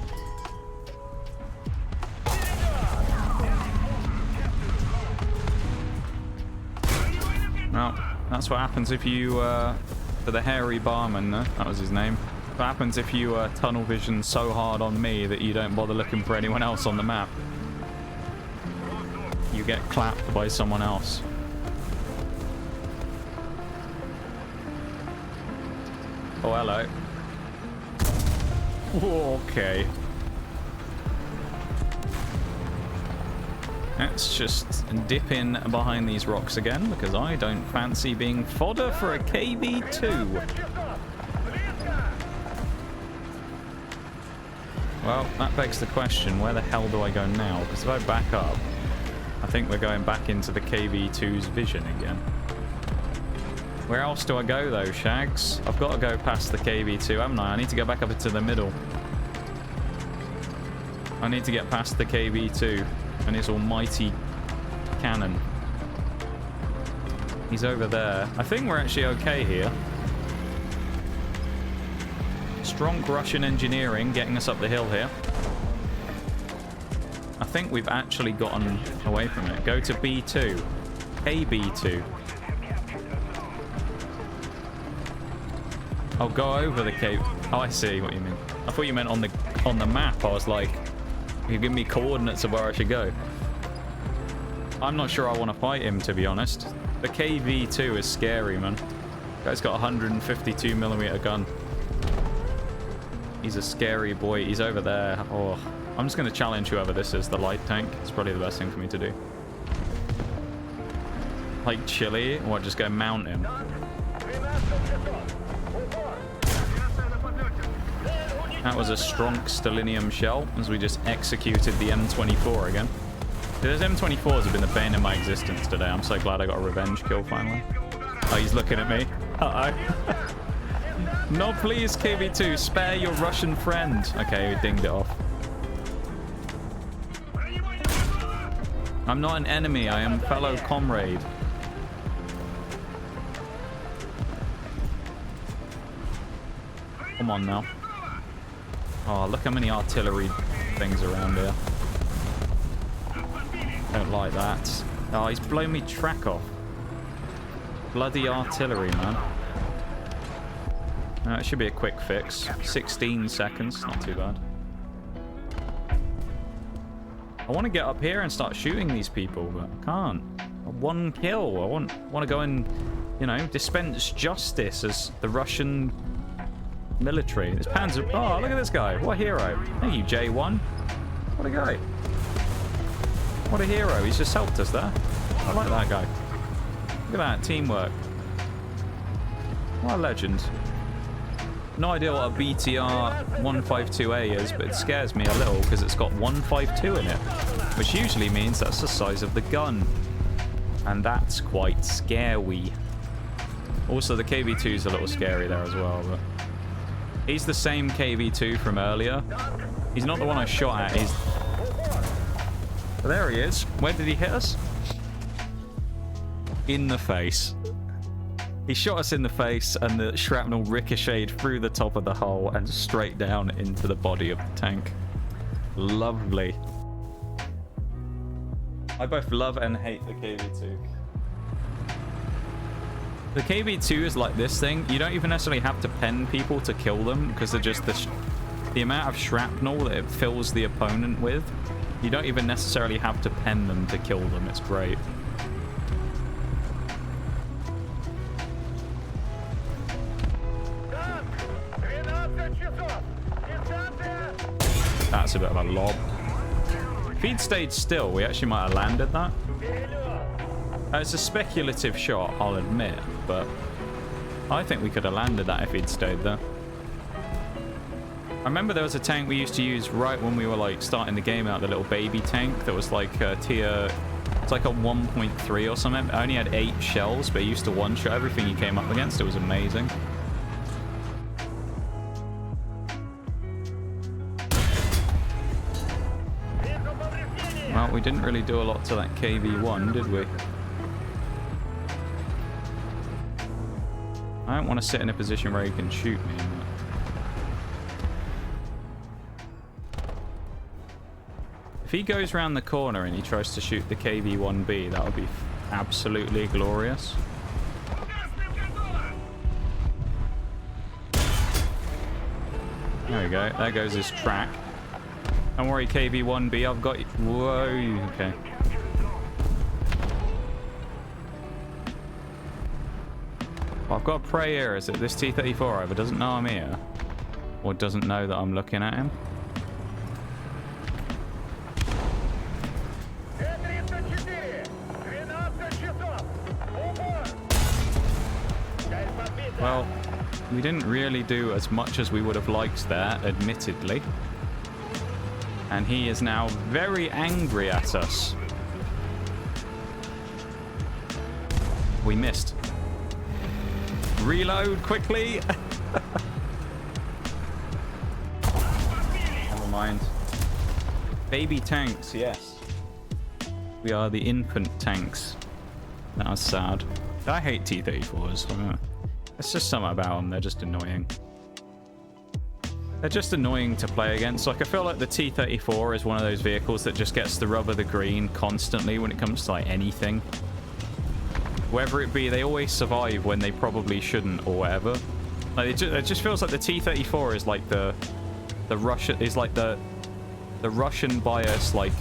Well, that's what happens if you, for the hairy barman, that was his name. What happens if you tunnel vision so hard on me that you don't bother looking for anyone else on the map? You get clapped by someone else. Oh, hello. Okay. Let's just dip in behind these rocks again, because I don't fancy being fodder for a KV-2. Well, that begs the question, where the hell do I go now? Because if I back up, I think we're going back into the KV-2's vision again. Where else do I go though, Shags? I've got to go past the KV-2, haven't I? I need to go back up into the middle. I need to get past the KV-2 and his almighty cannon. He's over there. I think we're actually okay here. Strong Russian engineering getting us up the hill here. I think we've actually gotten away from it. Go to B2. KB2. Oh, go over the cave. Oh, I see what you mean. I thought you meant on the map. I was like, you give me coordinates of where I should go. I'm not sure I want to fight him, to be honest. The KV-2 is scary, man. Guy's got a 152mm gun. He's a scary boy. He's over there. Oh, I'm just going to challenge whoever this is, the light tank. It's probably the best thing for me to do. Like Chile, or just go mount him. That was a strong Stalinium shell as we just executed the M24 again. Those M24s have been the bane of my existence today. I'm so glad I got a revenge kill finally. Oh, he's looking at me. Uh-oh. No, please, KV-2, spare your Russian friend. Okay, we dinged it off. I'm not an enemy, I am a fellow comrade. Come on now. Oh, look how many artillery things around here. Don't like that. Oh, he's blown me track off. Bloody artillery, man. It should be a quick fix. 16 seconds, not too bad. I want to get up here and start shooting these people, but I can't. One kill. I want to go and, you know, dispense justice as the Russian military. This Panzer... Oh, look at this guy. What a hero. Thank you, J1. What a guy. What a hero. He's just helped us there. I like that guy. Look at that. Teamwork. What a legend. No idea what a BTR 152A is, but it scares me a little because it's got 152 in it, which usually means that's the size of the gun. And that's quite scary. Also, the KV2 is a little scary there as well, but he's the same KV2 from earlier. He's not the one I shot at. He's... There he is. Where did he hit us? In the face. He shot us in the face, and the shrapnel ricocheted through the top of the hull and straight down into the body of the tank. Lovely. I both love and hate the KV2. The KV2 is like this thing. You don't even necessarily have to pen people to kill them, because they're just the amount of shrapnel that it fills the opponent with. You don't even necessarily have to pen them to kill them. It's great. That's a bit of a lob. If he'd stayed still, we actually might have landed that. It's a speculative shot, I'll admit, but I think we could have landed that if he'd stayed there. I remember there was a tank we used to use right when we were like starting the game out, the little baby tank that was like tier... It's like a 1.3 or something. I only had 8 shells, but he used to one-shot everything he came up against. It was amazing. Well, we didn't really do a lot to that KV-1, did we? I don't want to sit in a position where he can shoot me. If he goes around the corner and he tries to shoot the KV-1B, that would be absolutely glorious. There we go. There goes his track. Don't worry, KV-1B, I've got... Whoa, okay. Well, I've got a prey here. Is it this T-34 either doesn't know I'm here? Or doesn't know that I'm looking at him? Well, we didn't really do as much as we would have liked there, admittedly. And he is now very angry at us. We missed. Reload quickly. Never mind. Baby tanks, yes. We are the infant tanks. That was sad. I hate T-34s. It's just something about them. They're just annoying. They're just annoying to play against. Like, I feel like the T-34 is one of those vehicles that just gets the rub of the green constantly when it comes to, like, anything. Whether it be, they always survive when they probably shouldn't or whatever. Like, it just feels like the T-34 is like the Russian, is like the Russian bias, like,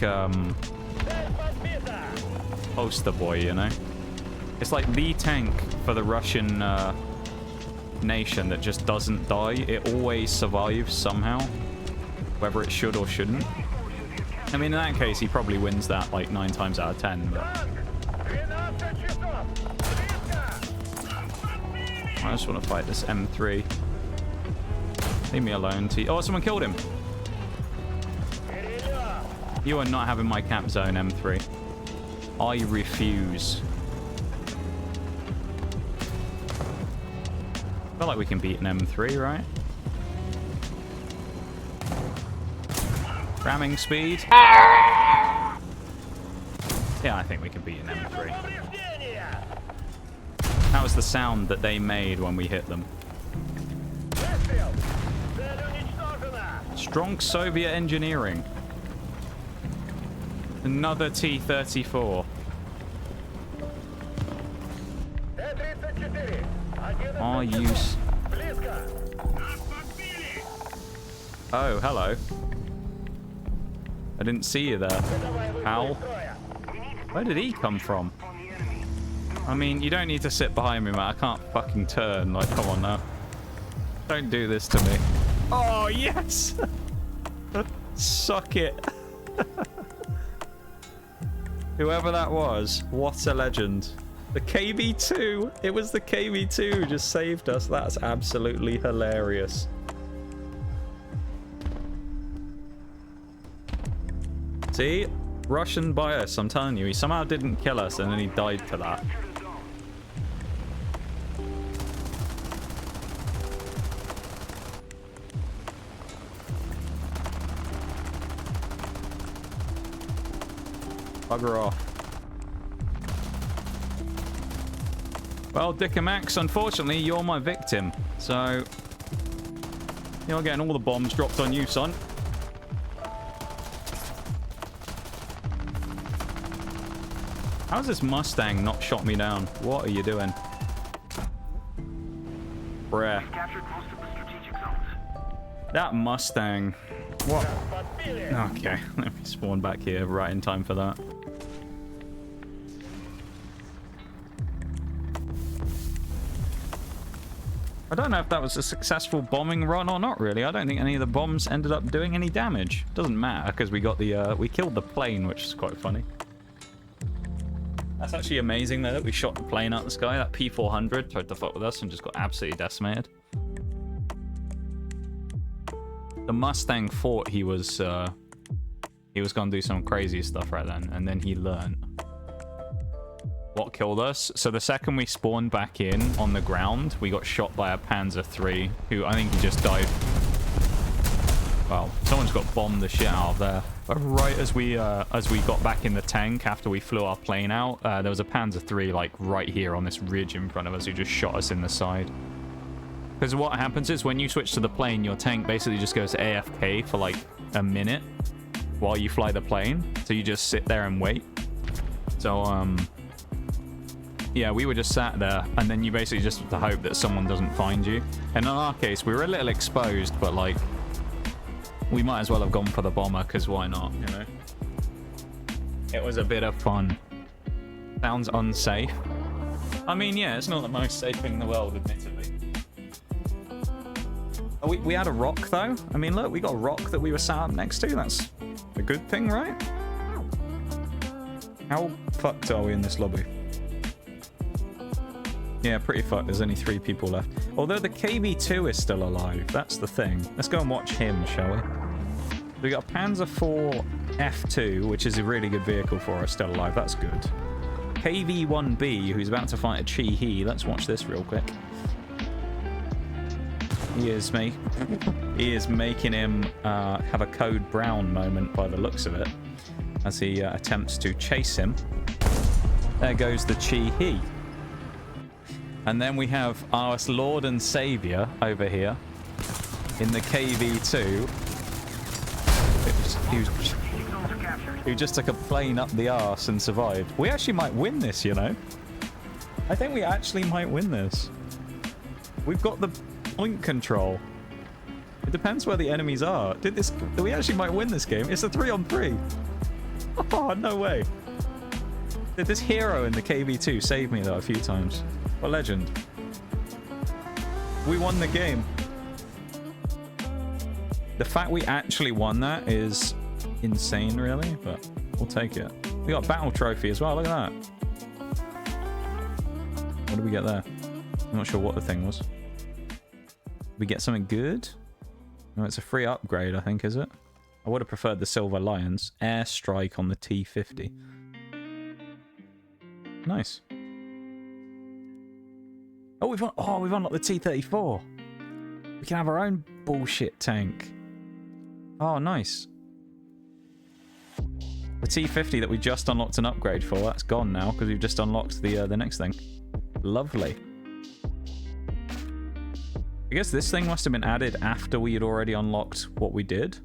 poster boy, you know? It's like the tank for the Russian, nation that just doesn't die. It always survives somehow, whether it should or shouldn't. I mean, in that case, he probably wins that like 9 times out of 10. But I just want to fight this M3. Leave me alone, T. Oh, someone killed him. You are not having my cap zone, M3. I refuse. I feel like we can beat an M3, right? Ramming speed. Yeah, I think we can beat an M3. That was the sound that they made when we hit them. Strong Soviet engineering. Another T-34. Are you... Oh, hello. I didn't see you there. Ow. Where did he come from? I mean, you don't need to sit behind me, man. I can't fucking turn. Like, come on now. Don't do this to me. Oh, yes! Suck it. Whoever that was, what a legend. The KB2! It was the KB2 who just saved us. That's absolutely hilarious. See? Russian bias, I'm telling you. He somehow didn't kill us and then he died for that. Bugger off. Well, Dick and Max, unfortunately, you're my victim. So, you're getting all the bombs dropped on you, son. How's this Mustang not shot me down? What are you doing? Bruh. That Mustang. What? Okay, let me spawn back here right in time for that. I don't know if that was a successful bombing run or not, really. I don't think any of the bombs ended up doing any damage. Doesn't matter, because we got the, we killed the plane, which is quite funny. That's actually amazing, though, that we shot the plane out of the sky. That P-400 tried to fuck with us and just got absolutely decimated. The Mustang thought he was gonna do some crazy stuff right then, and then he learned. What killed us? So the second we spawned back in on the ground, we got shot by a Panzer III, who I think he just died. Well, someone's got bombed the shit out of there. But right as we got back in the tank after we flew our plane out, there was a Panzer III like right here on this ridge in front of us who just shot us in the side. Because what happens is when you switch to the plane, your tank basically just goes AFK for like a minute while you fly the plane. So you just sit there and wait. So, yeah, we were just sat there, and then you basically just have to hope that someone doesn't find you. And in our case, we were a little exposed, but like, we might as well have gone for the bomber, because why not, you know? It was a bit of fun. Sounds unsafe. I mean, yeah, it's not the most safe thing in the world, admittedly. Oh, we had a rock, though. I mean, look, we got a rock that we were sat up next to. That's a good thing, right? How fucked are we in this lobby? Yeah, pretty fucked. There's only 3 people left. Although the KB2 is still alive. That's the thing. Let's go and watch him, shall we? We got a Panzer IV F2, which is a really good vehicle for us, still alive. That's good. KV-1B, who's about to fight a Chi-He. Let's watch this real quick. He is making him have a Code Brown moment by the looks of it, as he attempts to chase him. There goes the Chi-He. And then we have our Lord and Savior over here in the KV-2. Who just took a plane up the arse and survived. We actually might win this, you know. I think we actually might win this. We've got the point control. It depends where the enemies are. We actually might win this game. It's a 3-on-3. Oh, no way. Did this hero in the KV-2 save me, though, a few times? What a legend. We won the game. The fact we actually won that is insane, really, but we'll take it. We got a battle trophy as well. Look at that. What did we get there? I'm not sure what the thing was. Did we get something good? No, it's a free upgrade, I think, is it? I would have preferred the Silver Lions. Airstrike on the T-50. Nice. Oh, we've unlocked the T-34. We can have our own bullshit tank. Oh, nice. The T-50 that we just unlocked an upgrade for, that's gone now because we've just unlocked the next thing. Lovely. I guess this thing must have been added after we had already unlocked what we did.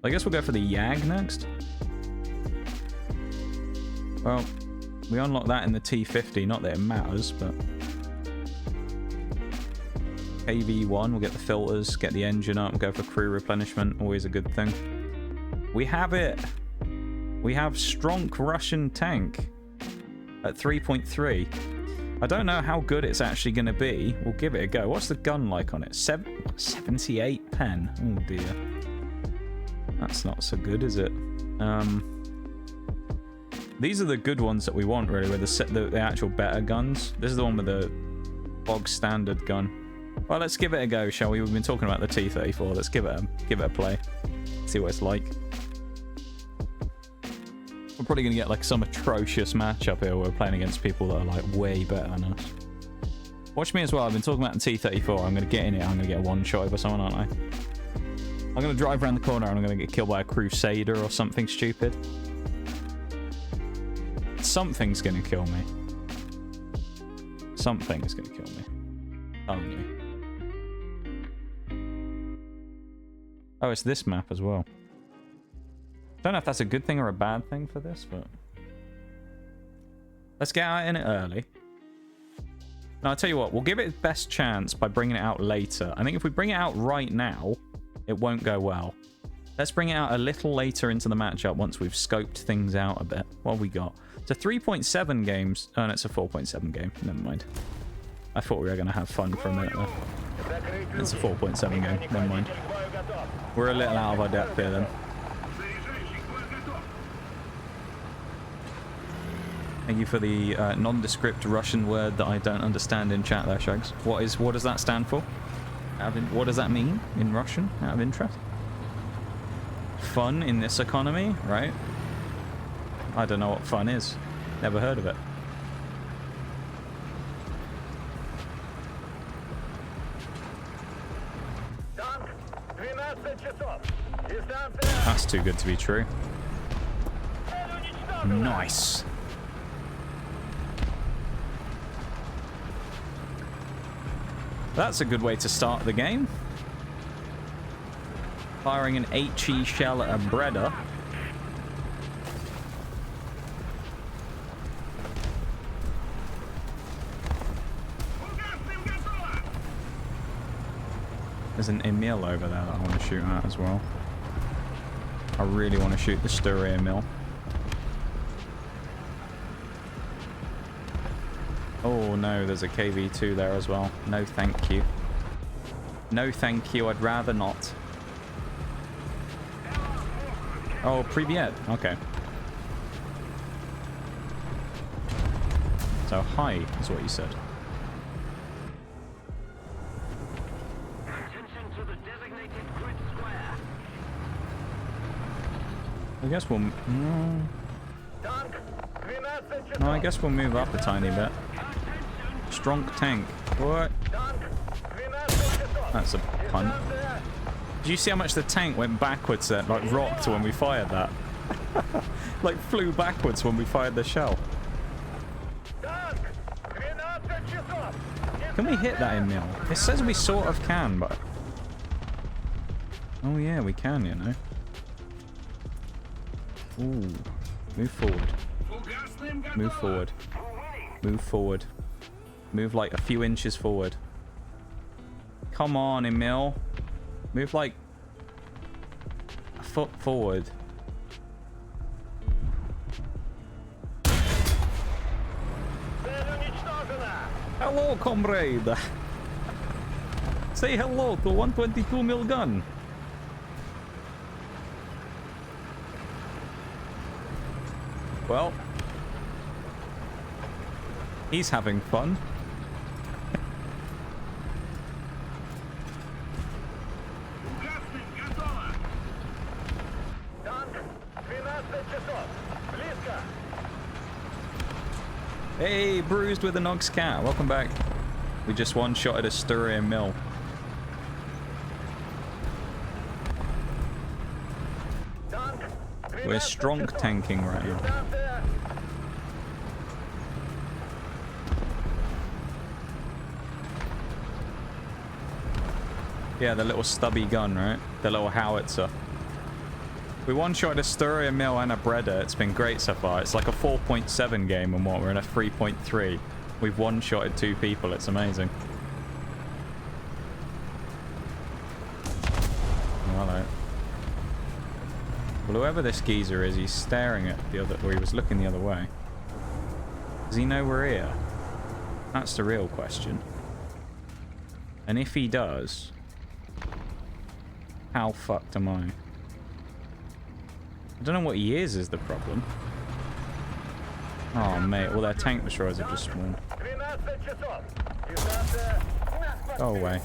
I guess we'll go for the Yag next. Well, we unlocked that in the T50, not that it matters, but... KV1, we'll get the filters, get the engine up, go for crew replenishment, always a good thing. We have it! We have Strong Russian tank at 3.3. I don't know how good it's actually going to be. We'll give it a go. What's the gun like on it? 78 pen. Oh dear. That's not so good, is it? These are the good ones that we want, really, with the actual better guns. This is the one with the bog standard gun. Well, let's give it a go, shall we? We've been talking about the T-34. Let's give it a play. See what it's like. We're probably going to get like some atrocious matchup here where we're playing against people that are like way better than us. Watch me as well. I've been talking about the T-34. I'm going to get in it. I'm going to get one shot over someone, aren't I? I'm going to drive around the corner and I'm going to get killed by a Crusader or something stupid. Something's going to kill me. Something is going to kill me. Only. Oh, it's this map as well. Don't know if that's a good thing or a bad thing for this, but... Let's get out in it early. Now, I'll tell you what, we'll give it its best chance by bringing it out later. I think if we bring it out right now, it won't go well. Let's bring it out a little later into the matchup once we've scoped things out a bit. What have we got? It's a 3.7 games. Oh, no, it's a 4.7 game. Never mind. I thought we were going to have fun for a minute there. It's a 4.7 game. Never mind. We're a little out of our depth here then. Thank you for the nondescript Russian word that I don't understand in chat there, Shags. What does that stand for? What does that mean in Russian, out of interest? Fun in this economy, right? I don't know what fun is. Never heard of it. That's too good to be true. Nice. That's a good way to start the game. Firing an HE shell at a Breda. There's an Emil over there that I want to shoot at as well. I really want to shoot the Sture Emil. Oh no, there's a KV2 there as well. No thank you. No thank you, I'd rather not. Oh, Privyet. Okay. So hi is what you said. I guess we'll... No, I guess we'll move up a tiny bit. Strong tank. What? That's a punt. Did you see how much the tank went backwards there? Like rocked when we fired that. Like flew backwards when we fired the shell. Can we hit that Emil? It says we sort of can, but... Oh yeah, we can, you know. Ooh. Move forward. Move forward. Move forward. Move like a few inches forward. Come on, Emil. Move like a foot forward. Hello, comrade. Say hello to 122mm gun. Well, he's having fun. Hey, Bruised with a Nox Cat, welcome back. We just one-shotted a Sture Mill. We're strong tanking right now. Yeah, the little stubby gun, right? The little howitzer. We one-shot a Sturia Mill and a Breda. It's been great so far. It's like a 4.7 game and what? We're in a 3.3. We've one-shotted 2 people. It's amazing. Hello. Well, whoever this geezer is, he's staring at the other... Or he was looking the other way. Does he know we're here? That's the real question. And if he does... How fucked am I? I don't know what he is the problem. Oh, mate. Well, their tank destroyers have just spawned. Go away.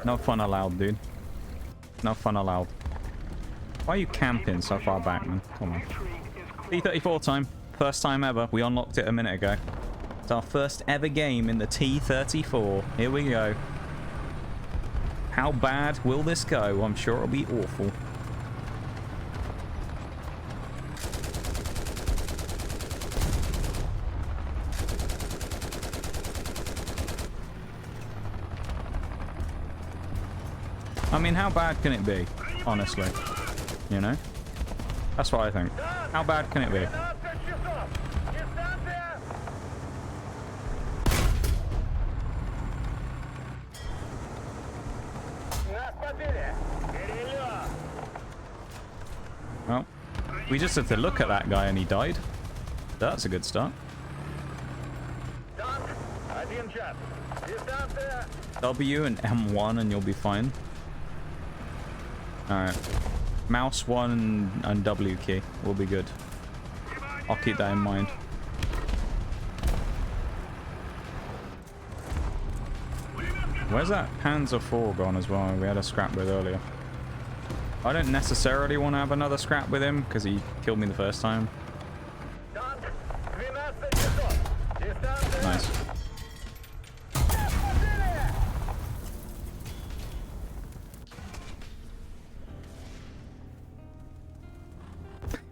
No fun allowed, dude. No fun allowed. Why are you camping so far back, man? Come on. T-34 time. First time ever. We unlocked it a minute ago. It's our first ever game in the T-34. Here we go. How bad will this go? I'm sure it'll be awful. I mean, how bad can it be? Honestly. You know? That's what I think. How bad can it be? Well, we just had to look at that guy and he died. That's a good start. W and M1 and you'll be fine. Alright. Mouse 1 and W key. We'll be good. I'll keep that in mind. Where's that Panzer 4 gone as well? We had a scrap with earlier. I don't necessarily want to have another scrap with him because he killed me the first time. Nice.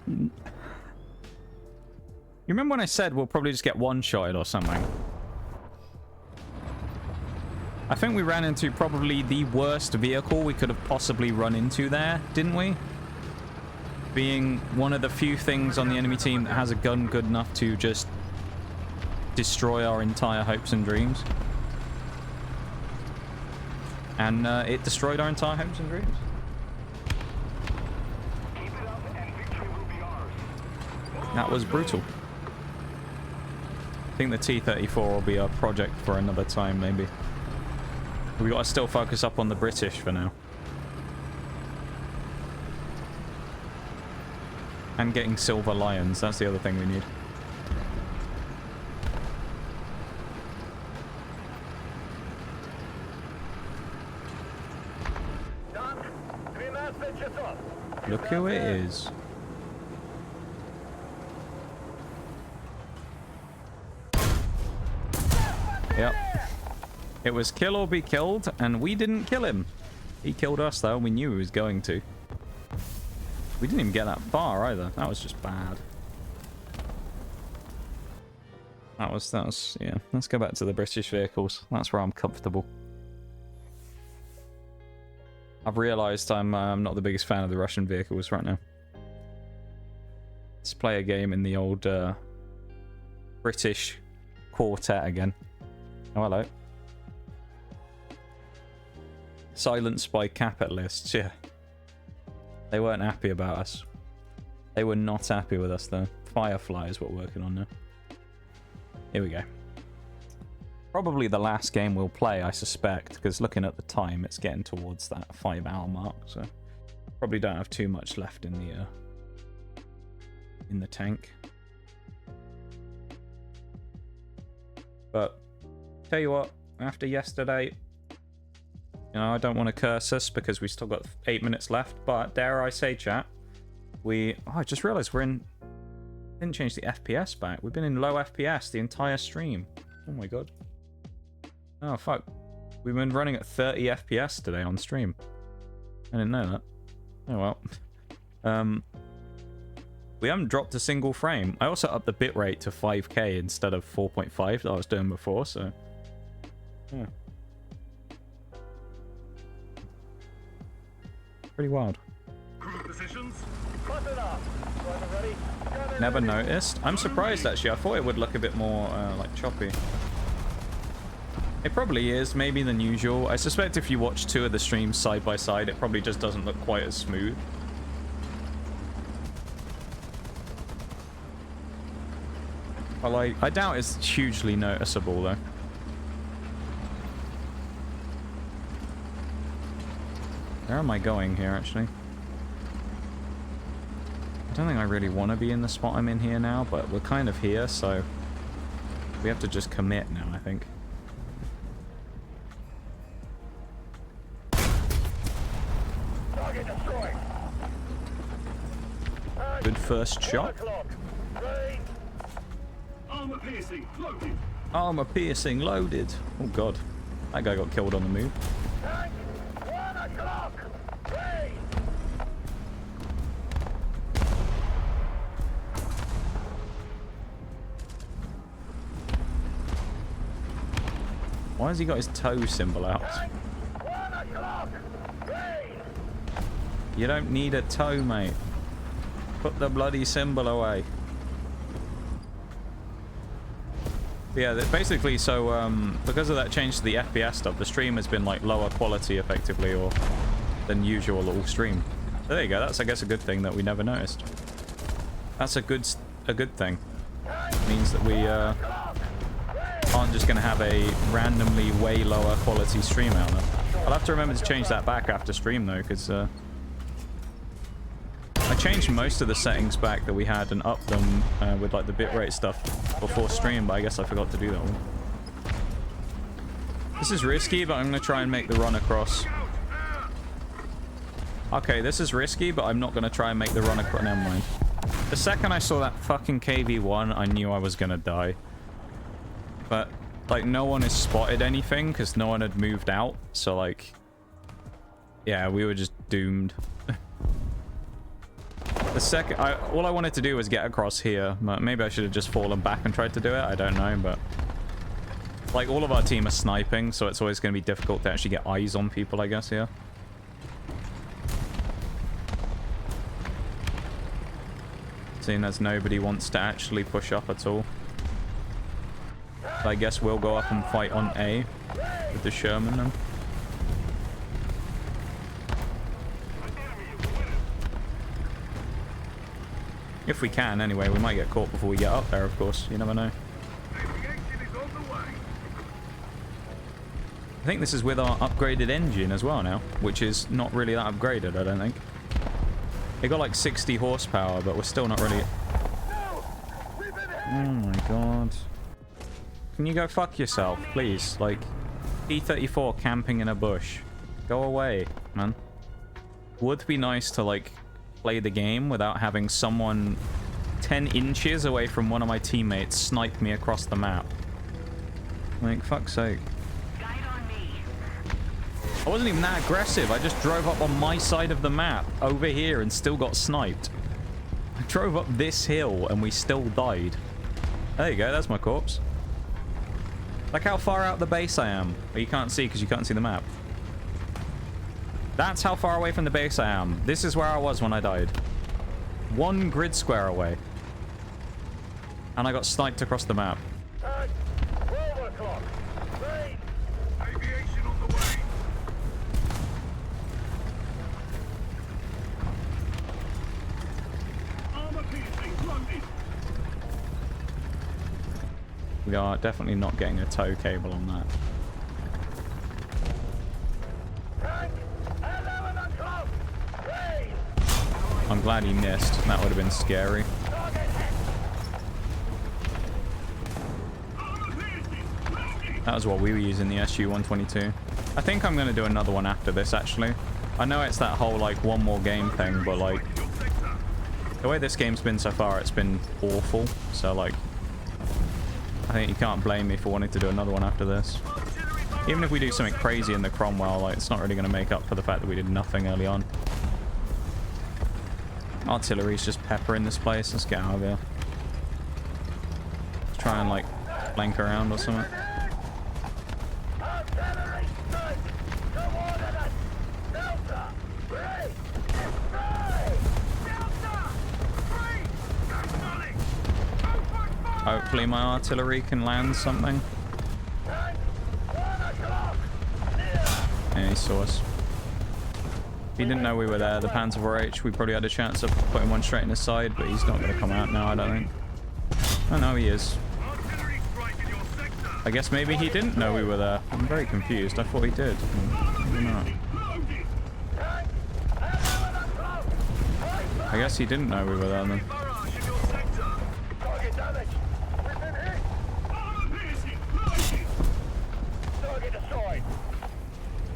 You remember when I said we'll probably just get one-shotted or something? I think we ran into probably the worst vehicle we could have possibly run into there, didn't we? Being one of the few things on the enemy team that has a gun good enough to just destroy our entire hopes and dreams. And it destroyed our entire hopes and dreams. That was brutal. I think the T-34 will be a project for another time, maybe. We got to still focus up on the British for now. And getting Silver Lions, that's the other thing we need. Look who it is. Yep. It was kill or be killed, and we didn't kill him. He killed us, though. We knew he was going to. We didn't even get that far, either. That was just bad. That was, yeah. Let's go back to the British vehicles. That's where I'm comfortable. I've realised I'm not the biggest fan of the Russian vehicles right now. Let's play a game in the old British quartet again. Oh, hello. Silenced by capitalists, yeah. They weren't happy about us. They were not happy with us, though. Firefly is what we're working on now. Here we go. Probably the last game we'll play, I suspect, because looking at the time, it's getting towards that 5-hour mark, so probably don't have too much left in the tank. But tell you what, after yesterday, you know, I don't want to curse us because we still got 8 minutes left, but dare I say, chat, I just realized didn't change the FPS back. We've been in low FPS the entire stream. Oh my god. Oh fuck. We've been running at 30 FPS today on stream. I didn't know that. Oh well. We haven't dropped a single frame. I also upped the bitrate to 5K instead of 4.5 that I was doing before, so... yeah. Pretty wild. Never noticed. I'm surprised, actually. I thought it would look a bit more, like, choppy. It probably is, maybe than usual. I suspect if you watch 2 of the streams side by side, it probably just doesn't look quite as smooth. But, like, I doubt it's hugely noticeable, though. Where am I going here, actually? I don't think I really want to be in the spot I'm in here now, but we're kind of here, so... we have to just commit now, I think. Good first shot. Armor piercing loaded. Armor piercing loaded. Oh god. That guy got killed on the move. Tank, 1 o'clock. Ready. Why has he got his toe symbol out? Tank, 1 o'clock. Ready. You don't need a toe, mate. Put the bloody symbol away. Yeah, basically, so, because of that change to the FPS stuff, the stream has been, like, lower quality, effectively, or than usual all stream. So there you go, that's, I guess, a good thing that we never noticed. That's a good thing. It means that we, aren't just gonna have a randomly way lower quality stream out there. I'll have to remember to change that back after stream, though, because, I changed most of the settings back that we had and upped them with like the bitrate stuff before stream, but I guess I forgot to do that one. This is risky, but I'm going to try and make the run across. Okay, this is risky, but I'm not going to try and make the run across. Never mind. The second I saw that fucking KV-1, I knew I was going to die. But, like, no one has spotted anything because no one had moved out. So, like, yeah, we were just doomed. The second, all I wanted to do was get across here. Maybe I should have just fallen back and tried to do it. I don't know, but like all of our team are sniping, so it's always going to be difficult to actually get eyes on people, I guess, here. Seeing as nobody wants to actually push up at all. So I guess we'll go up and fight on A with the Sherman then. If we can, anyway. We might get caught before we get up there, of course. You never know. I think this is with our upgraded engine as well now, which is not really that upgraded, I don't think. It got like 60 horsepower, but we're still not really... Oh my god. Can you go fuck yourself, please? Like, P-34 camping in a bush. Go away, man. Would be nice to, like... play the game without having someone 10 inches away from one of my teammates snipe me across the map. Like, fuck's sake. I wasn't even that aggressive. I just drove up on my side of the map over here and still got sniped. I drove up this hill and we still died. There you go, that's my corpse. Like how far out the base I am. But you can't see because you can't see the map. That's how far away from the base I am. This is where I was when I died. 1 grid square away. And I got sniped across the map. Aviation on the way. Armor piercing loaded. We are definitely not getting a tow cable on that. I'm glad he missed. That would have been scary. That was what we were using, the SU-122. I think I'm going to do another one after this, actually. I know it's that whole, like, one more game thing, but, like, the way this game's been so far, it's been awful. So, like, I think you can't blame me for wanting to do another one after this. Even if we do something crazy in the Cromwell, like, it's not really going to make up for the fact that we did nothing early on. Artillery's just peppering this place. Let's get out of here. Let's try and, like, flank around or something. Hopefully my artillery can land something. Yeah, he saw us. If he didn't know we were there, the Panzer IV-H, we probably had a chance of putting one straight in his side, but he's not going to come out now, I don't think. Oh no, he is. I guess maybe he didn't know we were there. I'm very confused. I thought he did. Maybe not. I guess he didn't know we were there then.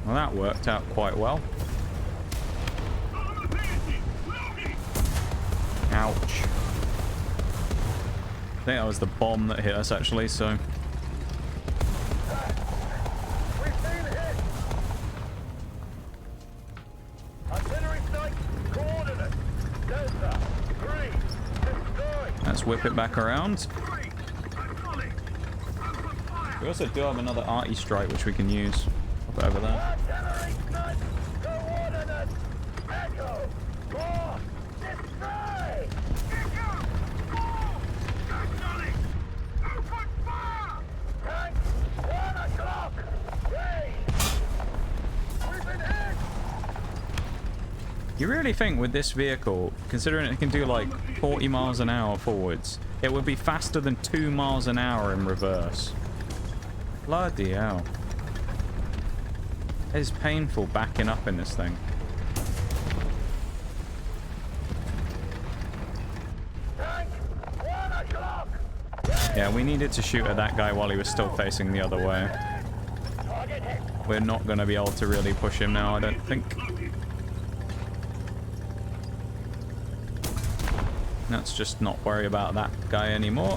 Well, that worked out quite well. Ouch. I think that was the bomb that hit us, actually, so... Let's whip it back around. We also do have another arty strike, which we can use. Pop it over there. You really think with this vehicle, considering it can do like 40 miles an hour forwards, it would be faster than 2 miles an hour in reverse? Bloody hell. It's painful backing up in this thing. Yeah, we needed to shoot at that guy while he was still facing the other way. We're not going to be able to really push him now, I don't think. Let's just not worry about that guy anymore.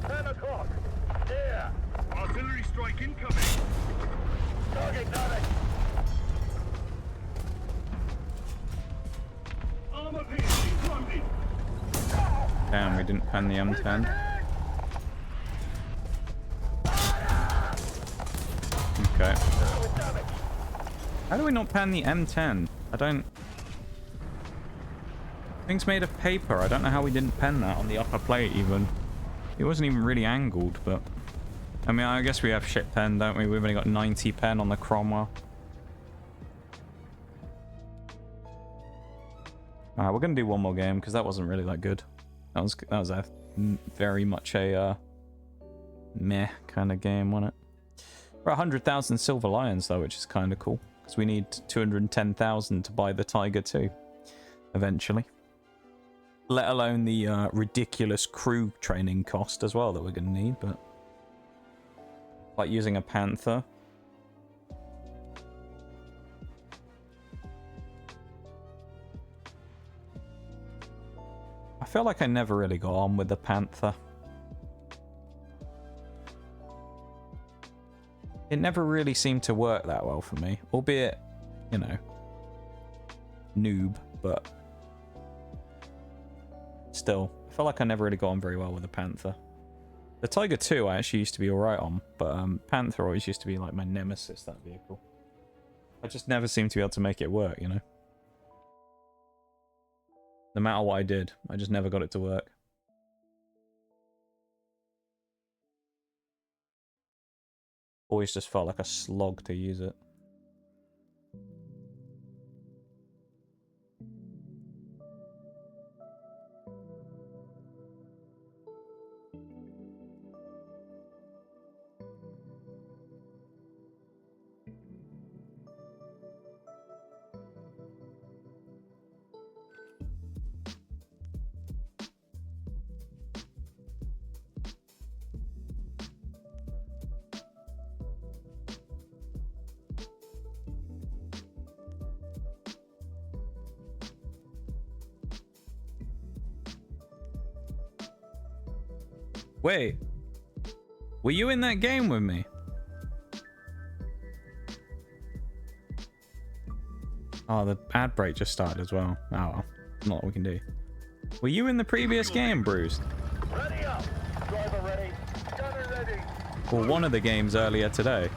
10 o'clock. Here. Artillery strike incoming. Target damage. Armor piercing loaded. Damn, we didn't pen the M10. Okay. How do we not pan the M10? I don't... Thing's made of paper. I don't know how we didn't pen that on the upper plate even. It wasn't even really angled, but... I mean, I guess we have shit pen, don't we? We've only got 90 pen on the Cromwell. Alright, we're gonna do one more game, because that wasn't really that good. That was a very much a meh kind of game, wasn't it? We're at 100,000 silver lions though, which is kind of cool. Because we need 210,000 to buy the Tiger 2. Eventually. Let alone the ridiculous crew training cost as well that we're going to need, but... Like using a Panther. I feel like I never really got on with the Panther. It never really seemed to work that well for me. Albeit, you know, noob, but... Still, I feel like I never really got on very well with the Panther. The Tiger 2 I actually used to be alright on, but Panther always used to be like my nemesis, that vehicle. I just never seemed to be able to make it work, you know? No matter what I did, I just never got it to work. Always just felt like a slog to use it. Wait, were you in that game with me? Oh, the ad break just started as well. Oh, well. Not what we can do. Were you in the previous game, Bruce? Ready up. Driver ready. Gunner ready. Well, one of the games earlier today.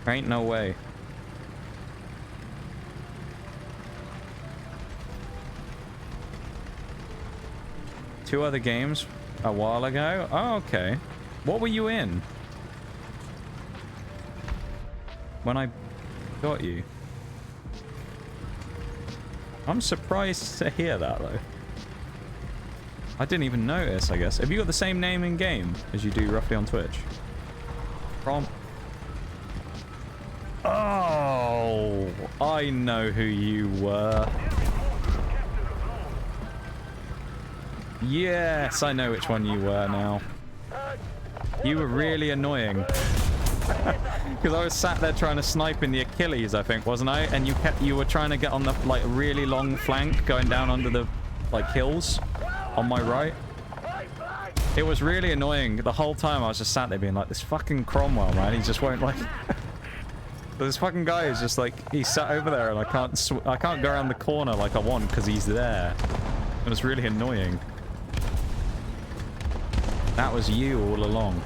Ain't no way. Two other games a while ago? Oh, okay. What were you in? When I got you. I'm surprised to hear that, though. I didn't even notice, I guess. Have you got the same name in game as you do roughly on Twitch? Oh, I know who you were. Yes, I know which one you were now. You were really annoying. Because I was sat there trying to snipe in the Achilles, I think, wasn't I? And you were trying to get on the like really long flank going down under the like hills on my right. It was really annoying. The whole time I was just sat there being like, this fucking Cromwell, man, he just won't like... This fucking guy is just like, he's sat over there and I can't go around the corner like I want because he's there. It was really annoying. That was you all along.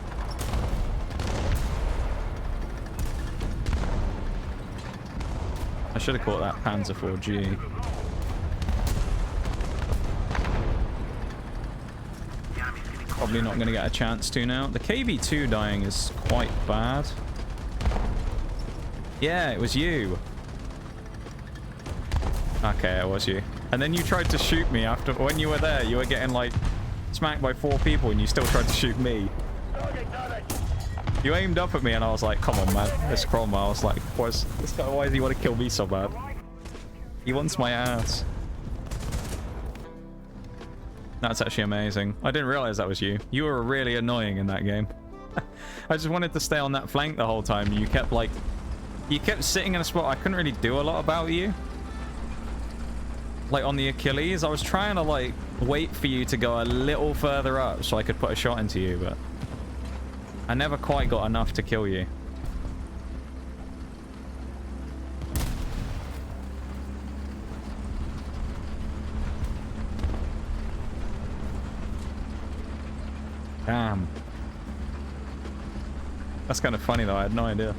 I should have caught that Panzer 4G. Probably not going to get a chance to now. The KV-2 dying is quite bad. Yeah, it was you. Okay, it was you. And then you tried to shoot me after... When you were there, you were getting, like, smacked by 4 people and you still tried to shoot me. You aimed up at me and I was like, come on, man. This Cromwell. I was like, this guy, why does he want to kill me so bad? He wants my ass. That's actually amazing. I didn't realize that was you. You were really annoying in that game. I just wanted to stay on that flank the whole time. You kept, like... You kept sitting in a spot I couldn't really do a lot about you. Like on the Achilles, I was trying to like wait for you to go a little further up so I could put a shot into you, but I never quite got enough to kill you. Damn. That's kind of funny though, I had no idea.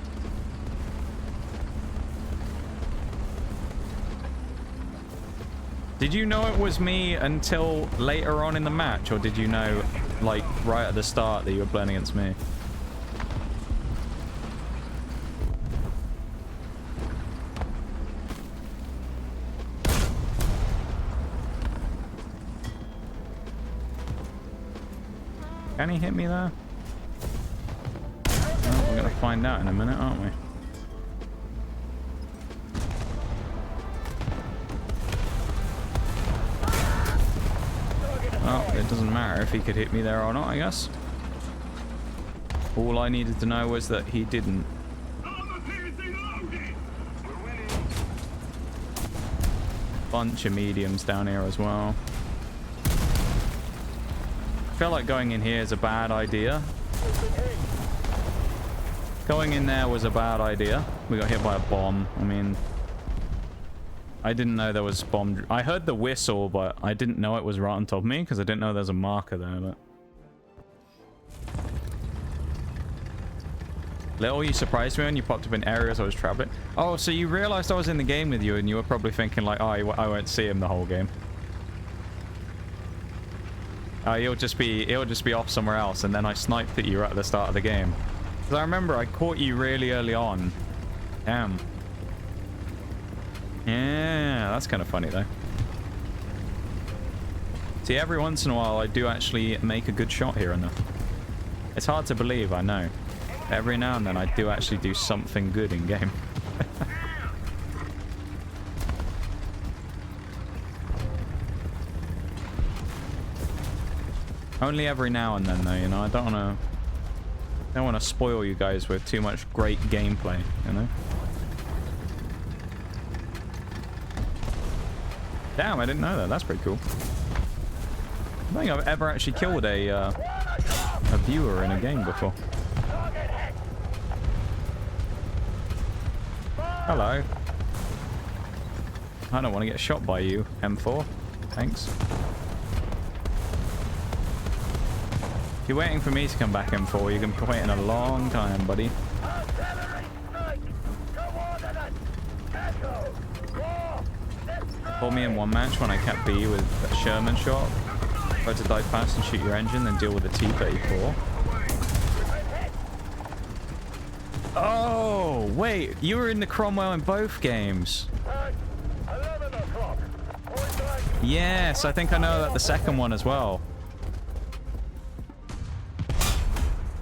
Did you know it was me until later on in the match, or did you know, like, right at the start that you were playing against me? Can he hit me there? Well, we're gonna find out in a minute, aren't we? Well, it doesn't matter if he could hit me there or not, I guess. All I needed to know was that he didn't. Bunch of mediums down here as well. I feel like going in here is a bad idea. Going in there was a bad idea. We got hit by a bomb. I mean... I didn't know there was bomb... I heard the whistle, but I didn't know it was right on top of me, because I didn't know there was a marker there, but... Little, you surprised me when you popped up in areas I was traveling. Oh, so you realized I was in the game with you, and you were probably thinking, like, oh, I won't see him the whole game. He'll just be off somewhere else, and then I sniped at you right at the start of the game. Because I remember I caught you really early on. Damn. Yeah, that's kind of funny though. See, every once in a while I do actually make a good shot here and there. It's hard to believe, I know. Every now and then I do actually do something good in game. Only every now and then though, you know. I don't want to spoil you guys with too much great gameplay, you know. Damn, I didn't know that. That's pretty cool. I don't think I've ever actually killed a viewer in a game before. Hello. I don't want to get shot by you, M4. Thanks. If you're waiting for me to come back, M4, you're going to be waiting a long time, buddy. Pull me in one match when I kept B with a Sherman shot. Try to dive fast and shoot your engine, then deal with a T-34. Oh, wait. You were in the Cromwell in both games. Yes, I think I know that the second one as well.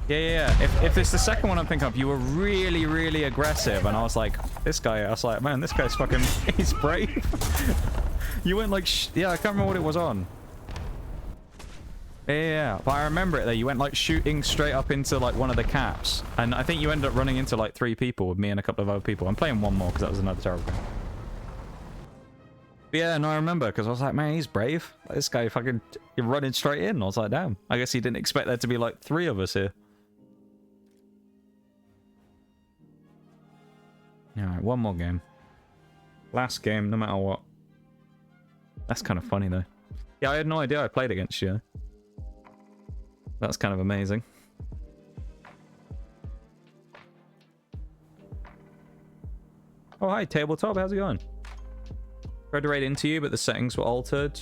Yeah. If it's the second one I'm thinking of, you were really, really aggressive. And I was like, man, this guy's fucking, he's brave. You went like, yeah, I can't remember what it was on. Yeah, but I remember it there. You went like shooting straight up into like one of the caps. And I think you ended up running into like 3 people with me and a couple of other people. I'm playing one more because that was another terrible game. But yeah, and I remember because I was like, man, he's brave. Like, this guy fucking you're running straight in. I was like, damn. I guess he didn't expect there to be like 3 of us here. Alright, one more game. Last game, no matter what. That's kind of funny though. Yeah, I had no idea I played against you. That's kind of amazing. Oh, hi, Tabletop. How's it going? Tried to raid into you, but the settings were altered.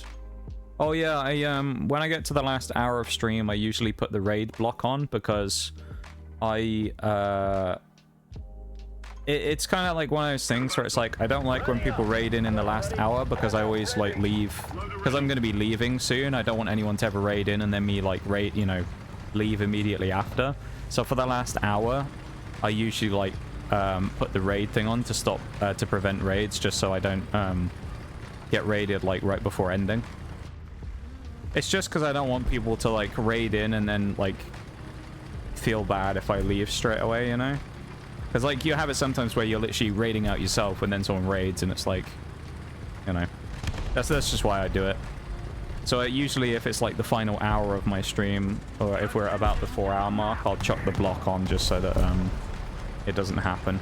Oh, yeah. When I get to the last hour of stream, I usually put the raid block on because it's kind of like one of those things where it's like I don't like when people raid in the last hour because I always like leave because I'm going to be leaving soon. I don't want anyone to ever raid in and then me like raid, you know, leave immediately after. So for the last hour, I usually like put the raid thing on to stop to prevent raids, just so I don't get raided like right before ending. It's just because I don't want people to like raid in and then like feel bad if I leave straight away, you know. Because, like, you have it sometimes where you're literally raiding out yourself and then someone raids and it's like, you know. That's just why I do it. So usually if it's, like, the final hour of my stream, or if we're at about the 4-hour mark, I'll chuck the block on just so that it doesn't happen.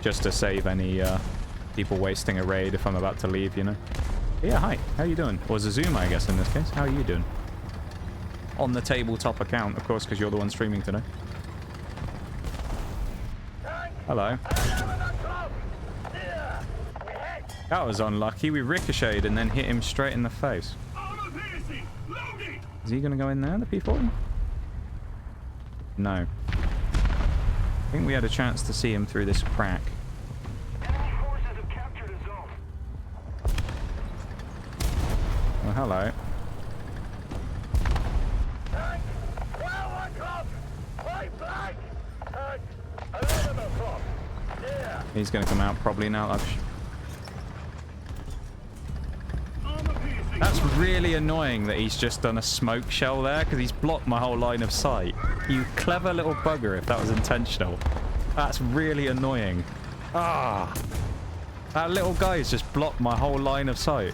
Just to save any people wasting a raid if I'm about to leave, you know. Yeah, hi. How you doing? Or Zazuma, I guess, in this case. How are you doing? On the tabletop account, of course, because you're the one streaming today. Hello. That was unlucky. We ricocheted and then hit him straight in the face. Is he going to go in there, the P40? No. I think we had a chance to see him through this crack. Well, hello. He's going to come out probably now. That's really annoying that he's just done a smoke shell there because he's blocked my whole line of sight. You clever little bugger if that was intentional. That's really annoying. Ah, that little guy's just blocked my whole line of sight.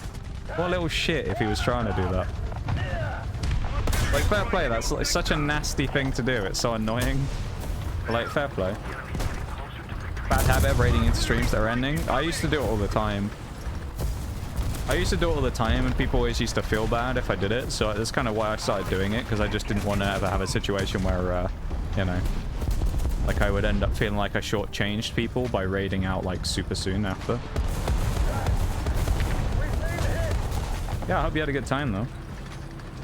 What a little shit if he was trying to do that. Like, fair play, that's like such a nasty thing to do. It's so annoying. Like, fair play. Bad habit of raiding into streams that are ending. I used to do it all the time. And people always used to feel bad if I did it. So that's kind of why I started doing it, because I just didn't want to ever have a situation where, you know, like I would end up feeling like I shortchanged people by raiding out like super soon after. Yeah, I hope you had a good time though.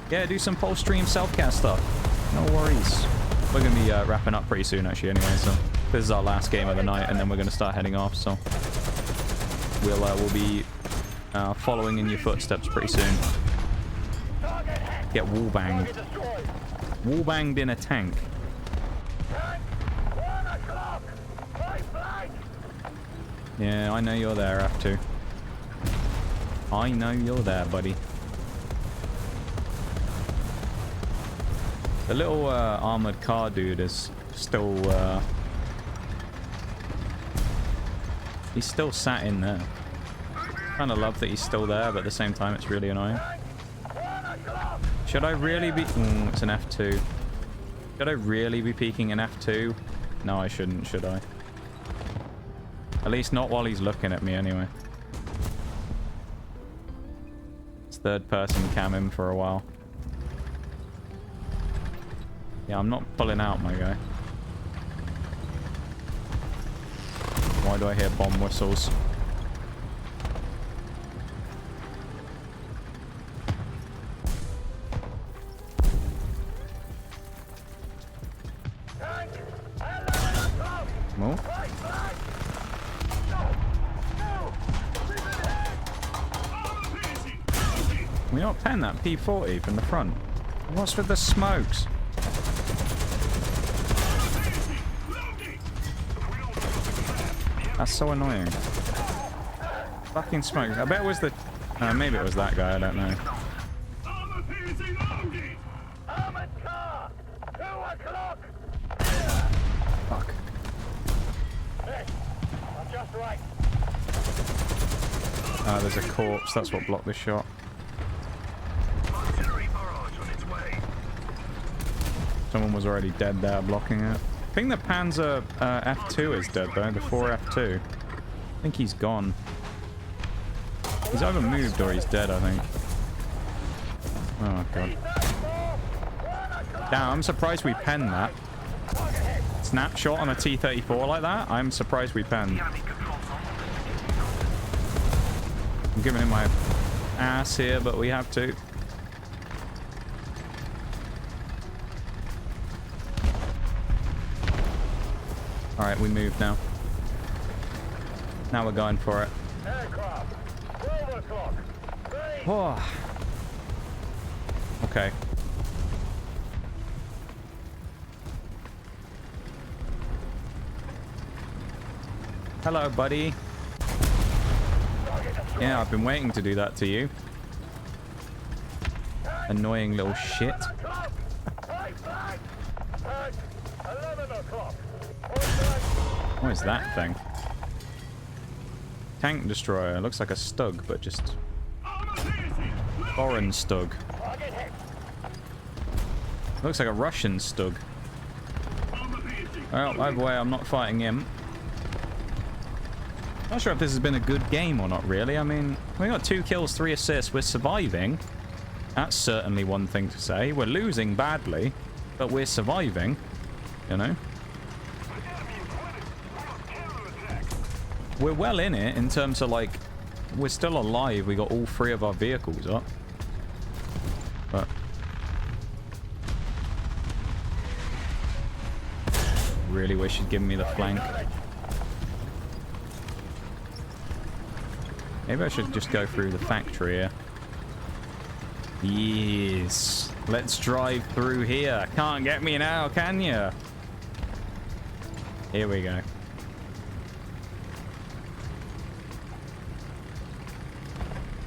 Yeah, do some post stream self-cast stuff. No worries. We're going to be wrapping up pretty soon actually anyway, so this is our last game of the night and then we're going to start heading off, so we'll be following in your footsteps pretty soon. Get wallbanged. Wallbanged in a tank. Yeah, I know you're there, F2. I know you're there, buddy. The little armored car dude is still he's still sat in there. Kind of love that he's still there, but at the same time it's really annoying. Should I really be... it's an F2. Should I really be peeking an F2? No, I shouldn't, should I? At least not while he's looking at me, anyway. It's third person cam him for a while. Yeah, I'm not pulling out, my guy. Why do I hear bomb whistles? Move. We not pen that P40 from the front. What's with the smokes? That's so annoying. Fucking smokes. I bet it was the... maybe it was that guy, I don't know. Fuck. There's a corpse. That's what blocked the shot. Someone was already dead there blocking it. I think the Panzer F2 is dead though. The 4F2. I think he's gone. He's either moved or he's dead, I think. Oh god. Damn, I'm surprised we penned that. Snapshot on a T-34 like that? I'm surprised we penned. I'm giving him my ass here, but we have to. Alright, we moved now. Now we're going for it. Oh. Okay. Hello, buddy. Yeah, I've been waiting to do that to you. Annoying little shit. What is that thing? Tank destroyer. Looks like a Stug, but just foreign Stug. Looks like a Russian Stug. Well, either way, I'm not fighting him. Not sure if this has been a good game or not, really. I mean, we got 2 kills, 3 assists. We're surviving. That's certainly one thing to say. We're losing badly, but we're surviving. You know? We're well in it in terms of, like, we're still alive. We got all 3 of our vehicles up. But really wish you'd given me the flank. Maybe I should just go through the factory here. Yes. Let's drive through here. Can't get me now, can you? Here we go.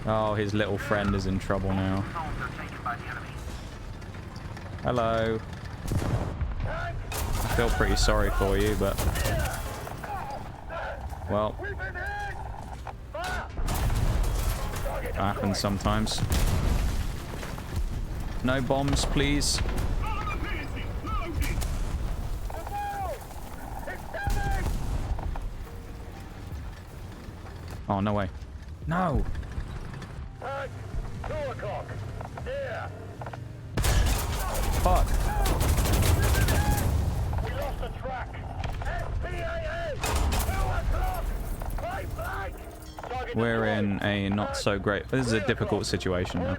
Oh, his little friend is in trouble now. Hello. I feel pretty sorry for you, but... well... happens sometimes. No bombs, please. Oh, no way. No! Fuck. We lost the track. SPAA! 2 o'clock! Blank! We're in a not so great... this is a difficult situation now.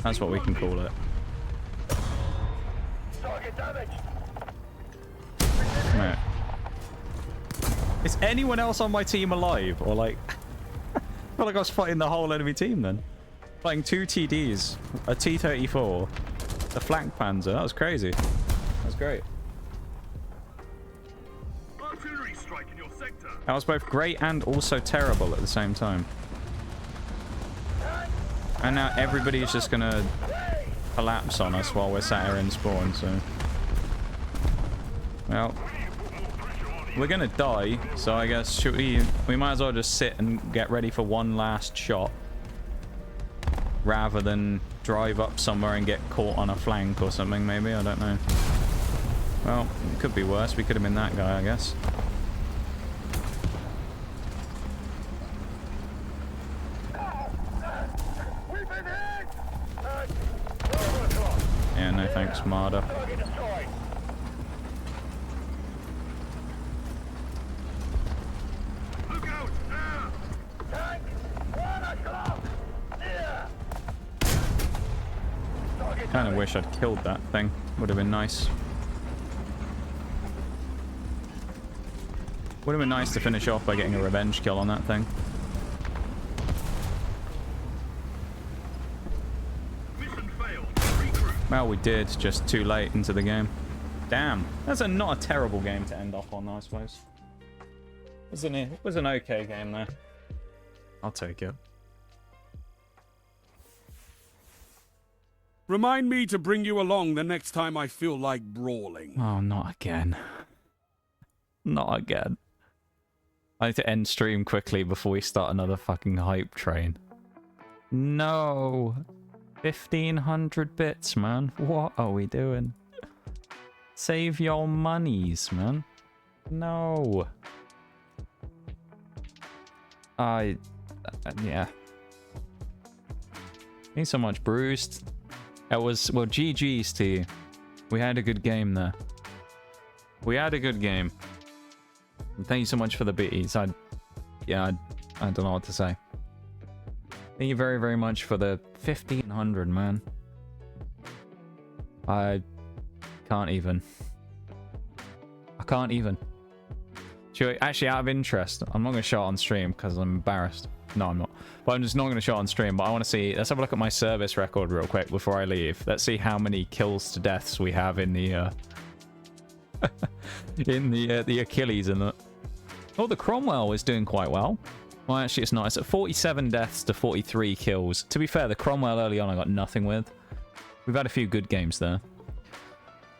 That's what we can call it. Right. Is anyone else on my team alive? Or like... I feel like I was fighting the whole enemy team then. Fighting 2 TDs, a T-34, a flank panzer. That was crazy. That was great. That was both great and also terrible at the same time. And now everybody's just gonna collapse on us while we're sat here in spawn, so... well... we're gonna die, so I guess should we might as well just sit and get ready for one last shot. Rather than drive up somewhere and get caught on a flank or something, maybe. I don't know. Well, it could be worse. We could have been that guy, I guess. no thanks, Marder. Target destroyed. Look out! Tank! 1 o'clock! Near! Target Kind of wish I'd killed that thing. Would have been nice. Would have been nice to finish off by getting a revenge kill on that thing. Mission failed. Regroup. Well, we did, just too late into the game. Damn, that's not a terrible game to end off on, I suppose. It was an okay game there. I'll take it. Remind me to bring you along the next time I feel like brawling. Oh, not again. Not again. I need to end stream quickly before we start another fucking hype train. No. 1,500 bits, man. What are we doing? Save your monies, man. No. Yeah. Ain't so much bruised. It was, well, GG's to you. We had a good game there. We had a good game. And thank you so much for the biddies. I don't know what to say. Thank you very, very much for the 1,500, man. I can't even. Sure, actually, out of interest, I'm not going to show it on stream because I'm embarrassed. No, I'm not. But I'm just not going to show it on stream. But I want to see. Let's have a look at my service record real quick before I leave. Let's see how many kills to deaths we have in the the Achilles in it. Oh, the Cromwell is doing quite well. Well, actually, it's not. It's at 47 deaths to 43 kills. To be fair, the Cromwell early on I got nothing with. We've had a few good games there.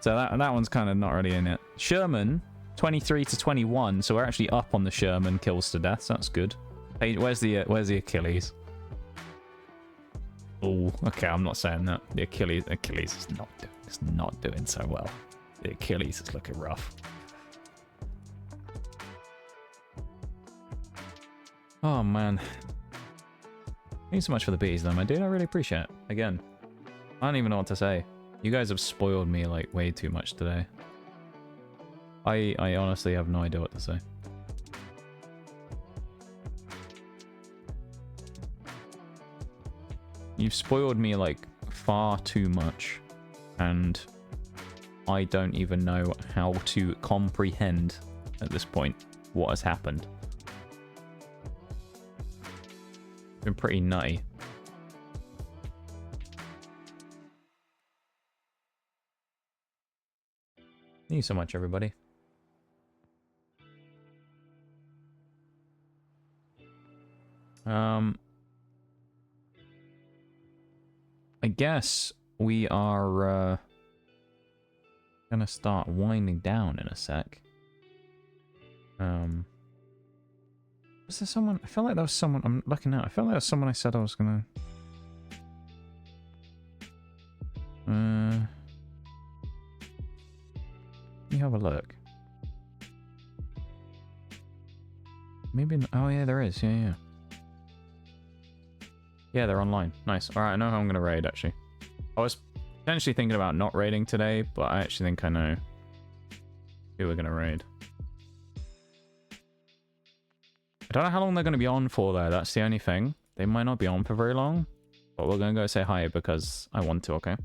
So that one's kind of not really in it. Sherman, 23 to 21. So we're actually up on the Sherman kills to deaths. That's good. Hey, where's the Achilles? Oh, okay. I'm not saying that. The Achilles is not doing so well. The Achilles is looking rough. Oh, man. Thank you so much for the bees, though, my dude. I really appreciate it. Again, I don't even know what to say. You guys have spoiled me, like, way too much today. I honestly have no idea what to say. You've spoiled me, like, far too much. And I don't even know how to comprehend, at this point, what has happened. Been pretty nutty. Thank you so much, everybody. I guess we are gonna start winding down in a sec. Was there someone? I feel like there was someone. I'm looking now. I feel like there was someone I said I was gonna. Let me have a look. Maybe. Oh yeah, there is. Yeah. Yeah, they're online. Nice. All right, I know how I'm gonna raid. Actually, I was potentially thinking about not raiding today, but I actually think I know who we're gonna raid. I don't know how long they're going to be on for, though. That's the only thing. They might not be on for very long. But we're going to go say hi because I want to, okay?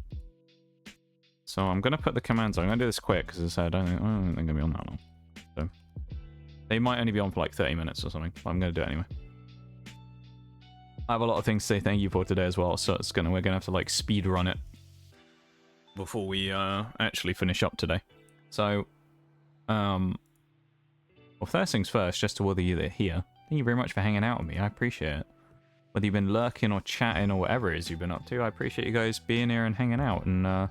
So I'm going to put the commands on. I'm going to do this quick because I said I don't think they're going to be on that long. So they might only be on for like 30 minutes or something. But I'm going to do it anyway. I have a lot of things to say thank you for today as well. So we're going to have to like speed run it before we actually finish up today. So, well, first things first, just to whether you're here. Thank you very much for hanging out with me. I appreciate it. Whether you've been lurking or chatting or whatever it is you've been up to, I appreciate you guys being here and hanging out and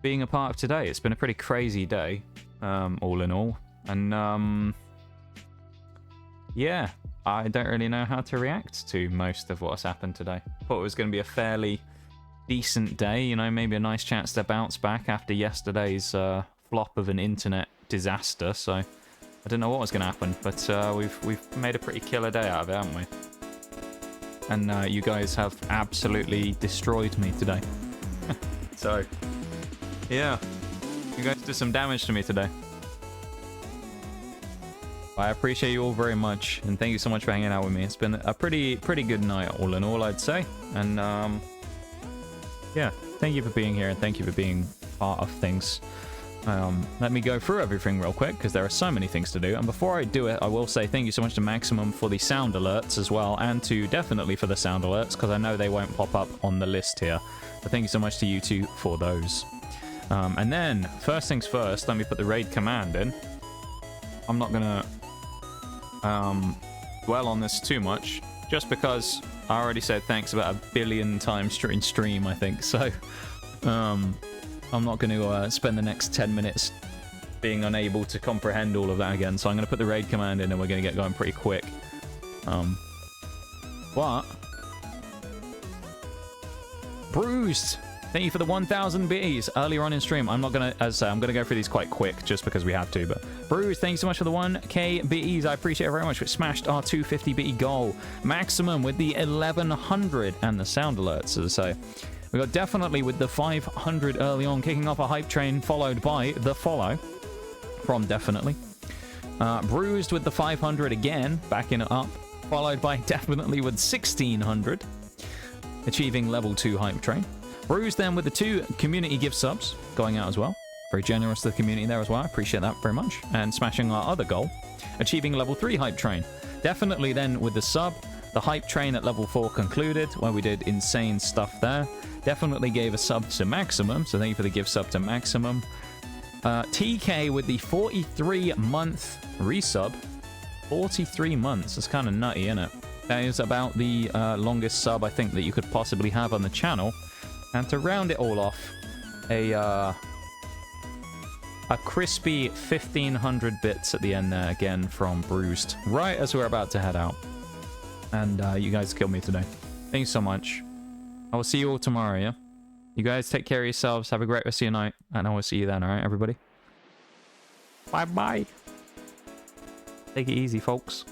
being a part of today. It's been a pretty crazy day, all in all. And, yeah, I don't really know how to react to most of what's happened today. Thought it was going to be a fairly decent day, you know, maybe a nice chance to bounce back after yesterday's flop of an internet disaster, so I didn't know what was going to happen, but we've made a pretty killer day out of it, haven't we? And you guys have absolutely destroyed me today. So, Yeah. You guys did some damage to me today. I appreciate you all very much, and thank you so much for hanging out with me. It's been a pretty good night, all in all, I'd say. And, yeah, thank you for being here, and thank you for being part of things. Let me go through everything real quick, because there are so many things to do. And before I do it, I will say thank you so much to Maximum for the sound alerts as well, and to definitely for the sound alerts, because I know they won't pop up on the list here. But thank you so much to you two for those. And then, first things first, let me put the raid command in. I'm not going to dwell on this too much, just because I already said thanks about 1 billion times in stream, I think. So, I'm not going to spend the next 10 minutes being unable to comprehend all of that again. So I'm going to put the raid command in, and we're going to get going pretty quick. But Bruised, thank you for the 1,000 biddies earlier on in stream. I'm not going to, as I say, I'm going to go through these quite quick just because we have to. But Bruised, thank you so much for the 1k biddies. I appreciate it very much. We smashed our 250 biddy goal. Maximum with the 1100 and the sound alerts, as I say. We got Definitely with the 500 early on, kicking off a hype train, followed by the follow from Definitely. Bruised with the 500 again, backing it up, followed by Definitely with 1600, achieving level 2 hype train. Bruised then with the 2 community gift subs going out as well. Very generous to the community there as well. I appreciate that very much. And smashing our other goal, achieving level 3 hype train. Definitely then with the sub, the hype train at level 4 concluded, where we did insane stuff there. Definitely gave a sub to Maximum, so thank you for the gift sub to Maximum. TK with the 43-month resub. 43 months, that's kind of nutty, isn't it? That is about the longest sub I think that you could possibly have on the channel. And to round it all off, a crispy 1,500 bits at the end there again from Bruised, right as we're about to head out. And you guys killed me today. Thanks so much. I will see you all tomorrow, yeah? You guys take care of yourselves. Have a great rest of your night. And I will see you then, alright, everybody? Bye-bye. Take it easy, folks.